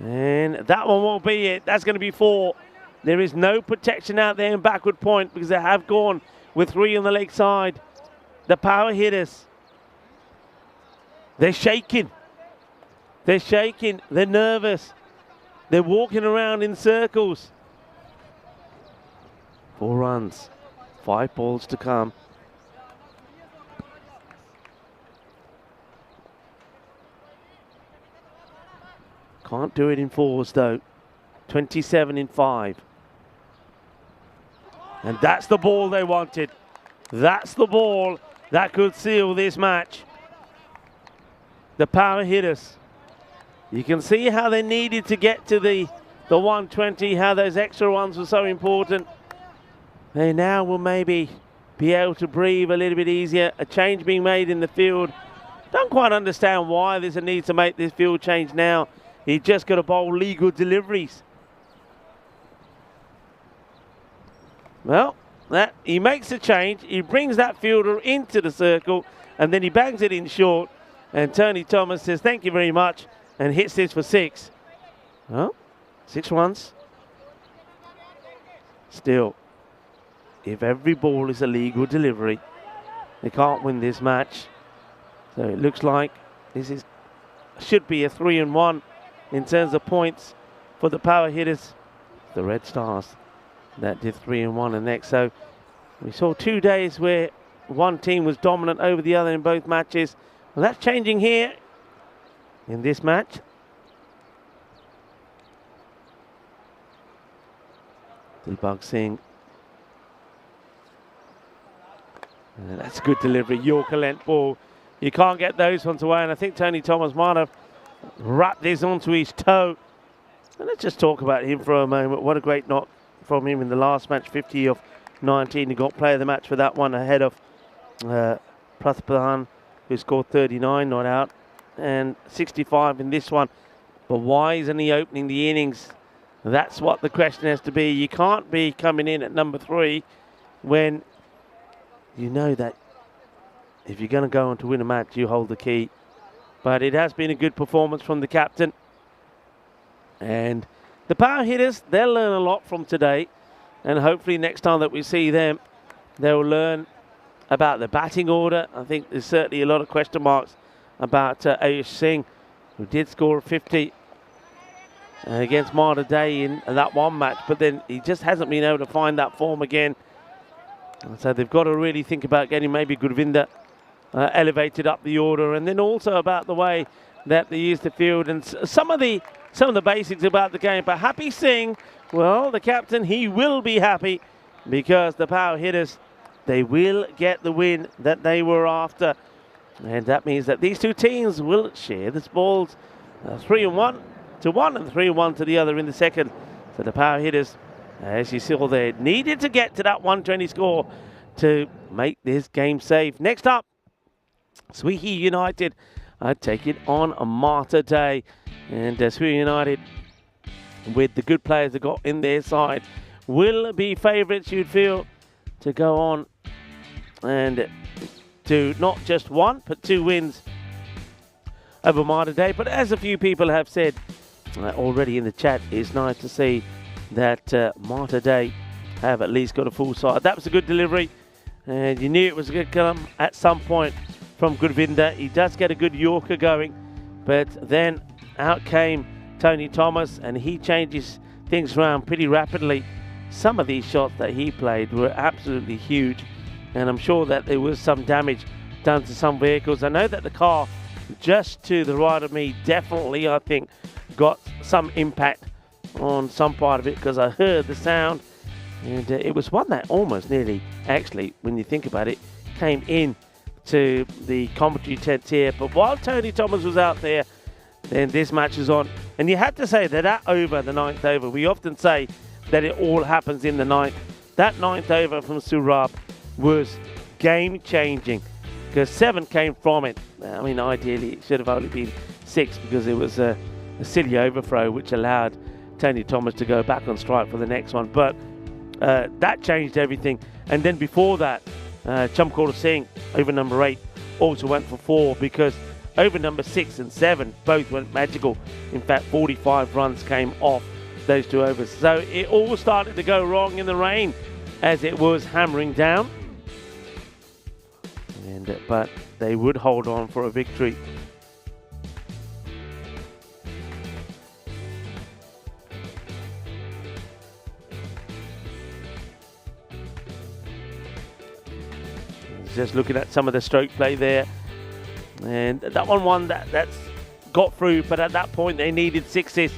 And that one won't be it. That's going to be 4. There is no protection out there in backward point because they have gone with 3 on the leg side. The power hitters. They're shaking. They're shaking. They're nervous. They're walking around in circles. 4 runs. 5 balls to come. Can't do it in 4s though. 27 in 5. And that's the ball they wanted. That's the ball that could seal this match. The power hitters. You can see how they needed to get to the 120, how those extra ones were so important. They now will maybe be able to breathe a little bit easier. A change being made in the field. Don't quite understand why there's a need to make this field change now. He just got to bowl legal deliveries. Well, he makes a change. He brings that fielder into the circle and then he bangs it in short. And Tony Thomas says, thank you very much, and hits this for 6. Well, 6 runs. Still, if every ball is a legal delivery, they can't win this match. So it looks like this should be a 3-1 in terms of points for the power hitters. The Red Stars that did 3-1 and next. So we saw 2 days where one team was dominant over the other in both matches. Well, that's changing here in this match. Dilbagh Singh. That's a good delivery. Yorker length ball. You can't get those ones away. And I think Tony Thomas might have wrapped this onto his toe. And let's just talk about him for a moment. What a great knock from him in the last match. 50 of 19. He got player of the match for that one ahead of Prathapan, who scored 39, not out, and 65 in this one. But why isn't he opening the innings? That's what the question has to be. You can't be coming in at number 3 when you know that if you're going to go on to win a match, you hold the key. But it has been a good performance from the captain. And the power hitters, they'll learn a lot from today. and hopefully next time that we see them, they'll learn about the batting order. I think there's certainly a lot of question marks about Ayush Singh, who did score a 50 against Malta Day in that one match, but then he just hasn't been able to find that form again. And so they've got to really think about getting maybe Gurvinder elevated up the order, and then also about the way that they use the field and some of the basics about the game. But Happy Singh, well, the captain, he will be happy because the power hitters, they will get the win that they were after. And that means that these two teams will share the balls 3-1 to one and 3-1 to the other in the second. So the power hitters, as you saw there, needed to get to that 120 score to make this game safe. Next up, Sweetie United take it on a Malta Day. And Sweetie United, with the good players they got in their side, will be favourites, you'd feel, to go on and to not just one, but 2 wins over Malta Day. But as a few people have said already in the chat, it's nice to see that Malta Day have at least got a full side. That was a good delivery, and you knew it was going to come at some point from Gurvinder. He does get a good Yorker going, but then out came Tony Thomas, and he changes things around pretty rapidly. Some of these shots that he played were absolutely huge, and I'm sure that there was some damage done to some vehicles. I know that the car just to the right of me definitely, I think, got some impact on some part of it, because I heard the sound, and it was one that almost nearly, actually, when you think about it, came in to the commentary tent here. But while Tony Thomas was out there, then this match is on. And you had to say that over, the 9th over, we often say that it all happens in the 9th. That 9th over from Surab was game-changing, because 7 came from it. I mean, ideally, it should have only been 6, because it was a silly overthrow, which allowed Tony Thomas to go back on strike for the next one. But that changed everything. And then before that, Chamkaur Singh, over number 8, also went for 4, because over number 6 and 7 both went magical. In fact, 45 runs came off those 2 overs. So it all started to go wrong in the rain as it was hammering down. But they would hold on for a victory. Just looking at some of the stroke play there, and that one that's got through, but at that point they needed 6s.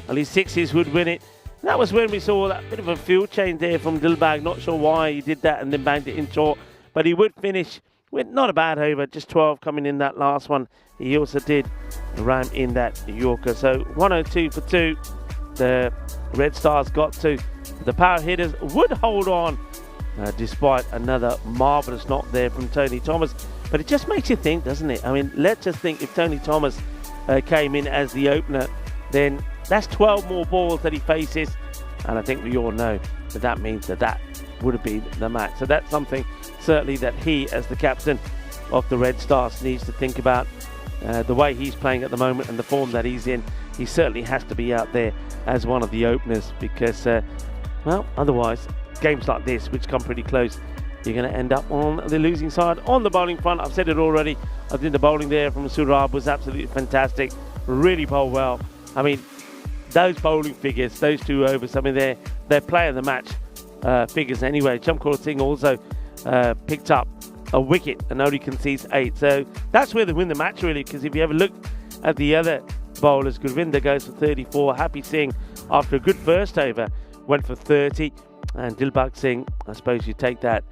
At least 6s would win it. And that was when we saw that bit of a field change there from Dilbag. Not sure why he did that and then banged it in short, but he would finish with not a bad over, just 12 coming in that last one. He also did ram in that Yorker. So 102 for 2. The Red Stars got to. The power hitters would hold on despite another marvellous knock there from Tony Thomas. But it just makes you think, doesn't it? I mean, let's just think, if Tony Thomas came in as the opener, then that's 12 more balls that he faces. And I think we all know that means that would have been the match. So that's something certainly that he, as the captain of the Red Stars, needs to think about. The way he's playing at the moment and the form that he's in, he certainly has to be out there as one of the openers, because, well, otherwise, games like this, which come pretty close, you're going to end up on the losing side. On the bowling front, I've said it already, I think the bowling there from Surab was absolutely fantastic. Really bowled well. I mean, those bowling figures, those 2 overs, I mean, they're player of the match figures anyway. Chamkaur Singh also picked up a wicket and only concedes 8. So that's where they win the match, really, because if you ever look at the other bowlers, Gurvinder goes for 34. Happy Singh, after a good first over, went for 30. And Dilbag Singh, I suppose you take that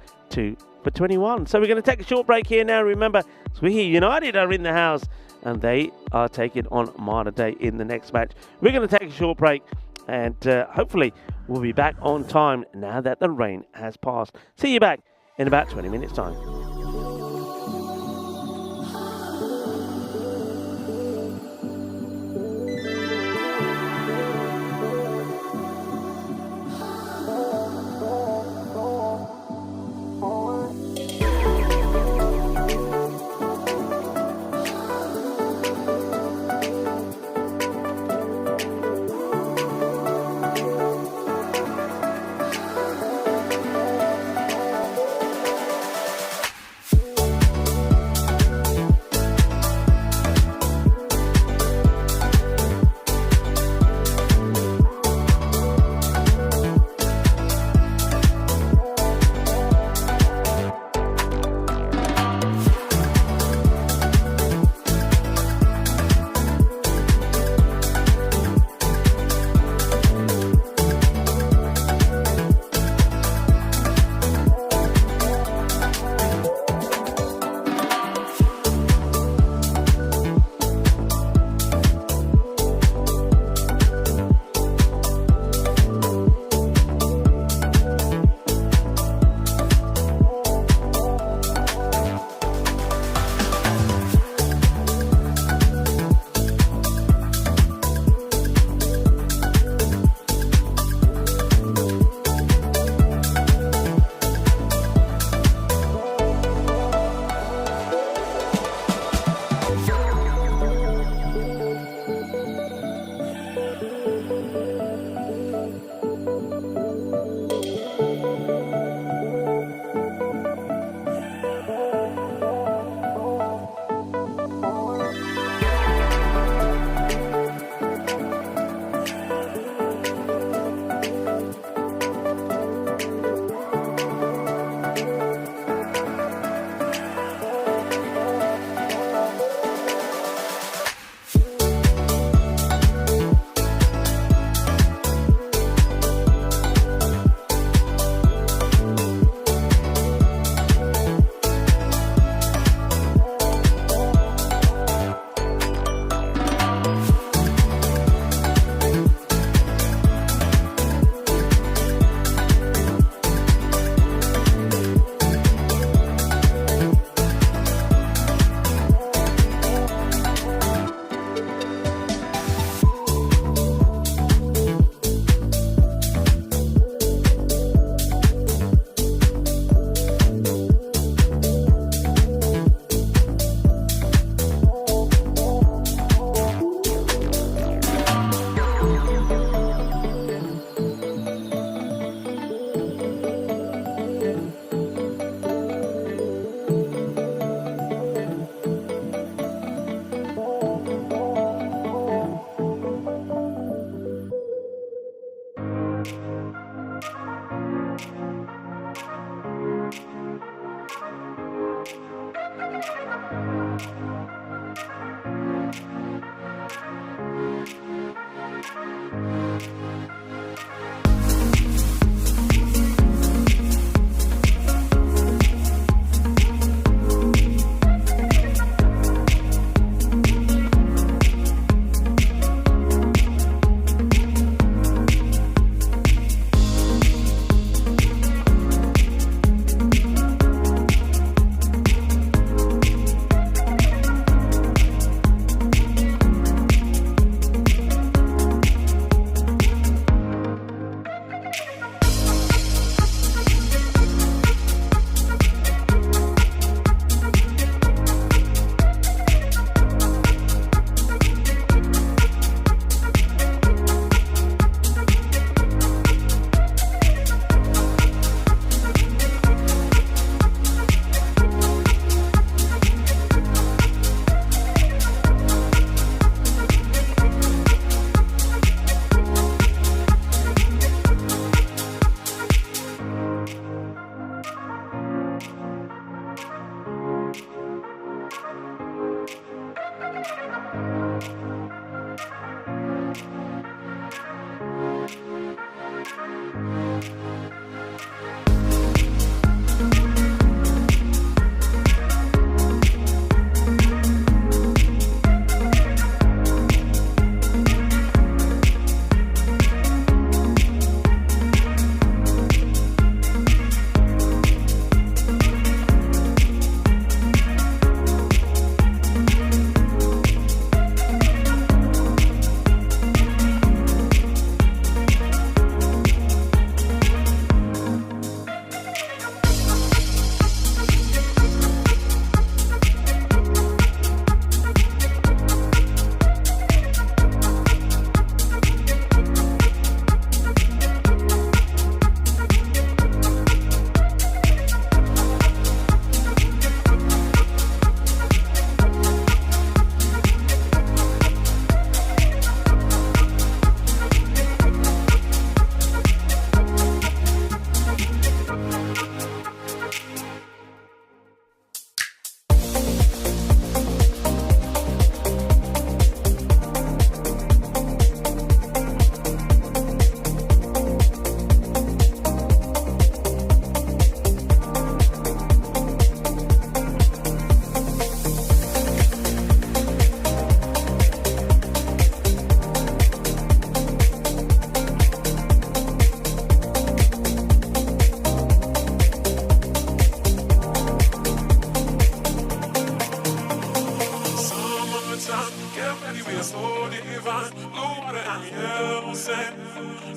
for 21. So we're going to take a short break here now. Remember, Sweetie United are in the house, and they are taking on Malta Day in the next match. We're going to take a short break, and hopefully we'll be back on time now that the rain has passed. See you back in about 20 minutes time.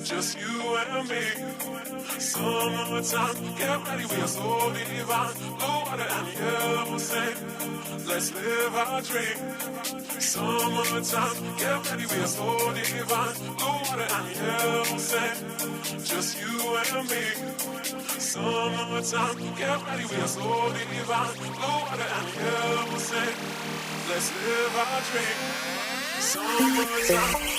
just you and me. Summertime, get ready, we are so divine. Blue water and the will say, let's live our dream. Summertime, get ready, we are so divine. Blue water and the will say, just you and me. Summertime, get ready, we are so divine. Blue water and the will say, let's live our dream. Summertime.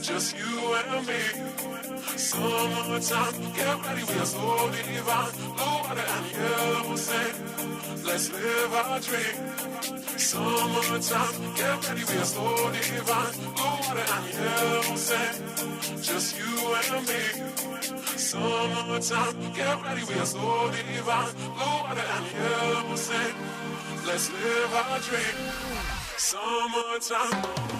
Just you and me. Summertime, get ready, we are so divine. Blue water and the will say, let's live our dream. Summertime, get ready, we are so divine. Blue water and the will say, just you and me. Summertime, get ready, we are so divine. Blue water and the will say, let's live our dream. Summertime.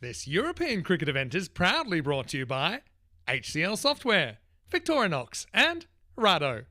This European cricket event is proudly brought to you by HCL Software, Victorinox and Rado.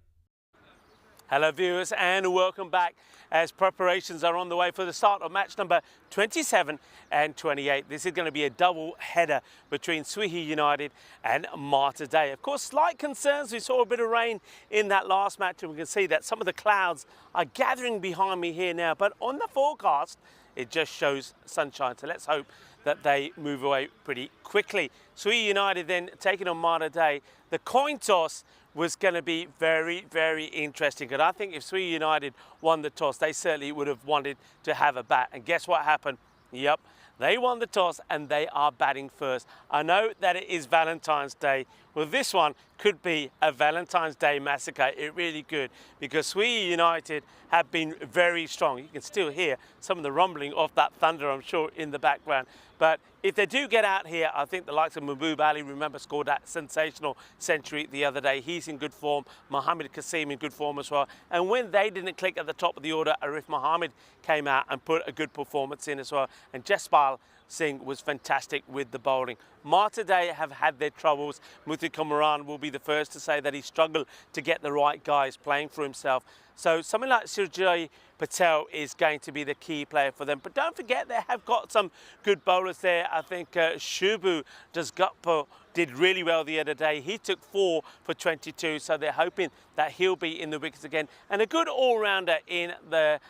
Hello viewers and welcome back as preparations are on the way for the start of match number 27 and 28. This is going to be a double header between Swihi United and Malta Day. Of course, slight concerns. We saw a bit of rain in that last match and we can see that some of the clouds are gathering behind me here now. But on the forecast, it just shows sunshine. So let's hope that they move away pretty quickly. Sui United then taking on Malta Day. The coin toss was going to be very, very interesting, because I think if Sui United won the toss, they certainly would have wanted to have a bat. And guess what happened? Yep, they won the toss and they are batting first. I know that it is Valentine's Day. Well, this one could be a Valentine's Day massacre. It really could, because Sui United have been very strong. You can still hear some of the rumbling of that thunder, I'm sure, in the background. But if they do get out here, I think the likes of Mahbub Ali, remember, scored that sensational century the other day. He's in good form. Mohammed Kasim in good form as well. And when they didn't click at the top of the order, Arif Mohammed came out and put a good performance in as well. And Jaspal Singh was fantastic with the bowling. Malta Day have had their troubles. Muthu Kumaran will be the first to say that he struggled to get the right guys playing for himself. So something like Surjai Patel is going to be the key player for them. But don't forget, they have got some good bowlers there. I think Shubu Dasgupta did really well the other day. He took 4 for 22, so they're hoping that he'll be in the wickets again. And a good all-rounder in the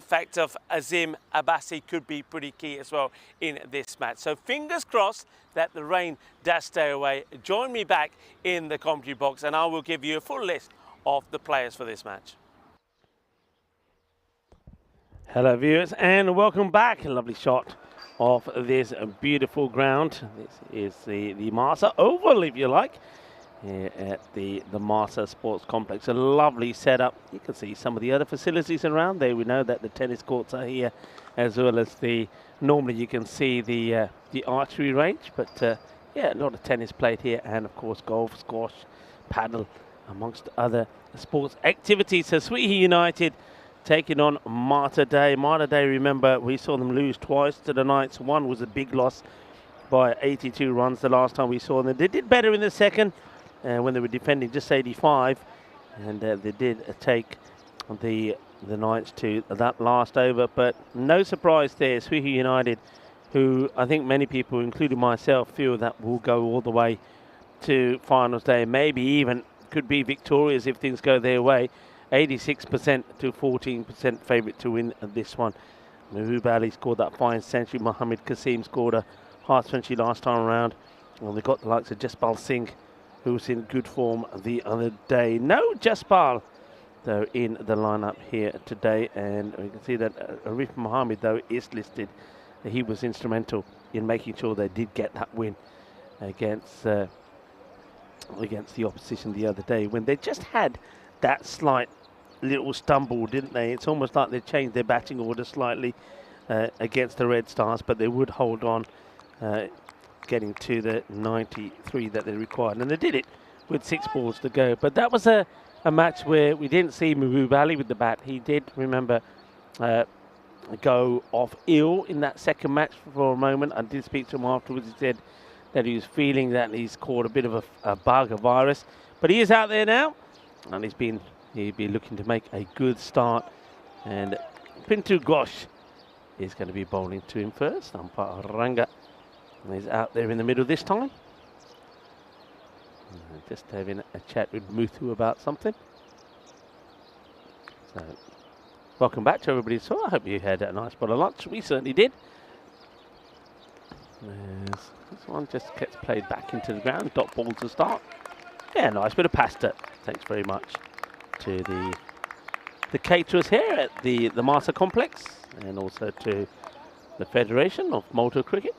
fact of Azim Abbasi could be pretty key as well in this match. So fingers crossed that the rain does stay away. Join me back in the commentary box and I will give you a full list of the players for this match. Hello viewers and welcome back. A lovely shot of this beautiful ground. This is the Malta Oval, if you like, here at the Malta Sports Complex. A lovely setup. You can see some of the other facilities around there. We know that the tennis courts are here, as well as normally you can see the archery range, but yeah, a lot of tennis played here, and of course golf, squash, paddle, amongst other sports activities. So Sui United taking on Malta Day. Malta Day, remember, we saw them lose twice to the Knights. One was a big loss by 82 runs the last time we saw them. They did better in the second when they were defending just 85, and they did take the Knights to that last over. But no surprise there, Sui United, who I think many people, including myself, feel that will go all the way to finals day, maybe even could be victorious if things go their way. 86% to 14% favourite to win this one. Mahbub Ali scored that fine century. Mohammed Kasim scored a half century last time around. Well, they got the likes of Jaspal Singh, who was in good form the other day. No Jaspal, though, in the lineup here today. And you can see that Arif Mohammed, though, is listed. He was instrumental in making sure they did get that win against the opposition the other day, when they just had that slight little stumble, didn't they? It's almost like they changed their batting order slightly against the Red Stars, but they would hold on, getting to the 93 that they required, and they did it with 6 balls to go. But that was a match where we didn't see Mahbub Ali with the bat. He did, remember, go off ill in that second match for a moment. I did speak to him afterwards. He said that he was feeling that he's caught a bit of a bug, a virus, but he is out there now, and he'll be looking to make a good start. And Pintu Ghosh is going to be bowling to him first. Umpire Ranga is out there in the middle this time. Just having a chat with Muthu about something. So, welcome back to everybody. So I hope you had a nice bottle of lunch. We certainly did. This one just gets played back into the ground. Dot ball to start. Yeah, nice bit of pasta. Thanks very much to the caterers here at the Malta Complex, and also to the Federation of Malta Cricket.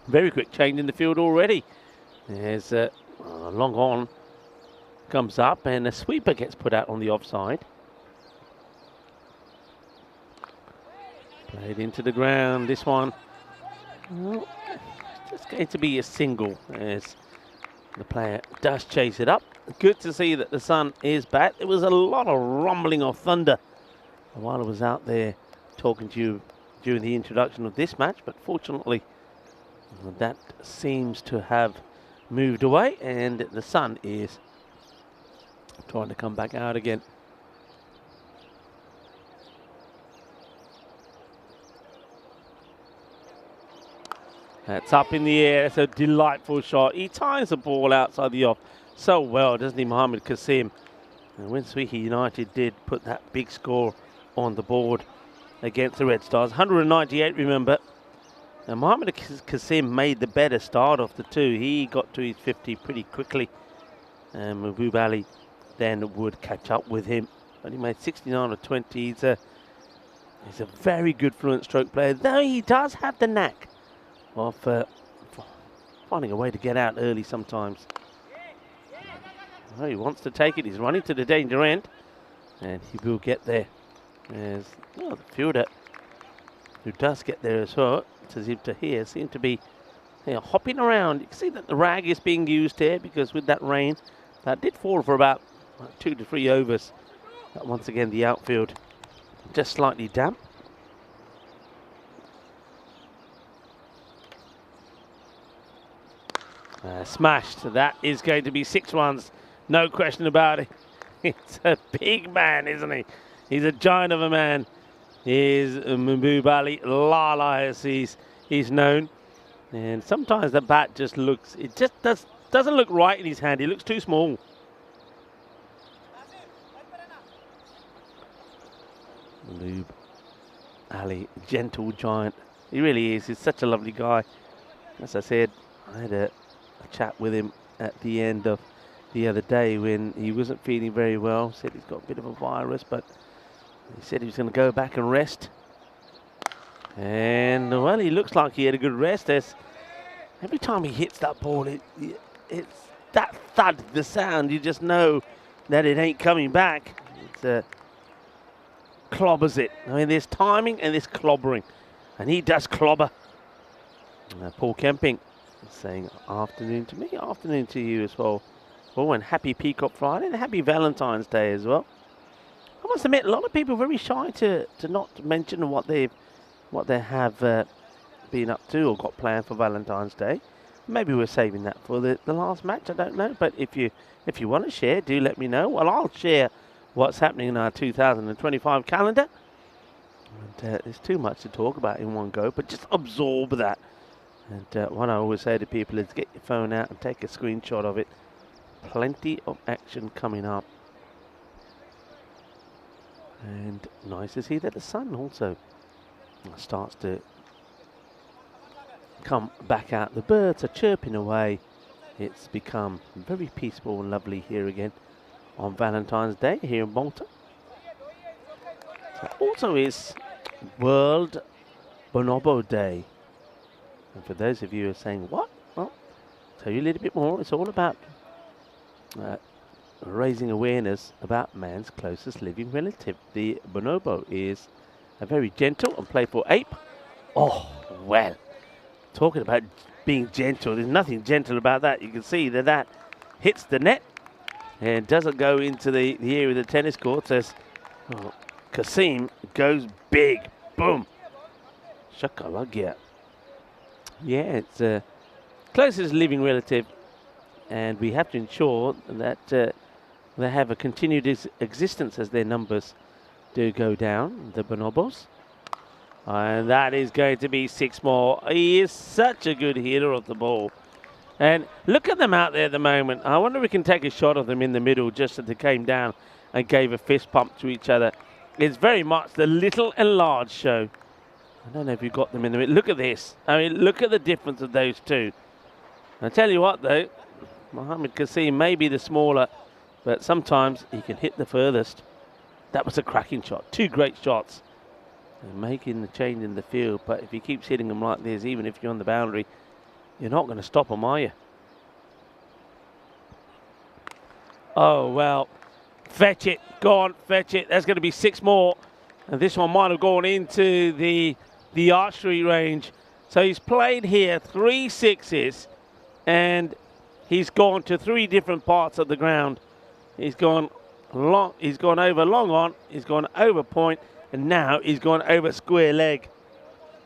Very quick change in the field already. There's a long on comes up, and a sweeper gets put out on the offside. Played into the ground. This one, well, just going to be a single as the player does chase it up. Good to see that the sun is back. There was a lot of rumbling of thunder while I was out there talking to you during the introduction of this match, but fortunately that seems to have moved away, and the sun is trying to come back out again. That's up in the air. It's a delightful shot. He times the ball outside the off so well, doesn't he, Mohammed Kasim? And when Sui United did put that big score on the board against the Red Stars, 198, remember, Mohamed Kasim made the better start of the two. He got to his 50 pretty quickly. And Mahbub Ali then would catch up with him. But he made 69 or 20. He's a very good fluent stroke player, though he does have the knack of finding a way to get out early sometimes. Oh, he wants to take it. He's running to the danger end. And he will get there. There's the fielder who does get there as well. Tahir seems to be hopping around. You can see that the rag is being used here because with that rain, that did fall for about 2 to 3 overs. But once again, the outfield just slightly damp. Smashed. That is going to be 6 runs. No question about it. It's a big man, isn't he? He's a giant of a man. He's Mahbub Ali, Lala as he's known. And sometimes the bat just looks, it just doesn't look right in his hand. He looks too small. Mahbub Ali, gentle giant. He really is. He's such a lovely guy. As I said, I had a chat with him at the end of the other day when he wasn't feeling very well. Said he's got a bit of a virus, but he said he was going to go back and rest. And, well, he looks like he had a good rest. Every time he hits that ball, it's that thud, the sound. You just know that it ain't coming back. It clobbers it. I mean, there's timing and there's clobbering. And he does clobber. Paul Kemping saying afternoon to me, afternoon to you as well. Oh, and happy Peacock Friday and happy Valentine's Day as well. I must admit, a lot of people are very shy to not mention what they have been up to or got planned for Valentine's Day. Maybe we're saving that for the last match. I don't know, but if you want to share, do let me know. Well, I'll share what's happening in our 2025 calendar. And there's too much to talk about in one go, but just absorb that. And what I always say to people is get your phone out and take a screenshot of it. Plenty of action coming up. And nice to see that the sun also starts to come back out. The birds are chirping away. It's become very peaceful and lovely here again on Valentine's Day here in Malta. It also is World Bonobo Day. And for those of you who are saying, what? Well, I'll tell you a little bit more. It's all about raising awareness about man's closest living relative. The bonobo is a very gentle and playful ape. Oh, well, talking about being gentle, there's nothing gentle about that. You can see that hits the net and doesn't go into the area of the tennis court as Kasim goes big. Boom. Shakalagia. Yeah, it's a closest living relative, and we have to ensure that they have a continued existence as their numbers do go down, the bonobos. And that is going to be 6 more. He is such a good hitter of the ball. And look at them out there at the moment. I wonder if we can take a shot of them in the middle just as they came down and gave a fist pump to each other. It's very much the little and large show. I don't know if you got them in the middle. Look at this. I mean, look at the difference of those two. I tell you what, though, Mohamed Kasim may be the smaller, but sometimes he can hit the furthest. That was a cracking shot. 2 great shots. And making the change in the field, but if he keeps hitting them like this, even if you're on the boundary, you're not going to stop them, are you? Oh, well, fetch it. Go on, fetch it. There's going to be 6 more. And this one might have gone into the archery range. So he's played here 3 6s, and he's gone to 3 different parts of the ground. He's gone long, he's gone over long on, he's gone over point, and now he's gone over square leg.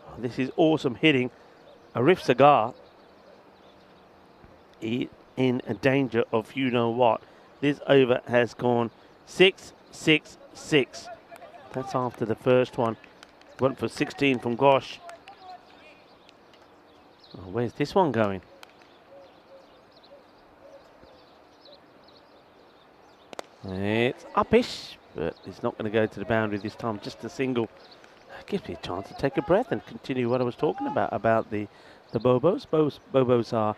Oh, this is awesome hitting. Arif Sagar in danger of you know what. This over has gone 6 6 6. That's after the first one. Went for 16 from Gosh. Oh, where's this one going? It's uppish, but it's not going to go to the boundary this time. Just a single. gives me a chance to take a breath and continue what I was talking about the Bobos. Bobos are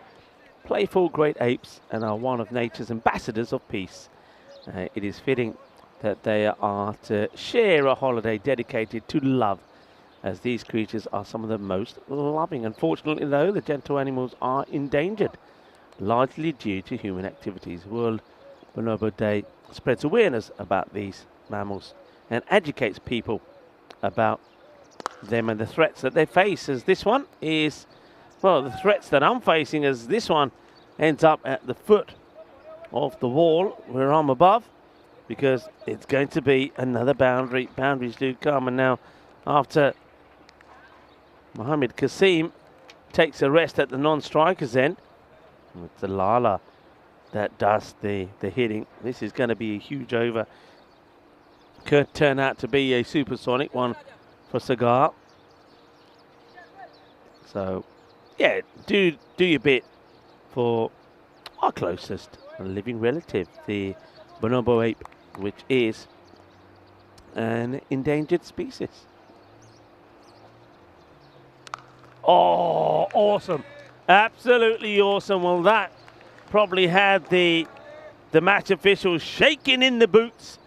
playful great apes and are one of nature's ambassadors of peace. It is fitting that they are to share a holiday dedicated to love, as these creatures are some of the most loving. Unfortunately, though, the gentle animals are endangered, largely due to human activities. World Bonobo Day spreads awareness about these mammals and educates people about them and the threats that they face, as this one is, well, the threats that I'm facing, as this one ends up at the foot of the wall where I'm above, because it's going to be another boundary. Boundaries do come, and now after Mohammed Kasim takes a rest at the non-striker's end, it's the Lala that does the hitting. This is going to be a huge over. Could turn out to be a supersonic one for Cigar. So, yeah, do your bit for our closest living relative, the bonobo ape, which is an endangered species. Oh, awesome. Absolutely awesome. Well, that probably had the match officials shaking in the boots.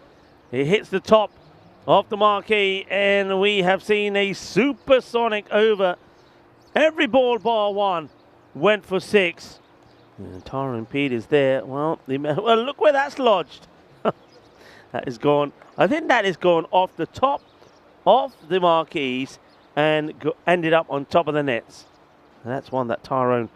It hits the top of the marquee, and we have seen a supersonic over. Every ball bar one went for 6. And Tyrone Pete is there. Well, look where that's lodged. That is gone. I think that is gone off the top of the marquees and ended up on top of the nets. And that's one that Tyrone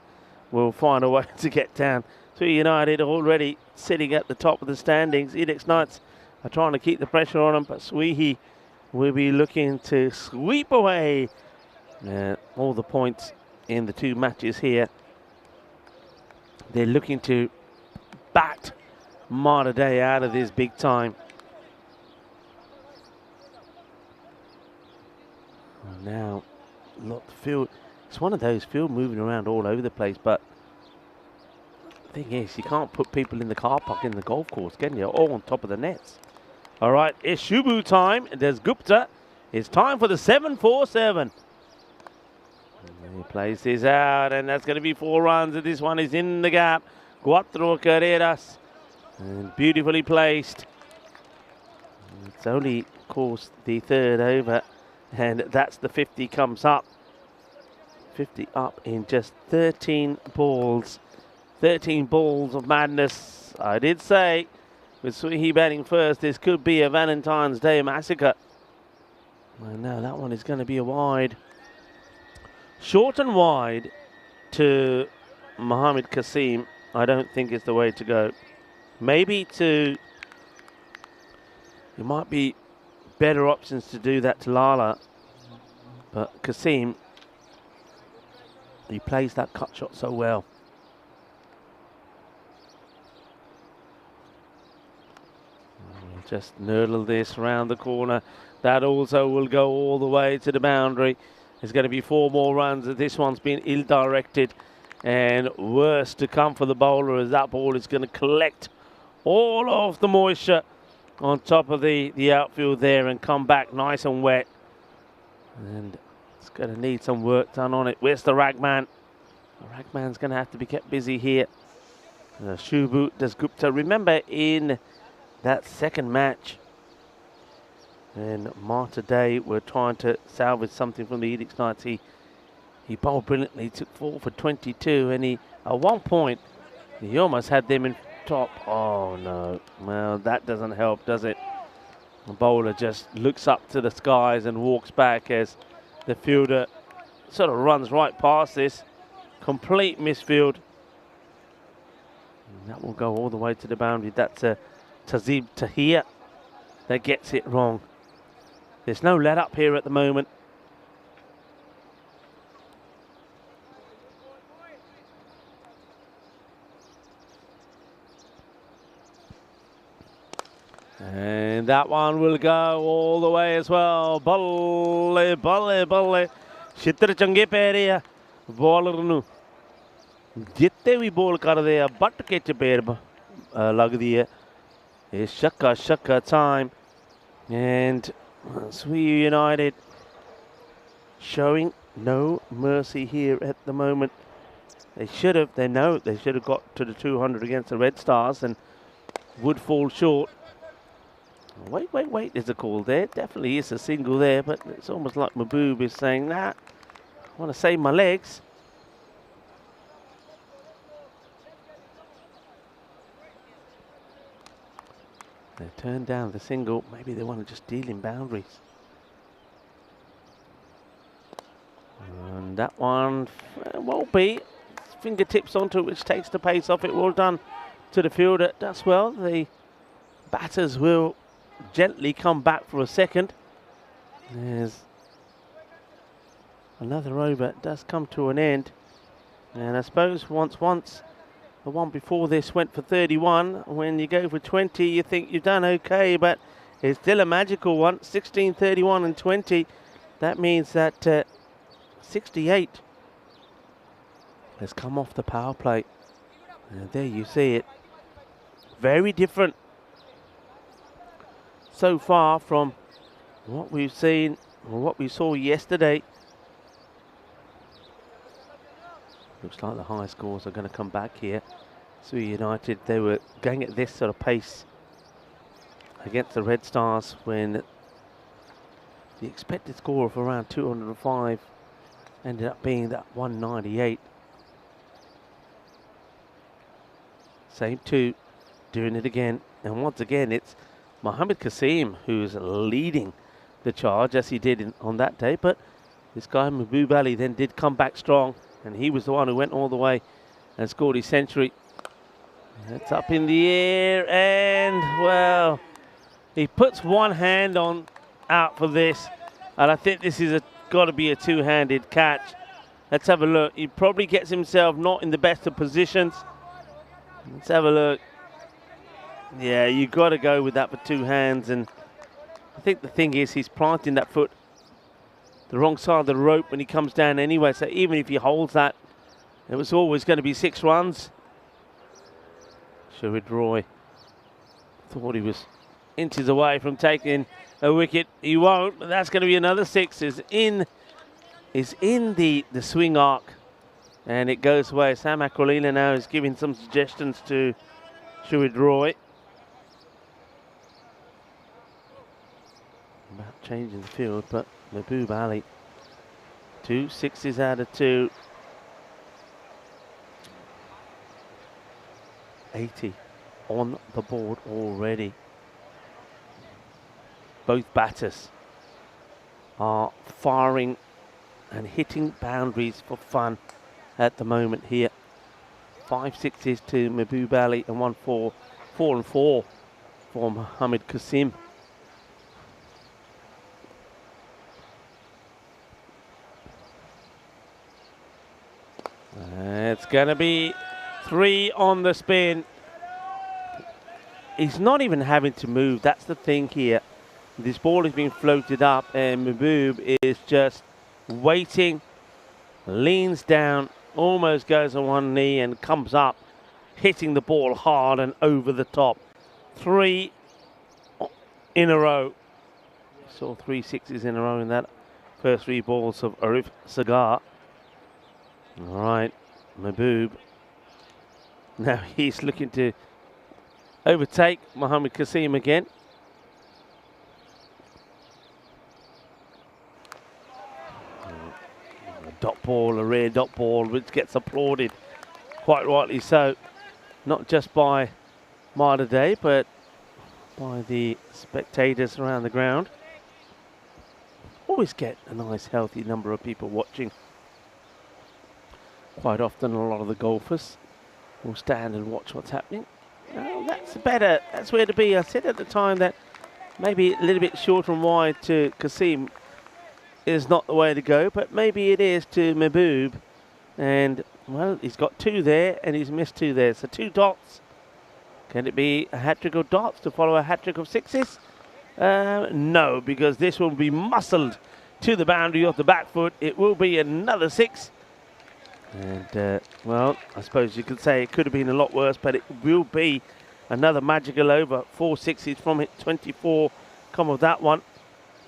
will find a way to get down. 3 United already sitting at the top of the standings. Edix Knights are trying to keep the pressure on them, but Sweehy will be looking to sweep away all the points in the 2 matches here. They're looking to bat Malta Day out of this big time. Now, look, the field, it's one of those field moving around all over the place, but the thing is, you can't put people in the car park in the golf course, can you? All on top of the nets. All right, it's Shubu time. There's Gupta. It's time for the 7-4-7. He plays this out, and that's going to be 4 runs. And this one is in the gap. Cuatro carreras. And beautifully placed. It's only, of course, the 3rd over. And that's the 50 comes up. 50 up in just 13 balls. 13 balls of madness. I did say, with Sweehy batting first, this could be a Valentine's Day massacre. Well, no, that one is going to be a wide. Short and wide to Mohammed Kasim, I don't think is the way to go. Maybe there might be better options to do that to Lala, but Kasim, he plays that cut shot so well. We'll just nurdle this round the corner. That also will go all the way to the boundary. There's going to be 4 more runs. This one's been ill-directed, and worse to come for the bowler, as that ball is going to collect all of the moisture on top of the outfield there and come back nice and wet. And it's going to need some work done on it. Where's the Ragman? The Ragman's going to have to be kept busy here. Shubu Dasgupta. Remember in that second match, and Malta Day were trying to salvage something from the Edix Knights. He bowled brilliantly, took 4 for 22, and he, at one point, he almost had them in top. Oh no, well, that doesn't help, does it? The bowler just looks up to the skies and walks back as the fielder sort of runs right past this. Complete misfield. And that will go all the way to the boundary. That's a Tazib Tahir that gets it wrong. There's no let up here at the moment. And that one will go all the way as well. Balle, balle, balle. Chitra change pair bowler nu jitte vi bowl karde a but catch pair lagdi hai. It's shakka time. And Sweehy United showing no mercy here at the moment. They should have, they should have got to the 200 against the Red Stars and would fall short. Wait, there's a call there. Definitely is a single there, but it's almost like Mahboob is saying, nah, I want to save my legs. They turned down the single. Maybe they want to just deal in boundaries. And that one won't be. Fingertips onto it, which takes the pace off it. Well done to the fielder. Does well. The batters will gently come back for a second. There's another over. It does come to an end. And I suppose once the one before this went for 31. When you go for 20, you think you've done okay, but it's still a magical one. 16, 31 and 20. That means that 68 has come off the power play. And there you see it. Very different so far from what we've seen or what we saw yesterday. Looks like the high scores are going to come back here. So United, they were going at this sort of pace against the Red Stars when the expected score of around 205 ended up being that 198. Same two, doing it again. And once again, it's Mohammed Kasim who's leading the charge as he did on that day. But this guy, Mahboob Ali, then did come back strong. And he was the one who went all the way and scored his century. It's up in the air and, well, he puts one hand on out for this. And I think this is got to be a two-handed catch. Let's have a look. He probably gets himself not in the best of positions. Let's have a look. Yeah, you've got to go with that for two hands. And I think the thing is he's planting that foot the wrong side of the rope when he comes down anyway. So even if he holds that, it was always going to be 6 runs. Sherwood Roy thought he was inches away from taking a wicket. He won't, but that's going to be another 6. Is in the swing arc. And it goes away. Sam Akralila now is giving some suggestions to Sherwood Roy about changing the field, but Mahboob Ali, 2 6s out of 2. 80 on the board already. Both batters are firing and hitting boundaries for fun at the moment here. 5 6s to Mahboob Ali and 1 4. 4 and 4 for Mohammed Kasim. It's going to be 3 on the spin. He's not even having to move. That's the thing here. This ball is being floated up and Mahboob is just waiting, leans down, almost goes on one knee and comes up, hitting the ball hard and over the top. 3 in a row. Saw 3 6s in a row in that first 3 balls of Arif Sagar. All right, Mahboob. Now he's looking to overtake Mohammed Kasim again. A dot ball, a rare dot ball, which gets applauded, quite rightly so, not just by Malta Day, but by the spectators around the ground. Always get a nice, healthy number of people watching. Quite often, a lot of the golfers will stand and watch what's happening. Oh, that's better. That's where to be. I said at the time that maybe a little bit short and wide to Kasim is not the way to go, but maybe it is to Mahboob. And, well, he's got 2 there and he's missed 2 there. So 2 dots. Can it be a hat-trick of dots to follow a hat-trick of 6s? No, because this will be muscled to the boundary of the back foot. It will be another 6. And, well, I suppose you could say it could have been a lot worse, but it will be another magical over. 4 6s from it, 24 come of that one.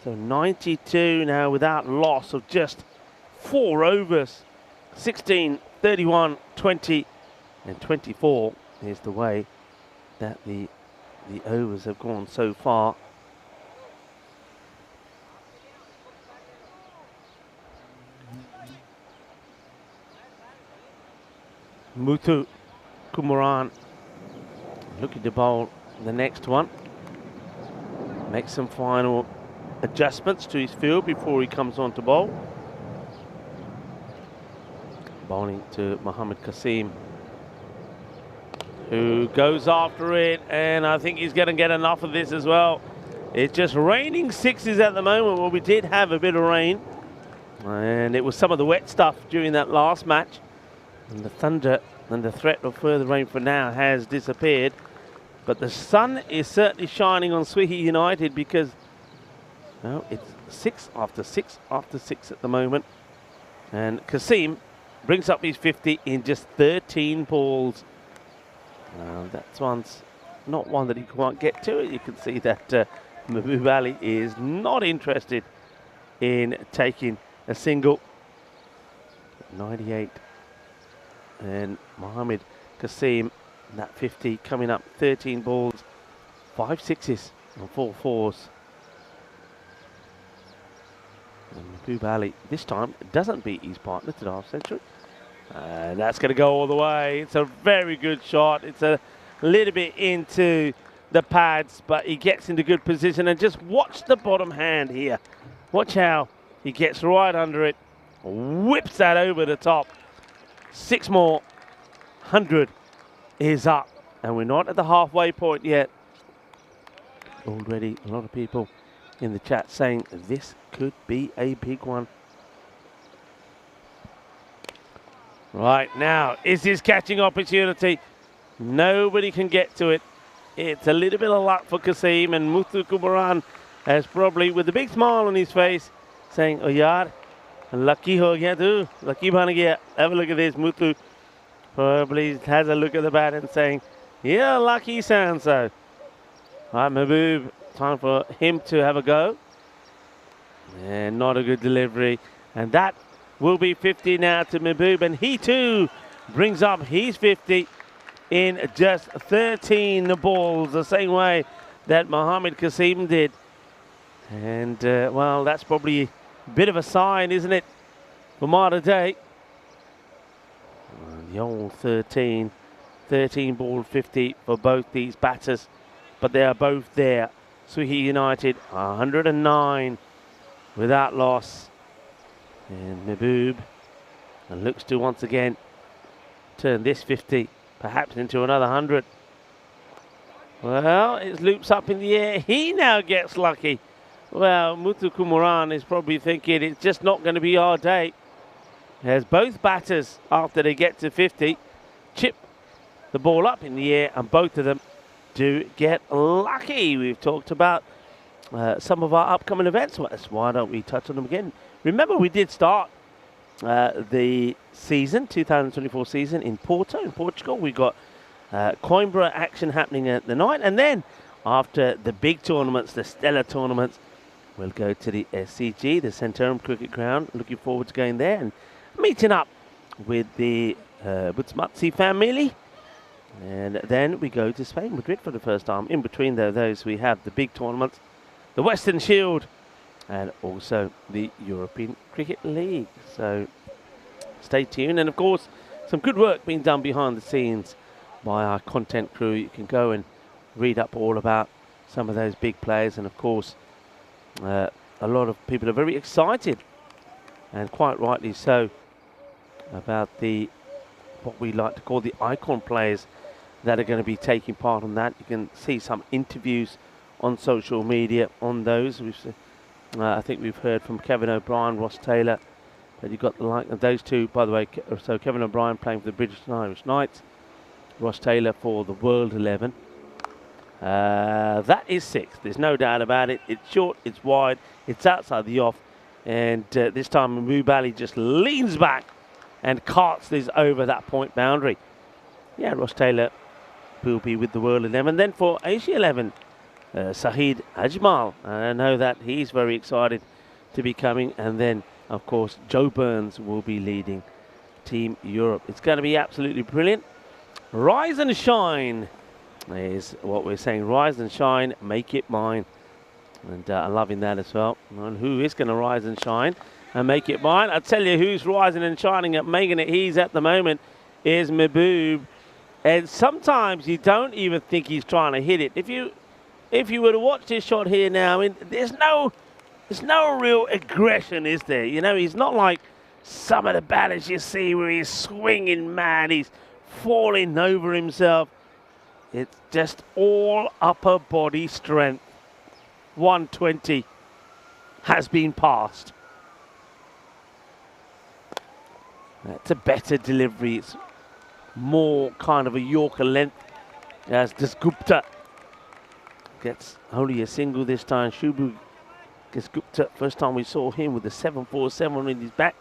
So 92 now without loss of just 4 overs. 16, 31, 20 and 24 is the way that the overs have gone so far. Muthu Kumaran looking to bowl the next one. Make some final adjustments to his field before he comes on to bowl. Bowling to Mohammad Qasim, who goes after it, and I think he's going to get enough of this as well. It's just raining sixes at the moment. Well, we did have a bit of rain, and it was some of the wet stuff during that last match. And the thunder and the threat of further rain for now has disappeared. But the sun is certainly shining on Swihi United because, well, it's 6 after 6 after 6 at the moment. And Qasim brings up his 50 in just 13 balls. That's not one that he can't get to. You can see that Mahbub Ali is not interested in taking a single. 98. And Mohammad Qasim, that 50 coming up, 13 balls, 5 sixes and 4 fours. And Mahbub Ali this time doesn't beat his partner to the half century. And that's going to go all the way. It's a very good shot. It's a little bit into the pads, but he gets into good position. And just watch the bottom hand here. Watch how he gets right under it, whips that over the top. 6 more, 100 is up. And we're not at the halfway point yet. Already a lot of people in the chat saying this could be a big one. Right, now is his catching opportunity. Nobody can get to it. It's a little bit of luck for Qasim, and Muthu Kumaran has probably, with a big smile on his face, saying, "Oh yaar, lucky ho gaya tu, lucky ban gaya." Have a look at this. Muthu probably has a look at the bat and saying, "Yeah, lucky sounds so." Right, Mahbub, time for him to have a go. And not a good delivery. And that will be 50 now to Mahbub, and he too brings up his 50 in just 13 balls, the same way that Mohammad Qasim did. And, well, that's probably a bit of a sign, isn't it, for Malta Day? The old 13 ball 50 for both these batters, but they are both there. Swihi United, 109 without loss. And Mahbub looks to once again turn this 50 perhaps into another 100. Well, it loops up in the air. He now gets lucky. Well, Muthu Kumaran is probably thinking it's just not going to be our day. As both batters, after they get to 50, chip the ball up in the air, and both of them do get lucky. We've talked about some of our upcoming events. Well, why don't we touch on them again? Remember, we did start the season, 2024 season, in Porto, in Portugal. We got Coimbra action happening at the night. And then, after the big tournaments, the stellar tournaments, we'll go to the SCG, the Centurion Cricket Ground. Looking forward to going there and meeting up with the Butsmatsi family. And then we go to Spain, Madrid for the first time. In between those, we have the big tournaments, the Western Shield, and also the European Cricket League. So stay tuned. And of course, some good work being done behind the scenes by our content crew. You can go and read up all about some of those big players. And of course, a lot of people are very excited, and quite rightly so, about what we like to call the icon players that are going to be taking part on that. You can see some interviews on social media on those. I think we've heard from Kevin O'Brien, Ross Taylor, that you've got the like of those two, by the way. So Kevin O'Brien playing for the British and Irish Knights, Ross Taylor for the World 11. That is 6, there's no doubt about it. It's short, it's wide, it's outside the off, and this time Mahbub Ali just leans back and carts this over that point boundary. Yeah, Ross Taylor will be with the World 11. Then for Asia 11, Sahid Ajmal. I know that he's very excited to be coming. And then, of course, Joe Burns will be leading Team Europe. It's going to be absolutely brilliant. Rise and shine is what we're saying. Rise and shine, make it mine. And I'm loving that as well. And who is going to rise and shine and make it mine? I'll tell you who's rising and shining at making it his at the moment is Mahbub. And sometimes you don't even think he's trying to hit it. If you were to watch this shot here now, I mean, there's no real aggression, is there? You know, he's not like some of the batters you see where he's swinging mad, he's falling over himself. It's just all upper body strength. 120 has been passed. That's a better delivery. It's more kind of a Yorker length as Dasgupta gets only a single this time. Shubhu Dasgupta, first time we saw him with the 747 in his back.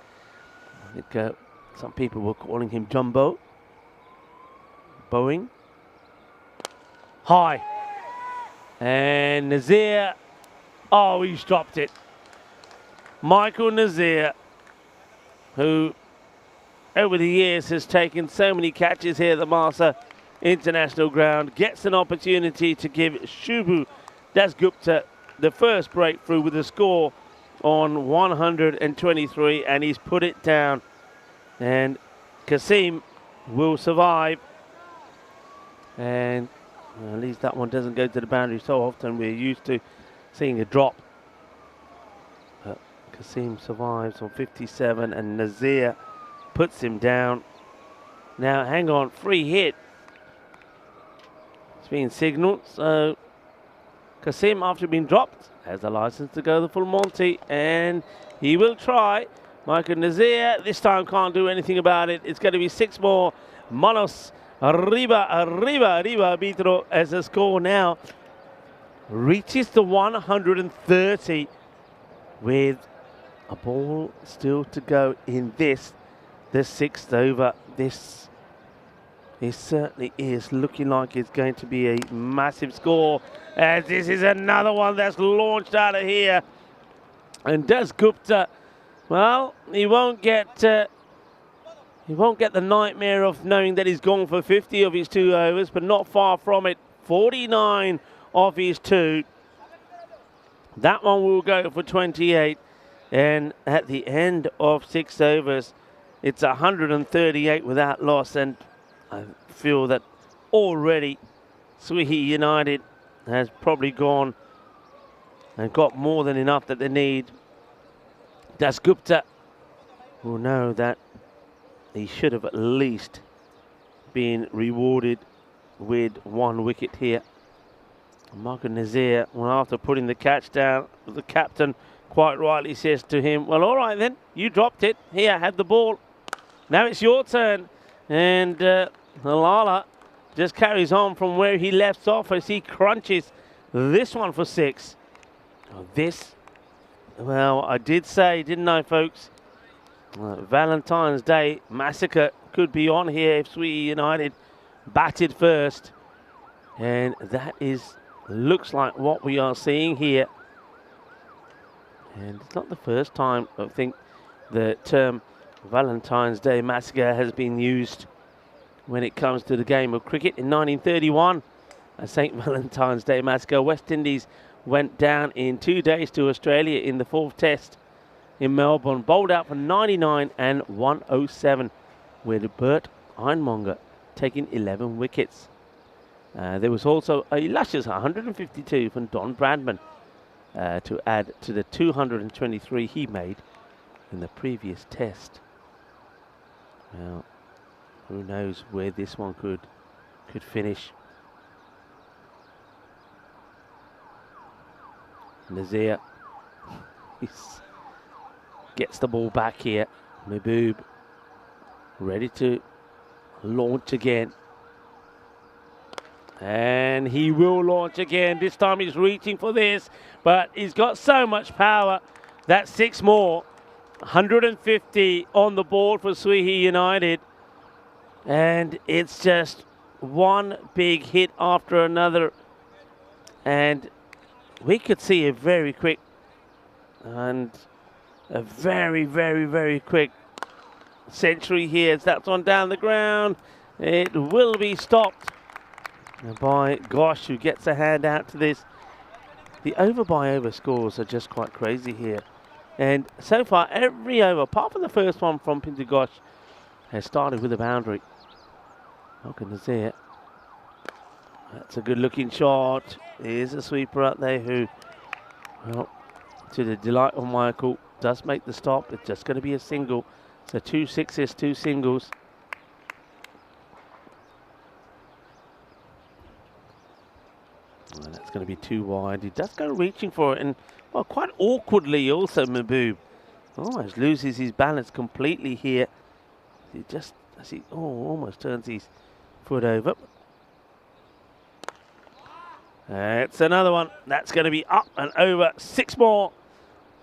I think some people were calling him Jumbo. Boeing. High. And Nazir. Oh, he's dropped it. Michael Nazir, who over the years has taken so many catches here at the Malta International Ground, gets an opportunity to give Shubhu Dasgupta the first breakthrough with a score on 123, and he's put it down. And Kasim will survive. And well, at least that one doesn't go to the boundary so often. We're used to seeing a drop. But Kasim survives on 57, and Nazir puts him down. Now, hang on, free hit. It's been signalled, so Kasim, after being dropped, has the license to go the full Monty, and he will try. Michael Nazir this time can't do anything about it. It's going to be 6 more. Manos arriba arbitro, as the score now reaches the 130 with a ball still to go in this, the 6th over. This certainly is looking like it's going to be a massive score, as this is another one that's launched out of here. And Dasgupta, well, he won't get the nightmare of knowing that he's gone for 50 of his 2 overs, but not far from it. 49 of his 2. That one will go for 28. And at the end of 6 overs, it's 138 without loss. And I feel that already Swihi United has probably gone and got more than enough that they need. Dasgupta will know that he should have at least been rewarded with 1 wicket here. Michael Nazir, well, after putting the catch down, the captain quite rightly says to him, well, all right then, you dropped it. Here, have the ball. Now it's your turn. And Halala just carries on from where he left off as he crunches this one for 6. Oh, this, well, I did say, didn't I, folks? Valentine's Day massacre could be on here if Swihi United batted first. And that looks like what we are seeing here. And it's not the first time I think the term Valentine's Day massacre has been used when it comes to the game of cricket. In 1931, a St. Valentine's Day massacre, West Indies went down in 2 days to Australia in the 4th test in Melbourne, bowled out for 99 and 107, with Bert Ironmonger taking 11 wickets. There was also a luscious 152 from Don Bradman to add to the 223 he made in the previous test. Well, who knows where this one could finish. Nazir gets the ball back here. Mahbub ready to launch again. And he will launch again. This time he's reaching for this, but he's got so much power. That's 6 more. 150 on the board for Swihi United. And it's just one big hit after another. And we could see a very quick and a very, very, very quick century here as that's on down the ground. It will be stopped by Gosh, who gets a hand out to this. The over scores are just quite crazy here. And so far, every over, apart from the first one from Pinto Gosh, has started with a boundary. Not going to see it. That's a good looking shot. Here's a sweeper out there who, well, to the delight of Michael, does make the stop. It's just going to be a single. So 2 sixes, 2 singles. Well, that's going to be too wide. He does go reaching for it, and well, quite awkwardly also Mahbub almost loses his balance completely here. He just, as he almost turns his foot over. It's another one. That's going to be up and over. 6 more.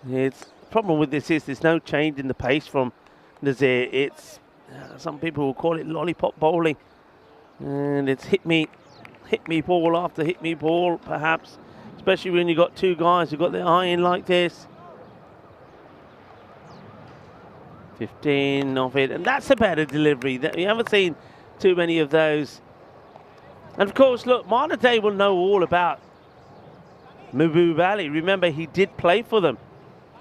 The problem with this is there's no change in the pace from Nazir. It's, some people will call it lollipop bowling. And it's hit me ball after hit me ball, perhaps. Especially when you've got 2 guys who've got their eye in like this. 15 of it. And that's a better delivery. You haven't seen too many of those. And of course, look, Malta Day will know all about Mahbub Ali. Remember, he did play for them.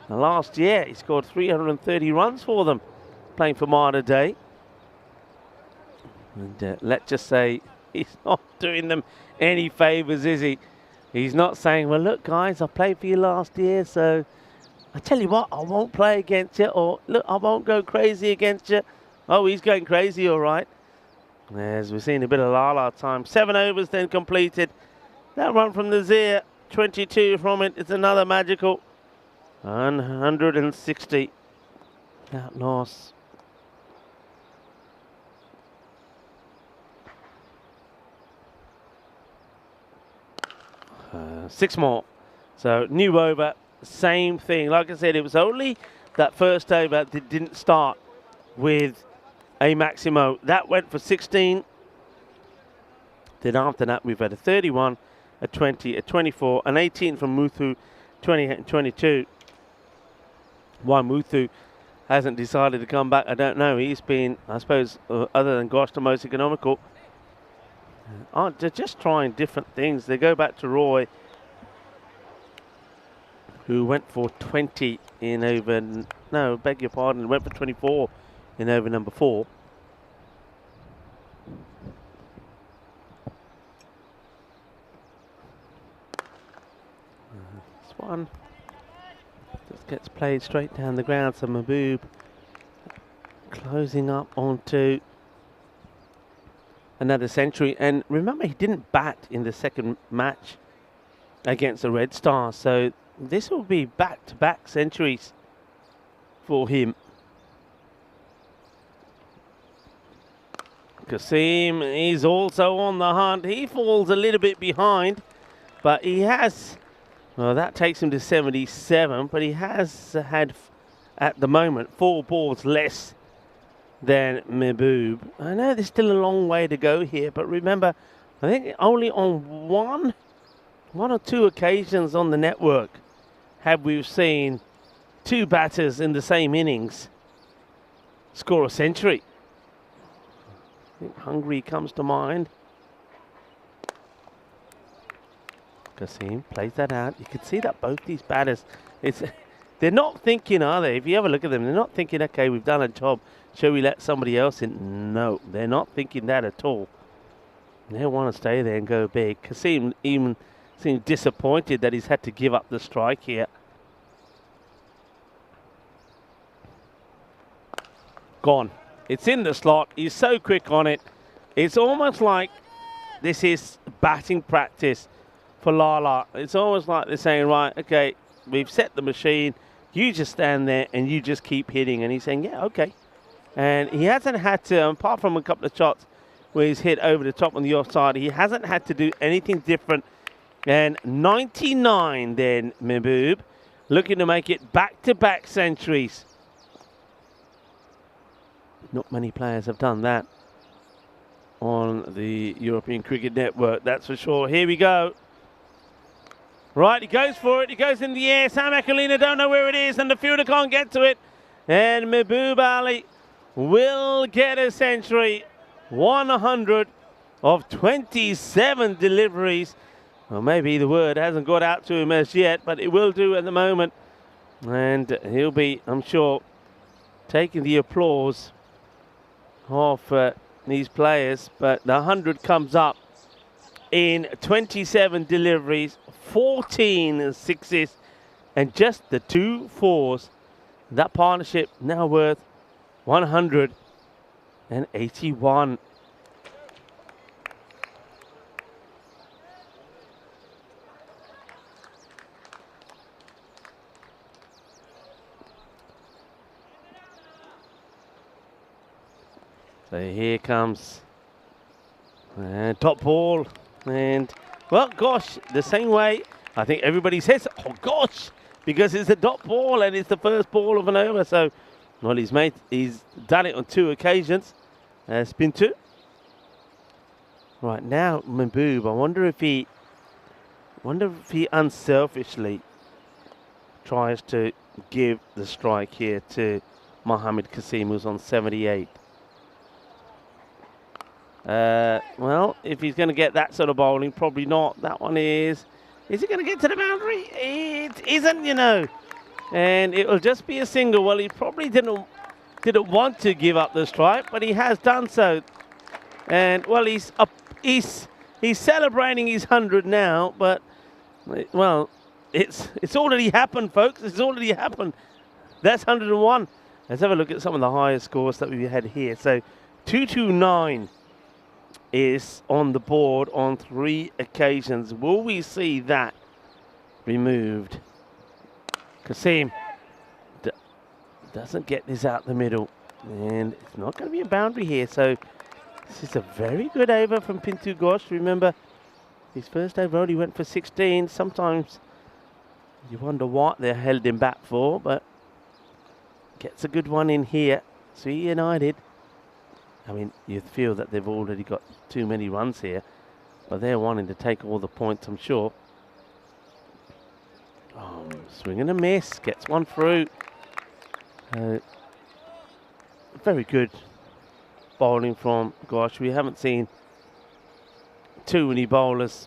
And last year, he scored 330 runs for them, playing for Malta Day. And let's just say, he's not doing them any favours, is he? He's not saying, well, look, guys, I played for you last year, so I tell you what, I won't play against you, or look, I won't go crazy against you. Oh, he's going crazy, all right. As we've seen a bit of la-la time. 7 overs then completed. That run from Nazir, 22 from it. It's another magical 160. That loss. Six more. So new over, same thing. Like I said, it was only that first over that didn't start with a Maximo. That went for 16. Then after that, we've had a 31, a 20, a 24, an 18 from Muthu, 28 and 22. Why Muthu hasn't decided to come back, I don't know. He's been, I suppose, other than Gosh, the most economical. They're just trying different things. They go back to Roy, who went for 20 in over, no, beg your pardon, went for 24 in over number 4. This one just gets played straight down the ground. So Mahbub closing up onto another century. And remember, he didn't bat in the second match against the Red Stars. So this will be back-to-back centuries for him. Kasim is also on the hunt. He falls a little bit behind, but he has, well, that takes him to 77, but he has had, at the moment, 4 balls less than Mahbub. I know there's still a long way to go here, but remember, I think only on one or two occasions on the network have we seen 2 batters in the same innings score a century. I think Hungary comes to mind. Kasim plays that out. You can see that both these batters, they're not thinking, are they? If you have a look at them, they're not thinking, okay, we've done a job, shall we let somebody else in? No, they're not thinking that at all. They want to stay there and go big. Kasim even seems disappointed that he's had to give up the strike here. Gone. It's in the slot. He's so quick on it. It's almost like this is batting practice for Lala. It's almost like they're saying, right, okay, we've set the machine. You just stand there and you just keep hitting. And he's saying, yeah, okay. And he hasn't had to, apart from a couple of shots where he's hit over the top on the offside, he hasn't had to do anything different. And 99 then, Mahbub, looking to make it back-to-back centuries. Not many players have done that on the European Cricket Network, that's for sure. Here we go. Right, he goes for it. He goes in the air. Sam Akolina don't know where it is, and the fielder can't get to it. And Mahbub Ali will get a century. 100 of 27 deliveries. Well, maybe the word hasn't got out to him as yet, but it will do at the moment. And he'll be, I'm sure, taking the applause of these players. But the 100 comes up in 27 deliveries, 14 sixes, and just the 2 fours. That partnership now worth 181. So here comes top ball, and well, gosh, the same way I think everybody says, oh gosh, because it's a dot ball and it's the first ball of an over. So, well, he's done it on 2 occasions. Spin 2. Right now, Mahbub, I wonder if he unselfishly tries to give the strike here to Mohammed Kasim, who's on 78. Well, if he's going to get that sort of bowling, probably not. That one is it going to get to the boundary? It isn't, you know. And it will just be a single. Well, he probably didn't want to give up the strike, but he has done so. And, well, he's celebrating his 100 now, but, well, it's already happened, folks. It's already happened. That's 101. Let's have a look at some of the higher scores that we had here. So, 229. Is on the board on 3 occasions. Will we see that removed? Kasim doesn't get this out the middle, and it's not going to be a boundary here. So this is a very good over from Pintu Ghosh. Remember, his first over only went for 16. Sometimes you wonder what they held him back for, but gets a good one in here. See United. I mean, you feel that they've already got too many runs here, but they're wanting to take all the points, I'm sure. Swing and a miss, gets one through. Very good bowling from Ghosh. We haven't seen too many bowlers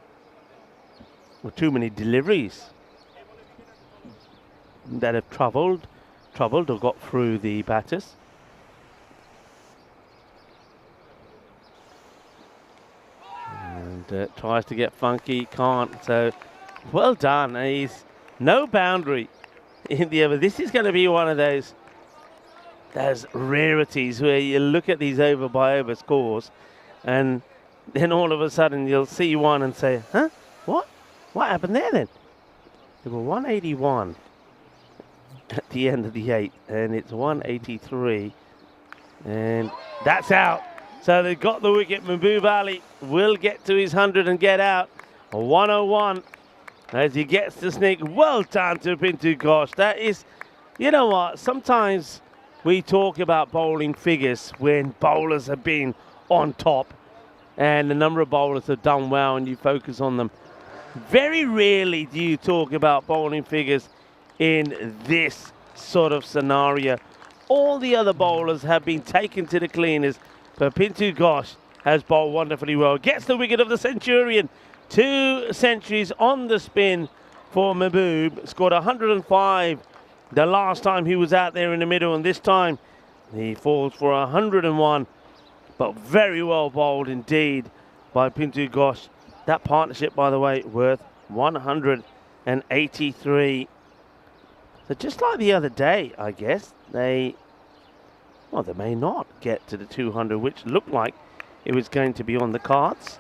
or too many deliveries that have troubled or got through the batters. And tries to get funky, can't. So well done. He's no boundary in the over. This is going to be one of those rarities where you look at these over by over scores, and then all of a sudden you'll see one and say, huh? What happened there then? They were 181 at the end of the 8, and it's 183, and that's out. So they've got the wicket. Mahbub Ali will get to his 100 and get out. 101 as he gets the sneak. Well done to Pintu Ghosh. That is, you know what, sometimes we talk about bowling figures when bowlers have been on top and the number of bowlers have done well and you focus on them. Very rarely do you talk about bowling figures in this sort of scenario. All the other bowlers have been taken to the cleaners, but Pintu Ghosh has bowled wonderfully well. Gets the wicket of the Centurion. 2 centuries on the spin for Mahbub. Scored 105 the last time he was out there in the middle, and this time he falls for 101. But very well bowled indeed by Pintu Ghosh. That partnership, by the way, worth 183. So just like the other day, I guess, they may not get to the 200, which looked like it was going to be on the cards.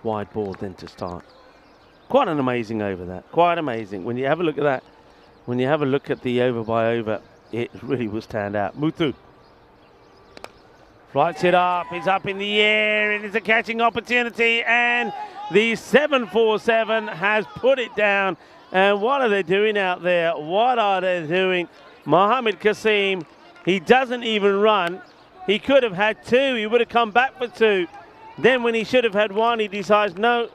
Wide ball then to start. Quite an amazing over that. Quite amazing. When you have a look at that, when you have a look at the over by over, it really will stand out. Muthu flights it up. It's up in the air. It is a catching opportunity, and the 747 has put it down. And what are they doing out there? What are they doing? Mohammed Kasim, he doesn't even run. He could have had 2. He would have come back for 2. Then when he should have had one, he decides, no,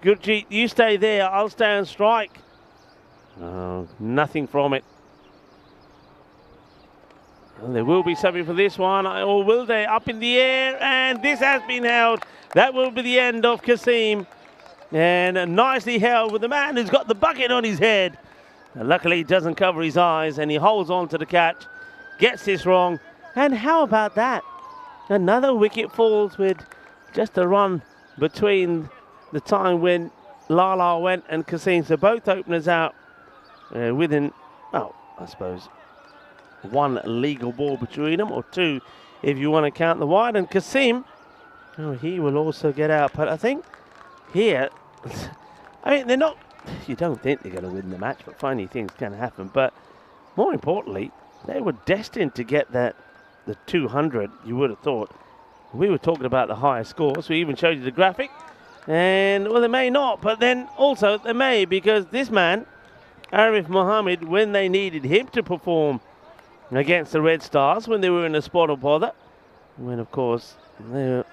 Gurjeet, you stay there, I'll stay and strike. Oh, nothing from it. And there will be something for this one, or will they? Up in the air, and this has been held. That will be the end of Kasim. And nicely held with the man who's got the bucket on his head. And luckily, he doesn't cover his eyes, and he holds on to the catch, gets this wrong. And how about that? Another wicket falls with just a run between the time when Lala went and Kasim. So both openers out within, oh, I suppose, one legal ball between them, or two if you want to count the wide. And Kasim, oh, he will also get out. But I think here, I mean, they're not, you don't think they're going to win the match, but funny things can happen. But more importantly, they were destined to get the 200, you would have thought. We were talking about the higher scores. We even showed you the graphic. And, well, they may not, but then also they may, because this man, Arif Mohammed, when they needed him to perform against the Red Stars, when they were in a spot of bother, when, of course, their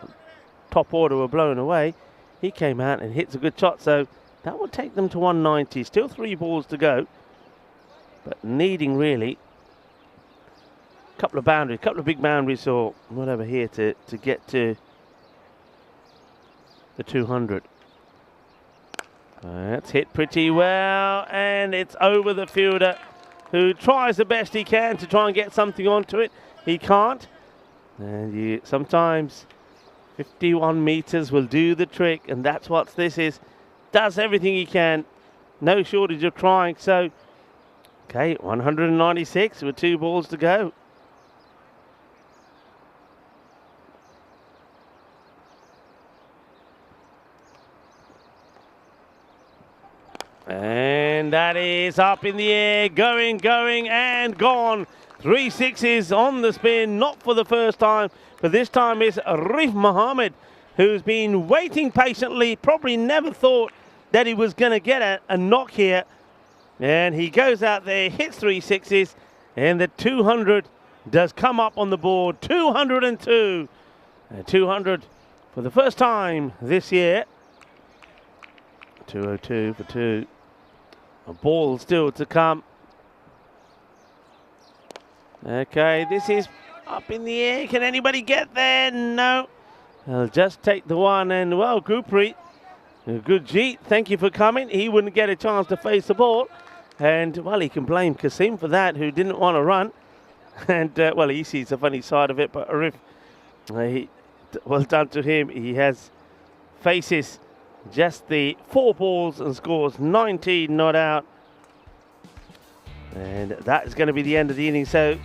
top order were blown away, he came out and hits a good shot. So that will take them to 190. Still 3 balls to go, but needing really a couple of boundaries, a couple of big boundaries or whatever here to get to the 200. That's hit pretty well, and it's over the fielder, who tries the best he can to try and get something onto it. He can't. And sometimes 51 meters will do the trick, and that's what this is. Does everything he can. No shortage of trying. So, okay, 196 with 2 balls to go. And that is up in the air, going, and gone. 3 sixes on the spin, not for the first time, but this time it's Arif Mohammed, who's been waiting patiently, probably never thought that he was going to get a knock here. And he goes out there, hits 3 sixes, and the 200 does come up on the board. 202. 200 for the first time this year. 202 for 2. A ball still to come. Okay, this is up in the air. Can anybody get there? No. I'll just take the one. And, well, Gurpreet, Gurjeet, thank you for coming. He wouldn't get a chance to face the ball. And, well, he can blame Kasim for that, who didn't want to run. And, well, he sees the funny side of it. But Arif, well done to him. He has faces just the 4 balls and scores 19 not out. And that is going to be the end of the inning. So,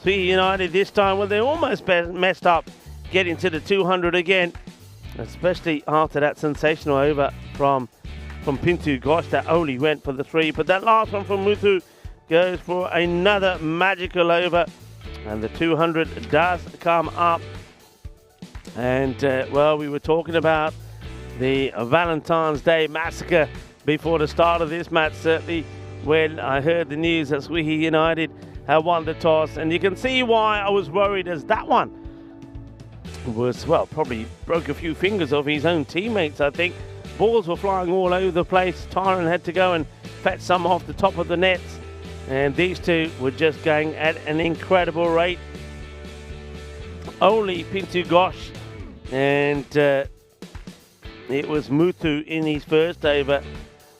Sweetie United this time, well, they're almost messed up getting to the 200 again, especially after that sensational over from Pintu Ghosh that only went for the 3. But that last one from Muthu goes for another magical over. And the 200 does come up. And, well, we were talking about the Valentine's Day massacre before the start of this match, certainly when I heard the news that Sweetie United had won the toss. And you can see why I was worried, as that one was, well, probably broke a few fingers of his own teammates, I think. Balls were flying all over the place. Tyron had to go and fetch some off the top of the nets. And these two were just going at an incredible rate. Only Pintu Ghosh and it was Muthu in his first over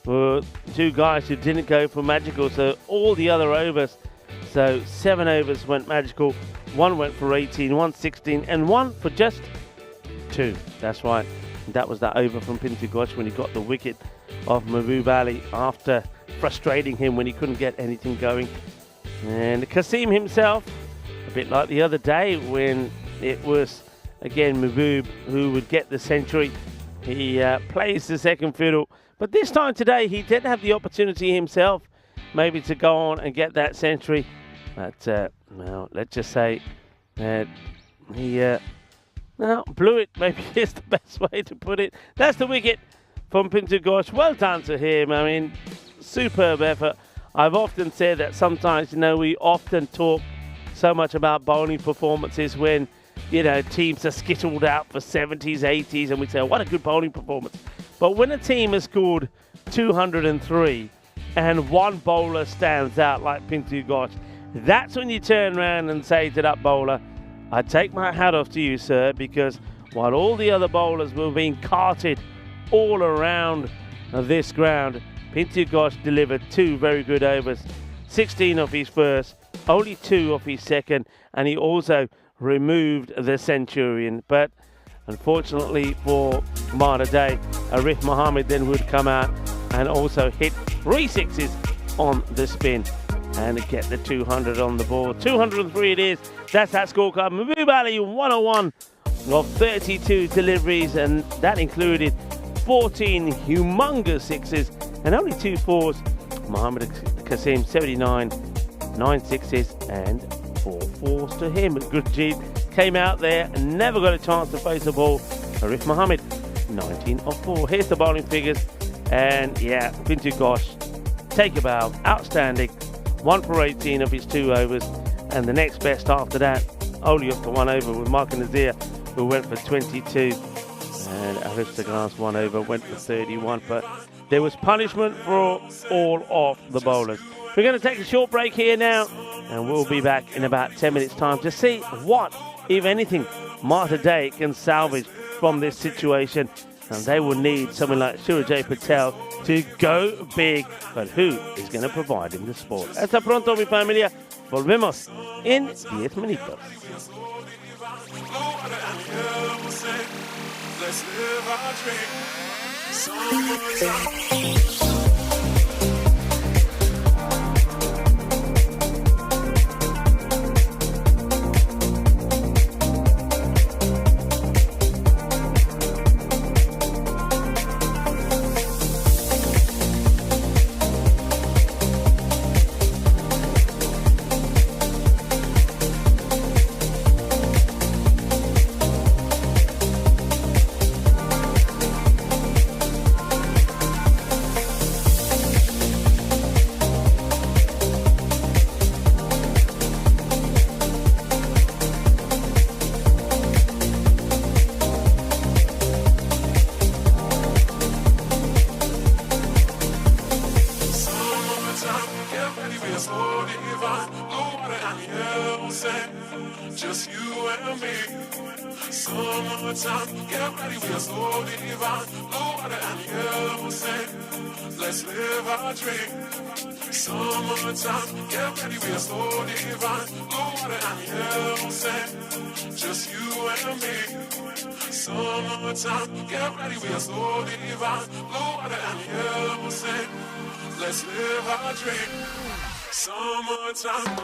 were 2 guys who didn't go for magical. So all the other overs, so 7 overs went magical, 1 went for 18, 1 16, and 1 for just 2. That's right. That was that over from Pintu Ghosh when he got the wicket of Mahbub Ali after frustrating him when he couldn't get anything going. And Kasim himself, a bit like the other day when it was, again, Mahbub who would get the century. He plays the second fiddle. But this time today, he did have the opportunity himself maybe to go on and get that century. But, well, let's just say that he blew it, maybe is the best way to put it. That's the wicket from Pintu Ghosh. Well done to him. I mean, superb effort. I've often said that sometimes, we often talk so much about bowling performances when you know, teams are skittled out for 70s, 80s, and we say, oh, what a good bowling performance. But when a team has scored 203 and one bowler stands out like Pintu Ghosh, that's when you turn around and say to that bowler, I take my hat off to you, sir, because while all the other bowlers were being carted all around this ground, Pintu Ghosh delivered 2 very good overs, 16 off his first, only 2 off his second, and he also removed the centurion. But unfortunately for Malta Day, Arif Mohammed then would come out and also hit 3 sixes on the spin and get the 200 on the board. 203 it is. That's that scorecard. Mahbub Ali 101 of 32 deliveries, and that included 14 humongous sixes and only 2 fours. Mohammed Qasim 79, 9 sixes and 4 fours to him. Gurjeet came out there and never got a chance to face the ball. Arif Mohammed 19 of 4. Here's the bowling figures, and yeah, Pintu Ghosh, take a bow, outstanding. 1 for 18 of his 2 overs, and the next best after that, only up to 1 over with Mark Nazir, who went for 22, and Arif Sagans 1 over, went for 31, but there was punishment for all of the bowlers. We're going to take a short break here now, and we'll be back in about 10 minutes time to see what, if anything, Malta Day can salvage from this situation. And they will need someone like Surajay Patel to go big, but who is going to provide him the sport? Hasta pronto, mi familia. Volvemos en 10 minutos. Let's live our dream. Just you and me. Summertime, get ready, we're slow divine. Blue water and yellow sand. Let's live our dream. Summertime, get ready, we're slow divine. Blue water and yellow sand. Just you and me. Summertime, get ready, we're slow divine. Blue water and yellow sand. Let's live our dream. Summertime.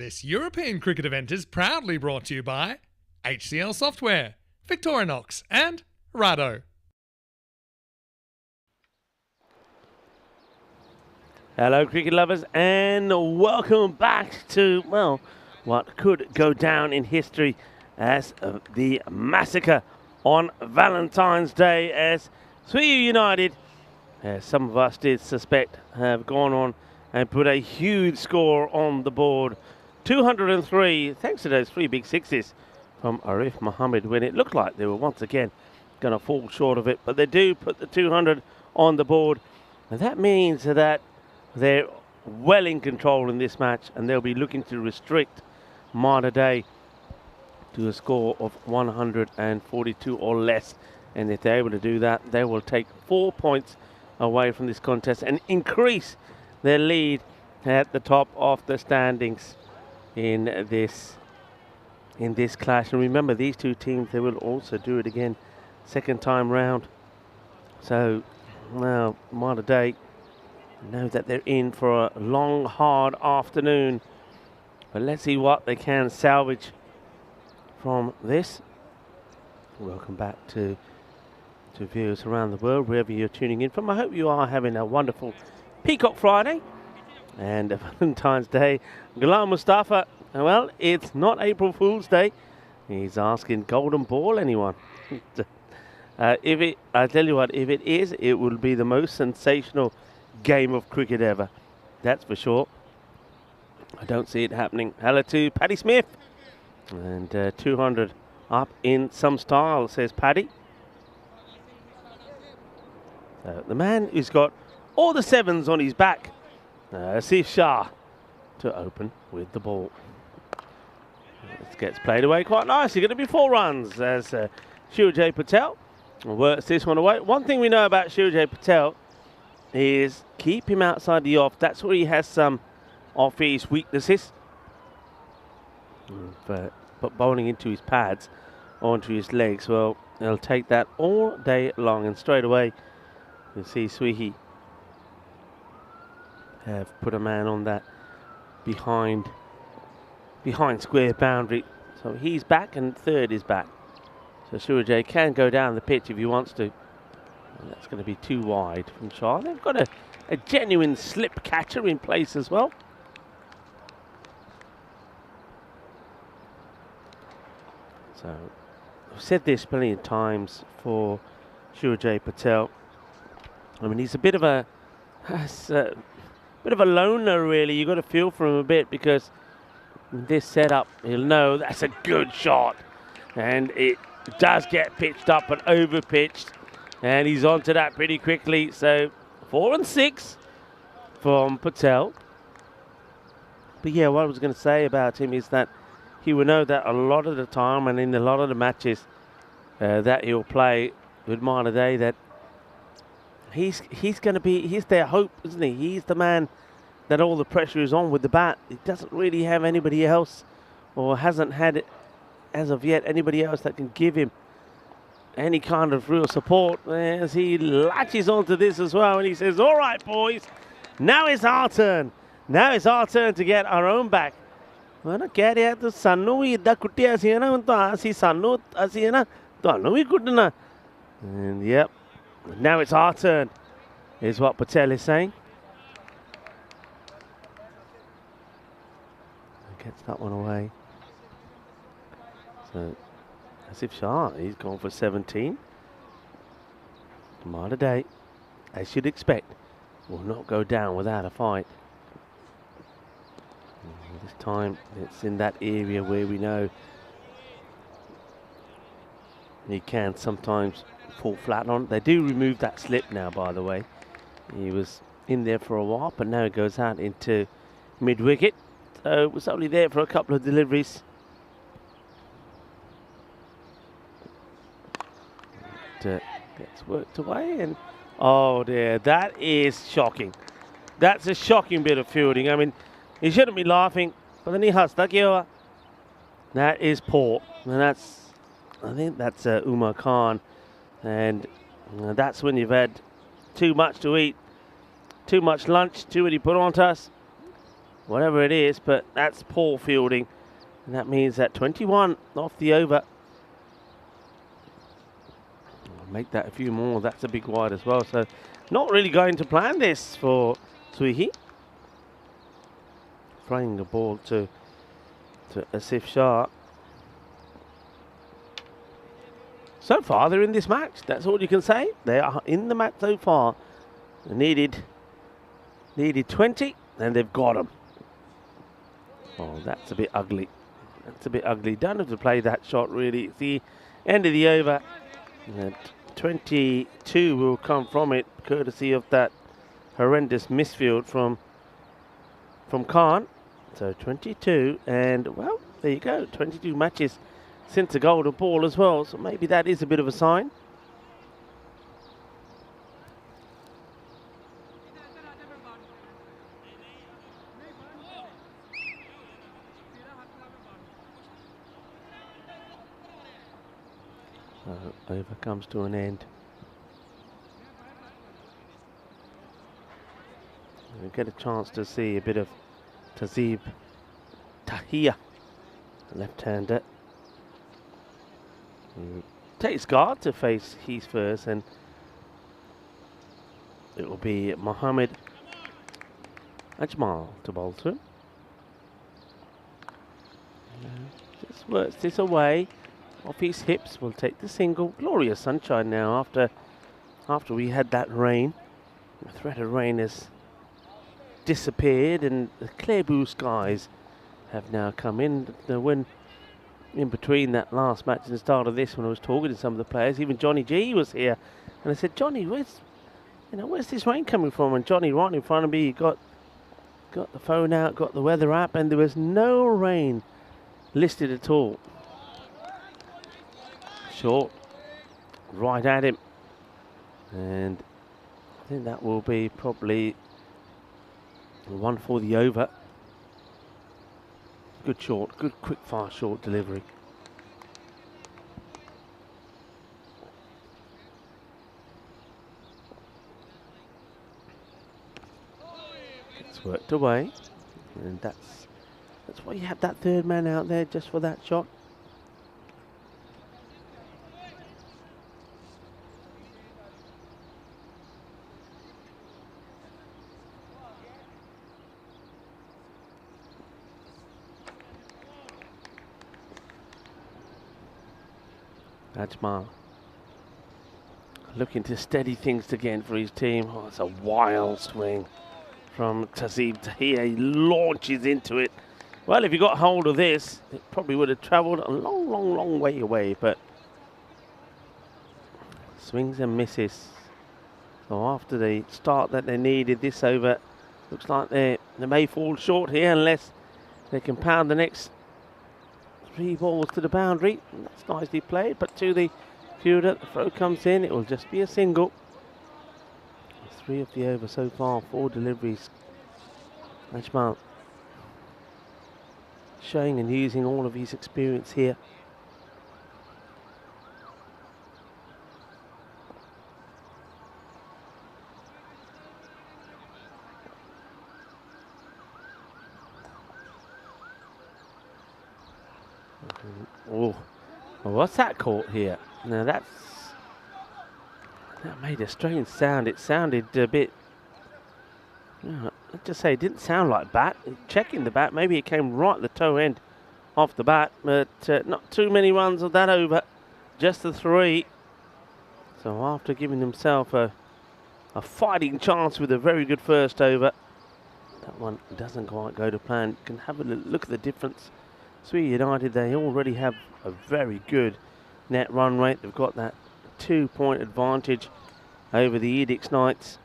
This European cricket event is proudly brought to you by HCL Software, Victorinox and Rado. Hello cricket lovers and welcome back to, well, what could go down in history as the massacre on Valentine's Day, as Sweden United, as some of us did suspect, have gone on and put a huge score on the board. 203, thanks to those 3 big sixes from Arif Mohammed, when it looked like they were once again going to fall short of it. But they do put the 200 on the board, and that means that they're well in control in this match, and they'll be looking to restrict Malta Day to a score of 142 or less. And if they're able to do that, they will take 4 points away from this contest and increase their lead at the top of the standings in this clash. And remember, these two teams, they will also do it again second time round. So, well, Malta Day know that they're in for a long, hard afternoon. But let's see what they can salvage from this. Welcome back to viewers around the world, wherever you're tuning in from. I hope you are having a wonderful Peacock Friday and a Valentine's Day. Ghulam Mustafa, well, it's not April Fool's Day. He's asking, golden ball, anyone? I tell you what, if it is, it will be the most sensational game of cricket ever. That's for sure. I don't see it happening. Hello to Paddy Smith. And 200 up in some style, says Paddy. The man who's got all the sevens on his back, Asif Shah, to open with the ball. This gets played away quite nicely. Going to be 4 runs as Surajay Patel works this one away. One thing we know about Surajay Patel is keep him outside the off. That's where he has some of his weaknesses. But bowling into his pads, onto his legs, well, he'll take that all day long. And straight away, you see Swihi have put a man on that behind square boundary. So he's back and third is back. So Surajay can go down the pitch if he wants to. And that's going to be too wide from Shah. They've got a genuine slip catcher in place as well. So I've said this plenty of times for Surajay Patel. I mean, he's a bit of a loner, really. You've got to feel for him a bit, because in this setup, he'll know that's a good shot, and it does get pitched up and over pitched, and he's onto that pretty quickly. So 4 and 6 from Patel. But yeah, what I was going to say about him is that he will know that a lot of the time, and in a lot of the matches that he'll play with Malta Day, that he's their hope, isn't he? He's the man that all the pressure is on with the bat. He doesn't really have anybody else, or hasn't had it as of yet, anybody else that can give him any kind of real support, as he latches onto this as well, and he says, all right, boys, now it's our turn. Now it's our turn to get our own back. And yep, now it's our turn, is what Patel is saying. Gets that one away. So Asif Shah, he's gone for 17. Malta Day, as you'd expect, will not go down without a fight. And this time it's in that area where we know he can sometimes fall flat on. They do remove that slip now, by the way. He was in there for a while, but now he goes out into mid-wicket. So it was only there for a couple of deliveries. Gets worked away, and oh dear, that is shocking. That's a shocking bit of fielding. I mean, he shouldn't be laughing, but then he has that. That is poor, and I think that's Umar Khan, and that's when you've had too much to eat, too much lunch, too many put on to us. whatever it is, but that's poor fielding. And that means that 21 off the over. I'll make that a few more. That's a big wide as well. So not really going to plan this for Suihi. Throwing the ball to Asif Shah. So far, they're in this match. That's all you can say. They are in the match so far. They needed 20, and they've got them. Oh, that's a bit ugly. That's a bit ugly. Don't have to play that shot, really. It's the end of the over. And 22 will come from it, courtesy of that horrendous misfield from Khan. So 22, and, well, there you go. 22 matches since the golden ball as well, so maybe that is a bit of a sign. Over comes to an end. We get a chance to see a bit of Tazib Tahia, left-hander. Takes guard to face Heath first, and it will be Mohammed Ajmal to bowl to him. Just works this away off his hips. We'll take the single. Glorious sunshine now after we had that rain. The threat of rain has disappeared, and the clear blue skies have now come in. When in between that last match and the start of this, when I was talking to some of the players, even Johnny G was here, and I said, Johnny, where's this rain coming from? And Johnny, right in front of me, got the phone out, got the weather app, and there was no rain listed at all. Short, right at him, and I think that will be probably one for the over. Good short, good quick fire short delivery. It's worked away, and that's why you have that third man out there, just for that shot. Ajmal looking to steady things again for his team. Oh, it's a wild swing from Tazib Tahir. He launches into it. Well, if he got hold of this, it probably would have travelled a long, long, long way away, but swings and misses. So after the start that they needed, this over looks like they may fall short here unless they can pound the next 3 balls to the boundary. And that's nicely played, but to the fielder, the throw comes in. It will just be a single. 3 of the over so far, 4 deliveries. Ajmal showing and using all of his experience here. Oh, well, what's that caught here? Now that made a strange sound. It sounded a bit, I'd just say it didn't sound like bat. Checking the bat, maybe it came right at the toe end off the bat, but not too many runs of that over, just the 3. So after giving himself a fighting chance with a very good first over, that one doesn't quite go to plan. You can have a look at the difference. Sweden United, they already have a very good net run rate. They've got that 2-point advantage over the Edicts Knights,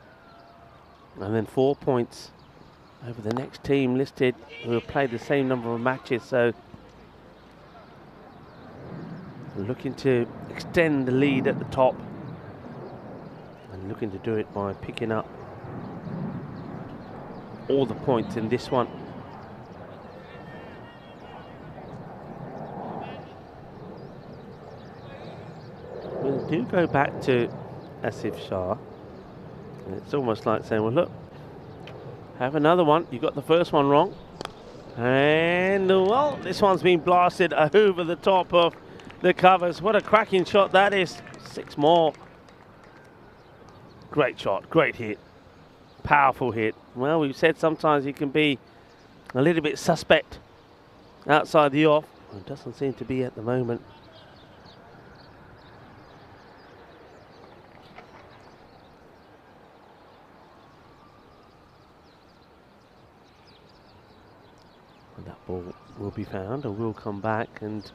and then 4 points over the next team listed, who have played the same number of matches. So looking to extend the lead at the top, and looking to do it by picking up all the points in this one. We'll do go back to Asif Shah, and it's almost like saying, well, look, have another one. You got the first one wrong. And, well, this one's been blasted over the top of the covers. What a cracking shot that is. 6 more. Great shot, great hit. Powerful hit. Well, we've said sometimes he can be a little bit suspect outside the off. It doesn't seem to be at the moment. And that ball will be found and will come back, and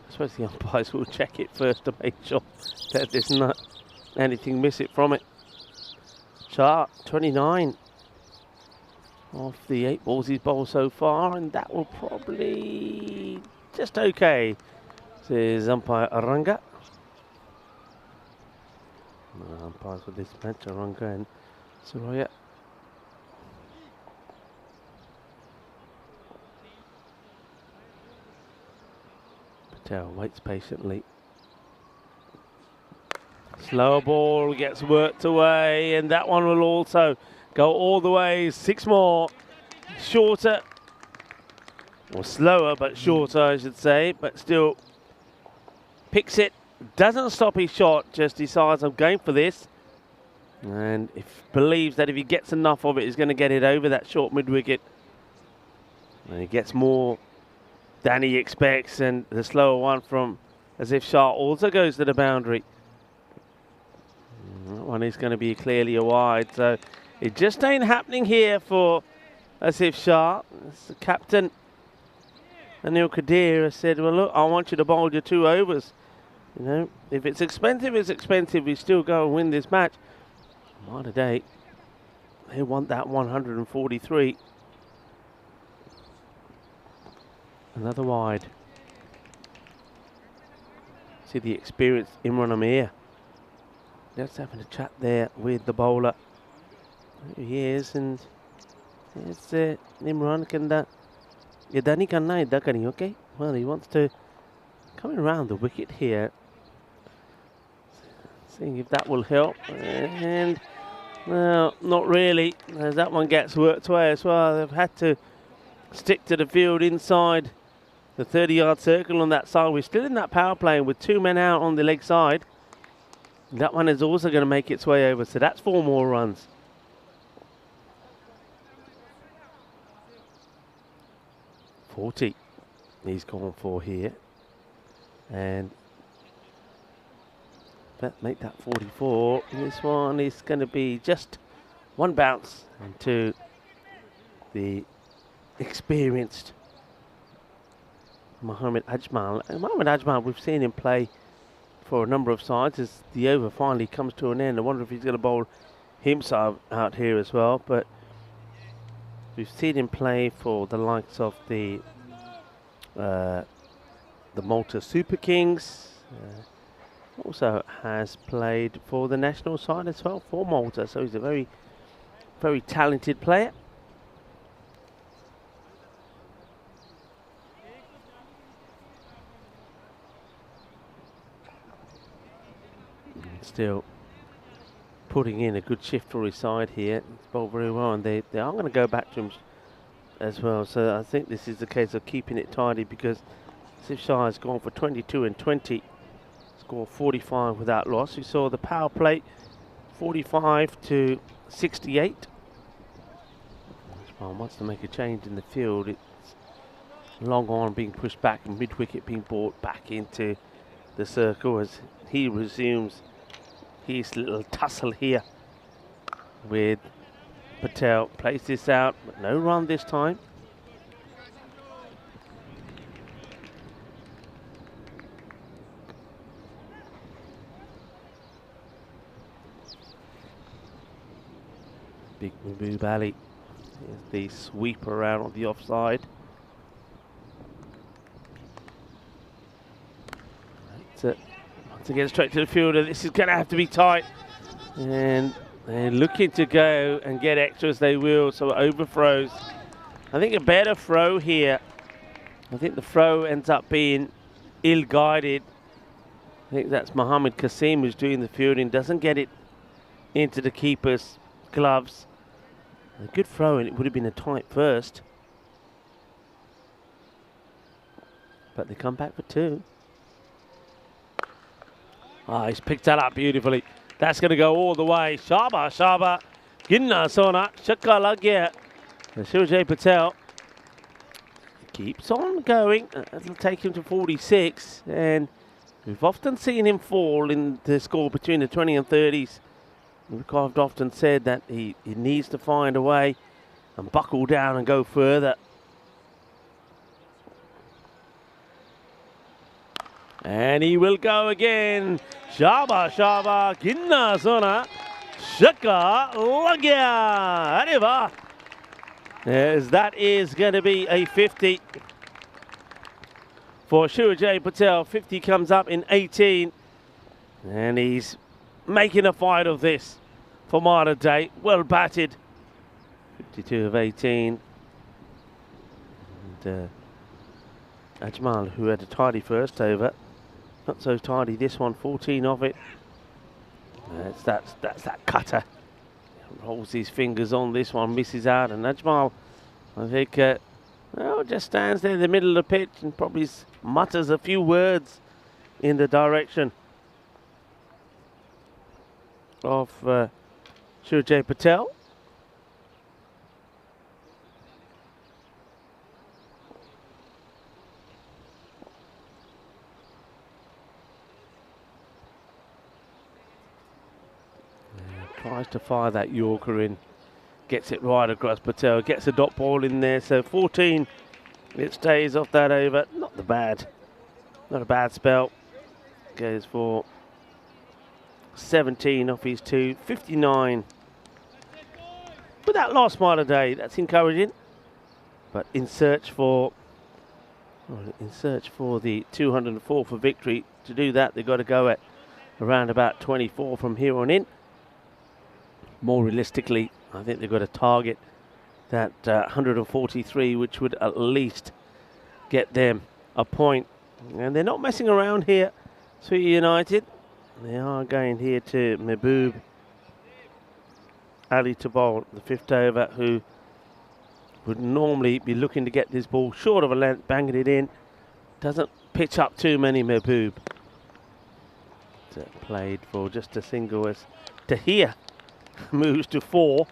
I suppose the umpires will check it first to make sure that there's not anything missing from it. Chart 29 off the 8 balls he's bowled so far, and that will probably just okay, says umpire Aranga. Umpires for this match, Aranga and Suraya. Patel waits patiently. Slower ball gets worked away, and that one will also go all the way. 6 more. Shorter, or slower, but shorter, I should say, but still picks it. Doesn't stop his shot, just decides I'm going for this. And believes that if he gets enough of it, he's going to get it over that short mid-wicket. And he gets more than he expects, and the slower one from Asif Shah also goes to the boundary. That one is going to be clearly a wide, so it just ain't happening here for Asif Shah. As the captain, Anil Kadir, has said, well, look, I want you to bowl your 2 overs. You know, if it's expensive, it's expensive. We still go and win this match. What a day. They want that 143. Another wide. See the experienced Imran Amir. Just having a chat there with the bowler. There he is, and it's Imran Kanda. Yadani Kanna idda kari, okay? Well, he wants to come around the wicket here. Seeing if that will help. And, well, not really, as that one gets worked away as well. They've had to stick to the field inside the 30-yard circle on that side. We're still in that power play with 2 men out on the leg side. That one is also going to make its way over, so that's 4 more runs. .40 he's gone for here, and make that 44. This one is going to be just 1 bounce into the experienced Mohammad Ajmal. And Mohammad Ajmal, we've seen him play for a number of sides as the over finally comes to an end. I wonder if he's going to bowl himself out here as well, but we've seen him play for the likes of the Malta Super Kings. Also has played for the national side as well for Malta, so he's a very, very talented player. Still putting in a good shift for his side here. It's bowled very well, and they are going to go back to him as well. So I think this is the case of keeping it tidy, because Asif Shah has gone for 22 and 20. Scored 45 without loss. We saw the power play 45 to 68. Well, wants to make a change in the field. It's long on being pushed back and mid-wicket being brought back into the circle as he resumes his little tussle here with Patel. Plays this out, but no run this time. Big Mahbub Ali. Here's the sweeper around on the offside. That's it. Once again, straight to the fielder. This is going to have to be tight. And they're looking to go and get extras. They will. So overthrows. I think a better throw here. I think the throw ends up being ill-guided. I think that's Mohammed Kasim who's doing the fielding. Doesn't get it into the keeper's gloves. A good throw, and it would have been a tight first. but they come back for 2. Ah, he's picked that up beautifully. That's going to go all the way. Shaba, Shaba. Ginna Sona. Shaka Lagya. Surajay Patel keeps on going. It'll take him to 46. And we've often seen him fall in the score between the 20 and 30s. I've often said that he needs to find a way and buckle down and go further. And he will go again. Shaba, Shaba, Ginna Sona, Shaka Lagya. Arriva. As that is going to be a 50 for Surajay Patel. 50 comes up in 18. And he's making a fight of this for Malta Day. Well batted. 52 of 18. And Ajmal, who had a tidy first over. Not so tidy this one, 14 of it. That's that cutter. Rolls his fingers on this one, misses out. And Ajmal, I think, well, just stands there in the middle of the pitch and probably mutters a few words in the direction of Surajay Patel. Tries to fire that Yorker in, gets it right across Patel, gets a dot ball in there, so 14 it stays off that over. Not a bad spell. Goes for 17 off his 2, 59. But that last Malta Day, that's encouraging. But in search for the 204 for victory, to do that they've got to go at around about 24 from here on in. More realistically, I think they've got to target that 143, which would at least get them a point. And they're not messing around here, Sweet United. They are going here to Mehboob Ali to bowl, the 5th over, who would normally be looking to get this ball short of a length, banging it in. Doesn't pitch up too many, Mehboob. Played for just a single as Tahir moves to 4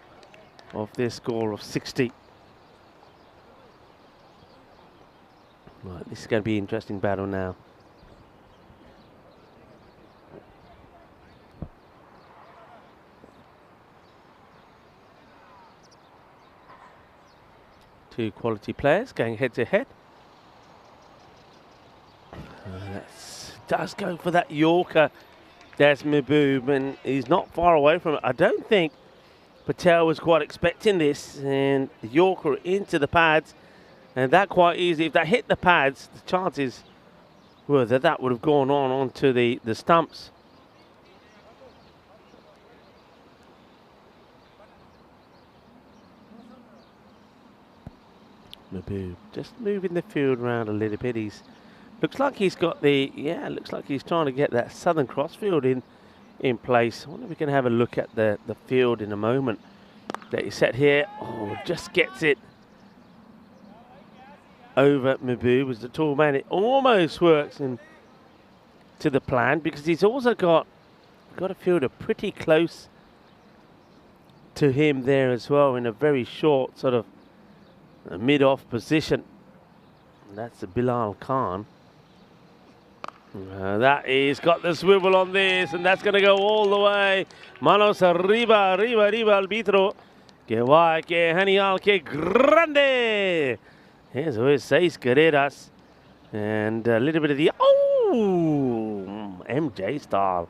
of their score of 60. Right, this is going to be an interesting battle now. Two quality players going head to head. Does go for that Yorker. There's Mehboob, and he's not far away from it. I don't think Patel was quite expecting this, and the Yorker into the pads, and that quite easy. If that hit the pads, the chances were that that would have gone onto the stumps. Mehboob just moving the field around a little bit. Looks like he's got looks like he's trying to get that Southern Cross field in place. I wonder if we can have a look at the field in a moment that he set here. Oh, just gets it over Mehboob as the tall man. It almost works in to the plan, because he's also got a fielder pretty close to him there as well, in a very short sort of mid-off position. And that's the Bilal Khan. That is got the swivel on this, and that's going to go all the way. Manos arriba, arriba, arriba, arbitro. Que guay, que genial, que grande. Eso es 6 carreras. And a little bit of the, MJ style.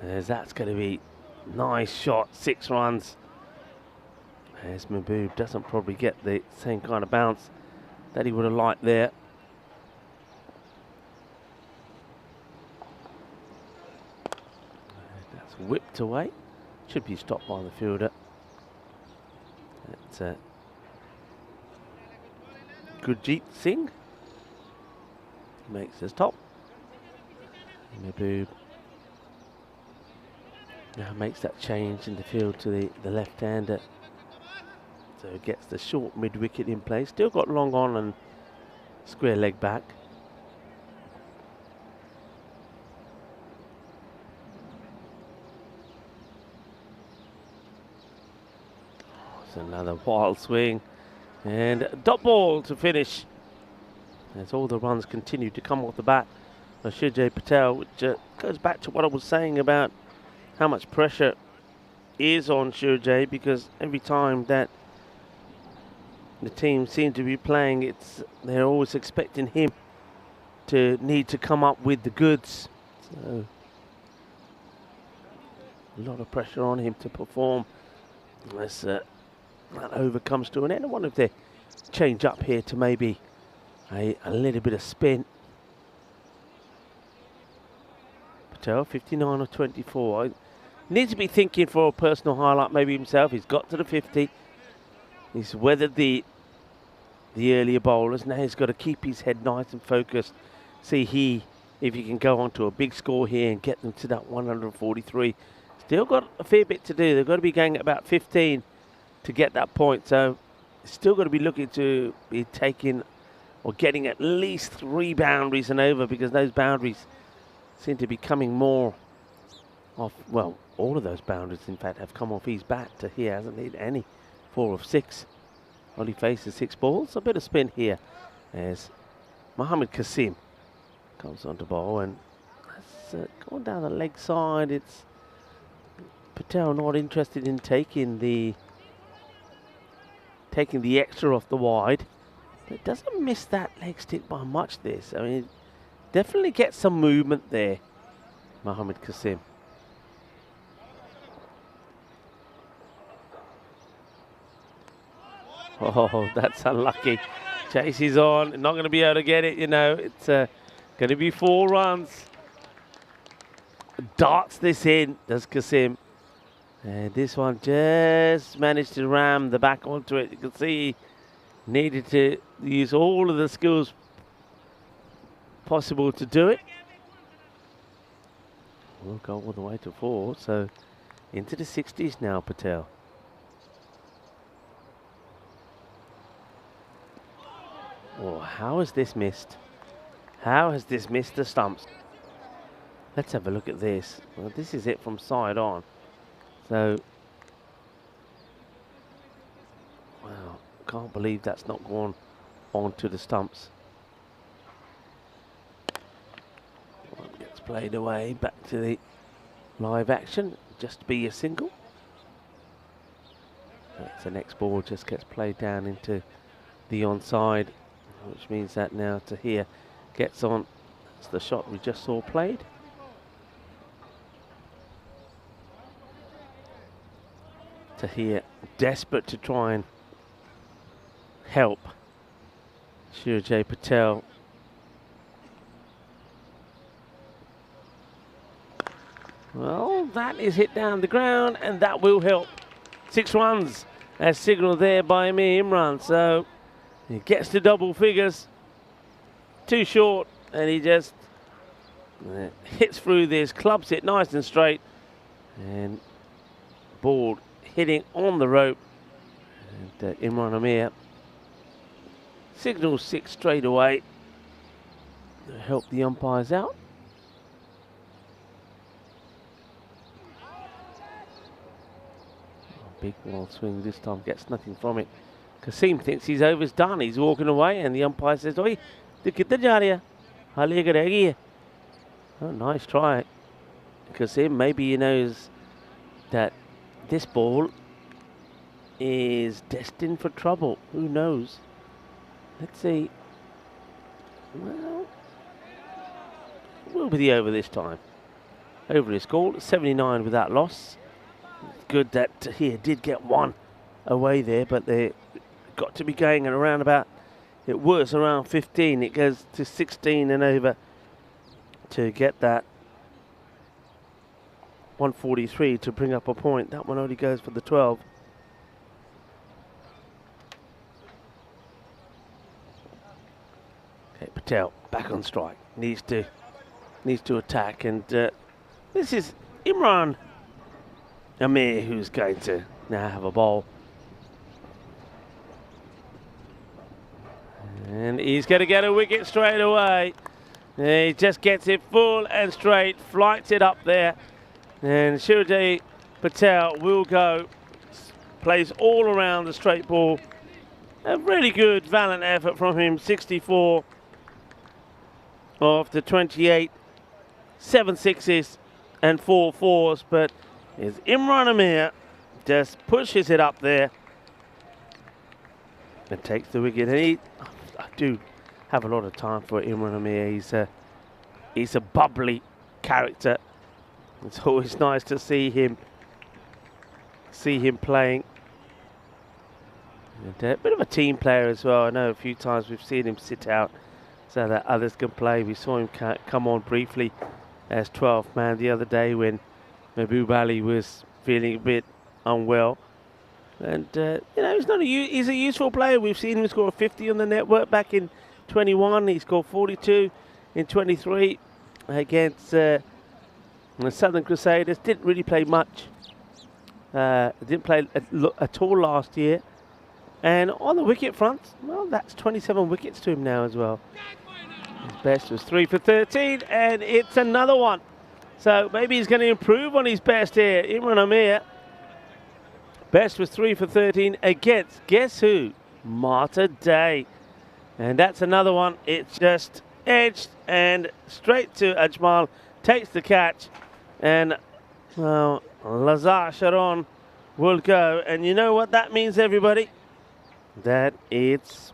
As that's going to be nice shot, 6 runs. As Mehboob doesn't probably get the same kind of bounce that he would have liked there. Whipped away, should be stopped by the fielder. That's Gurjeet Singh makes the stop. Mehboob now makes that change in the field to the left-hander, so gets the short mid-wicket in place. Still got long on and square leg back. another wild swing. And dot ball to finish. As all the runs continue to come off the bat of Surjay Patel, which goes back to what I was saying about how much pressure is on Surjay, because every time that the team seem to be playing, they're always expecting him to need to come up with the goods. So a lot of pressure on him to perform as that over comes to an end. I wonder if they change up here to maybe a little bit of spin. Patel, 59 or 24. Needs to be thinking for a personal highlight maybe himself. He's got to the 50. He's weathered the earlier bowlers. Now he's got to keep his head nice and focused. See if he can go on to a big score here and get them to that 143. Still got a fair bit to do. They've got to be going at about 15 to get that point. So still got to be looking to be taking or getting at least 3 boundaries and over, because those boundaries seem to be coming more off. Well, all of those boundaries, in fact, have come off his bat. He hasn't hit any. 4 of 6. Only faces 6 balls. A bit of spin here as Mohammad Qasim comes on to bowl, and that's going down the leg side. It's Patel not interested in taking the extra off the wide. But it doesn't miss that leg stick by much, this. I mean, definitely gets some movement there, Mohammad Qasim. Oh, that's unlucky. Chase is on, not going to be able to get it, you know. It's going to be 4 runs. Darts this in, does Qasim. And this one just managed to ram the back onto it. You can see he needed to use all of the skills possible to do it. We'll go all the way to 4, so into the 60s now, Patel. Oh, how has this missed? How has this missed the stumps? Let's have a look at this. Well, this is it from side on. So, wow, can't believe that's not gone onto the stumps. One gets played away, back to the live action, just be a single. That's the next ball, just gets played down into the onside, which means that now Tahir gets on. That's the shot we just saw played. Tahir desperate to try and help Surjay Patel. Well, that is hit down the ground, and that will help. 6 runs as signalled there by Amir Imran. So he gets to double figures. Too short, and he just hits through this, clubs it nice and straight, and ball hitting on the rope. And Imran Amir signals 6 straight away to help the umpires out. Big wild swing this time, gets nothing from it. Qasim thinks he's overdone. He's walking away, and the umpire says, "Oi, tu kitne ja raha hai? Haal ek reh gayi hai." Oh, nice try. Qasim, maybe he knows that this ball is destined for trouble. Who knows? Let's see. Well, will be the over this time. Over is called. 79 without loss. Good that he did get 1 away there, but they got to be going at around about, it was around 15. It goes to 16 and over to get that 143 to bring up a point. That one only goes for the 12. Okay, Patel back on strike. Needs to attack, and this is Imran Amir who's going to now have a bowl. And he's going to get a wicket straight away. He just gets it full and straight, flights it up there. And Surjay Patel will go plays all around the straight ball. A really good, valiant effort from him. 64 of the 28. 7 sixes and 4 fours. But is Imran Amir just pushes it up there and takes the wicket. And I do have a lot of time for Imran Amir. He's a bubbly character. It's always nice to see him playing. And a bit of a team player as well. I know a few times we've seen him sit out so that others can play. We saw him come on briefly as 12th man the other day when Mahbub Ali was feeling a bit unwell. And you know, he's a useful player. We've seen him score 50 on the network back in 21. He scored 42 in 23 against the Southern Crusaders. Didn't really play much. Didn't play at all last year. And on the wicket front, well, that's 27 wickets to him now as well. His best was 3 for 13, and it's another one. So maybe he's going to improve on his best here. Imran Amir, best was 3 for 13 against, guess who? Malta Day. And that's another one. It's just edged and straight to Ajmal. Takes the catch. And, well, Lazar Sharon will go. And you know what that means, everybody? That it's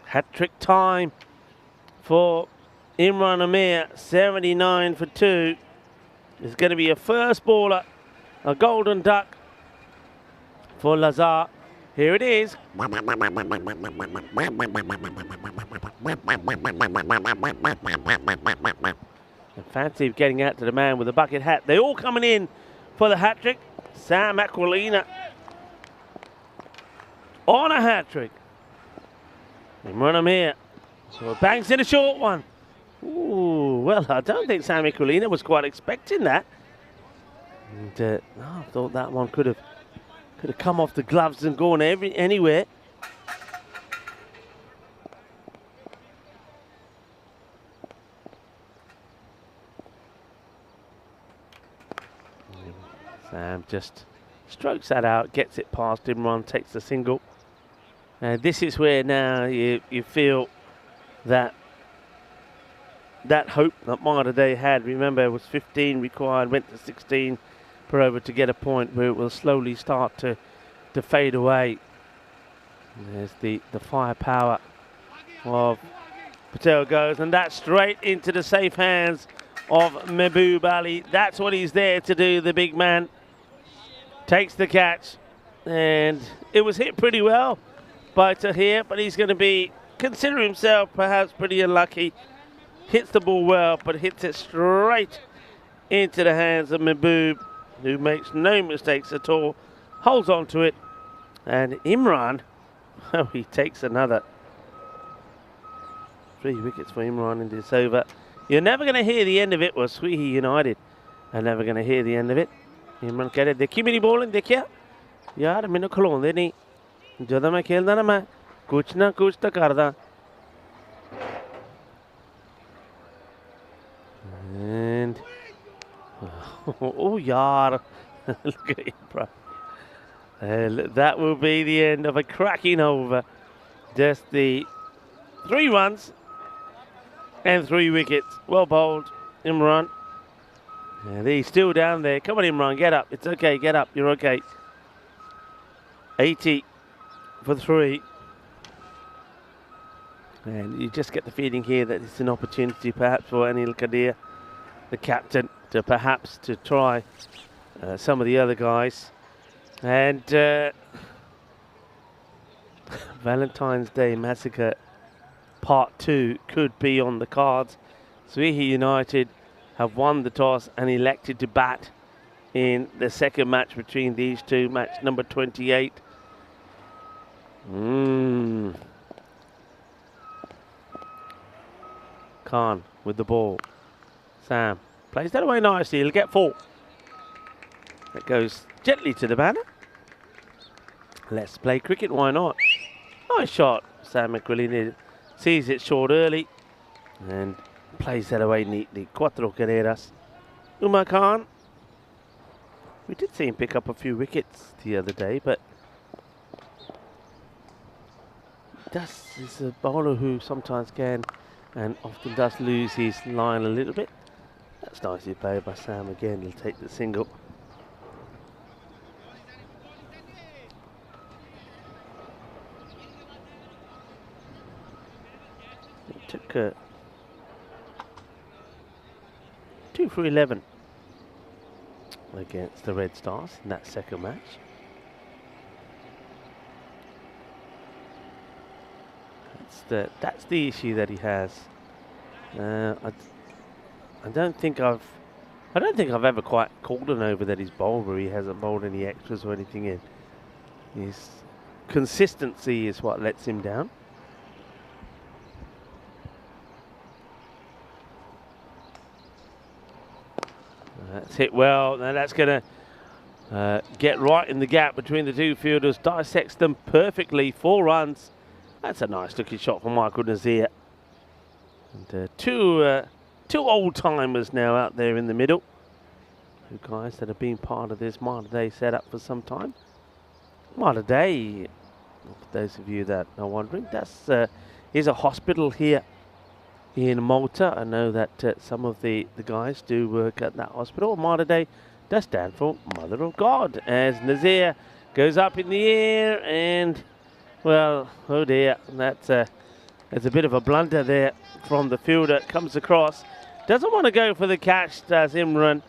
hat-trick time for Imran Amir. 79 for 2. It's going to be a first baller, a golden duck for Lazar. Here it is. Fancy getting out to the man with the bucket hat. They're all coming in for the hat-trick. Sam Aquilina on a hat-trick. Imran Amir. So it bangs in a short one. Ooh, well, I don't think Sam Aquilina was quite expecting that. And I thought that one could have come off the gloves and gone anywhere. Sam just strokes that out, gets it past Imran, takes the single. And this is where now you feel that hope that Malta Day had. Remember, it was 15 required, went to 16 per over to get a point, where it will slowly start to fade away. And there's the firepower of Patel goes, and that's straight into the safe hands of Mahbub Ali. That's what he's there to do, the big man. Takes the catch, and it was hit pretty well by Tahir, but he's going to consider himself perhaps pretty unlucky. Hits the ball well, but hits it straight into the hands of Mahbub, who makes no mistakes at all, holds on to it, and Imran, oh, he takes another 3 wickets for Imran in this over. You're never going to hear the end of it. Was Sweehi United are never going to hear the end of it. Imran कह रहे देखी मेरी bowling देखिया यार मैंने खिलाਉਂਦੇ नहीं ਜਦੋਂ मैं खेलदा ना मैं कुछ ना कुछ तो करदा. And oh yaar, look at it, bro. That will be the end of a cracking over. Just the 3 runs and 3 wickets. Well bowled, Imran. And he's still down there. Come on, Imran, get up. It's okay, get up. You're okay. 80 for 3. And you just get the feeling here that it's an opportunity perhaps for Anil Kadir, the captain, to perhaps to try some of the other guys. And Valentine's Day Massacre Part 2 could be on the cards. Sweehi United have won the toss and elected to bat in the second match between these two, match number 28. Khan with the ball. Sam plays that away nicely. He'll get 4. That goes gently to the banner. Let's play cricket, why not? Nice shot. Sam McQuillan sees it short early and plays that away neatly. 4 carreras. Umar Khan We did see him pick up a few wickets the other day, but Das is a bowler who sometimes can and often does lose his line a little bit. That's nicely played by Sam again. He'll take the single. It took 2 for 11 against the Red Stars in that second match. That's the issue that he has. I don't think I've ever quite called an over that he's bowled where he hasn't bowled any extras or anything in. His consistency is what lets him down. That's hit well. Now that's going to get right in the gap between the two fielders. Dissects them perfectly. 4 runs. That's a nice looking shot from Michael Nazir. And two old-timers now out there in the middle. 2 guys that have been part of this Malta Day setup for some time. Malta Day, for those of you that are wondering, that's is a hospital here in Malta. I know that some of the guys do work at that hospital. Malta Day does stand for Mother of God, as Nazir goes up in the air and, well, oh dear, that's a bit of a blunder there from the fielder. Comes across, doesn't want to go for the catch, does Imran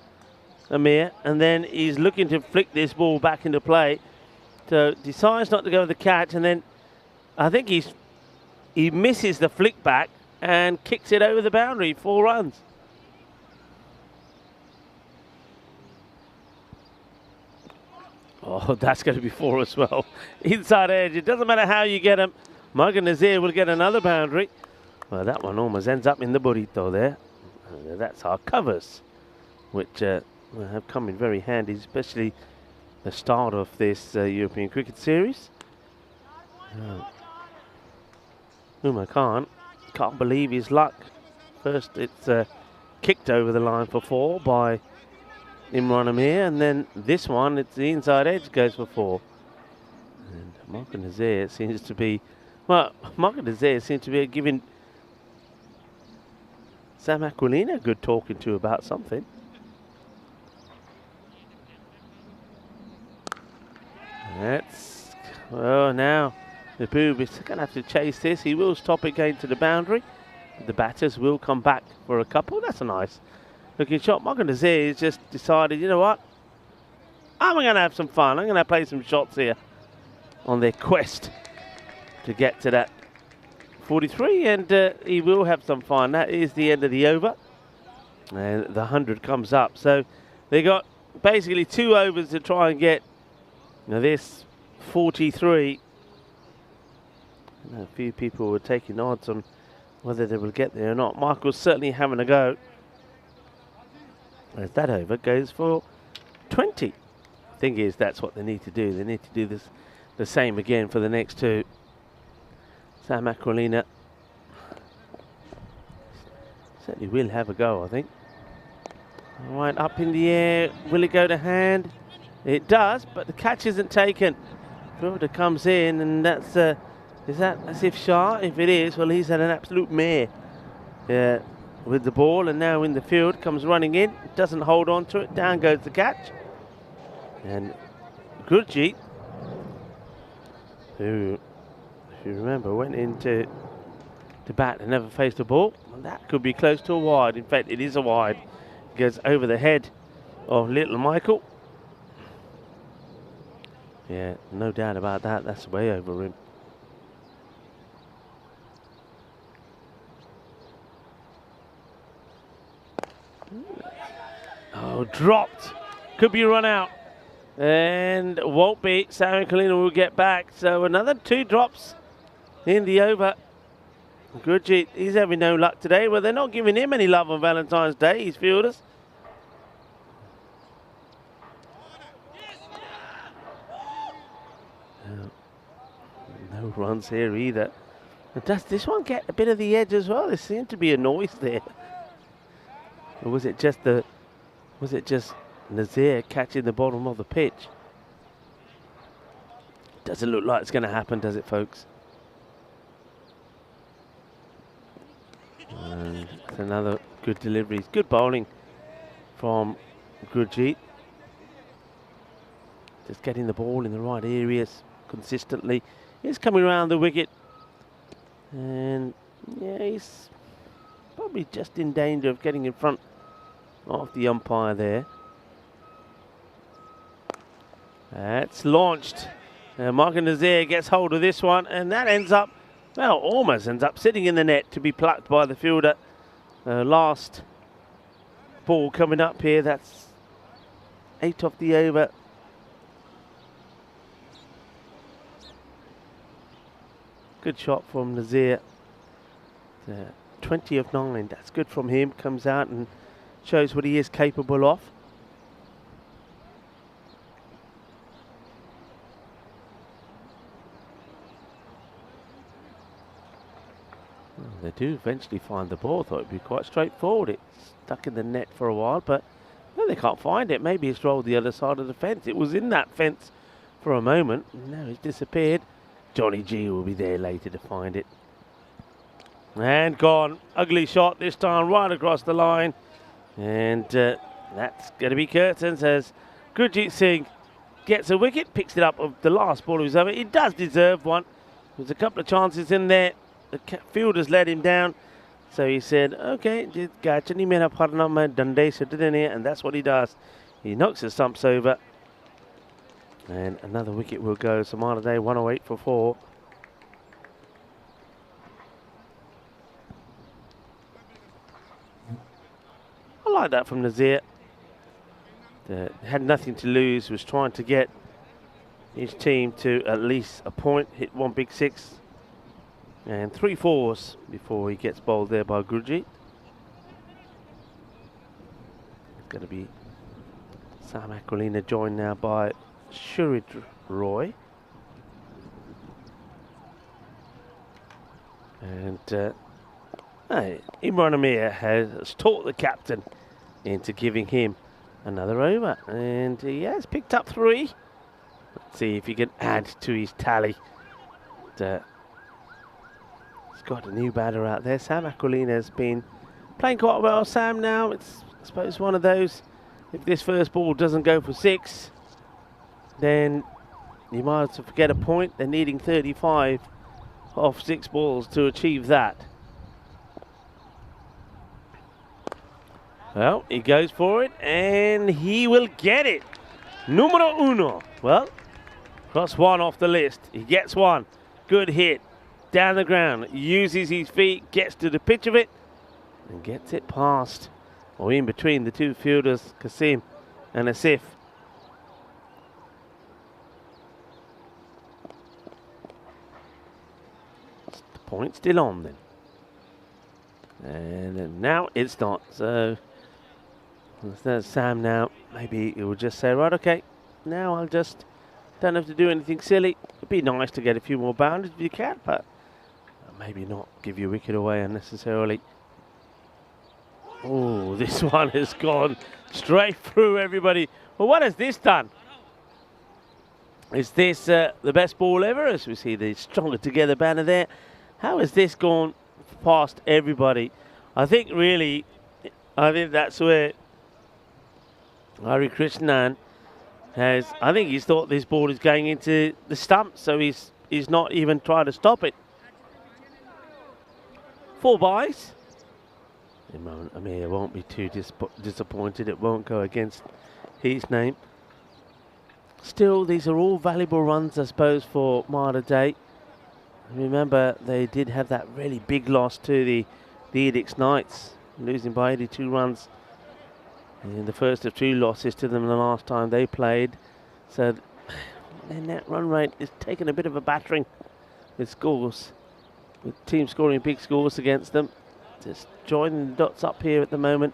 Amir, and then he's looking to flick this ball back into play. So decides not to go with the catch, and then I think he misses the flick back and kicks it over the boundary. 4 runs. Oh, that's going to be 4 as well. Inside edge. It doesn't matter how you get him. Michael Nazir will get another boundary. Well, that one almost ends up in the burrito there. That's our covers, which have come in very handy, especially the start of this European Cricket Series. Umar Khan can't believe his luck. First, it's kicked over the line for 4 by Imran Amir, and then this one, it's the inside edge, goes for 4. And Michael Nazir seems to be, well, Michael Nazir seems to be giving Sam Aquilina a good talking to about something. That's, well, now the Boob is going to have to chase this. He will stop it going to the boundary. The batters will come back for a couple. That's a nice looking shot. Michael Nazir has just decided, you know what? I'm going to have some fun. I'm going to play some shots here on their quest to get to that 43, and he will have some fun. That is the end of the over, and the 100 comes up. So they got basically 2 overs to try and get this 43. A few people were taking odds on whether they will get there or not. Michael's certainly having a go, as that over goes for 20. Thing is, that's what they need to do. They need to do this the same again for the next 2. Sam Aquilina certainly will have a go, I think. All right, up in the air. Will it go to hand? It does, but the catch isn't taken. Fielder comes in, and that's is that Asif Shah? If it is, well, he's had an absolute mare with the ball, and now in the field, comes running in, doesn't hold on to it, down goes the catch. And Gurjeet, who, if you remember, went into the bat and never faced the ball, and that could be close to a wide. In fact, it is a wide. It goes over the head of little Michael. Yeah, no doubt about that. That's way over him. Oh, dropped. Could be run out. And won't be. Sam Aquilina will get back. So another 2 drops in the over. Gurjeet, he's having no luck today. Well, they're not giving him any love on Valentine's Day, his fielders. No runs here either. And does this one get a bit of the edge as well? There seemed to be a noise there. Or was it just Nazir catching the bottom of the pitch. Doesn't look like it's going to happen, does it, folks? And it's another good delivery. Good bowling from Gurjeet. Just getting the ball in the right areas consistently. He's coming around the wicket. And yeah, he's probably just in danger of getting in front of the umpire there. That's launched. Mark Nazir gets hold of this one, and that ends up, well, almost ends up sitting in the net to be plucked by the fielder. Last ball coming up here. That's 8 off the over. Good shot from Nazir. 20 of 9. That's good from him. Comes out and shows what he is capable of. Well, they do eventually find the ball. Thought it'd be quite straightforward. It's stuck in the net for a while, but no, they can't find it. Maybe it's rolled the other side of the fence. It was in that fence for a moment. Now it's disappeared. Johnny G will be there later to find it. And gone. Ugly shot this time, right across the line. And that's going to be curtains as Gurjeet Singh gets a wicket, picks it up of the last ball who's over. He does deserve one. There's a couple of chances in there. The fielders let him down. So he said, okay, and that's what he does. He knocks the stumps over. And another wicket will go. Samana Day 108 for 4. I like that from Nazir. Had nothing to lose, was trying to get his team to at least a point, hit one big 6. And 3 4s before he gets bowled there by Gurjeet. It's going to be Sam Aquilina joined now by Shurid Roy. And Imran Amir has taught the captain into giving him another over. And he has picked up 3. Let's see if he can add to his tally. He's got a new batter out there. Sam Aquilina has been playing quite well. Sam now, it's I suppose one of those, if this first ball doesn't go for 6, then you might as well forget a point. They're needing 35 off 6 balls to achieve that. Well, he goes for it, and he will get it. Numero 1. Well, cross 1 off the list. He gets 1. Good hit. Down the ground. Uses his feet, gets to the pitch of it, and gets it past, or in between the 2 fielders, Kasim and Asif. The point still on then. And now it's not. So there's Sam now. Maybe he will just say, right, okay, now I'll just don't have to do anything silly. It'd be nice to get a few more boundaries if you can, but maybe not give your wicket away unnecessarily. Oh, this one has gone straight through everybody. Well, what has this done? Is this the best ball ever? As we see the stronger together banner there. How has this gone past everybody? I think really, that's where Hari Krishnan has, I think he's thought this ball is going into the stump, so he's not even trying to stop it. 4 byes. Imran Amir won't be too disappointed. It won't go against his name. Still, these are all valuable runs, I suppose, for Malta Day. Remember, they did have that really big loss to the Edicts Knights, losing by 82 runs in the first of 2 losses to them the last time they played. So their net run rate is taking a bit of a battering with scores, with teams scoring big scores against them. Just joining the dots up here at the moment.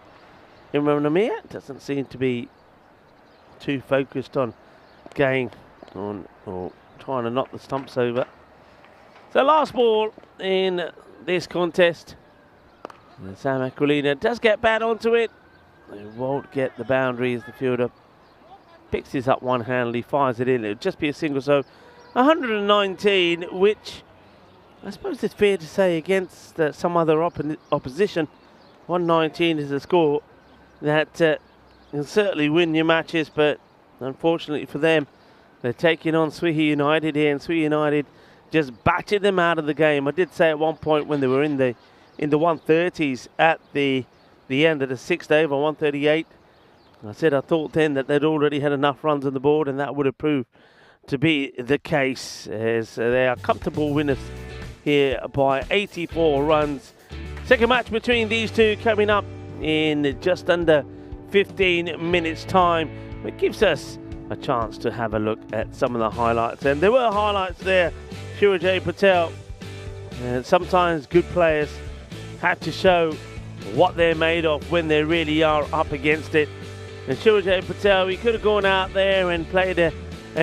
Imran Amir doesn't seem to be too focused on going on or trying to knock the stumps over. So last ball in this contest. And Sam Aquilina does get bad onto it. They won't get the boundary as the fielder picks this up one-handedly, fires it in. It would just be a single. So 119, which I suppose it's fair to say against some other opposition. 119 is a score that can certainly win your matches, but unfortunately for them, they're taking on Swihi United here, and Swihi United just battered them out of the game. I did say at one point when they were in the 130s at the end of the 6th over, 138, I said I thought then that they'd already had enough runs on the board, and that would have proved to be the case, as they are comfortable winners here by 84 runs. Second match between these two coming up in just under 15 minutes time. It gives us a chance to have a look at some of the highlights, and there were highlights there. Surajay Patel, and sometimes good players have to show what they're made of when they really are up against it. And Surajay Patel, he could have gone out there and played an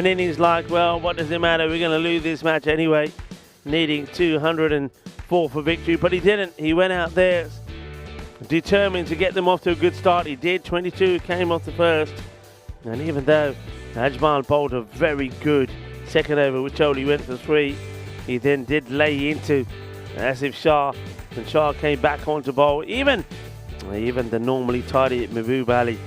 innings like, well, what does it matter, we're going to lose this match anyway, needing 204 for victory, but he didn't. He went out there determined to get them off to a good start. He did. 22 came off the first, and even though Ajmal bowled a very good second over, which only went for 3, he then did lay into Asif Shah, and Shah came back on to bowl. Even the normally tidy Mahbub Ali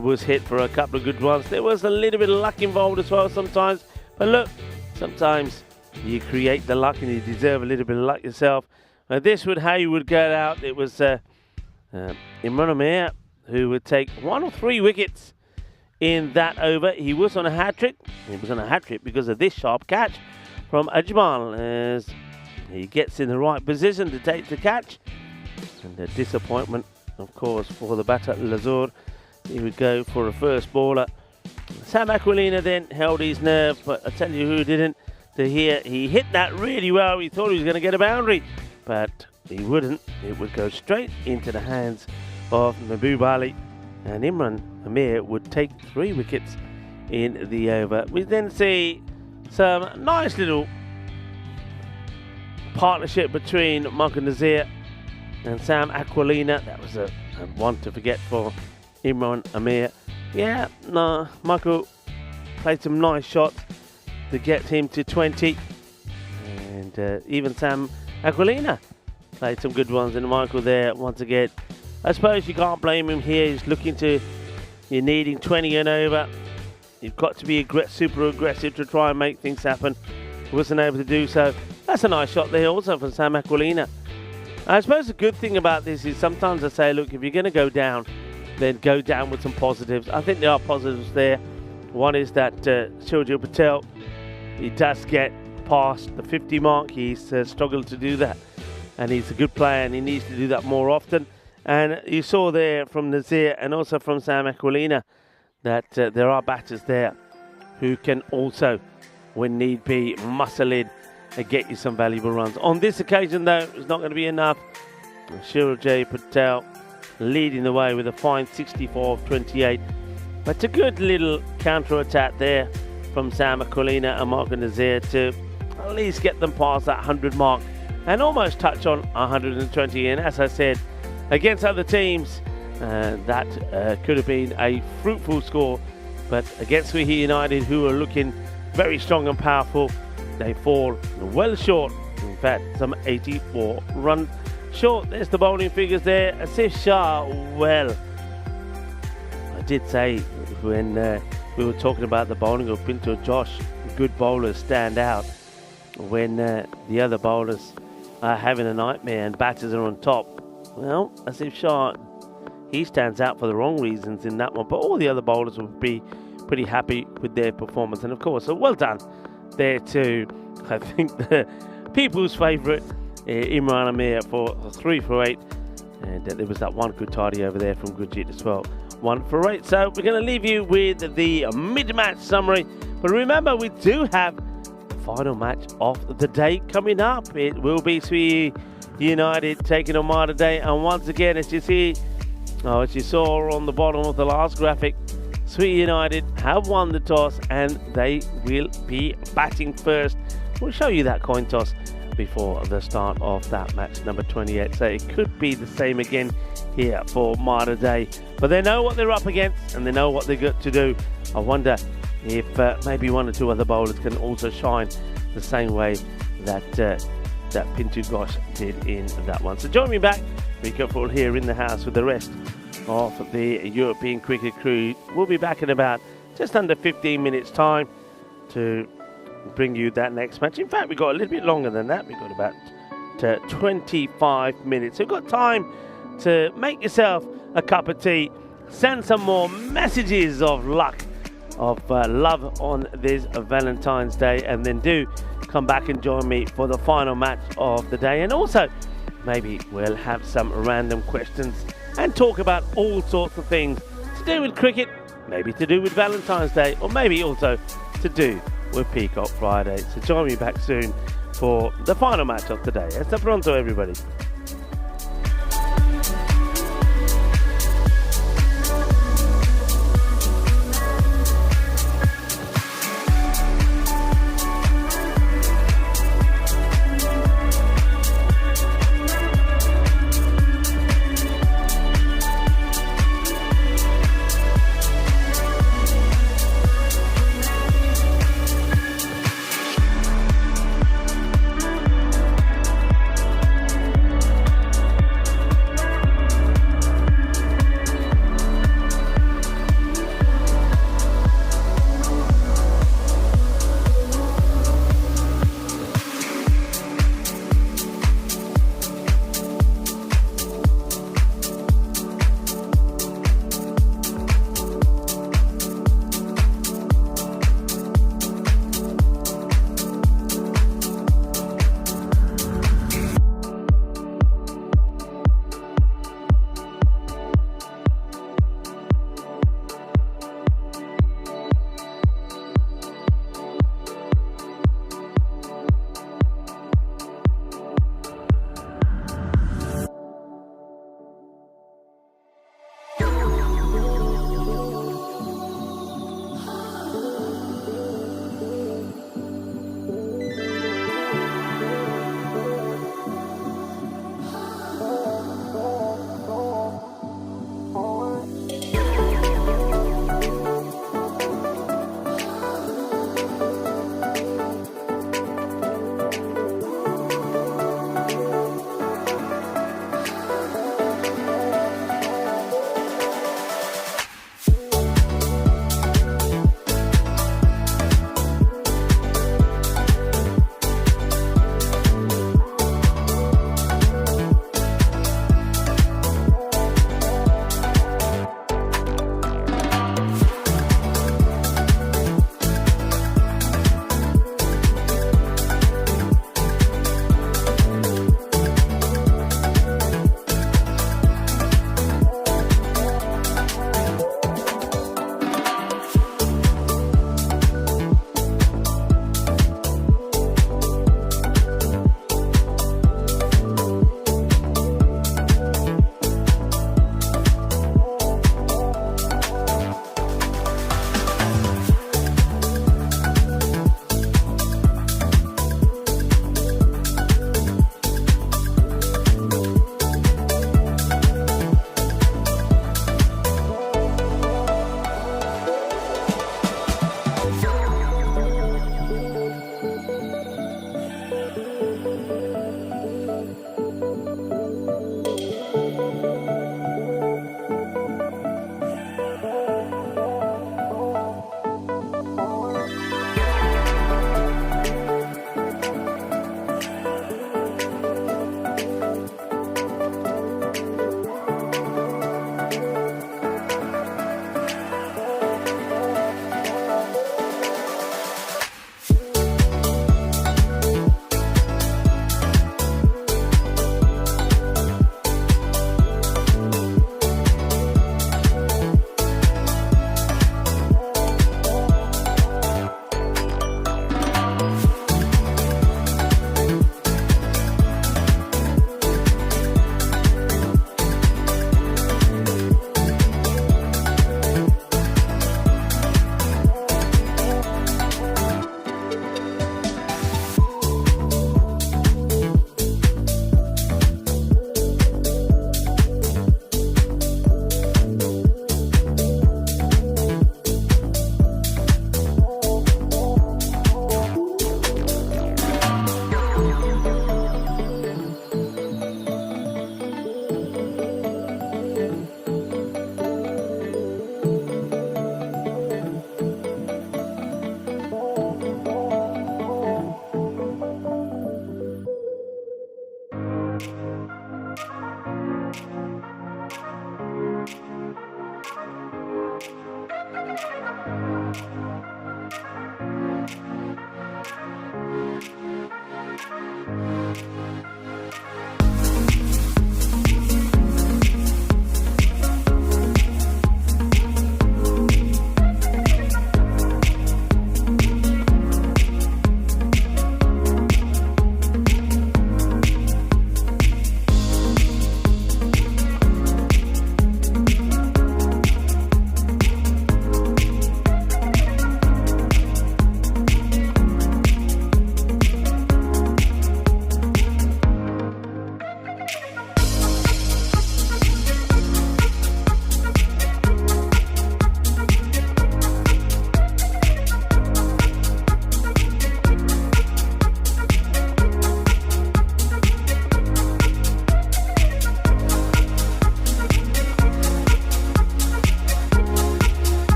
was hit for a couple of good ones. There was a little bit of luck involved as well sometimes, but look, sometimes you create the luck and you deserve a little bit of luck yourself. This would how you would get out. It was Imran Amir who would take 1 or 3 wickets in that over. He was on a hat-trick. He was on a hat-trick because of this sharp catch from Ajmal, as he gets in the right position to take the catch. And the disappointment, of course, for the batter Lazur. He would go for a first bowler. Sam Aquilina then held his nerve, but I tell you who didn't. He hit that really well. He thought he was going to get a boundary, but he wouldn't. It would go straight into the hands of Mahbub Ali, and Imran Amir would take 3 wickets in the over. We then see some nice little partnership between Michael Nazir and Sam Aquilina. That was a one to forget for Imran Amir. Yeah, no, Michael played some nice shots to get him to 20, and even Sam Aquilina played some good ones, and Michael there once again. I suppose you can't blame him here. He's looking to, you're needing 20 and over. You've got to be super aggressive to try and make things happen. He wasn't able to do so. That's a nice shot there also from Sam Aquilina. I suppose the good thing about this is sometimes I say, look, if you're going to go down, then go down with some positives. I think there are positives there. One is that Surajay Patel, he does get past the 50 mark. He's struggled to do that, and he's a good player, and he needs to do that more often. And you saw there from Nazir and also from Sam Aquilina that there are batters there who can also, when need be, muscle in and get you some valuable runs. On this occasion, though, it's not going to be enough. Surajay Patel leading the way with a fine 64 of 28. But a good little counter-attack there from Sam Aquilina and Michael Nazir to at least get them past that 100 mark and almost touch on 120. And as I said, against other teams, that could have been a fruitful score. But against Swihi United, who are looking very strong and powerful, they fall well short. In fact, some 84 runs short. There's the bowling figures there. Asif Shah, well, I did say when we were talking about the bowling of Pinto Josh, good bowlers stand out when the other bowlers are having a nightmare and batters are on top. Well, Asif Shah, he stands out for the wrong reasons in that one, but all the other bowlers will be pretty happy with their performance. And of course, so well done there to, I think, the people's favourite, Imran Amir, for 3 for 8. And there was that one good tidy over there from Gurjit as well, 1 for 8. So we're going to leave you with the mid-match summary. But remember, we do have the final match of the day coming up. It will be Swihi United taking on Malta Day. And once again, as you saw on the bottom of the last graphic, Swihi United have won the toss and they will be batting first. We'll show you that coin toss before the start of that match number 28. So it could be the same again here for Malta Day. But they know what they're up against and they know what they've got to do. I wonder if maybe one or two other bowlers can also shine the same way that Pintu Ghosh did in that one. So join me back, Rico Football here in the house with the rest of the European cricket crew. We'll be back in about just under 15 minutes time to bring you that next match. In fact, we've got a little bit longer than that. We've got about 25 minutes. So you've got time to make yourself a cup of tea, send some more messages of luck, of love on this Valentine's Day, and then do come back and join me for the final match of the day. And also, maybe we'll have some random questions and talk about all sorts of things to do with cricket, maybe to do with Valentine's Day, or maybe also to do with Peacock Friday. So join me back soon for the final match of the day. Hasta pronto, everybody.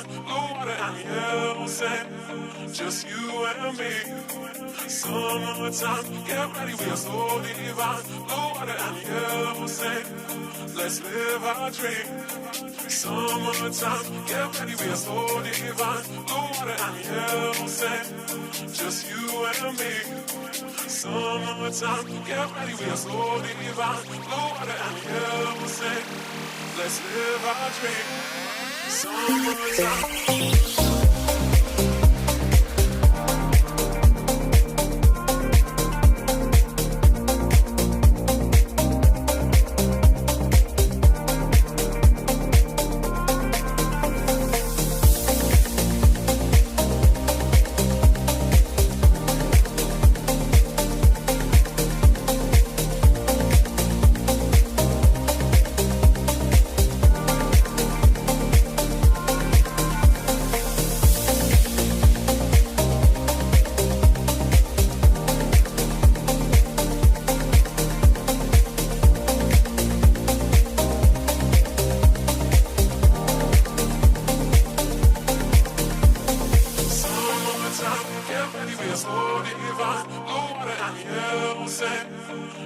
blue water and yellow sand. Just you and me. Summertime, get ready, we are so divine. Blue water and yellow sand. Let's live our dream. Summertime, get ready, we are so divine. Blue water and yellow sand. Just you and me. Summertime, get ready, we are so divine. Blue water and yellow sand. Let's live our dream. Summertime.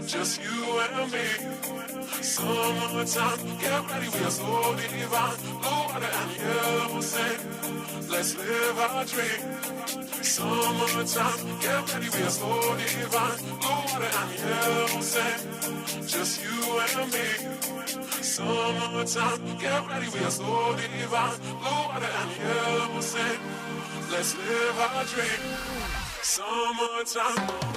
Just you and me. Summertime, get ready, we are so divine. Blue water and yellow sand. Let's live our dream. Summertime, get ready, we are so divine. Blue water and yellow sand. Just you and me. Summertime, get ready, we are so divine. Blue water and yellow sand. Let's live our dream. Summertime.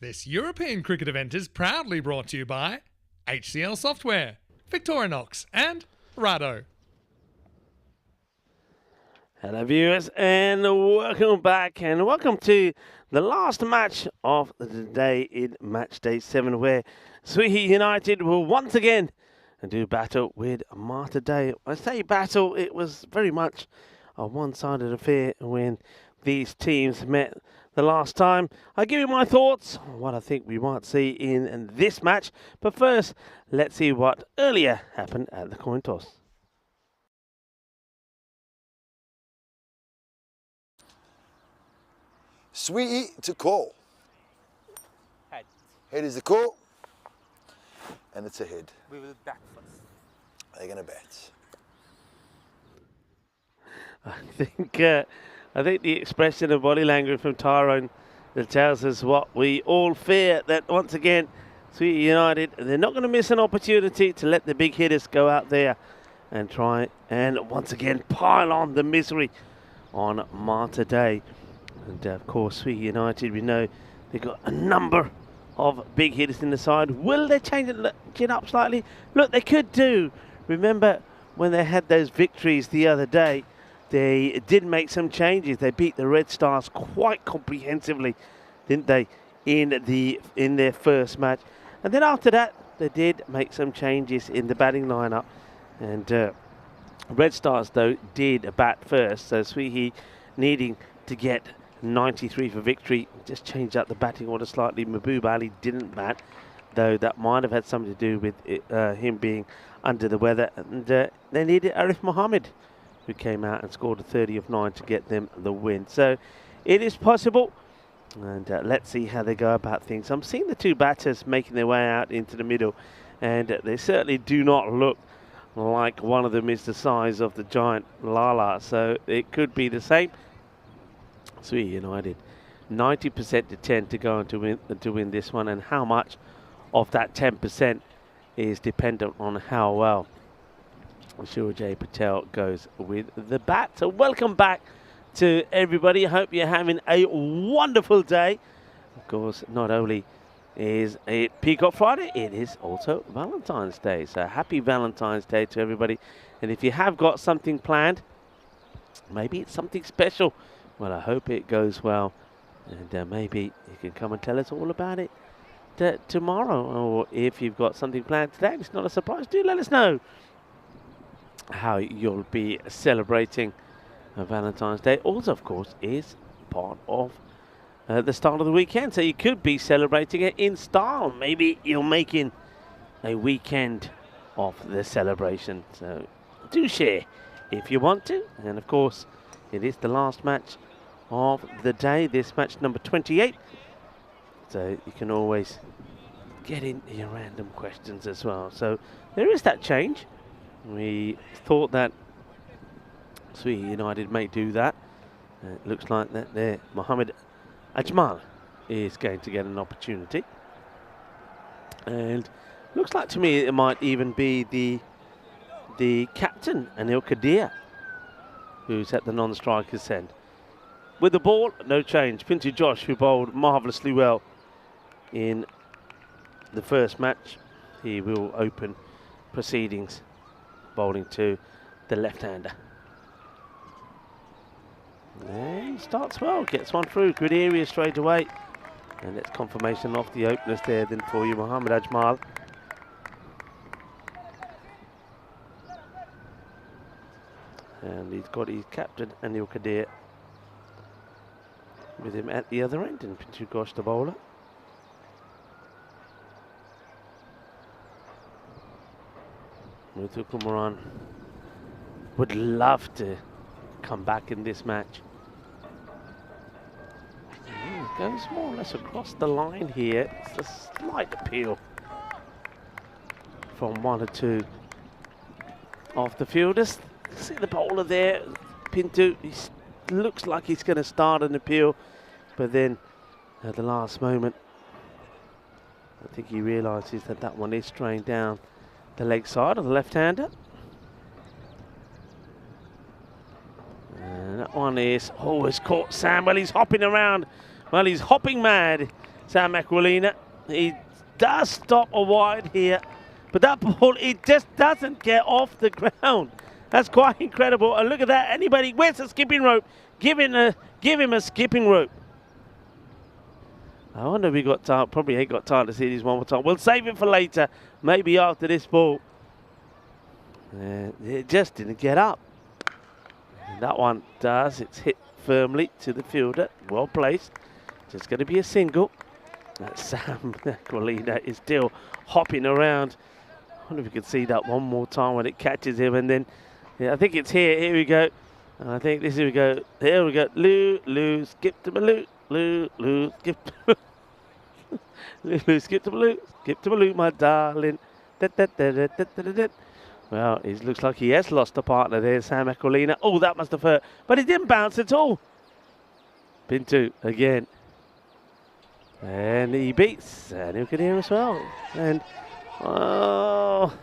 This European cricket event is proudly brought to you by HCL Software, Victorinox and Rado. Hello viewers and welcome back and welcome to the last match of the day in match day 7 where Sweetie United will once again do battle with Malta Day. I say battle, it was very much a one-sided affair when these teams met the last time. I'll give you my thoughts on what I think we might see in this match. But first, let's see what earlier happened at the coin toss. Sweetie to call. Head. Head is the call. And it's a head. We will back first. They're going to bat. I think the expression of body language from Tyrone that tells us what we all fear, that once again, Sweetie United, they're not going to miss an opportunity to let the big hitters go out there and try and once again pile on the misery on Malta Day. And of course, Sweetie United, we know they've got a number of big hitters in the side. Will they change it up slightly? Look, they could do. Remember when they had those victories the other day, they did make some changes. They beat the Red Stars quite comprehensively, didn't they, in their first match. And then after that, they did make some changes in the batting lineup. And Red Stars, though, did bat first. So Sweetie needing to get 93 for victory, just changed up the batting order slightly. Mahbub Ali didn't bat, though that might have had something to do with him being under the weather. And they needed Arif Mohammed, who came out and scored a 30 of 9 to get them the win. So it is possible, and let's see how they go about things. I'm seeing the two batters making their way out into the middle, and they certainly do not look like one of them is the size of the giant Lala, so it could be the same. Sweetie United 90% to 10 to go on to win this one, and how much of that 10% is dependent on how well Surajay Patel goes with the bat. So welcome back to everybody. I hope you're having a wonderful day. Of course, not only is it Peacock Friday, it is also Valentine's Day. So happy Valentine's Day to everybody. And if you have got something planned, maybe it's something special, well, I hope it goes well. And maybe you can come and tell us all about it tomorrow. Or if you've got something planned today, it's not a surprise, do let us know how you'll be celebrating Valentine's Day. Also, of course, is part of the start of the weekend, so you could be celebrating it in style. Maybe you're making a weekend of the celebration, so do share if you want to. And of course, it is the last match of the day, this match number 28, so you can always get in your random questions as well. So there is that change. We thought that Sweetie United may do that. It looks like that there Mohammed Ajmal is going to get an opportunity. And looks like to me it might even be the captain, Anil Kadir, who's at the non-striker's end. With the ball, no change. Pintu Josh, who bowled marvellously well in the first match. He will open proceedings, bowling to the left-hander. And starts well, gets one through, good area straight away. And it's confirmation off the openers there then for you, Mohammed Ajmal. And he's got his captain, Anil Kadir, with him at the other end, and Pintu Ghosh, the bowler. Muthu Kumaran would love to come back in this match. Goes more or less across the line here. It's a slight appeal from one or two of the fielders. See the bowler there, Pintu. He looks like he's going to start an appeal, but then at the last moment, I think he realises that that one is straying down the leg side of the left-hander. And that one is always caught Sam. Well, he's hopping around. Well, he's hopping mad Sam Aquilina. He does stop a wide here, but that ball, it just doesn't get off the ground. That's quite incredible. And look at that. Anybody, where's the skipping rope? Give him a skipping rope. I wonder if we got time. Probably ain't got time to see this one more time. We'll save it for later. Maybe after this ball. It just didn't get up. And that one does. It's hit firmly to the fielder. Well placed. Just going to be a single. Sam Aquilina is still hopping around. I wonder if you could see that one more time when it catches him. And then, yeah, I think it's here. Here we go. And I think this, here we go. Here we go. Lou, skip to Malou. Lou, skip to Lou, skip to Malou, my darling. Well, it looks like he has lost a partner there, Sam Aquilina. Oh, that must have hurt. But it didn't bounce at all. Pinto again. And he beats Anil Kadir as well. And, oh,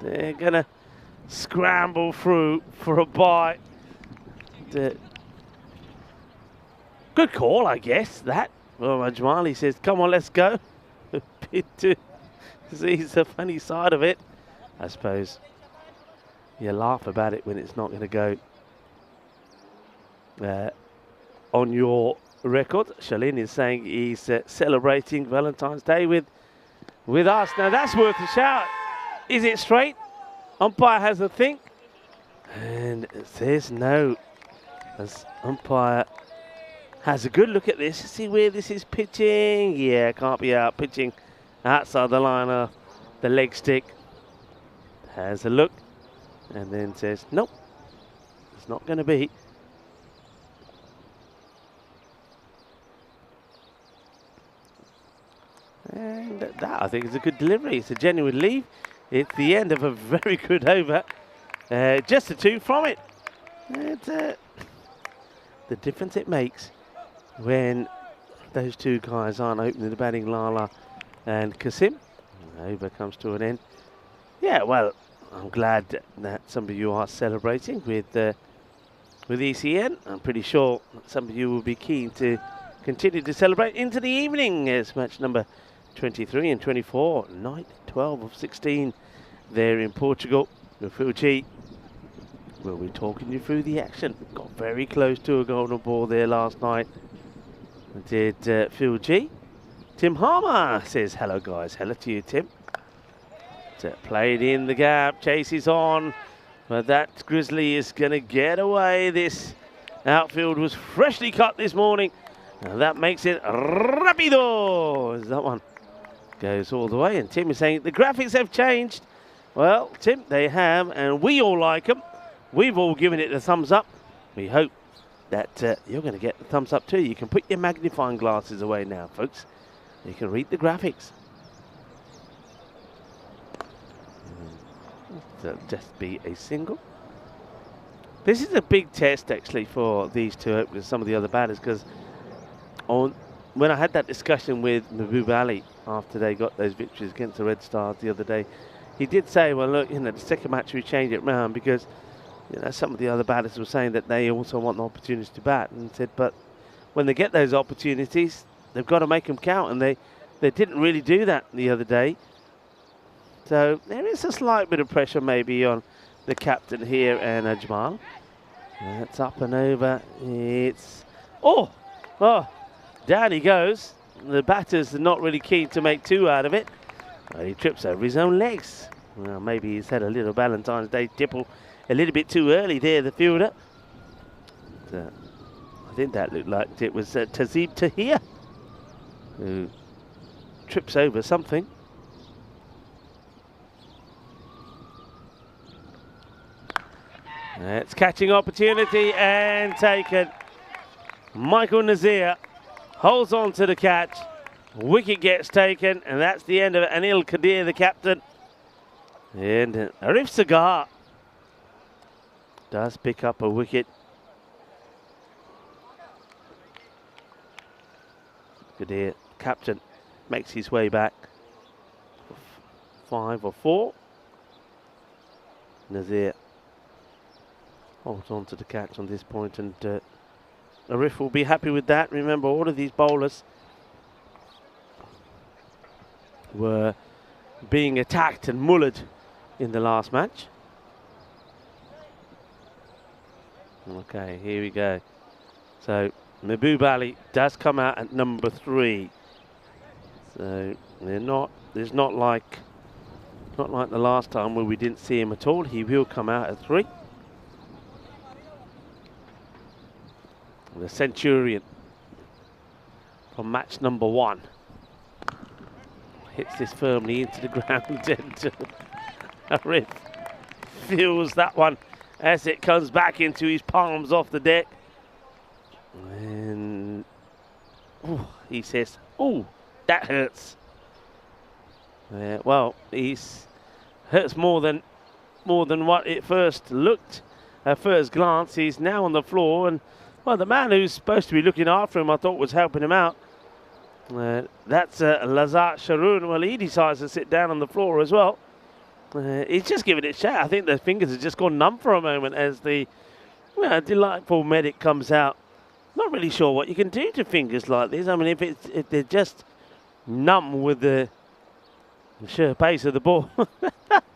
they're going to scramble through for a bite. Good call, I guess, that. Well, Ajmali says, come on, let's go. Pinto sees the funny side of it. I suppose you laugh about it when it's not going to go on your record. Shalin is saying he's celebrating Valentine's Day with us. Now that's worth a shout. Is it straight? Umpire has a think. And it says no. As umpire has a good look at this. See where this is pitching. Yeah, can't be out. Pitching outside the line of the leg stick. Has a look. And then says, nope. It's not going to be. And that, I think, is a good delivery. It's a genuine leave. It's the end of a very good over. Just a 2 from it. And, the difference it makes when those two guys aren't opening the batting, Lala and Kasim. Over comes to an end. Yeah, well, I'm glad that some of you are celebrating with ECN. I'm pretty sure some of you will be keen to continue to celebrate into the evening as match number 23 and 24, night 12 of 16 there in Portugal. Phil G will be talking you through the action. Got very close to a golden ball there last night. Did Phil G. Tim Harmer says, hello guys. Hello to you, Tim. Played in the gap, chases on, but that Grizzly is going to get away. This outfield was freshly cut this morning, and that makes it rapido as that one goes all the way. And Tim is saying the graphics have changed. Well, Tim, they have, and we all like them. We've all given it a thumbs up. We hope that you're going to get the thumbs up too. You can put your magnifying glasses away now, folks. You can read the graphics. Just be a single. This is a big test actually for these two openers, some of the other batters, because when I had that discussion with Mahbub Ali after they got those victories against the Red Stars the other day, he did say, well look, the second match we changed it round because some of the other batters were saying that they also want the opportunities to bat, and said but when they get those opportunities they've got to make them count, and they didn't really do that the other day. So there is a slight bit of pressure maybe on the captain here and Ajmal. That's up and over. It's down he goes. The batters are not really keen to make 2 out of it. Well, he trips over his own legs. Well, maybe he's had a little Valentine's Day tipple a little bit too early there, the fielder. I think that looked like it was Tazib Tahir who trips over something. It's catching opportunity and taken. Michael Nazir holds on to the catch. Wicket gets taken, and that's the end of it. Anil Kadir, the captain. And Arif Sagar does pick up a wicket. Kadir, captain, makes his way back. 5 or 4. Nazir holds on to the catch on this point, and Arif will be happy with that. Remember, all of these bowlers were being attacked and mullered in the last match. Okay, here we go. So Mahbub Ali does come out at number 3. So there's not like the last time where we didn't see him at all. He will come out at 3. The Centurion from match number 1 hits this firmly into the ground and Arif feels that one as it comes back into his palms off the deck. And he says, "Oh, that hurts." Well, he's hurts more than what it first looked at first glance. He's now on the floor, and well, the man who's supposed to be looking after him, I thought was helping him out. That's Lazat Sharoun. Well, he decides to sit down on the floor as well. He's just giving it a shot. I think the fingers have just gone numb for a moment as the delightful medic comes out. Not really sure what you can do to fingers like this. I mean, if they're just numb with the sheer pace of the ball.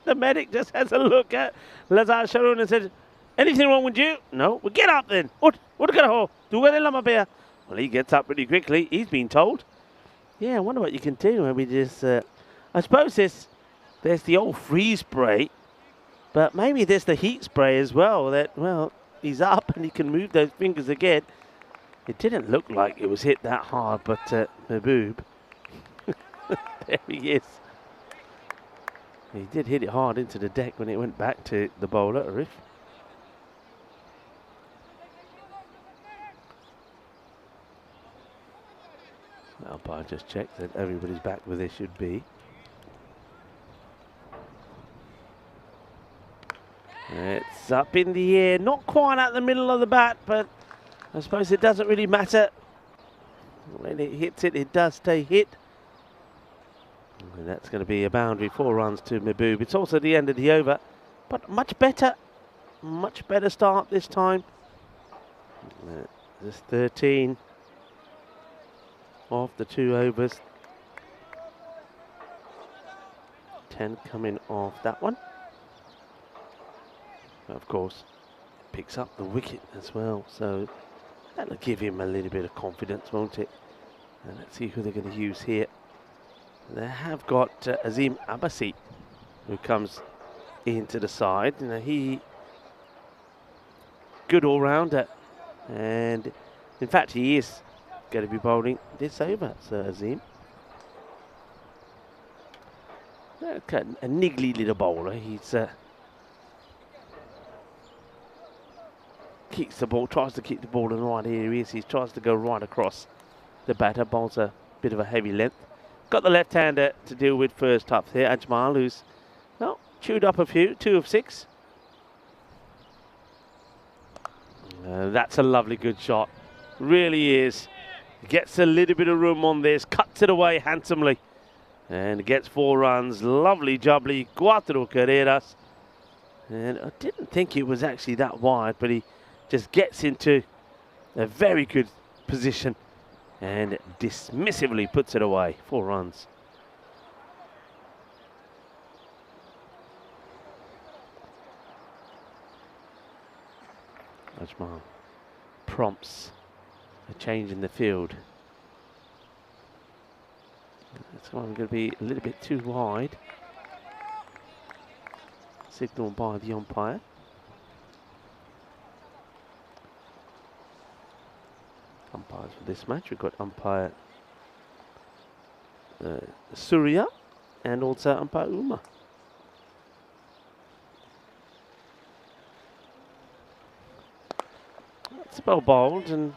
The medic just has a look at Lazat Sharoun and says, "Anything wrong with you?" "No." "Well, get up then." What Well, he gets up pretty quickly. He's been told. Yeah, I wonder what you can do. Maybe just, I suppose there's the old freeze spray, but maybe there's the heat spray as well. That, well, he's up and he can move those fingers again. It didn't look like it was hit that hard, but Mahbub, there he is. He did hit it hard into the deck when it went back to the bowler, Arif. The umpire just checked that everybody's back where they should be. It's up in the air, not quite at the middle of the bat, but I suppose it doesn't really matter. When it hits it, it does stay hit. And that's going to be a boundary, 4 runs to Mahbub. It's also the end of the over, but much better start this time. There's 13 off the 2 overs. 10 coming off that one. Of course, picks up the wicket as well, so that'll give him a little bit of confidence, won't it? And let's see who they're going to use here. They have got Azim Abbasi, who comes into the side. You know, he good all-rounder, and in fact he is going to be bowling this over, Sir Azim. A niggly little bowler. He's keeps the ball, tries to keep the ball in the right areas. He tries to go right across the batter. Bowls a bit of a heavy length. Got the left-hander to deal with first up here. Ajmal, who's chewed up a few, 2 of 6. That's a lovely good shot. Really is. Gets a little bit of room on this, cuts it away handsomely, and gets 4 runs. Lovely jubbly, 4 carreras. And I didn't think it was actually that wide, but he just gets into a very good position and dismissively puts it away. 4 runs. Ajmal prompts a change in the field. That's one going to be a little bit too wide. Signalled by the umpire. Umpires for this match. We've got umpire Surya and also umpire Uma. That's well bowled and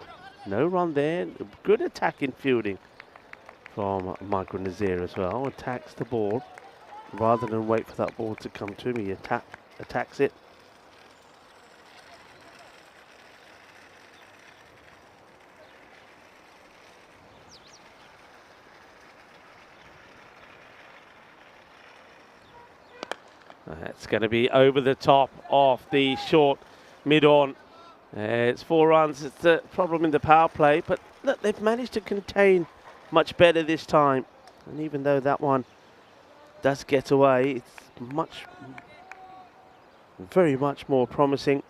no run there. Good attacking fielding from Michael Nazir as well. Attacks the ball rather than wait for that ball to come to me. Attacks it. It's going to be over the top of the short mid-on. It's 4 runs. It's the problem in the power play, but look, they've managed to contain much better this time. And even though that one does get away, it's very much more promising.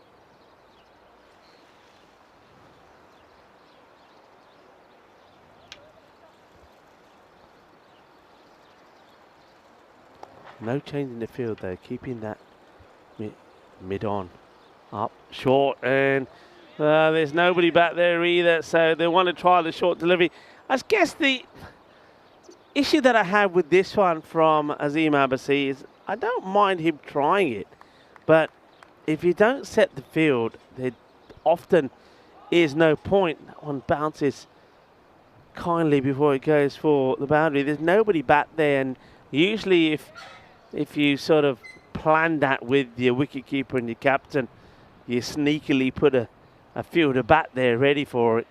No change in the field though, keeping that mid on. Up, short, and there's nobody back there either, so they want to try the short delivery. I guess the issue that I have with this one from Azim Abbasi is I don't mind him trying it, but if you don't set the field, there often is no point. That one bounces kindly before it goes for the boundary. There's nobody back there, and usually if you sort of plan that with your wicketkeeper and your captain, you sneakily put a fielder back there ready for it.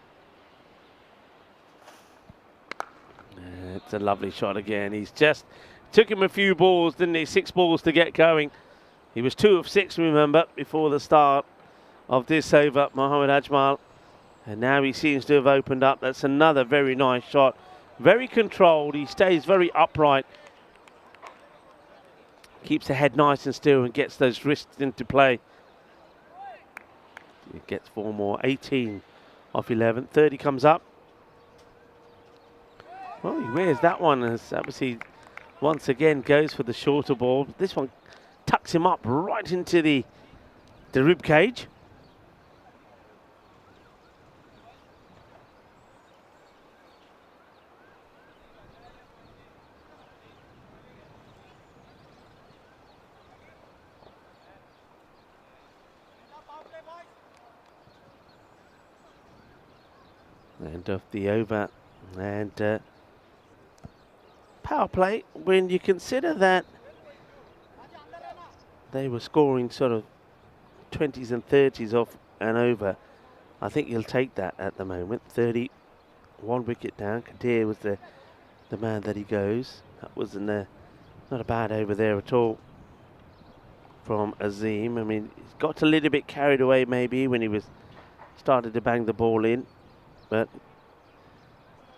It's a lovely shot again. He's just took him a few balls, didn't he? 6 balls to get going. He was 2 of 6, remember, before the start of this over, Mohammad Ajmal. And now he seems to have opened up. That's another very nice shot. Very controlled. He stays very upright. Keeps the head nice and still and gets those wrists into play. He gets 4 more. 18 off 11. 30 comes up. Well, he wears that one as obviously once again goes for the shorter ball. This one tucks him up right into the rib cage. End of the over, and power play, when you consider that they were scoring sort of 20s and 30s off and over, I think you'll take that at the moment. 30, 1 wicket down. Kadir was the man that he goes. That wasn't not a bad over there at all from Azim. I mean, he got a little bit carried away maybe when he started to bang the ball in, but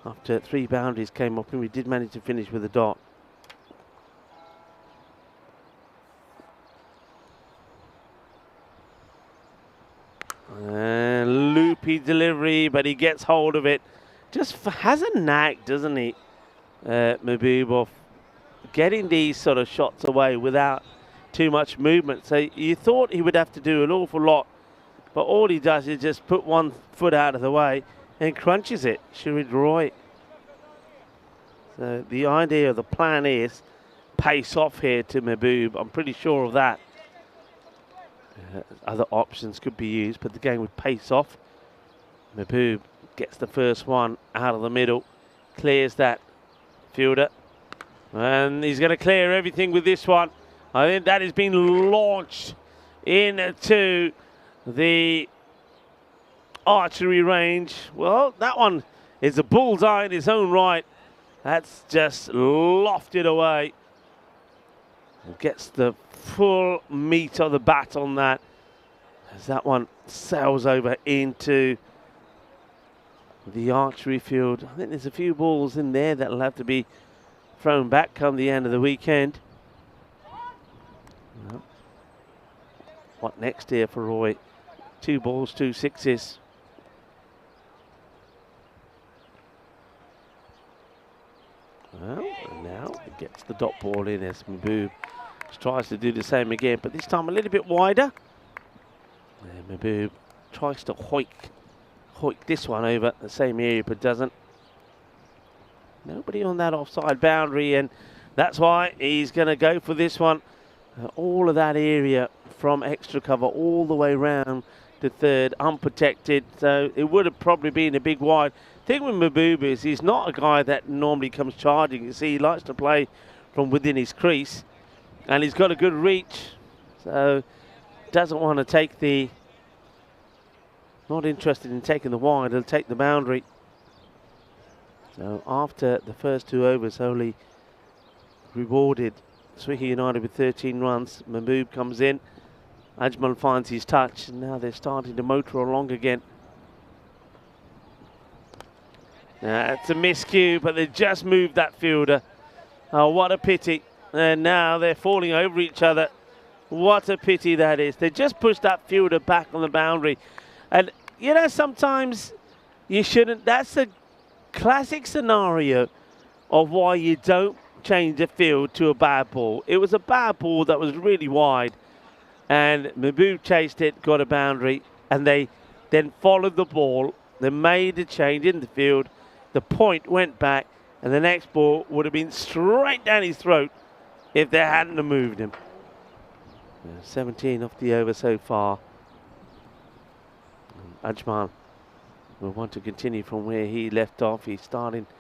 after 3 boundaries came up, and we did manage to finish with a dot. And loopy delivery, but he gets hold of it. Just has a knack, doesn't he, Mahbub, of getting these sort of shots away without too much movement. So you thought he would have to do an awful lot, but all he does is just put 1 foot out of the way and crunches it. Shirid Roy. So the idea, the plan is pace off here to Mahbub. I'm pretty sure of that. Other options could be used, but the game would pace off. Mahbub gets the first one out of the middle, clears that fielder, and he's going to clear everything with this one. I think that has been launched into the archery range. Well, that one is a bullseye in its own right. That's just lofted away. And gets the full meat of the bat on that, as that one sails over into the archery field. I think there's a few balls in there that'll have to be thrown back come the end of the weekend. Well, what next here for Roy? 2 balls, 2 sixes. Well, and now he gets the dot ball in as Mahbub tries to do the same again, but this time a little bit wider. And Mahbub tries to hoik this one over the same area, but doesn't. Nobody on that offside boundary, and that's why he's going to go for this one. All of that area from extra cover all the way round to third, unprotected, so it would have probably been a big wide. The thing with Mahbub is he's not a guy that normally comes charging. You see, he likes to play from within his crease, and he's got a good reach, so doesn't want to take not interested in taking the wide, he'll take the boundary. So after the first 2 overs, only rewarded Swihi United with 13 runs. Mahbub comes in, Ajmal finds his touch, and now they're starting to motor along again. It's a miscue, but they just moved that fielder. Oh, what a pity. And now they're falling over each other. What a pity that is. They just pushed that fielder back on the boundary. And, you know, sometimes you shouldn't. That's a classic scenario of why you don't change the field to a bad ball. It was a bad ball that was really wide. And Mahbub chased it, got a boundary, and they then followed the ball. They made a change in the field. The point went back, and the next ball would have been straight down his throat if they hadn't have moved him. 17 off the over so far. Ajmal will want to continue from where he left off. He's starting to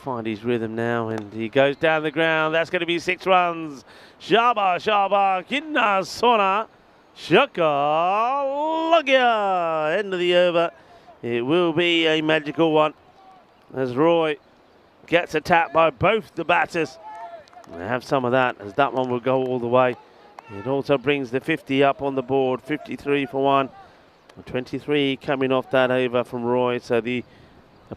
find his rhythm now, and he goes down the ground. That's going to be 6 runs. Shaba, Kinna, Sona, Shaka, Loggia. End of the over. It will be a magical one as Roy gets a tap by both the batters. They have some of that, as that one will go all the way. It also brings the 50 up on the board, 53 for one. 23 coming off that over from Roy, so the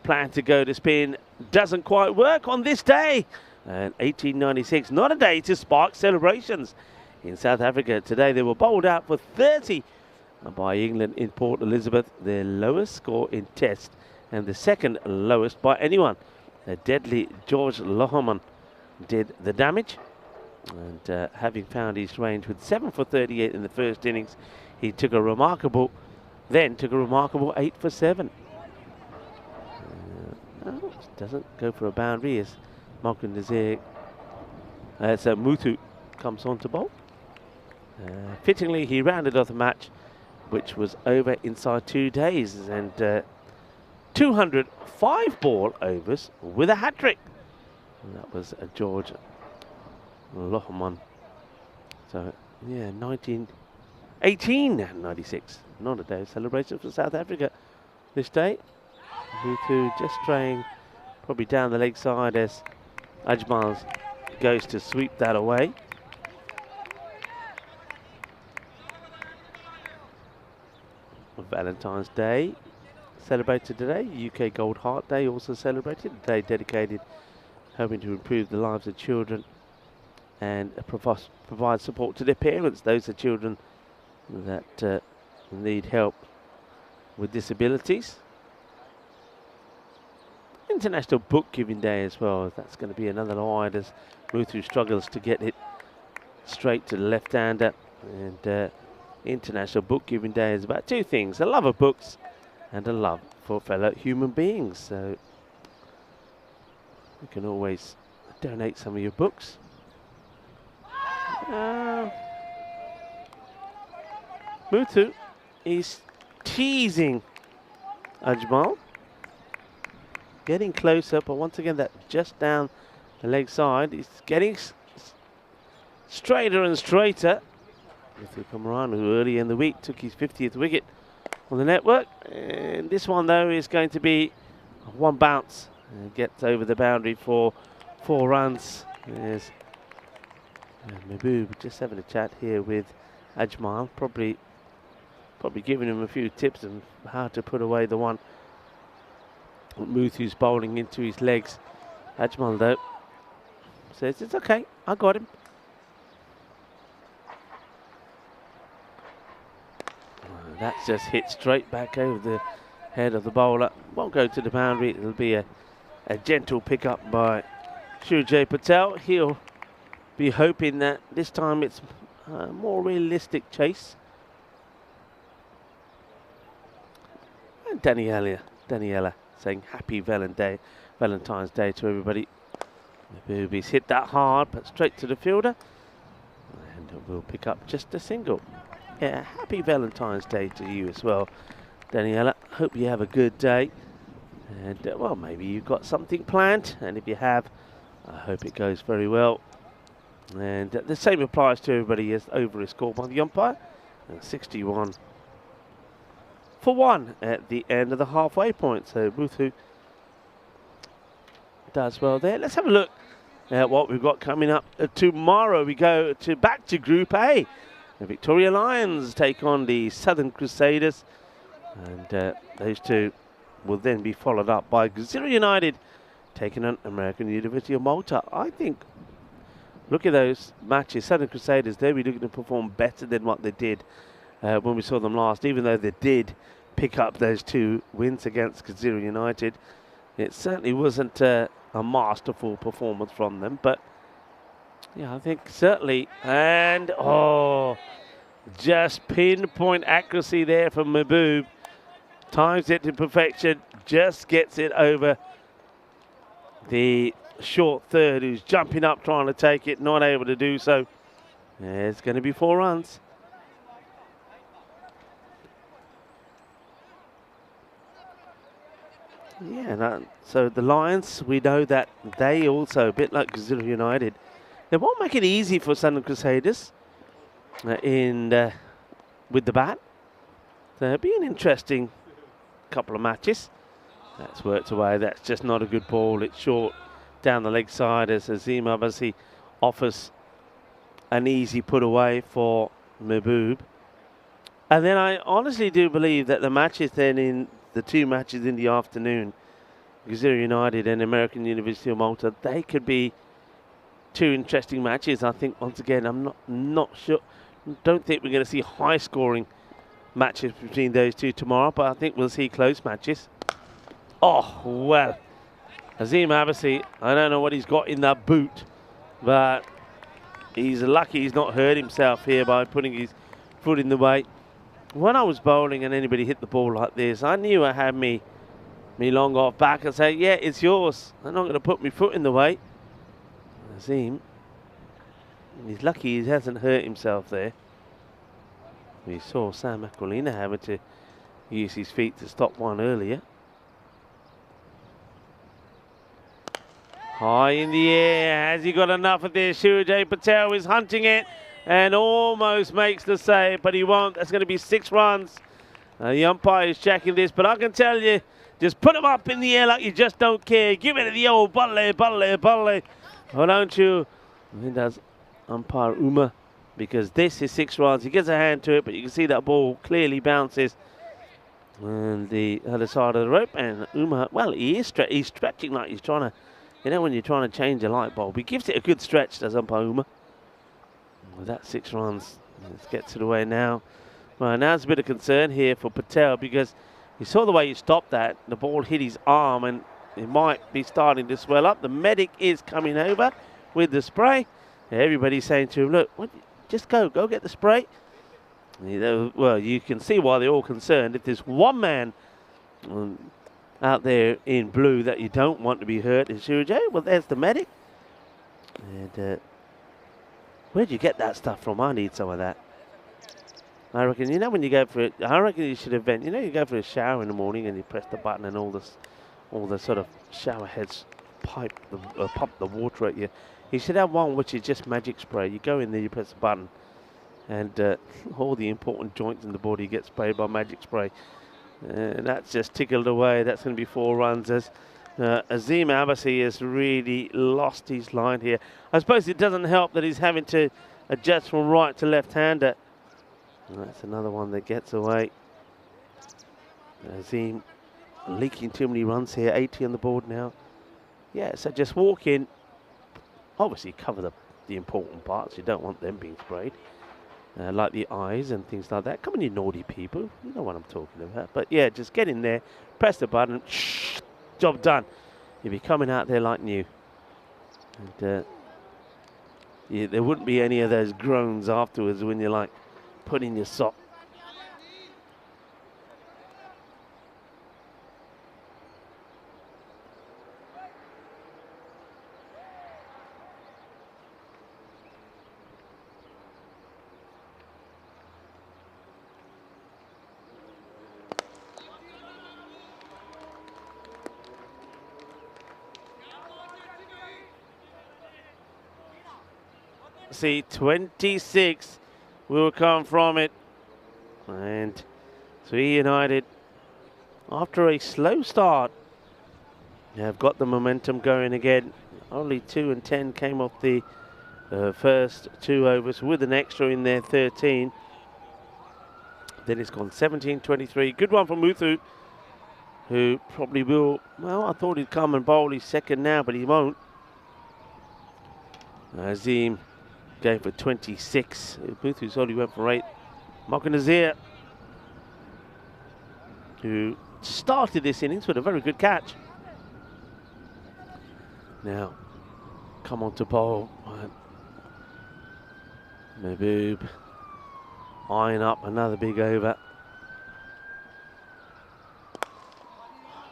plan to go to spin doesn't quite work on this day. And 1896, not a day to spark celebrations in South Africa. Today they were bowled out for 30 by England in Port Elizabeth, their lowest score in Test and the second lowest by anyone. The deadly George Lohamon did the damage, and having found his range with 7 for 38 in the first innings, he took a remarkable 8 for 7. Doesn't go for a boundary as Malcolm Nazir, so Muthu comes on to bowl. Fittingly, he rounded off the match, which was over inside 2 days, and 205 ball overs with a hat-trick. And that was George Lohamon. So, yeah, 1896. Not a day of celebration for South Africa this day. Muthu just straying probably down the leg side as Ajmal goes to sweep that away. Valentine's Day celebrated today. UK Gold Heart Day also celebrated. A day dedicated hoping to improve the lives of children and provide support to their parents. Those are children that need help with disabilities. International Book Giving Day as well. That's going to be another wide as Muthu struggles to get it straight to the left-hander. And International Book Giving Day is about 2 things: a love of books and a love for fellow human beings. So you can always donate some of your books. Muthu is teasing Ajmal. Getting closer, but once again, that just down the leg side. He's getting straighter and straighter. Muthu Kamran, who early in the week took his 50th wicket on the network. And this one, though, is going to be 1 bounce. And gets over the boundary for 4 runs. There's Mahbub just having a chat here with Ajmal, probably giving him a few tips on how to put away the one Muthu's bowling into his legs. Ajmal, though, says it's okay, I got him. That's just hit straight back over the head of the bowler. Won't go to the boundary. It'll be a gentle pick up by Shujay Patel. He'll be hoping that this time it's a more realistic chase. And Daniela saying happy Valentine's Day to everybody. Mahbub's hit that hard, but straight to the fielder. And we'll pick up just a single. Yeah, happy Valentine's Day to you as well, Daniela. Hope you have a good day. And, well, maybe you've got something planned. And if you have, I hope it goes very well. And the same applies to everybody as over is scored by the umpire. 61 for 1 at the end of the halfway point. So Muthu does well there. Let's have a look at what we've got coming up tomorrow. We go back to Group A. The Victoria Lions take on the Southern Crusaders, and those two will then be followed up by Gazira United taking on American University of Malta. I think look at those matches. Southern Crusaders, they'll be looking to perform better than what they did when we saw them last, even though they did pick up those 2 wins against Kazira United. It certainly wasn't a masterful performance from them, but yeah, I think certainly. And just pinpoint accuracy there from Mahbub. Times it to perfection, just gets it over the short third, who's jumping up trying to take it, not able to do so. It's going to be 4 runs. Yeah, so the Lions, we know that they also, a bit like Kazira United, they won't make it easy for Southern Crusaders with the bat. So it'll be an interesting couple of matches. That's worked away. That's just not a good ball. It's short down the leg side as Azim obviously offers an easy put away for Mahbub. And then I honestly do believe that the matches then in the 2 matches in the afternoon, Kazira United and American University of Malta, they could be 2 interesting matches. I think once again, I'm not sure. Don't think we're going to see high scoring matches between those 2 tomorrow, but I think we'll see close matches. Oh, well, Azim Abbasi, I don't know what he's got in that boot, but he's lucky he's not hurt himself here by putting his foot in the way. When I was bowling and anybody hit the ball like this, I knew I had me long off back and say, yeah, it's yours. I'm not going to put my foot in the way. Azim, he's lucky he hasn't hurt himself there. We saw Sam Aquilina having to use his feet to stop one earlier. High in the air. Has he got enough of this? Surajay Patel is hunting it and almost makes the save, but he won't. That's going to be 6 runs. The umpire is checking this, but I can tell you, just put them up in the air like you just don't care. Give it to the old balle, balle, balle. Oh, don't you? I think that's umpire Uma, because this is 6 runs. He gets a hand to it, but you can see that ball clearly bounces on the other side of the rope. And Uma, well, he's stretching like he's trying to, you know, when you're trying to change a light bulb. He gives it a good stretch, does umpire Uma. Well, that's 6 runs. Let's get to the way now. Well, now there's a bit of concern here for Patel, because you saw the way he stopped that. The ball hit his arm and it might be starting to swell up. The medic is coming over with the spray. Everybody's saying to him, look, just go get the spray. Well, you can see why they're all concerned. If there's one man out there in blue that you don't want to be hurt, is Surajay. Well, there's the medic. And where'd you get that stuff from? I need some of that. I reckon, you know, when you go for it, I reckon you should invent, you know, you go for a shower in the morning and you press the button and all the sort of shower heads pump the water at you. You should have one which is just magic spray. You go in there, you press the button, and all the important joints in the body get sprayed by magic spray. And that's just tickled away. That's going to be 4 runs as Azim Abbasi has really lost his line here. I suppose it doesn't help that he's having to adjust from right to left-hander. And that's another one that gets away. Azim leaking too many runs here. 80 on the board now. Yeah, so just walk in. Obviously cover the important parts. You don't want them being sprayed. Like the eyes and things like that. Come on, you naughty people. You know what I'm talking about. But yeah, just get in there, press the button, job done. You'll be coming out there like new. And yeah, there wouldn't be any of those groans afterwards when you're like putting your sock. See, 26 will come from it. And 3 United, after a slow start, have got the momentum going again. Only 2 and 10 came off the first 2 overs with an extra in there, 13. Then it's gone 17-23. Good one from Muthu, who probably will, well, I thought he'd come and bowl his second now, but he won't. Azim going for 26. Booth only went for 8. Marco Nazir, who started this innings with a very good catch. Now, come on to bowl. Mahbub eyeing up another big over.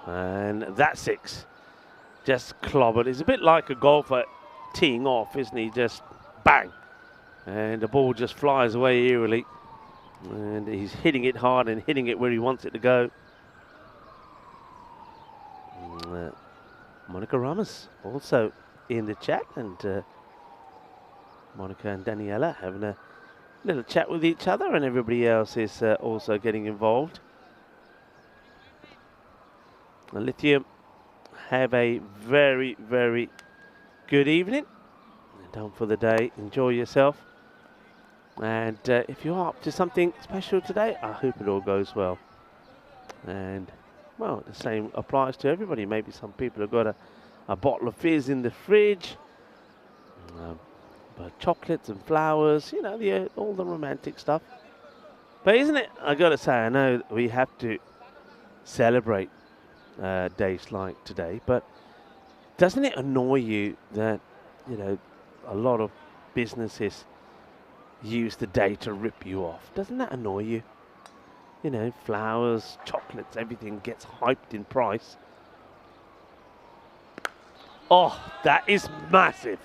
And that's 6. Just clobbered. It's a bit like a golfer teeing off, isn't he? Just bang. And the ball just flies away eerily. And he's hitting it hard and hitting it where he wants it to go. Monica Ramos also in the chat, and Monica and Daniela having a little chat with each other, and everybody else is also getting involved. And Lithium, have a very, very good evening. And done for the day. Enjoy yourself. And if you're up to something special today, I hope it all goes well. And, well, the same applies to everybody. Maybe some people have got a bottle of fizz in the fridge. But chocolates and flowers, you know, all the romantic stuff. But isn't it, I got to say, I know we have to celebrate days like today, but doesn't it annoy you that, you know, a lot of businesses use the day to rip you off? Doesn't that annoy you? You know, flowers, chocolates, everything gets hyped in price. Oh, that is massive.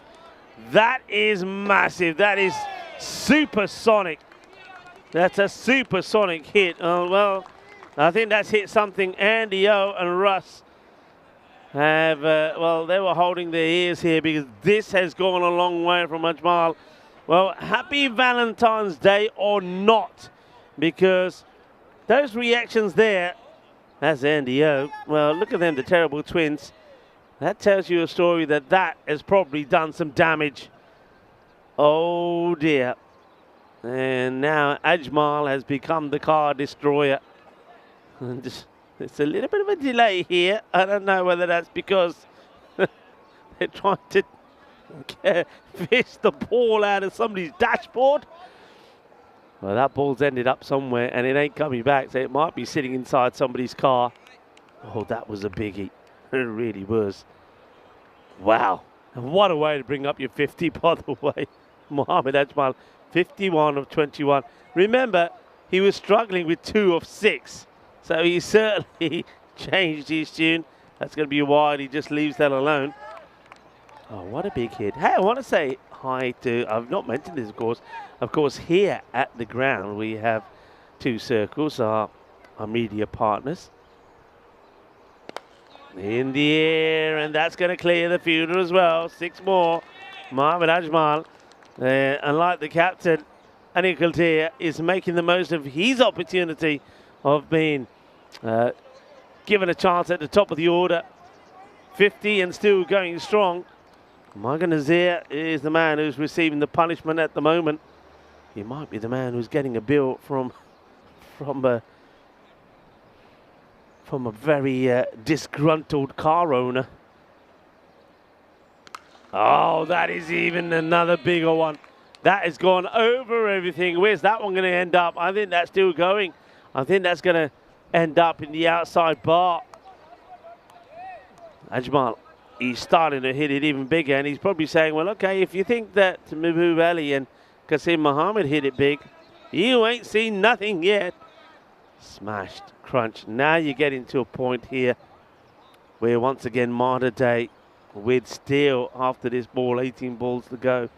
That is massive. That is supersonic. That's a supersonic hit. Oh, well, I think that's hit something. Andy O and Russ have, well, they were holding their ears here because this has gone a long way from Ajmal. Well, happy Valentine's Day or not, because those reactions there, that's Andy O. Well, look at them, the terrible twins. That tells you a story that has probably done some damage. Oh dear. And now Ajmal has become the car destroyer. And it's a little bit of a delay here. I don't know whether that's because they're trying to fish the ball out of somebody's dashboard. Well, that ball's ended up somewhere and it ain't coming back, so it might be sitting inside somebody's car. Oh, that was a biggie. It really was. Wow. And what a way to bring up your 50, by the way. Mohammed Ajmal, 51 of 21. Remember, he was struggling with 2 of 6. So he certainly changed his tune. That's going to be wide. He just leaves that alone. Oh, what a big hit. Hey, I want to say hi to, I've not mentioned this, of course. Of course, here at the ground, we have 2 circles, our media partners. In the air, and that's going to clear the fielder as well. 6 more. Mohammed Ajmal, unlike the captain, Anil Kultir, is making the most of his opportunity of being given a chance at the top of the order. 50 and still going strong. Marco Nazir is the man who's receiving the punishment at the moment. He might be the man who's getting a bill from a very disgruntled car owner. Oh, that is even another bigger one. That has gone over everything. Where's that one going to end up? I think that's still going. I think that's going to end up in the outside bar. Ajmal, he's starting to hit it even bigger, and he's probably saying, well, okay, if you think that Mahbub Ali and Qasim Muhammad hit it big, you ain't seen nothing yet. Smashed, crunch. Now you get into a point here where once again Marta Day, with still after this ball, 18 balls to go,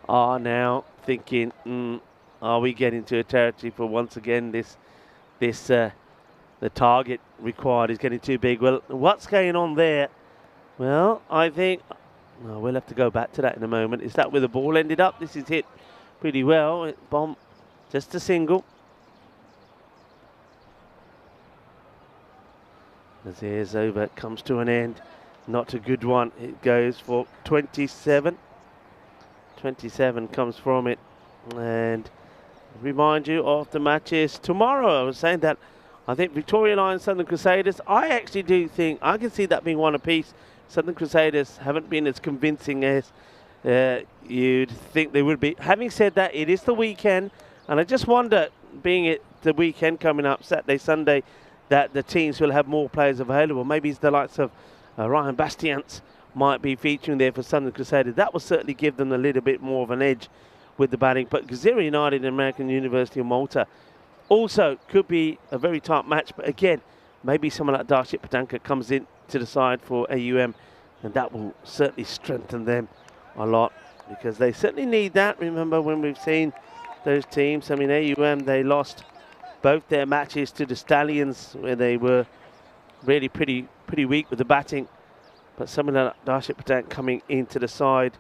are now thinking, are we getting to a territory for once again the target required is getting too big. Well, what's going on there? Well, I think we'll have to go back to that in a moment. Is that where the ball ended up? This is hit pretty well. Bomb, just a single. Nazir's over comes to an end. Not a good one. It goes for 27. 27 comes from it. And remind you of the matches tomorrow. I was saying that I think Victoria Lions, Southern Crusaders, I actually do think I can see that being one apiece. Southern Crusaders haven't been as convincing as you'd think they would be. Having said that, it is the weekend, and I just wonder, being it the weekend coming up, Saturday, Sunday, that the teams will have more players available. Maybe it's the likes of Ryan Bastians might be featuring there for Southern Crusaders. That will certainly give them a little bit more of an edge with the batting. But Gazira United and American University of Malta also could be a very tight match. But again, maybe someone like Darshit Patanka comes in to the side for AUM, and that will certainly strengthen them a lot, because they certainly need that. Remember when we've seen those teams, I mean, AUM, they lost both their matches to the Stallions, where they were really pretty weak with the batting. But someone like Darshit Patanka coming into the side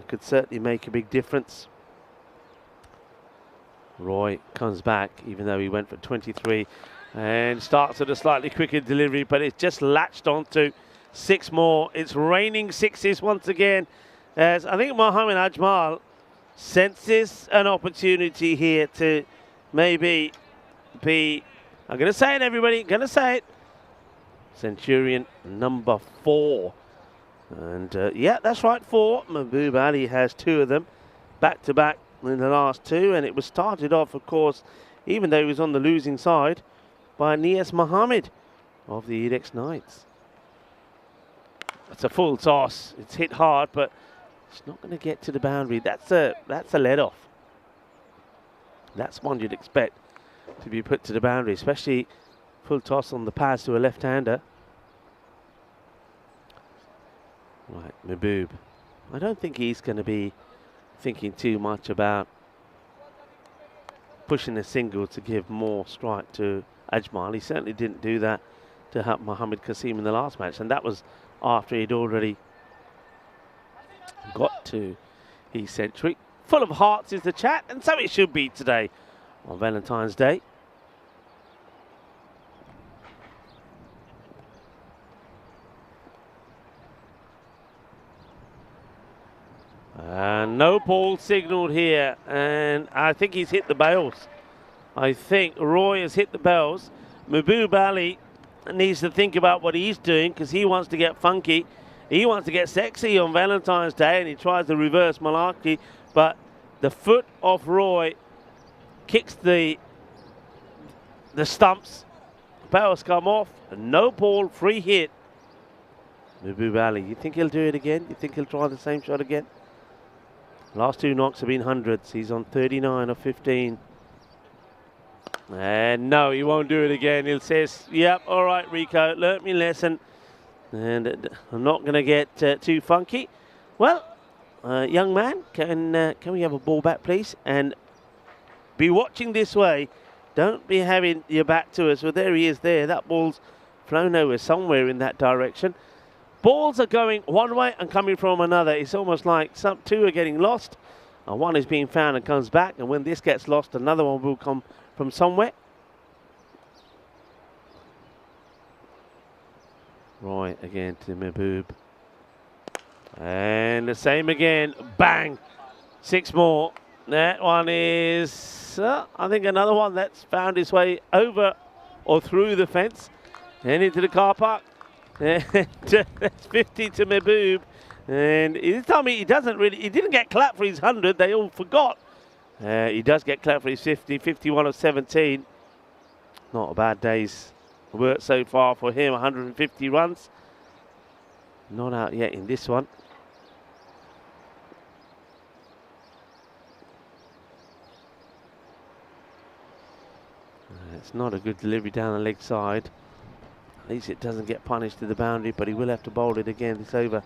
could certainly make a big difference. Roy comes back, even though he went for 23, and starts with a slightly quicker delivery, but it's just latched onto 6 more. It's raining sixes once again, as I think Mohammed Ajmal senses an opportunity here to maybe be, I'm going to say it, everybody, going to say it, Centurion number 4. And yeah, that's right, 4. Mahbub Ali has 2 of them back to back in the last 2, and it was started off, of course, even though he was on the losing side, by Nias Mohammed of the Edex Knights. It's a full toss. It's hit hard, but it's not going to get to the boundary. That's a let off. That's one you'd expect to be put to the boundary, especially full toss on the pads to a left-hander. Right, Mahbub. I don't think he's going to be thinking too much about pushing a single to give more strike to Ajmal. He certainly didn't do that to help Mohammed Qasim in the last match, and that was after he'd already got to his century. Full of hearts is the chat, and so it should be today on Valentine's Day. No ball signalled here, and I think he's hit the bails. I think Roy has hit the bails. Mahbub Ali needs to think about what he's doing, because he wants to get funky. He wants to get sexy on Valentine's Day, and he tries the reverse malarkey, but the foot of Roy kicks the stumps. Bails come off. No ball, free hit. Mahbub Ali, you think he'll do it again? You think he'll try the same shot again? Last 2 knocks have been hundreds. He's on 39 of 15. And no, he won't do it again. He'll say, yep, all right, Rico, learnt me lesson. And I'm not going to get too funky. Well, young man, can we have a ball back, please? And be watching this way. Don't be having your back to us. Well, there he is there. That ball's flown over somewhere in that direction. Balls are going one way and coming from another. It's almost like 2 are getting lost, and 1 is being found and comes back. And when this gets lost, another one will come from somewhere. Roy again to Mahbub. And the same again. Bang! 6 more. That one is, I think, another one that's found its way over or through the fence and into the car park. That's 50 to Mahbub. And this time he didn't get clapped for his 100. They all forgot. He does get clapped for his 50, 51 of 17. Not a bad day's work so far for him. 150 runs. Not out yet in this one. It's not a good delivery down the leg side. At least it doesn't get punished to the boundary, but he will have to bowl it again this over.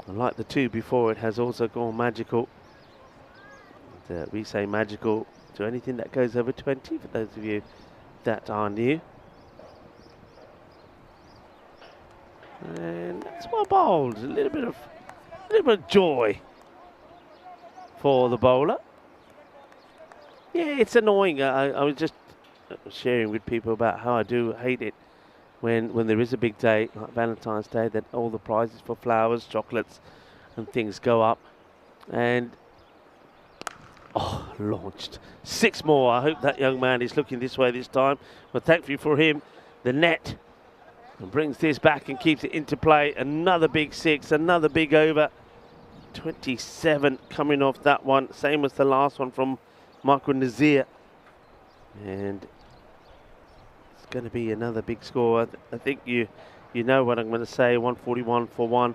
Unlike the 2 before, it has also gone magical. And, we say magical to anything that goes over 20, for those of you that are new. And that's well bowled. A little bit of joy for the bowler. Yeah, it's annoying. I was just sharing with people about how I do hate it when there is a big day like Valentine's Day, that all the prizes for flowers, chocolates and things go up. And launched 6 more. I hope that young man is looking this way this time, but thankfully for him, the net brings this back and keeps it into play. Another big 6, another big over. 27 coming off that one, same as the last one from Michael Nazir. And it's going to be another big score. I think you know what I'm going to say. 141 for 1,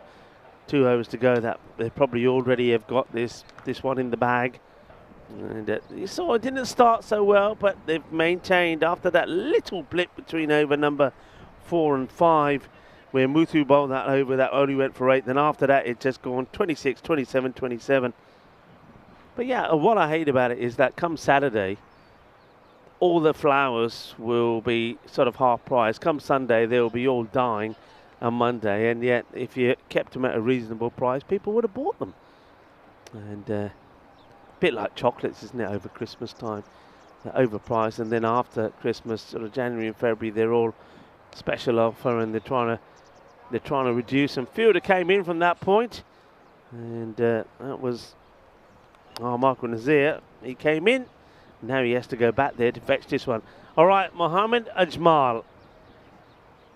2 overs to go. That they probably already have got this one in the bag. And you saw it didn't start so well, but they've maintained after that little blip between over number 4 and 5, where Muthu bowled that over that only went for 8. Then after that, it just gone 26, 27, 27. But yeah, what I hate about it is that come Saturday, all the flowers will be sort of half price. Come Sunday, they'll be all dying on Monday. And yet, if you kept them at a reasonable price, people would have bought them. And a bit like chocolates, isn't it, over Christmas time? They're overpriced, and then after Christmas, sort of January and February, they're all special offer, and they're trying to reduce them. Fielder came in from that point, and that was Michael Nazir. He came in. Now he has to go back there to fetch this one. All right, Mohammed Ajmal.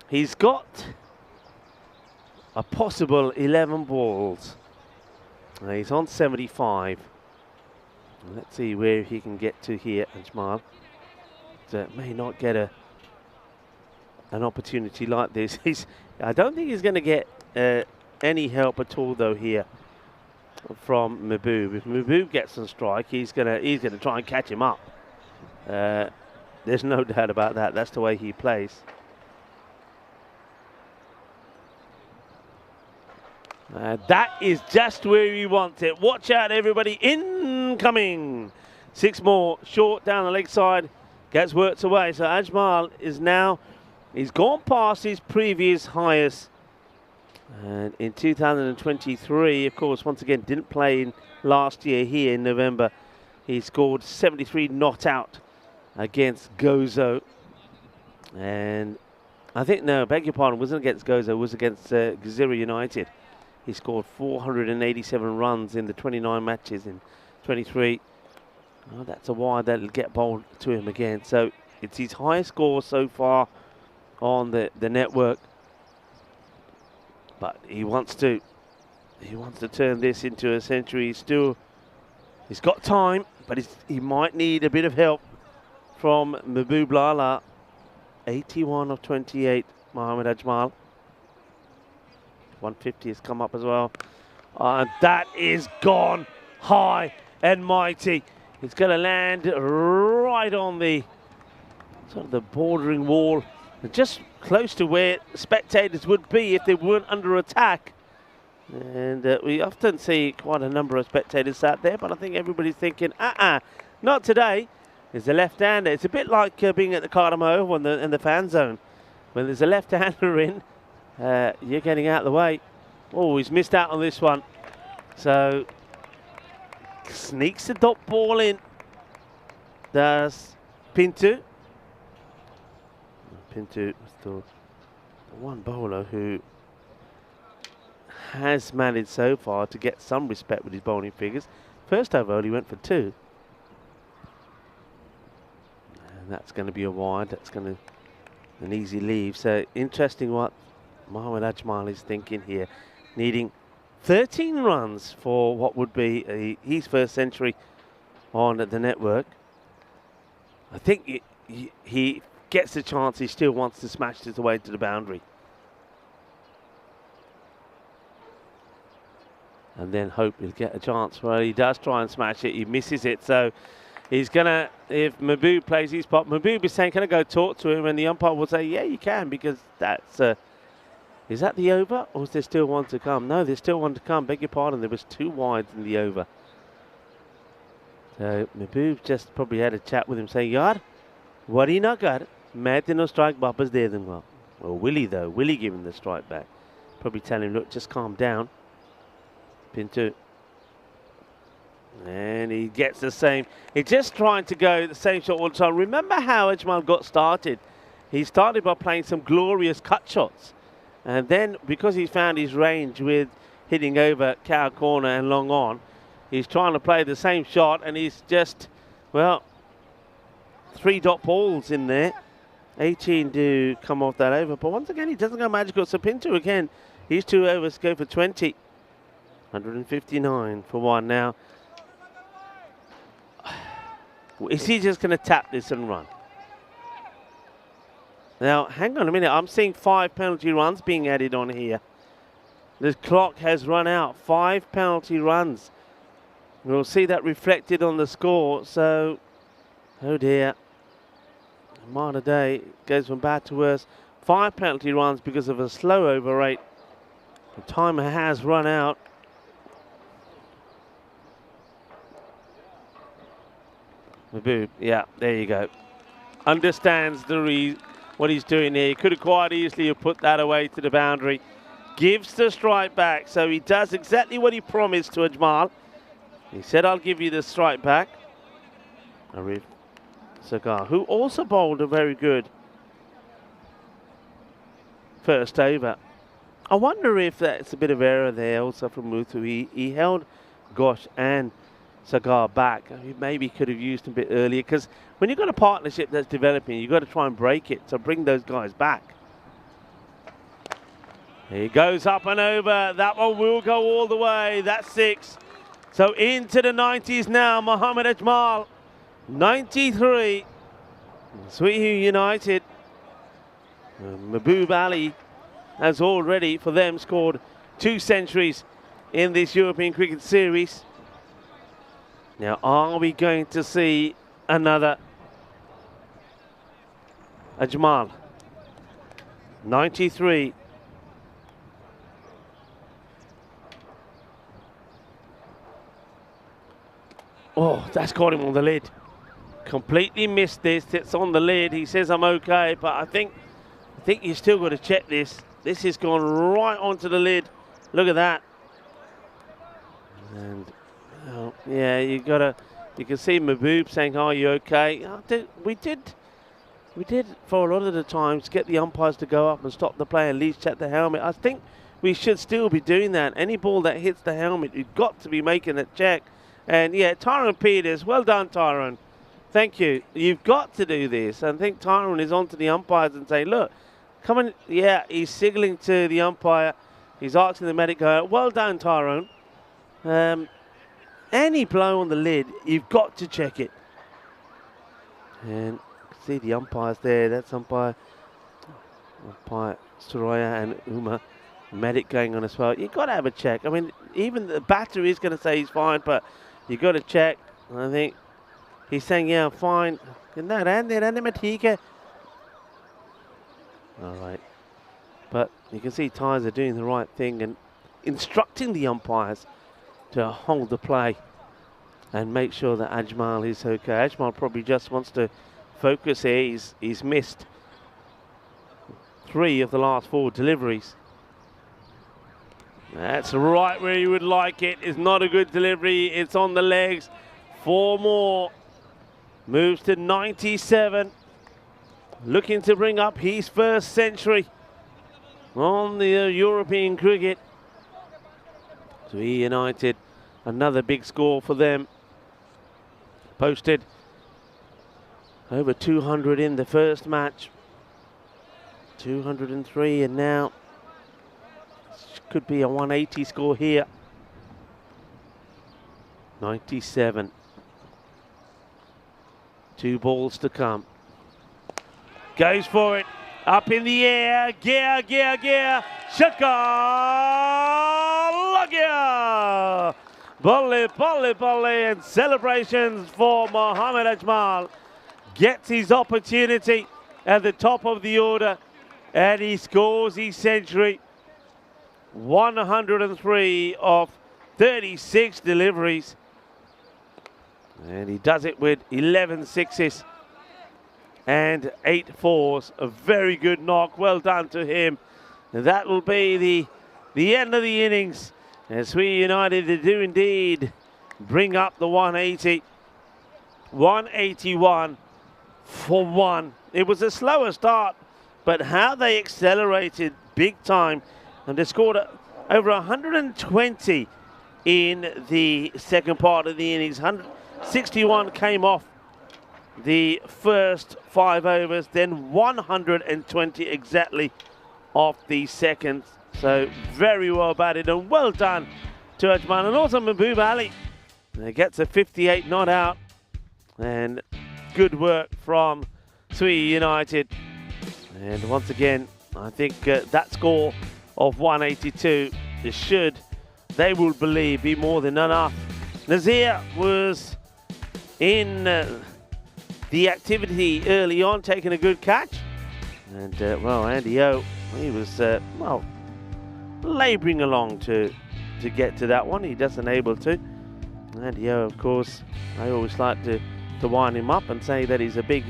He's got a possible 11 balls. He's on 75. Let's see where he can get to here, Ajmal. May not get an opportunity like this. I don't think he's going to get any help at all, though, here from Mahbub. If Mahbub gets on strike, he's gonna try and catch him up. There's no doubt about that. That's the way he plays. That is just where he wants it. Watch out, everybody. Incoming. 6 more. Short down the leg side. Gets worked away. So Ajmal is now, he's gone past his previous highest. And in 2023, of course, once again, didn't play in last year here in November. He scored 73 not out against Gozo. And I think, no, beg your pardon, wasn't against Gozo, it was against Gazira United. He scored 487 runs in the 29 matches in 23. Oh, that's a wide that'll get bowled to him again. So it's his highest score so far on the network. But he wants to turn this into a century. He's got time, but he might need a bit of help from Mahbub Lala. 81 of 28, Mohammed Ajmal. 150 has come up as well. And that is gone high and mighty. It's going to land right on the sort of the bordering wall, just close to where spectators would be if they weren't under attack. And we often see quite a number of spectators out there, but I think everybody's thinking, not today. There's a left-hander. It's a bit like being at the Cardamom Oval in the fan zone. When there's a left-hander in, you're getting out of the way. Oh, he's missed out on this one. So, sneaks the dot ball in. Does Pintu. Pintu is the one bowler who has managed so far to get some respect with his bowling figures. First over only went for 2. And that's going to be a wide. That's going to an easy leave. So interesting what Mohammed Ajmal is thinking here. Needing 13 runs for what would be his first century on the network. I think he gets the chance. He still wants to smash his way to the boundary. And then hope he'll get a chance. Well, he does try and smash it. He misses it. So he's going to, if Mahbub plays his pot, Mahbub is saying, can I go talk to him? And the umpire will say, yeah, you can, because that's, is that the over, or is there still one to come? No, there's still one to come. Beg your pardon, there was 2 wides in the over. So Mahbub just probably had a chat with him saying, Yaar, worry na kar, main teno strike wapas de dunga. Well, Willie though, Willie giving the strike back. Probably tell him, look, just calm down. Pintu. And he gets the same. He's just trying to go the same shot all the time. Remember how Ajmal got started? He started by playing some glorious cut shots. And then, because he's found his range with hitting over cow corner and long on, he's trying to play the same shot, and he's just, well, 3 dot balls in there. 18 to come off that over. But once again, he doesn't go magical. So Pintu again, his 2 overs go for 20. 159 for one now. Is he just going to tap this and run? Now, hang on a minute. I'm seeing 5 penalty runs being added on here. The clock has run out. 5 penalty runs. We'll see that reflected on the score. So, oh dear. Malta Day goes from bad to worse. 5 penalty runs because of a slow over rate. The timer has run out. Maboo, yeah, there you go. Understands what he's doing here. He could have quite easily have put that away to the boundary. Gives the strike back, so he does exactly what he promised to Ajmal. He said, I'll give you the strike back. Arif Sagar, who also bowled a very good first over. I wonder if that's a bit of error there also from Muthu. He held Ghosh and Sagar back. He maybe could have used him a bit earlier, because when you've got a partnership that's developing, you've got to try and break it, so bring those guys back. He goes up and over. That one will go all the way. That's 6. So into the 90s now, Mohammad Ajmal. 93. Sweetie United. Mahbub Ali has already, for them, scored 2 centuries in this European Cricket Series. Now, are we going to see another Ajmal? 93. Oh, that's got him on the lid. Completely missed this. It's on the lid. He says, I'm okay, but I think you still got to check this. This has gone right onto the lid. Look at that. And yeah, you can see Mahbub saying, are you okay? We did for a lot of the times get the umpires to go up and stop the play, at least check the helmet. I think we should still be doing that. Any ball that hits the helmet, you've got to be making that check. And yeah, Tyrone Peters, well done, Tyrone. Thank you. You've got to do this. I think Tyrone is on to the umpires and saying, look, come on. Yeah, he's signaling to the umpire. He's asking the medic, well done, Tyrone. Any blow on the lid, you've got to check it. And see the umpires there. That's umpire Soraya and Uma. Medic going on as well. You've got to have a check. I mean, even the batter is going to say he's fine, but you've got to check. I think he's saying, yeah, I'm fine. All right. But you can see Tyres are doing the right thing and instructing the umpires to hold the play and make sure that Ajmal is okay. Ajmal probably just wants to focus here. He's missed 3 of the last 4 deliveries. That's right where you would like it. It's not a good delivery. It's on the legs. 4 more. Moves to 97. Looking to bring up his first century on the European cricket. So United, another big score for them. Posted over 200 in the first match. 203, and now could be a 180 score here. 97. 2 balls to come. Goes for it. Up in the air. Gear. Shakalagia. Volley. And celebrations for Mohammad Ajmal. Gets his opportunity at the top of the order. And he scores his century. 103 of 36 deliveries. And he does it with 11 sixes and 8 fours. A very good knock. Well done to him. And that will be the end of the innings, as we United do indeed bring up the 180. 181 for 1. It was a slower start, but how they accelerated big time. And they scored over 120 in the second part of the innings. 161 came off the first 5 overs, then 120 exactly off the second. So very well batted and well done to Ajman, and also Mahbub Ali gets a 58 not out, and good work from Sui United. And once again, I think that score of 182 they will believe, be more than enough. Nazir was in the activity early on, taking a good catch. And, well, Andy O, he was, well, labouring along to get to that one. He doesn't able to. Andy O, of course, I always like to wind him up and say that he's a big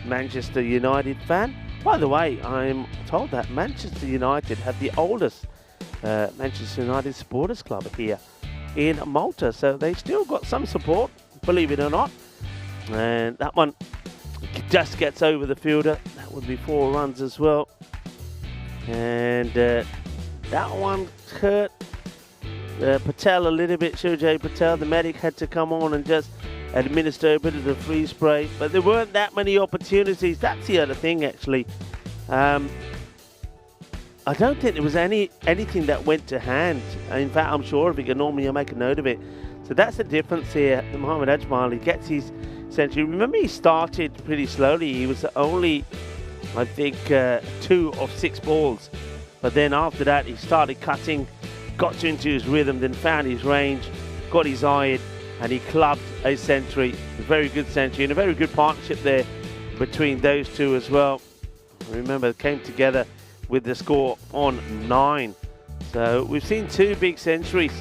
Manchester United fan. By the way, I'm told that Manchester United have the oldest Manchester United supporters club here in Malta, so they still got some support, believe it or not. And that one just gets over the fielder. That would be 4 runs as well. And that one hurt Patel a little bit. Shujai Patel, the medic, had to come on and just administer a bit of the freeze spray, but there weren't that many opportunities. That's the other thing, actually. I don't think there was anything that went to hand. In fact, I'm sure of it. Normally I make a note of it. So that's the difference here. Mohamed Ajmal, he gets his century. Remember, he started pretty slowly. He was only, I think, 2 of 6 balls. But then after that, he started cutting, got into his rhythm, then found his range, got his iron, and he clubbed a century. A very good century, and a very good partnership there between those two as well. Remember, they came together with the score on 9. So we've seen 2 big centuries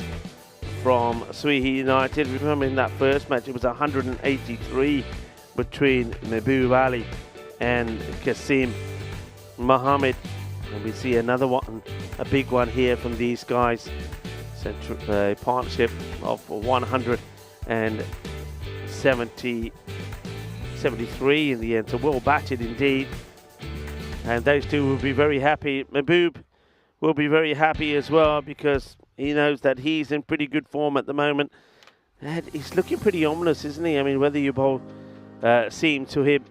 from Sui United. Remember, in that first match, it was 183 between Mahbub Ali and Qasim Mohammed. And we see another one, a big one here from these guys. A partnership of 173 in the end. So well batted indeed. And those two will be very happy. Mahbub will be very happy as well, because he knows that he's in pretty good form at the moment. And he's looking pretty ominous, isn't he? I mean, whether you bowl seam to him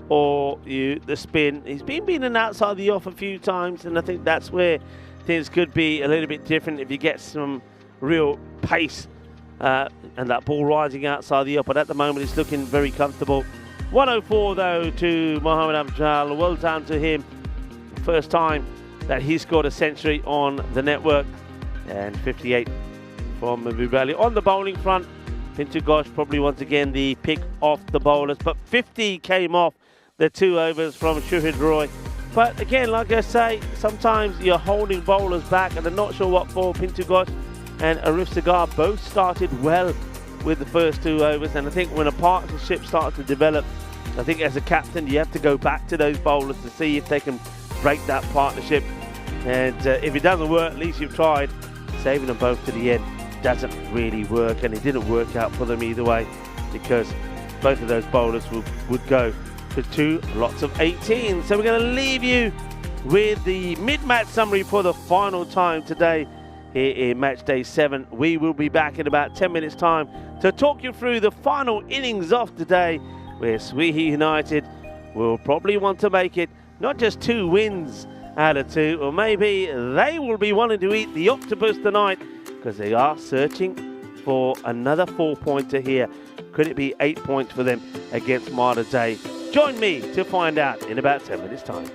or the spin, he's been beaten outside the off a few times, and I think that's where things could be a little bit different if you get some real pace and that ball rising outside the off. But at the moment, it's looking very comfortable. 104 though to Mohamed Ajmal. Well done to him. First time that he scored a century on the network. And 58 from Mahbub Ali. On the bowling front, Pintu Ghosh probably once again the pick off the bowlers. But 50 came off the 2 overs from Shuhid Roy. But again, like I say, sometimes you're holding bowlers back, and I'm not sure what for. Pintu Ghosh and Arif Sagar both started well with the first 2 overs, and I think when a partnership starts to develop, I think as a captain you have to go back to those bowlers to see if they can break that partnership. And if it doesn't work, at least you've tried. Saving them both to the end doesn't really work, and it didn't work out for them either way, because both of those bowlers would go for 2 lots of 18. So we're going to leave you with the mid-match summary for the final time today here in match day 7. We will be back in about 10 minutes time to talk you through the final innings of today, where Sui United will probably want to make it not just 2 wins out of 2, or maybe they will be wanting to eat the octopus tonight, because they are searching for another 4-pointer here. Could it be 8 points for them against Malta Day? Join me to find out in about 10 minutes time.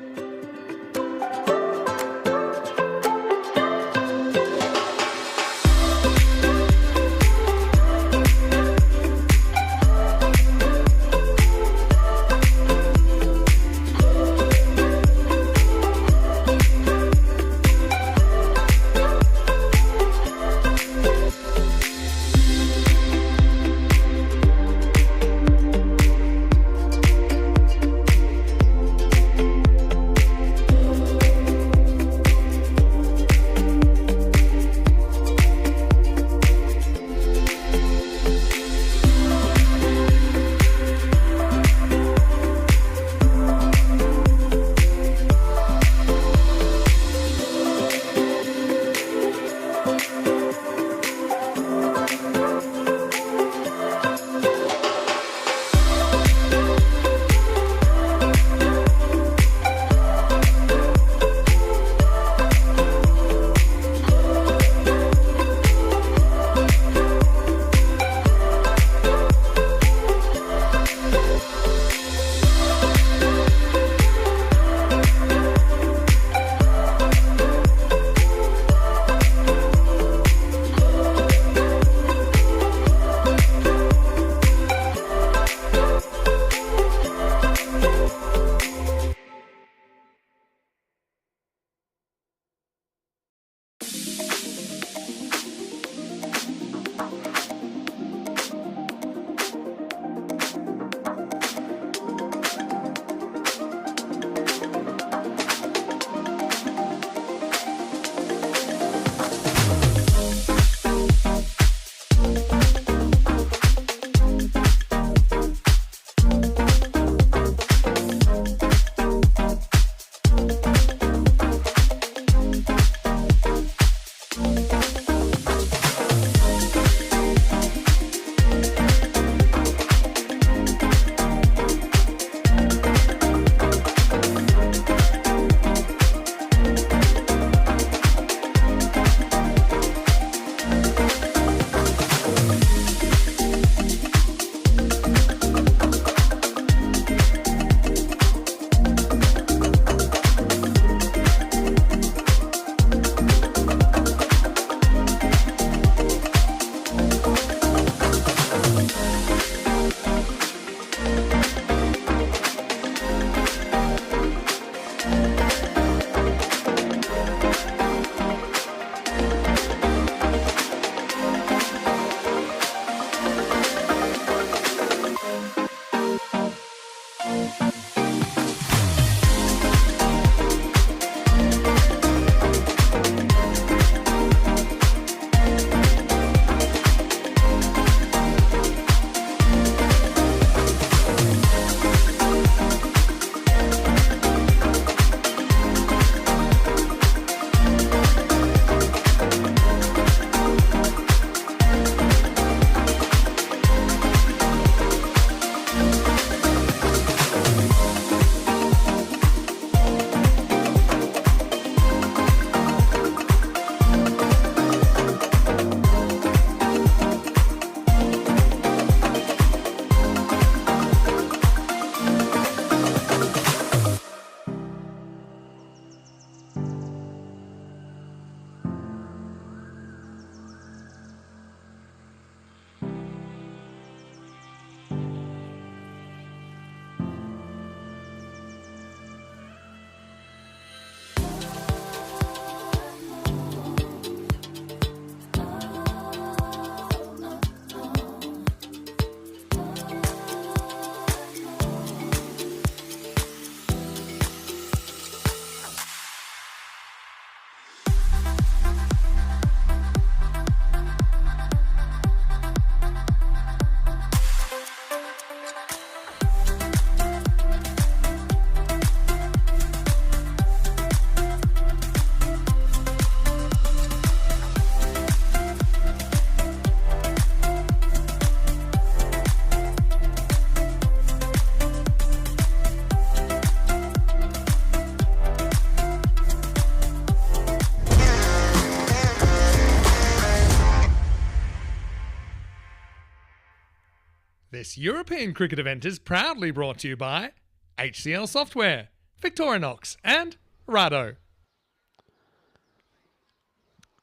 This European cricket event is proudly brought to you by HCL Software, Victorinox and Rado.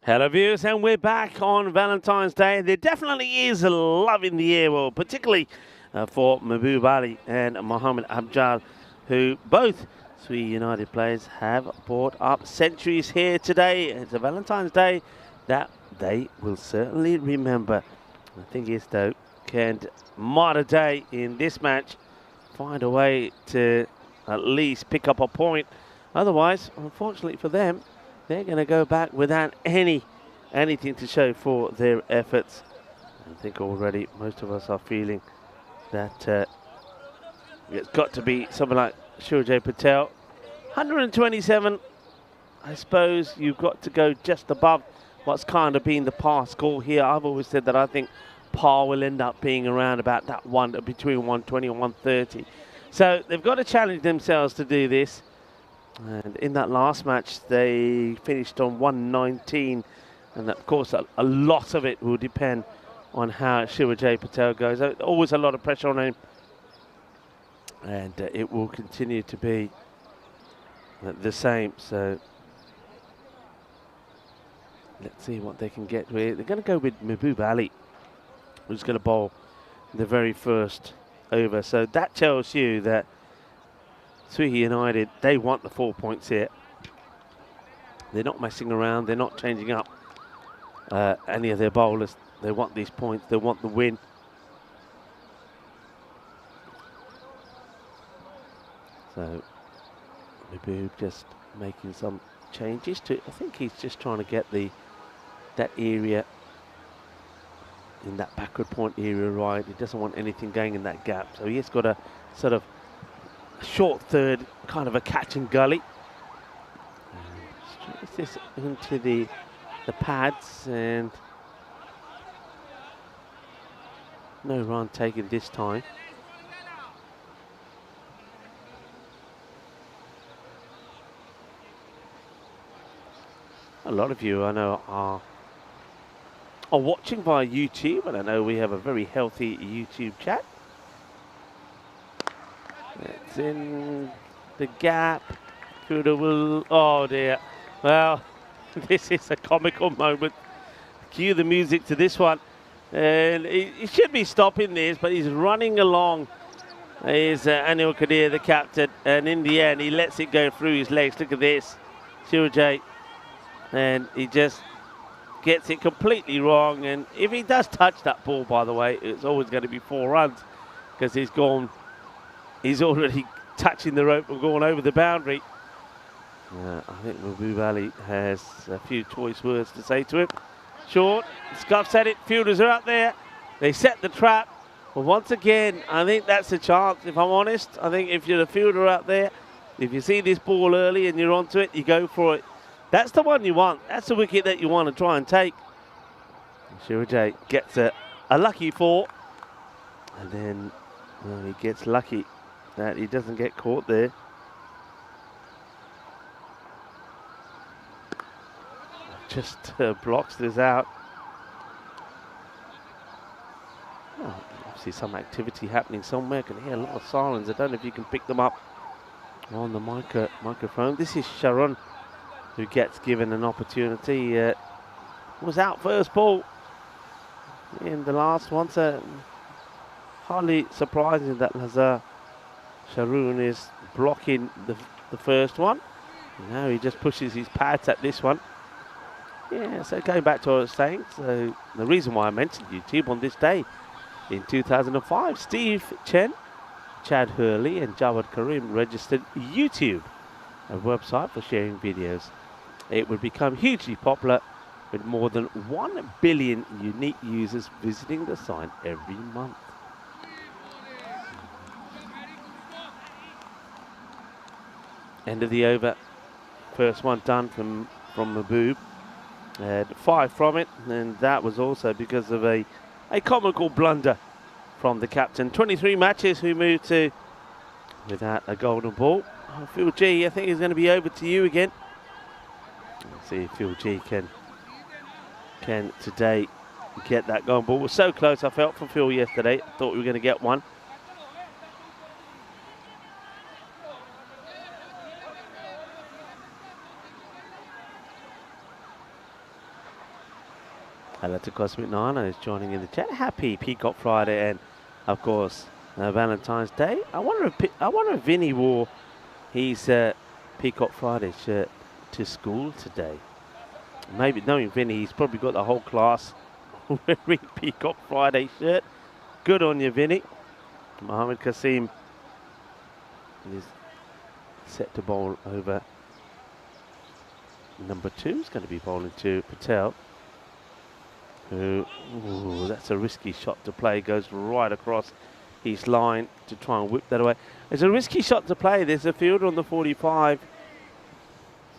Hello viewers, and we're back on Valentine's Day. There definitely is a love in the air, well, particularly for Mahbub Ali and Mohammad Abjad, who both Sui United players have brought up centuries here today. It's a Valentine's Day that they will certainly remember. The thing is though, can Malta Day in this match find a way to at least pick up a point? Otherwise, unfortunately for them, they're going to go back without anything to show for their efforts. I think already most of us are feeling that it's got to be something like Surajay Patel. 127, I suppose you've got to go just above what's kind of been the par score here. I've always said that I think par will end up being around about that one, between 120 and 130. So they've got to challenge themselves to do this. And in that last match, they finished on 119. And of course, a lot of it will depend on how Surajay Patel goes. Always a lot of pressure on him. And it will continue to be the same. So let's see what they can get with. They're going to go with Mahbub Ali, who's going to bowl the very first over. So that tells you that Sui United, they want the 4 points here. They're not messing around. They're not changing up any of their bowlers. They want these points. They want the win. So Mahbub just making some changes to. I think he's just trying to get that area, in that backward point area, right. He doesn't want anything going in that gap. So he's got a sort of short third, kind of a catch and gully. Straight this into the pads, and no run taken this time. A lot of you I know are watching via YouTube, and I know we have a very healthy YouTube chat. It's in the gap. Oh dear. Well, this is a comical moment. Cue the music to this one. And he should be stopping this, but he's running along. Is Anil Kadir, the captain, and in the end he lets it go through his legs. Look at this, Surajay, and he just gets it completely wrong. And if he does touch that ball, by the way, it's always going to be 4 runs, because he's already touching the rope and going over the boundary. I think Mahbub Ali has a few choice words to say to him. Short, Scuff said it, fielders are out there. They set the trap. But once again, I think that's a chance, if I'm honest. I think if you're the fielder out there, if you see this ball early and you're onto it, you go for it. That's the one you want. That's the wicket that you want to try and take. Surajay gets a lucky 4. And then he gets lucky that he doesn't get caught there. Just blocks this out. Oh, obviously some activity happening somewhere. I can hear a lot of sirens. I don't know if you can pick them up on the microphone. This is Sharon, who gets given an opportunity. Was out first ball in the last one, so hardly surprising that Lazar Sharon is blocking the first one. Now he just pushes his pads at this one. Yeah, so going back to what I was saying, so the reason why I mentioned YouTube on this day in 2005, Steve Chen, Chad Hurley and Jawad Karim registered YouTube, a website for sharing videos. It would become hugely popular, with more than 1 billion unique users visiting the site every month. End of the over. First one done from Mahbub. Had 5 from it, and that was also because of a comical blunder from the captain. 23 matches we moved to without a golden ball. Phil G, I think he's going to be over to you again. Let's see if Phil G can today get that going ball. We're so close. I felt for Phil yesterday. Thought we were going to get one. Hello to Cosmic Nana is joining in the chat. Happy Peacock Friday and, of course, Valentine's Day. I wonder if Vinny wore his Peacock Friday shirt to school today. Maybe, knowing Vinny, he's probably got the whole class wearing Peacock Friday shirt. Good on you, Vinny. Mohammed Kasim is set to bowl over. Number 2 is going to be bowling to Patel. Ooh, that's a risky shot to play. Goes right across his line to try and whip that away. It's a risky shot to play. There's a fielder on the 45.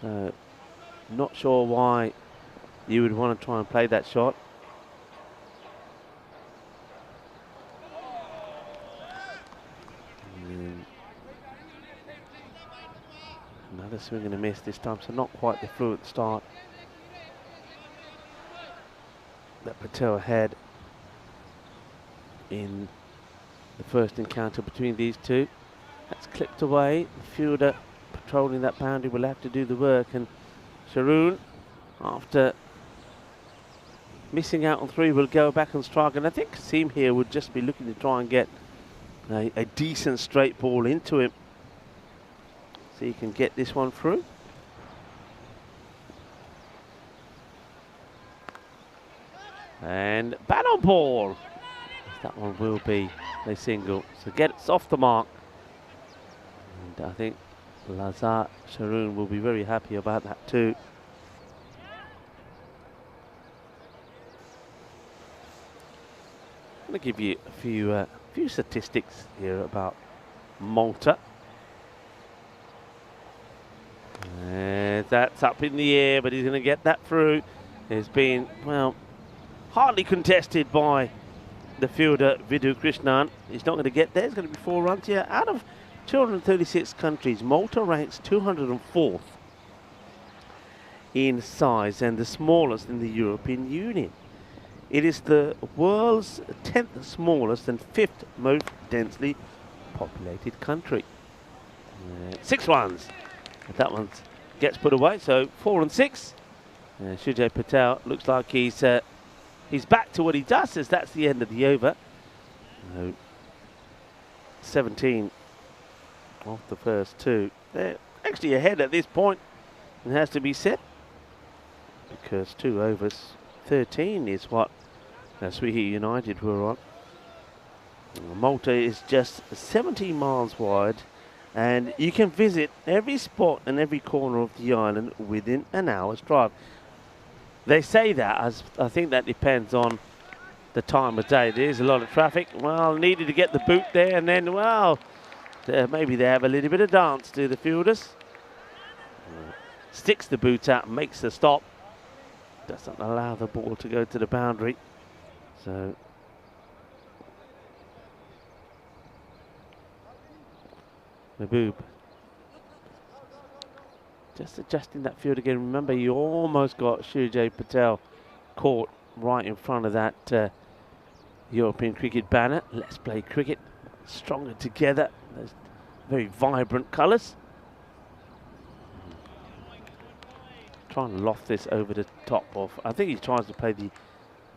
So, not sure why you would want to try and play that shot. Another swing and a miss this time, so not quite the fluent start that Patel had in the first encounter between these two. That's clipped away. The fielder patrolling that boundary will have to do the work, and Sharoon, after missing out on 3, will go back and strike, and I think Kasim here would just be looking to try and get a decent straight ball into him so he can get this one through. And bat on ball. That one will be a single. So gets off the mark. And I think Lazar Sharoon will be very happy about that too. I'm going to give you a few statistics here about Malta. And that's up in the air, but he's going to get that through. It's been, well, hardly contested by the fielder Vidhu Krishnan. He's not going to get there. It's going to be 4 runs here. Out of 236 countries, Malta ranks 204th in size and the smallest in the European Union. It is the world's 10th smallest and 5th most densely populated country. 6 runs. That one gets put away, so 4 and 6. Shujay Patel looks like he's back to what he does, as that's the end of the over. 17 off the first 2. They're actually ahead at this point, it has to be said, because 2 overs, 13 is what Sweetie United were on. Malta is just 17 miles wide, and you can visit every spot and every corner of the island within an hour's drive. They say that, as I think that depends on the time of day. There's a lot of traffic. Well, needed to get the boot there, and then, well, maybe they have a little bit of dance to the fielders. Sticks the boot out, makes the stop. Doesn't allow the ball to go to the boundary. So Mahboob just adjusting that field again. Remember, you almost got Shujay Patel caught right in front of that European cricket banner. Let's play cricket stronger together. Those very vibrant colours. Trying to loft this over the top of. I think he tries to play the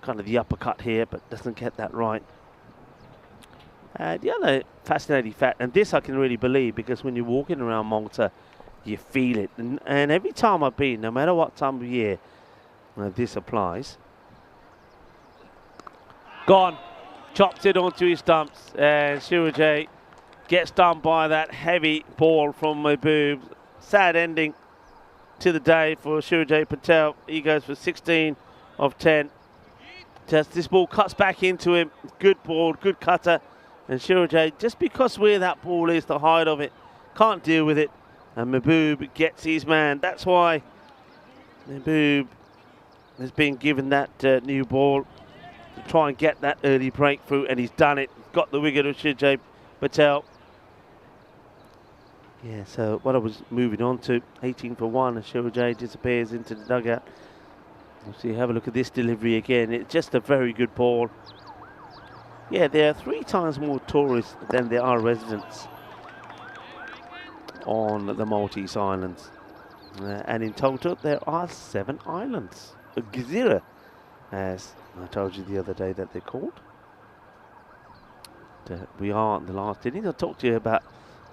kind of the uppercut here, but doesn't get that right. The other fascinating fact, and this I can really believe, because when you're walking around Malta, you feel it. And every time I've been, no matter what time of year this applies. Gone. Chops it onto his stumps. And Shujay gets done by that heavy ball from Mahboob. Sad ending to the day for Shujay Patel. He goes for 16 of 10. Just this ball cuts back into him. Good ball, good cutter. And Shujay, just because where that ball is, the height of it, can't deal with it. And Mahboob gets his man. That's why Mahboob has been given that new ball to try and get that early breakthrough, and he's done it. He's got the wicket of Shujay Patel. Yeah, so what I was moving on to, 18 for 1, and Shujay disappears into the dugout. So you have a look at this delivery again. It's just a very good ball. Yeah, there are 3 times more tourists than there are residents on the Maltese Islands. And in total, there are 7 islands. Gezira, as I told you the other day that they're called. We are in the last innings. I'll talk to you about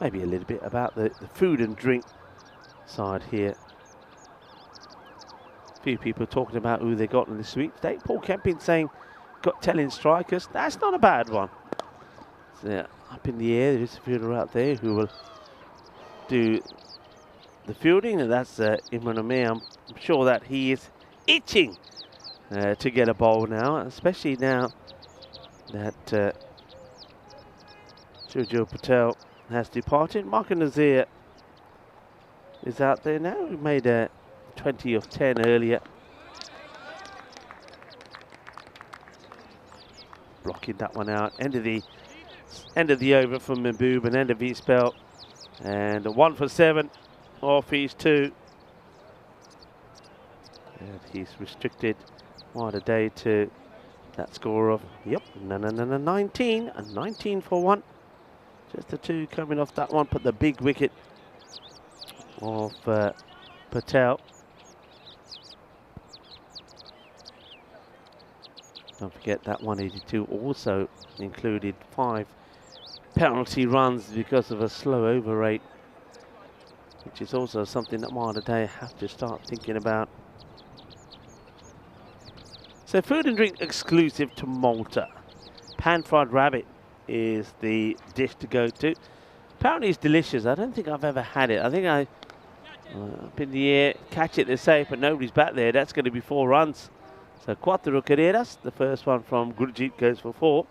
maybe a little bit about the food and drink side here. A few people talking about who they got in the sweepstake. Paul Kempin saying, got 10 strikers. That's not a bad one. So, up in the air, there is a fielder out there who will do the fielding, and that's Imran Amir. I'm sure that he is itching to get a bowl now, especially now that Jojo Patel has departed. Mark Nazir is out there now. He made a 20 of 10 earlier. Blocking that one out. End of the over from Mahbub and end of his spell. And a 1 for 7 off his 2. And he's restricted wide a day to that score of 19 and 19 for 1. Just the 2 coming off that one. Put the big wicket of Patel. Don't forget that 182 also included 5 penalty runs because of a slow over rate, which is also something that Malta Day have to start thinking about. So food and drink exclusive to Malta. Pan-fried rabbit is the dish to go to. Apparently it's delicious. I don't think I've ever had it. I think I up in the air, catch it, they say, but nobody's back there. That's going to be 4 runs. So cuatro carreras, the first one from Gurjeet goes for 4.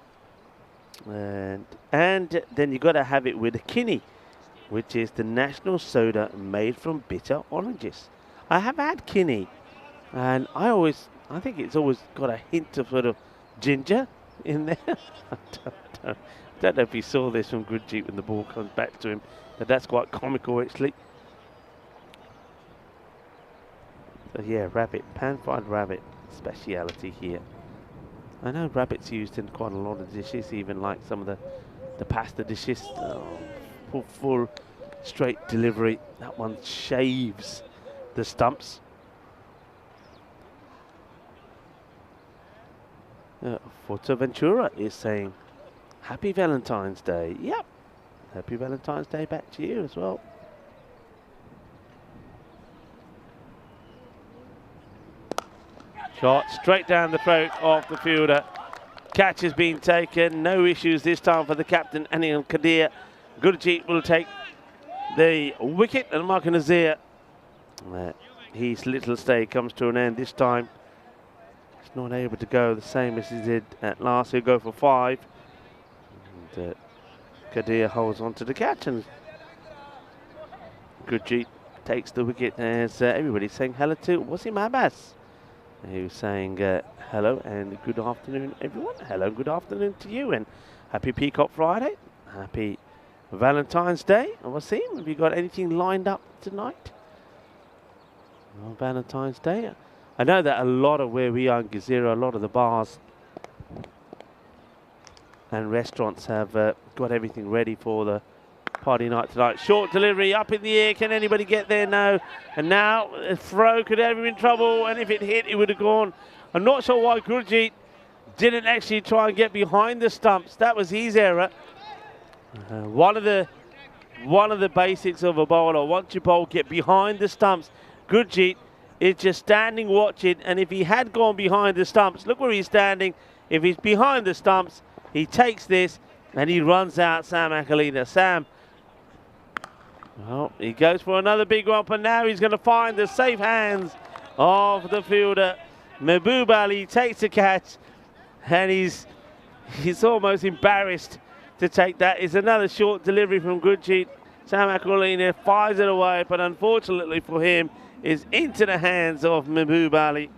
And then you've got to have it with a kinney, which is the national soda made from bitter oranges. I have had kinney, and I think it's always got a hint of sort of ginger in there. I don't know if he saw this from Gurjeet when the ball comes back to him, but that's quite comical actually. So yeah, rabbit, pan-fried rabbit. Speciality here. I know rabbit's used in quite a lot of dishes, even like some of the pasta dishes. Full straight delivery. That one shaves the stumps. Fortaventura is saying Happy Valentine's Day. Yep, Happy Valentine's Day back to you as well. Shot straight down the throat of the fielder. Catch has been taken. No issues this time for the captain, Anil Kadir. Gurjeet will take the wicket, and Mark Nazir, his little stay comes to an end this time. He's not able to go the same as he did at last. He'll go for 5. And Kadir holds on to the catch, and Gurjeet takes the wicket as everybody's saying hello to Wasim Abbas, who's saying hello and good afternoon, everyone. Hello, good afternoon to you, and happy Peacock Friday. Happy Valentine's Day. Wasim, have you got anything lined up tonight on Valentine's Day? I know that a lot of where we are in Gezira, a lot of the bars and restaurants have got everything ready for the party night tonight. Short delivery up in the air. Can anybody get there? No. And now a throw could have him in trouble, and if it hit, it would have gone. I'm not sure why Gurjeet didn't actually try and get behind the stumps. That was his error. One of the basics of a bowler, once you bowl, get behind the stumps. Gurjeet is just standing watching, and if he had gone behind the stumps, look where he's standing. If he's behind the stumps, he takes this and he runs out Sam Akalina. Sam, well, he goes for another big one, but now he's going to find the safe hands of the fielder. Mahbub Ali takes the catch, and he's almost embarrassed to take that. It's another short delivery from Gurjeet. Sam Akalina fires it away, but unfortunately for him, is into the hands of Mahbub Ali.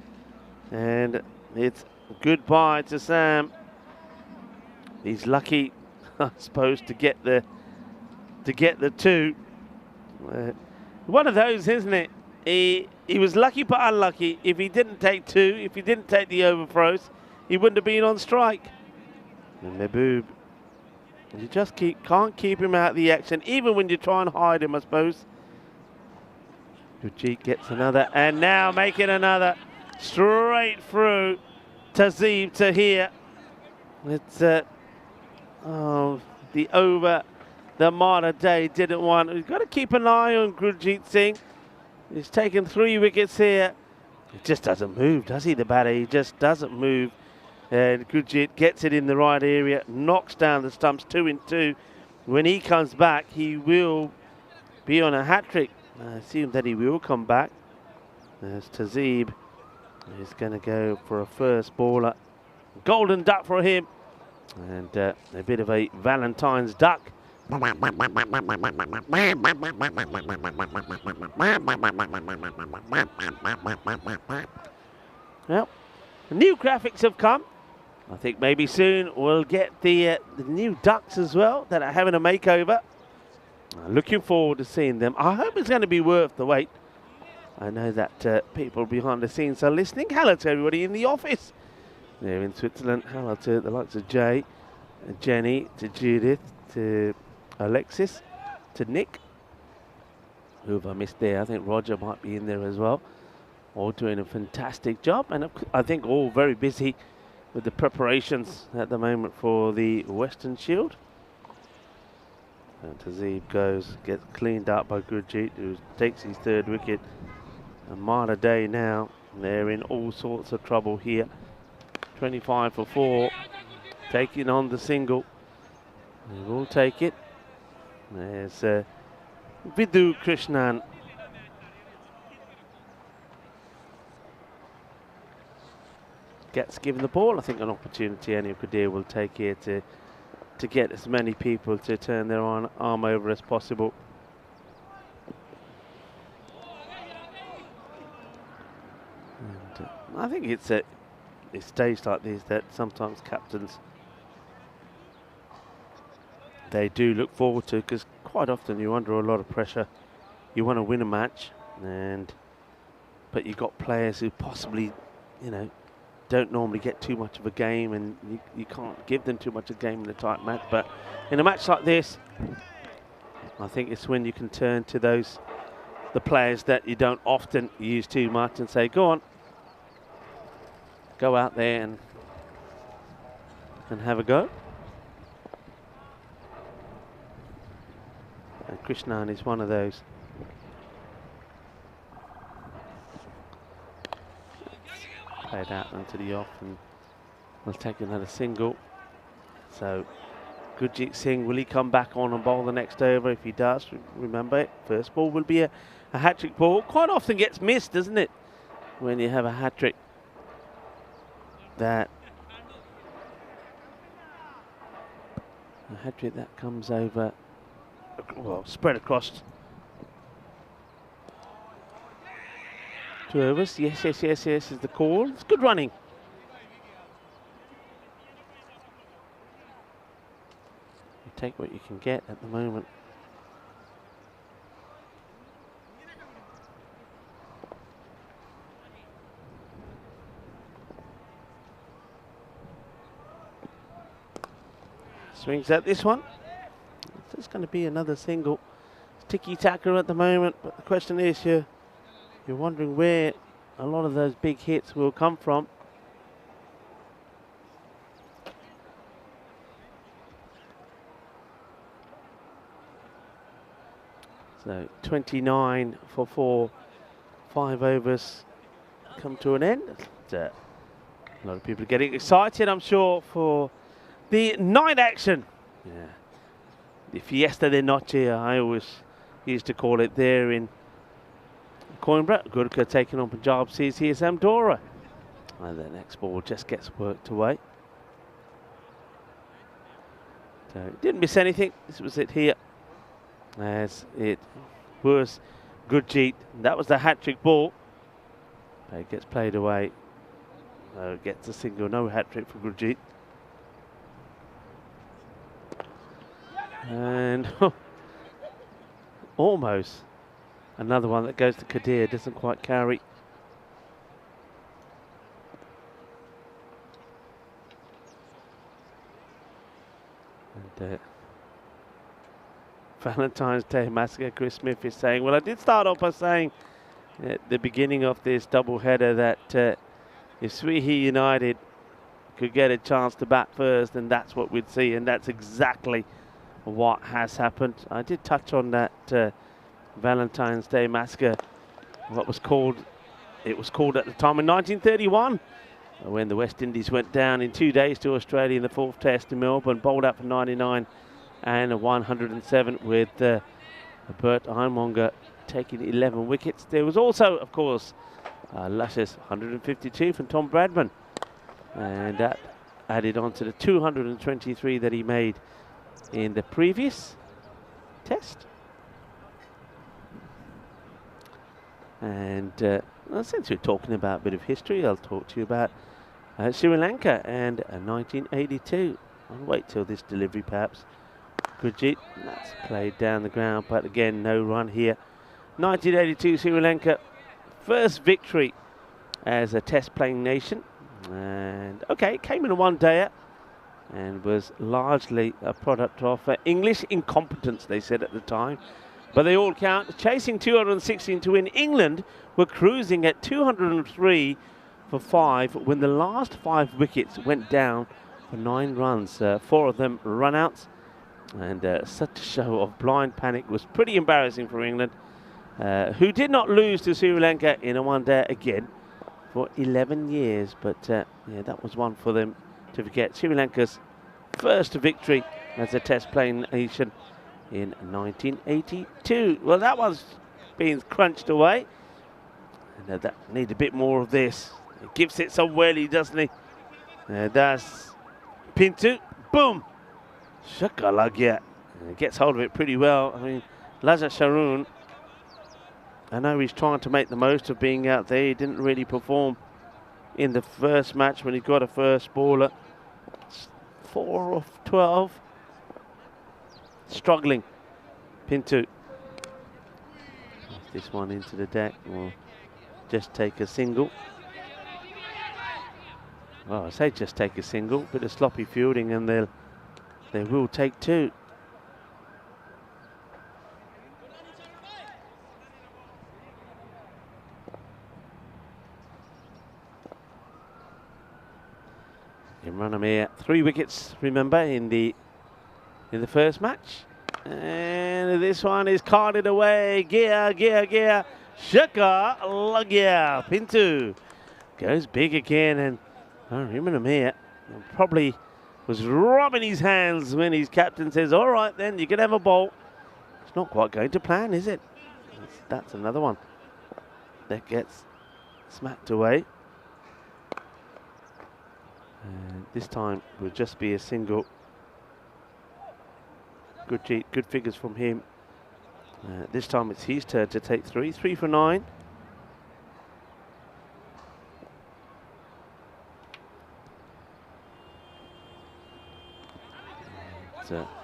And it's goodbye to Sam. He's lucky, I suppose, to get the 2. One of those, isn't it? he was lucky but unlucky. If he didn't take two, if he didn't take the overthrows, he wouldn't have been on strike. And Mehboob, you just can't keep him out of the action, even when you try and hide him, I suppose. Gurjeet gets another, and now making another straight through Tazeeb to here. It's the over the Malta Day didn't want. We've got to keep an eye on Gurjeet Singh. He's taken 3 wickets here. He just doesn't move, does he, the batter? He just doesn't move. And Gurjeet gets it in the right area, knocks down the stumps 2 in 2. When he comes back, he will be on a hat-trick. I assume that he will come back. There's Tazeeb. He's going to go for a first baller. Golden duck for him. And a bit of a Valentine's duck. Well, new graphics have come. I think maybe soon we'll get the new ducks as well that are having a makeover. Looking forward to seeing them. I hope it's going to be worth the wait. I know that people behind the scenes are listening. Hello to everybody in the office there in Switzerland. Hello to the likes of Jay, Jenny, to Judith, to Alexis, to Nick. Who have I missed there? I think Roger might be in there as well. All doing a fantastic job, and I think all very busy with the preparations at the moment for the Western Shield. And Tazeeb gets cleaned up by Gurjeet, who takes his 3rd wicket. And Malta Day now, they're in all sorts of trouble here. 25 for 4, taking on the single. They will take it. There's Vidhu Krishnan. Gets given the ball. I think an opportunity Anil Kadir will take here to get as many people to turn their arm over as possible. And, I think it's days like these that sometimes captains, they do look forward to, because quite often you're under a lot of pressure. You want to win a match, but you've got players who possibly, don't normally get too much of a game, and you can't give them too much of a game in a tight match. But in a match like this, I think it's when you can turn to the players that you don't often use too much and say, go on, go out there and have a go. And Krishnan is one of those. Played out onto the off, and we'll take another single. So Gurjeet Singh, will he come back on and bowl the next over? If he does, remember, first ball will be a hat-trick ball. Quite often gets missed, doesn't it, when you have a hat-trick? A hat-trick that comes over, well, spread across 2 overs. Yes is the call. It's good running. You take what you can get at the moment. Swings at this one. It's going to be another single. It's ticky-taka at the moment, but the question is, you're wondering where a lot of those big hits will come from. So 29 for 4, 5 overs come to an end. A lot of people getting excited, I'm sure, for the night action. Yeah. The Fiesta de Noche, I always used to call it there in Coimbra. Gurkha taking on Punjab sees here's Amdora. And the next ball just gets worked away. So didn't miss anything. This was it here. As it was Gurjeet. That was the hat-trick ball. It gets played away. Gets a single, no hat-trick for Gurjeet. And almost Another one that goes to Kadir, doesn't quite carry. And Valentine's Day Massacre, Chris Smith is saying, well, I did start off by saying at the beginning of this doubleheader that if Sweehy United could get a chance to bat first, then that's what we'd see, and that's exactly what has happened. I did touch on that Valentine's Day Massacre, what was called, it was called at the time in 1931, when the West Indies went down in 2 days to Australia in the 4th Test in Melbourne, bowled out for 99 and 107 with Bert Einmonger taking 11 wickets. There was also, of course, luscious 152 from Tom Bradman, and that added on to the 223 that he made in the previous Test. And since we're talking about a bit of history, I'll talk to you about Sri Lanka and 1982. I'll wait till this delivery perhaps. Gurjeet, that's played down the ground, but again, no run here. 1982 Sri Lanka, first victory as a test playing nation. And okay, it came in a one-dayer and was largely a product of English incompetence, they said at the time. But they all count. Chasing 216 to win. England were cruising at 203 for 5 when the last 5 wickets went down for 9 runs. 4 of them run-outs. And such a show of blind panic was pretty embarrassing for England, who did not lose to Sri Lanka in a one-day again for 11 years. But yeah, that was one for them to forget. Sri Lanka's first victory as a test-playing nation in 1982. Well, that one's being crunched away. And that needs a bit more of this. He gives it some welly, doesn't he? That's Pintu. Boom! Shakalagya. Gets hold of it pretty well. I mean, Lazat Sharoon, I know he's trying to make the most of being out there. He didn't really perform in the first match when he got a first baller. 4 of 12. Struggling. Pintu. This one into the deck. Will just take a single. Well, I say just take a single. Bit of sloppy fielding and they will take 2. Imran Amir, 3 wickets, remember, in the first match. And this one is carted away. Gear. Shaka Lagya. Pintu goes big again. And Imran Amir probably was rubbing his hands when his captain says, all right, then you can have a bowl. It's not quite going to plan, is it? That's another one that gets smacked away. And this time will just be a single. Good figures from him. This time it's his turn to take 3. 3 for 9.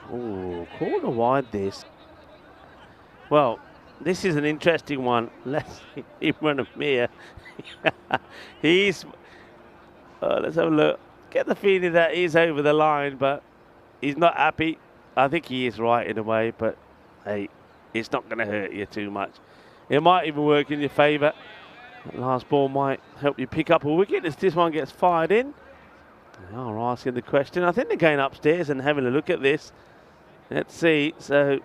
Oh, corner wide this. Well, this is an interesting one. Let's Imran Amir. Let's have a look. Get the feeling that he's over the line, but he's not happy. I think he is right in a way, but hey, it's not going to hurt you too much. It might even work in your favour. That last ball might help you pick up a wicket as this one gets fired in. They are asking the question. I think they're going upstairs and having a look at this. Let's see. So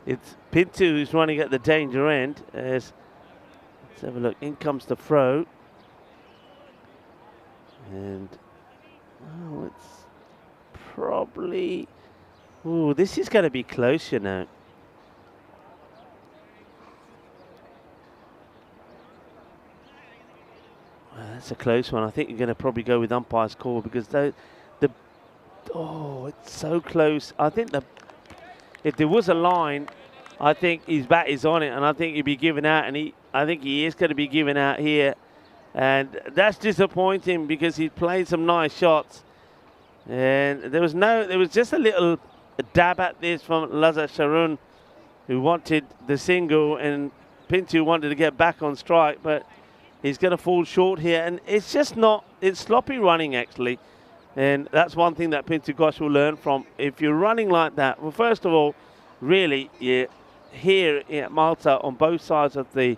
it's Pintu who's running at the danger end. Let's have a look. In comes the throw. And it's probably... Oh, this is going to be close, you know. That's a close one. I think you're going to probably go with umpire's call because oh, it's so close. I think if there was a line, I think his bat is on it, and I think he'd be given out, and I think he is going to be given out here, and that's disappointing because he played some nice shots, and there was just a little dab at this from Lazat Sharoon, who wanted the single, and Pinto wanted to get back on strike, but he's going to fall short here. And it's just not, it's sloppy running actually. And that's one thing that Pinto Gosh will learn from. If you're running like that, well, first of all, really, here at Malta on both sides of the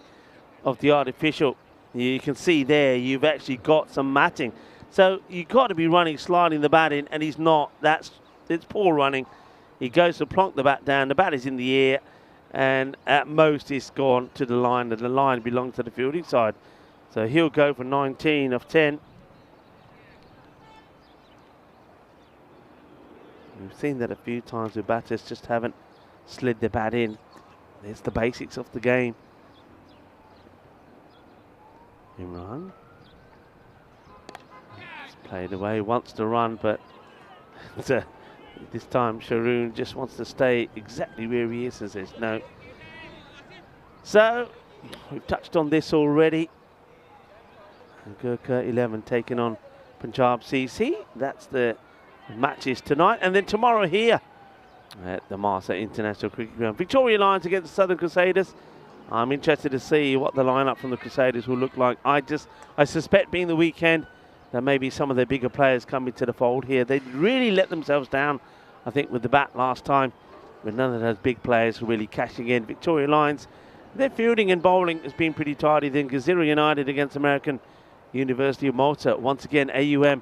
artificial, you can see there you've actually got some matting. So you've got to be running, sliding the bat in, and he's not. It's poor running. He goes to plonk the bat down. The bat is in the air, and at most it's gone to the line, and the line belongs to the fielding side. So he'll go for 19 of 10. We've seen that a few times with batters just haven't slid the bat in. It's the basics of the game. Imran. It's played away, wants to run, but this time Sharoon just wants to stay exactly where he is and says no. So we've touched on this already. Gurkha 11 taking on Punjab CC. That's the matches tonight, and then tomorrow here at the Malta International Cricket Ground. Victoria Lions against the Southern Crusaders. I'm interested to see what the lineup from the Crusaders will look like. I suspect, being the weekend, that maybe some of their bigger players come into the fold here. They really let themselves down, I think, with the bat last time, but none of those big players were really cashing in. Victoria Lions, their fielding and bowling has been pretty tidy. Then Gazira United against American University of Malta. Once again, AUM,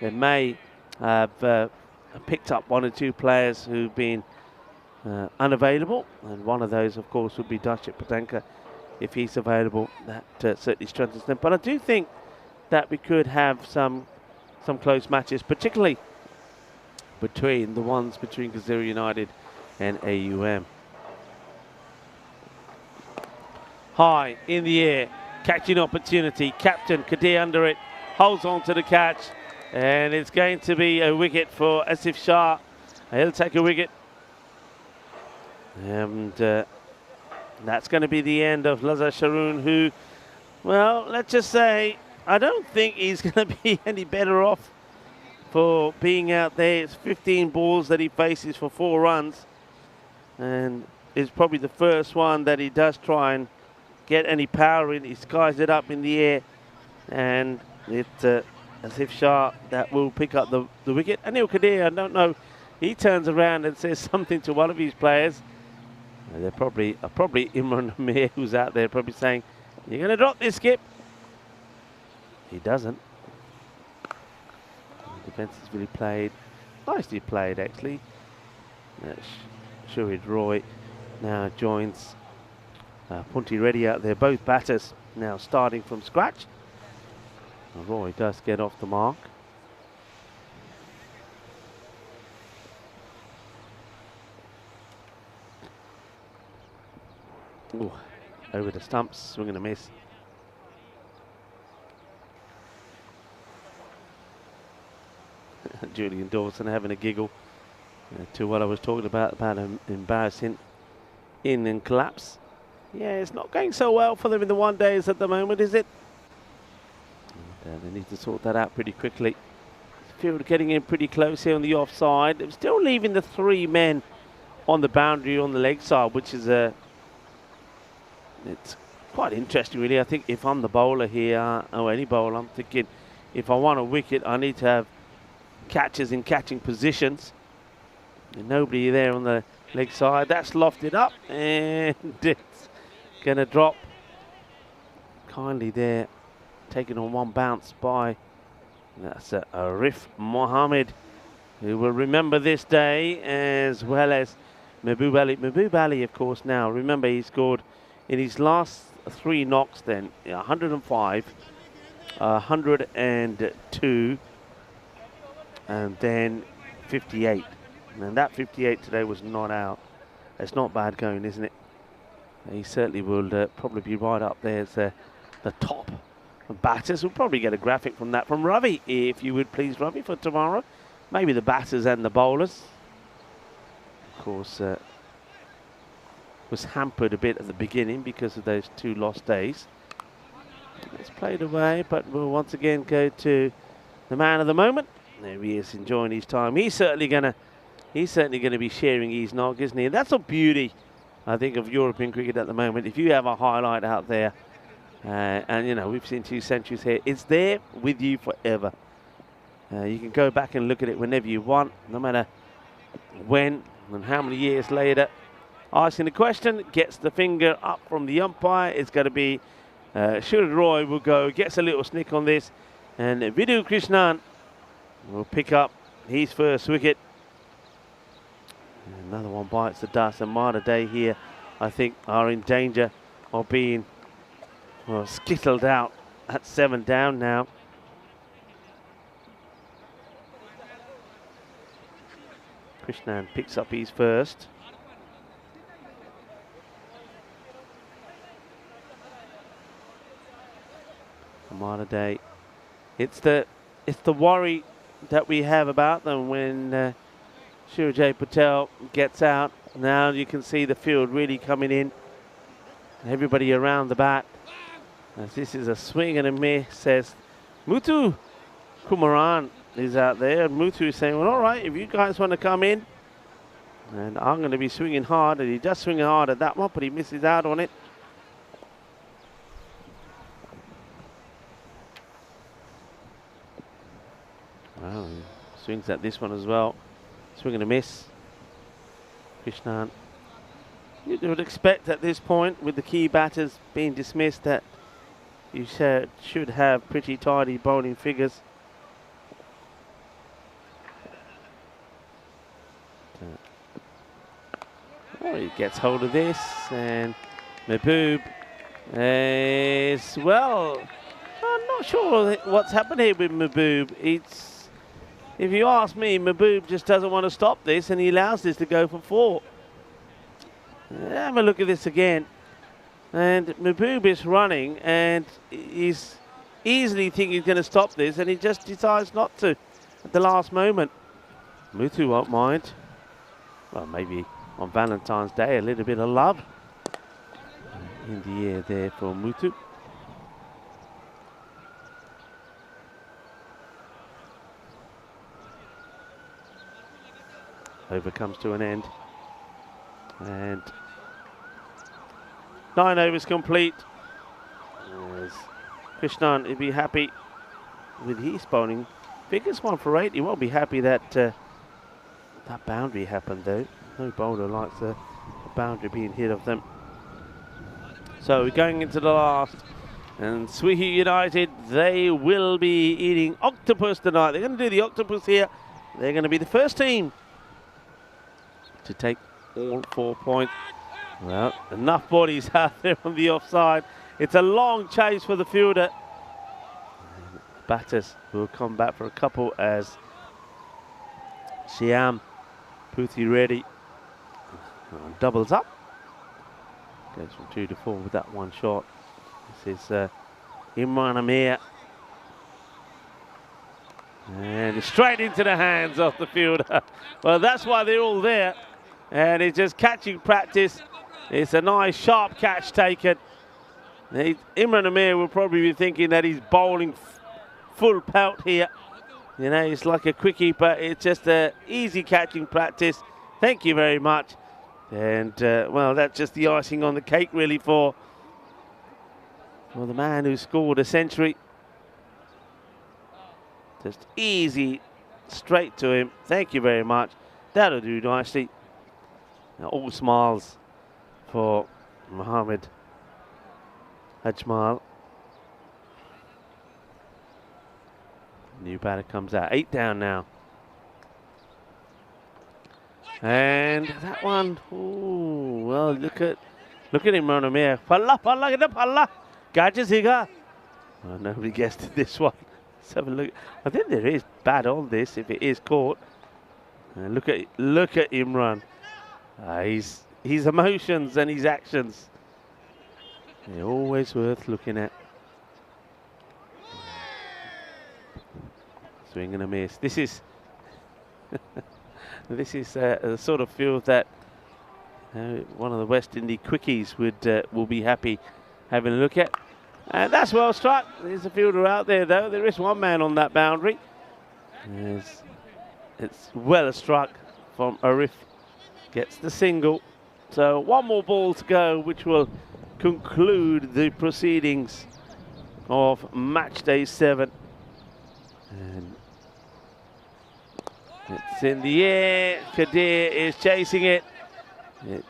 they may have picked up one or two players who've been unavailable, and one of those, of course, would be Darshit Patanka. If he's available, that certainly strengthens them. But I do think that we could have some close matches, particularly between the ones between Gazira United and AUM. High in the air, catching opportunity. Captain Kadir under it, holds on to the catch, and it's going to be a wicket for Asif Shah. He'll take a wicket. And that's going to be the end of Lazar Sharoon, who, well, let's just say, I don't think he's going to be any better off for being out there. It's 15 balls that he faces for 4 runs. And it's probably the first one that he does try and get any power in. He skies it up in the air. And it's Asif Shah that will pick up the wicket. Anil Kadir, I don't know, he turns around and says something to one of his players. And they're probably Imran Amir, who's out there, probably saying, "You're going to drop this, Skip." He doesn't. The defence is really played, nicely played actually. Shuhid Roy now joins Punti Reddy out there. Both batters now starting from scratch. Roy does get off the mark. Ooh, over the stumps, swing and a miss. Julian Dawson having a giggle to what I was talking about an embarrassing in and collapse. Yeah, it's not going so well for them in the one days at the moment, is it? And, they need to sort that out pretty quickly. Field getting in pretty close here on the offside. They're still leaving the 3 men on the boundary on the leg side, which is it's quite interesting, really. I think if I'm the bowler here, or any bowler, I'm thinking if I want a wicket, I need to have catchers in catching positions. And nobody there on the leg side. That's lofted up, and it's going to drop kindly there. Taken on one bounce by, that's Arif Mohammed, who will remember this day, as well as Mahbub Ali. Mahbub Ali, of course, now, remember, he scored in his last 3 knocks then, 105, 102, and then 58. And that 58 today was not out. It's not bad going, isn't it? He certainly will probably be right up there as the top batters. We'll probably get a graphic from that from Ravi, if you would please, Ravi, for tomorrow. Maybe the batters and the bowlers. Of course, was hampered a bit at the beginning because of those 2 lost days. It's played away, but we'll once again go to the man of the moment. There he is, enjoying his time. He's certainly gonna be sharing his knock, isn't he? And that's a beauty I think, of European cricket at the moment. If you have a highlight out there, and you know, we've seen 2 centuries here, it's there with you forever. You can go back and look at it whenever you want, no matter when and how many years later. Asking the question, gets the finger up from the umpire. It's going to be Shurat Roy will go, gets a little snick on this, and Vidhu Krishnan will pick up his first wicket. Another one bites the dust, and Malta Day here, I think, are in danger of being skittled out at 7 down now. Krishnan picks up his first. Malta Day, it's the worry that we have about them when Surajay Patel gets out. Now you can see the field really coming in. Everybody around the bat. As this is a swing and a miss, says Muthu Kumaran is out there. And Muthu is saying, well, all right, if you guys want to come in, and I'm going to be swinging hard. And he does swing hard at that one, but he misses out on it. Wow, he swings at this one as well. Swing and a miss. Krishnan. You would expect at this point, with the key batters being dismissed, that you should have pretty tidy bowling figures. Oh, he gets hold of this, and Mahboob is, well, I'm not sure what's happened here with Mahboob. If you ask me, Mahboob just doesn't want to stop this, and he allows this to go for 4. Have a look at this again. And Mahboob is running, and he's easily thinking he's going to stop this, and he just decides not to at the last moment. Muthu won't mind. Well, maybe on Valentine's Day, a little bit of love in the air there for Muthu. Over comes to an end. And 9 overs complete. As Krishnan will be happy with his bowling. Biggest 1 for 8. He won't be happy that that boundary happened though. No bowler likes a boundary being hit of them. So we're going into the last. And Swihi United, they will be eating octopus tonight. They're going to do the octopus here. They're going to be the first team to take all 4 points. Well, enough bodies out there on the offside. It's a long chase for the fielder. And batters will come back for a couple as Shyam Puthi Reddy doubles up. Goes from 2 to 4 with that 1 shot. This is Imran Amir. And straight into the hands of the fielder. Well, that's why they're all there. And it's just catching practice. It's a nice sharp catch taken. Imran Amir will probably be thinking that he's bowling full pelt here. You know, it's like a quickie, but it's just an easy catching practice. Thank you very much. And, well, that's just the icing on the cake, really, for the man who scored a century. Just easy, straight to him. Thank you very much. That'll do nicely. Now, all smiles for Mohammed Ajmal. New batter comes out. 8 down now. And that one, ooh, well, look at Imran Amir. Palla, palla, get palla. Catches higa. Oh, nobody guessed this one. Let's have a look. I think there is bad on this if it is caught. Look at Imran. His emotions and his actions. They're always worth looking at. Swing and a miss. This is this is a sort of field that one of the West Indies quickies will be happy having a look at. And that's well struck. There's a fielder out there though. There is one man on that boundary. It's well struck from Arif. Gets the single. So one more ball to go, which will conclude the proceedings of match day 7. And it's in the air. Kadir is chasing it.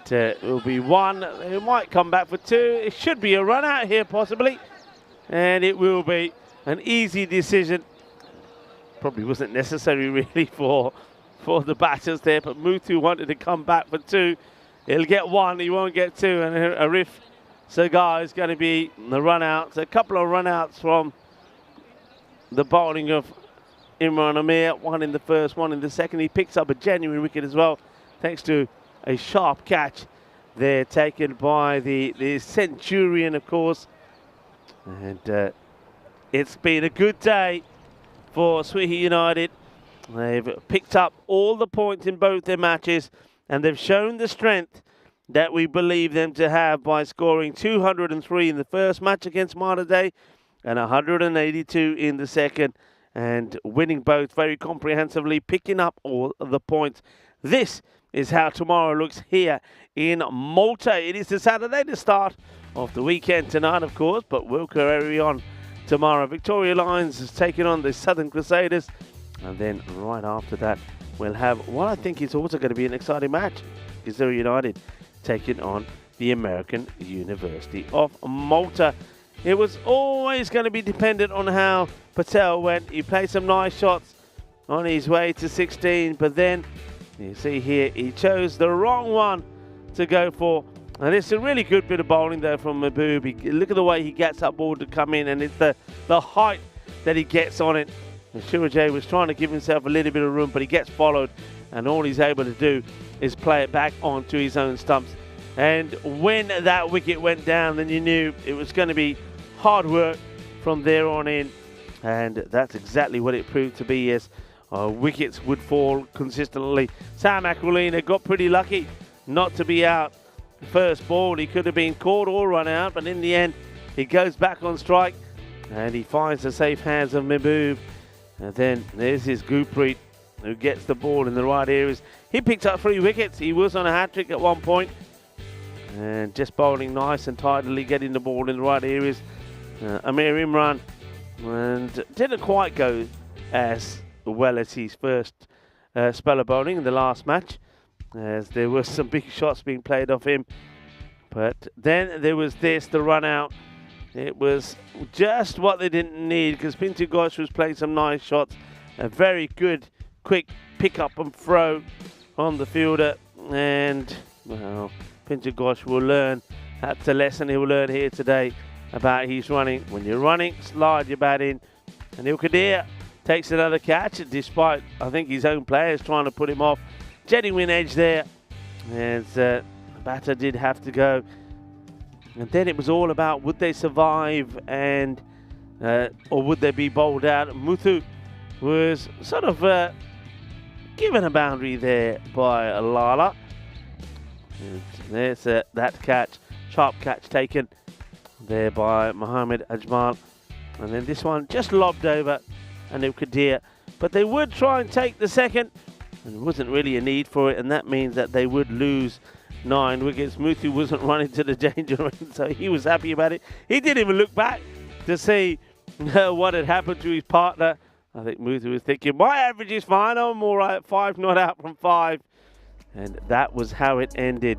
It will be 1. It might come back for 2. It should be a run out here possibly. And it will be an easy decision. Probably wasn't necessary really for the batters there, but Muthu wanted to come back for 2. He'll get 1, he won't get 2, and Arif Sagar is going to be the run out. So a couple of run outs from the bowling of Imran Amir, 1 in the first, 1 in the second. He picks up a genuine wicket as well, thanks to a sharp catch there taken by the Centurion, of course. And it's been a good day for Sweetie United. They've picked up all the points in both their matches, and they've shown the strength that we believe them to have by scoring 203 in the first match against Malta and 182 in the second, and winning both very comprehensively, picking up all the points. This is how tomorrow looks here in Malta. It is the Saturday, the start of the weekend tonight, of course, but we'll carry on tomorrow. Victoria Lions is taking on the Southern Crusaders, and then right after that we'll have what I think is also going to be an exciting match. Victoria United taking on the American University of Malta. It was always going to be dependent on how Patel went. He played some nice shots on his way to 16, but then you see here he chose the wrong one to go for. And it's a really good bit of bowling there from Mahbub. Look at the way he gets up ball to come in, and it's the height that he gets on it. And Shirajay was trying to give himself a little bit of room, but he gets followed, and all he's able to do is play it back onto his own stumps. And when that wicket went down, then you knew it was going to be hard work from there on in. And that's exactly what it proved to be, as wickets would fall consistently. Sam Aquilina got pretty lucky not to be out. First ball, he could have been caught or run out, but in the end, he goes back on strike, and he finds the safe hands of Mahbub. And then there's his Gurpreet, who gets the ball in the right areas. He picked up 3 wickets. He was on a hat-trick at one point, and just bowling nice and tidily, getting the ball in the right areas. Amir Imran, and didn't quite go as well as his first spell of bowling in the last match, as there were some big shots being played off him. But then there was this, the run out. It was just what they didn't need, because Pintu Ghosh was playing some nice shots. A very good, quick pick up and throw on the fielder. And, well, Pintu Ghosh will learn. That's a lesson he will learn here today about his running. When you're running, slide your bat in. And Ilkadir takes another catch, despite, I think, his own players trying to put him off. Genuine edge there, as the batter did have to go. And then it was all about, would they survive, and or would they be bowled out? Muthu was sort of given a boundary there by Lala. And there's that catch, sharp catch taken there by Mohammed Ajmal. And then this one just lobbed over Anil Kadir. But they would try and take the second, and there wasn't really a need for it, and that means that they would lose 9 wickets. Muthu wasn't running to the danger end, so he was happy about it. He didn't even look back to see what had happened to his partner. I think Muthu was thinking, my average is fine, I'm all right, 5 not out from 5. And that was how it ended.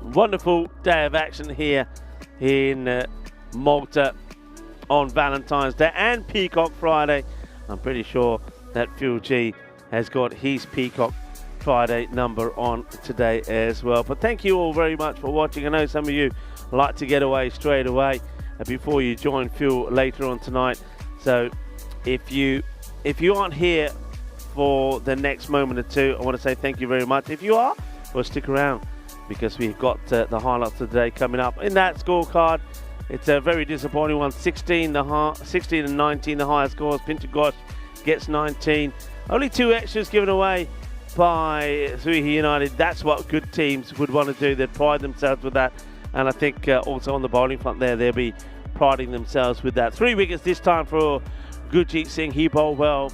Wonderful day of action here in Malta on Valentine's Day and Peacock Friday. I'm pretty sure that Phil G has got his Peacock Friday number on today as well. But thank you all very much for watching. I know some of you like to get away straight away before you join Phil later on tonight. So if you aren't here for the next moment or two, I want to say thank you very much. If you are, well, stick around, because we've got the highlights of the day coming up. In that scorecard, it's a very disappointing one. 16 and 19, the highest scores. Pintu Ghosh gets 19. Only 2 extras given away by Sweetie United. That's what good teams would want to do. They'd pride themselves with that. And I think also on the bowling front there, they'll be priding themselves with that. 3 wickets this time for Gurjeet Singh. He bowled well.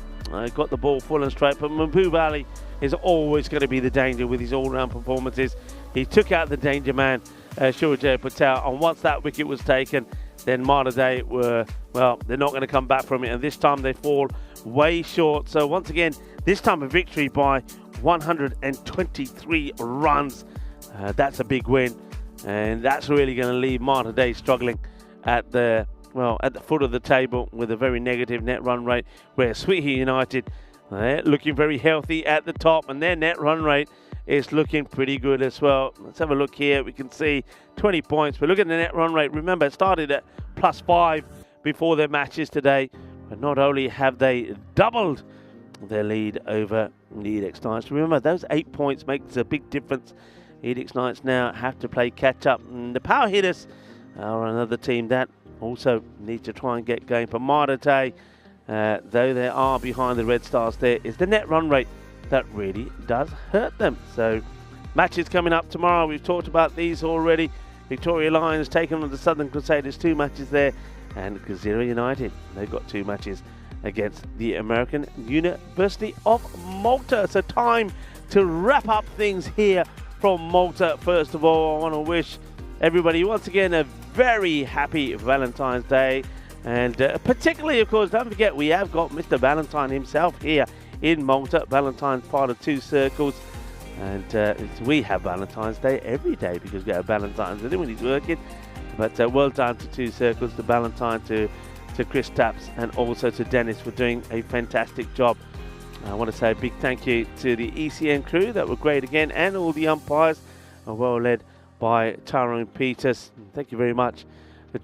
Got the ball full and straight. But Mahbub Ali is always going to be the danger with his all-round performances. He took out the danger man, Surajay Patel, and once that wicket was taken, then Malta were, well, they're not going to come back from it, and this time they fall way short. So once again, this time a victory by 123 runs. That's a big win, and that's really going to leave Malta struggling at the foot of the table with a very negative net run rate, where Sweetie United looking very healthy at the top, and their net run rate is looking pretty good as well. Let's have a look here. We can see 20 points, but look at the net run rate. Remember, it started at +5 before their matches today, but not only have they doubled their lead over Edix Knights. Remember, those 8 points makes a big difference. Edix Knights now have to play catch up, and the power hitters are another team that also needs to try and get going. For Malta, though they are behind the Red Stars, there is the net run rate that really does hurt them. So matches coming up tomorrow. We've talked about these already. Victoria Lions taking on the Southern Crusaders, 2 matches there, and Gazira United, they've got 2 matches against the American University of Malta. So time to wrap up things here from Malta. First of all, I want to wish everybody once again a very happy Valentine's Day, and particularly, of course, don't forget we have got Mr. Valentine himself here in Malta. Valentine's part of 2 circles, and we have Valentine's Day every day because we have Valentine's Day when he's working. But well done to 2 circles, to Valentine, to Chris Taps, and also to Dennis for doing a fantastic job. I want to say a big thank you to the ECN crew that were great again, and all the umpires are well led by Tyrone Peters. Thank you very much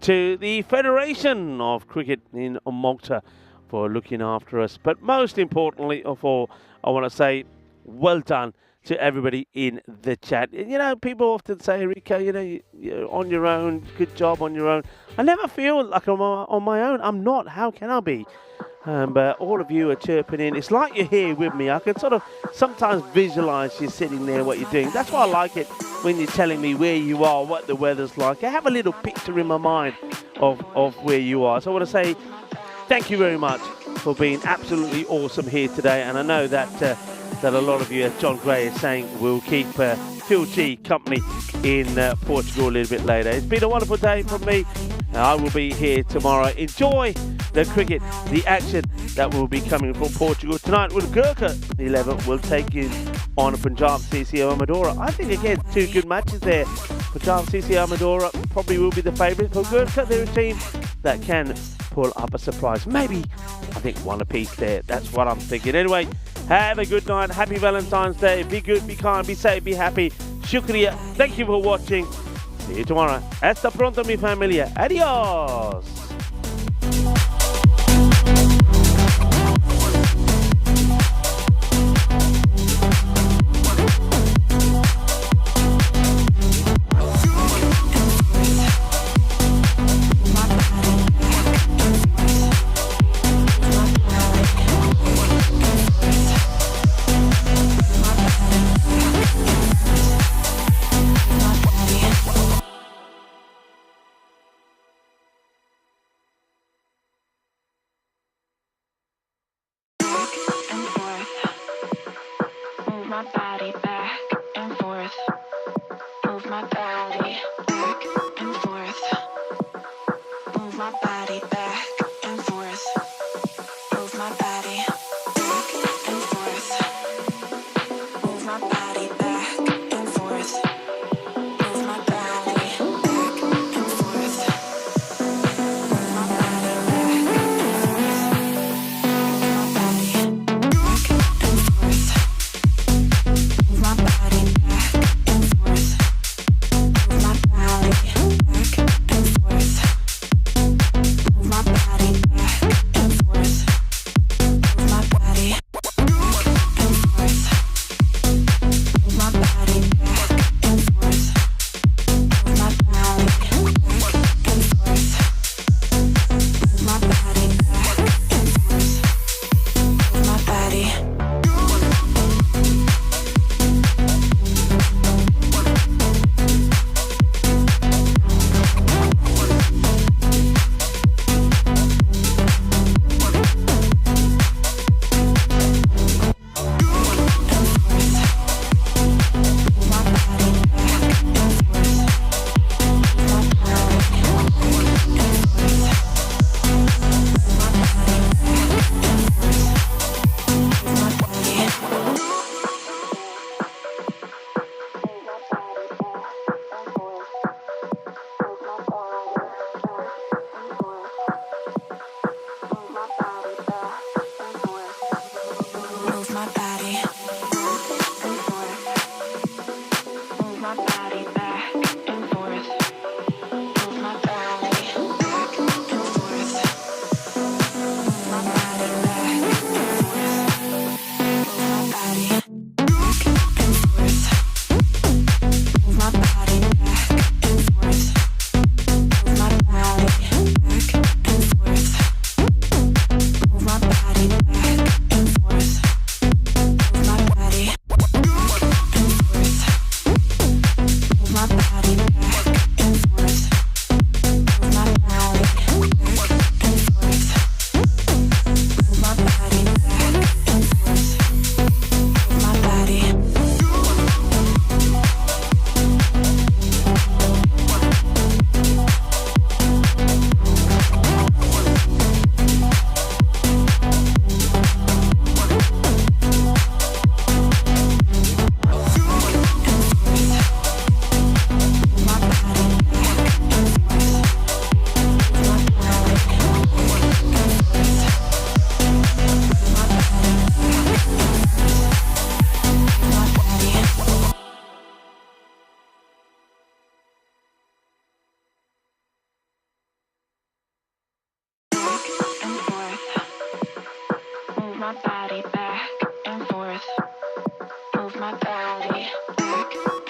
to the Federation of Cricket in Malta for looking after us. But most importantly of all, I want to say well done to everybody in the chat. You know, people often say, Rico, you know, you're on your own, good job on your own. I never feel like I'm on my own. I'm not. How can I be? But all of you are chirping in. It's like you're here with me. I can sort of sometimes visualize you sitting there, what you're doing. That's why I like it when you're telling me where you are, what the weather's like. I have a little picture in my mind of where you are. So I want to say thank you very much for being absolutely awesome here today. And I know that a lot of you, as John Gray is saying, will keep Phil G company in Portugal a little bit later. It's been a wonderful day from me. I will be here tomorrow. Enjoy the cricket, the action that will be coming from Portugal tonight with Gurkha 11 will take in on Punjab CCO Amadora. I think again 2 good matches there. Punjab CCO Amadora probably will be the favourite. For Gurkha, they're a team that can pull up a surprise. Maybe, I think, 1 apiece there. That's what I'm thinking. Anyway, have a good night. Happy Valentine's Day. Be good, be kind, be safe, be happy. Shukriya. Thank you for watching. See you tomorrow. Hasta pronto, mi familia. Adios. my body back and forth. Move my body back and forth. Move my body back and forth. Move my body back and forth. Move my body back and forth. Move my body back and forth. Move my body back and forth. Move my body back and forth. Move move my body back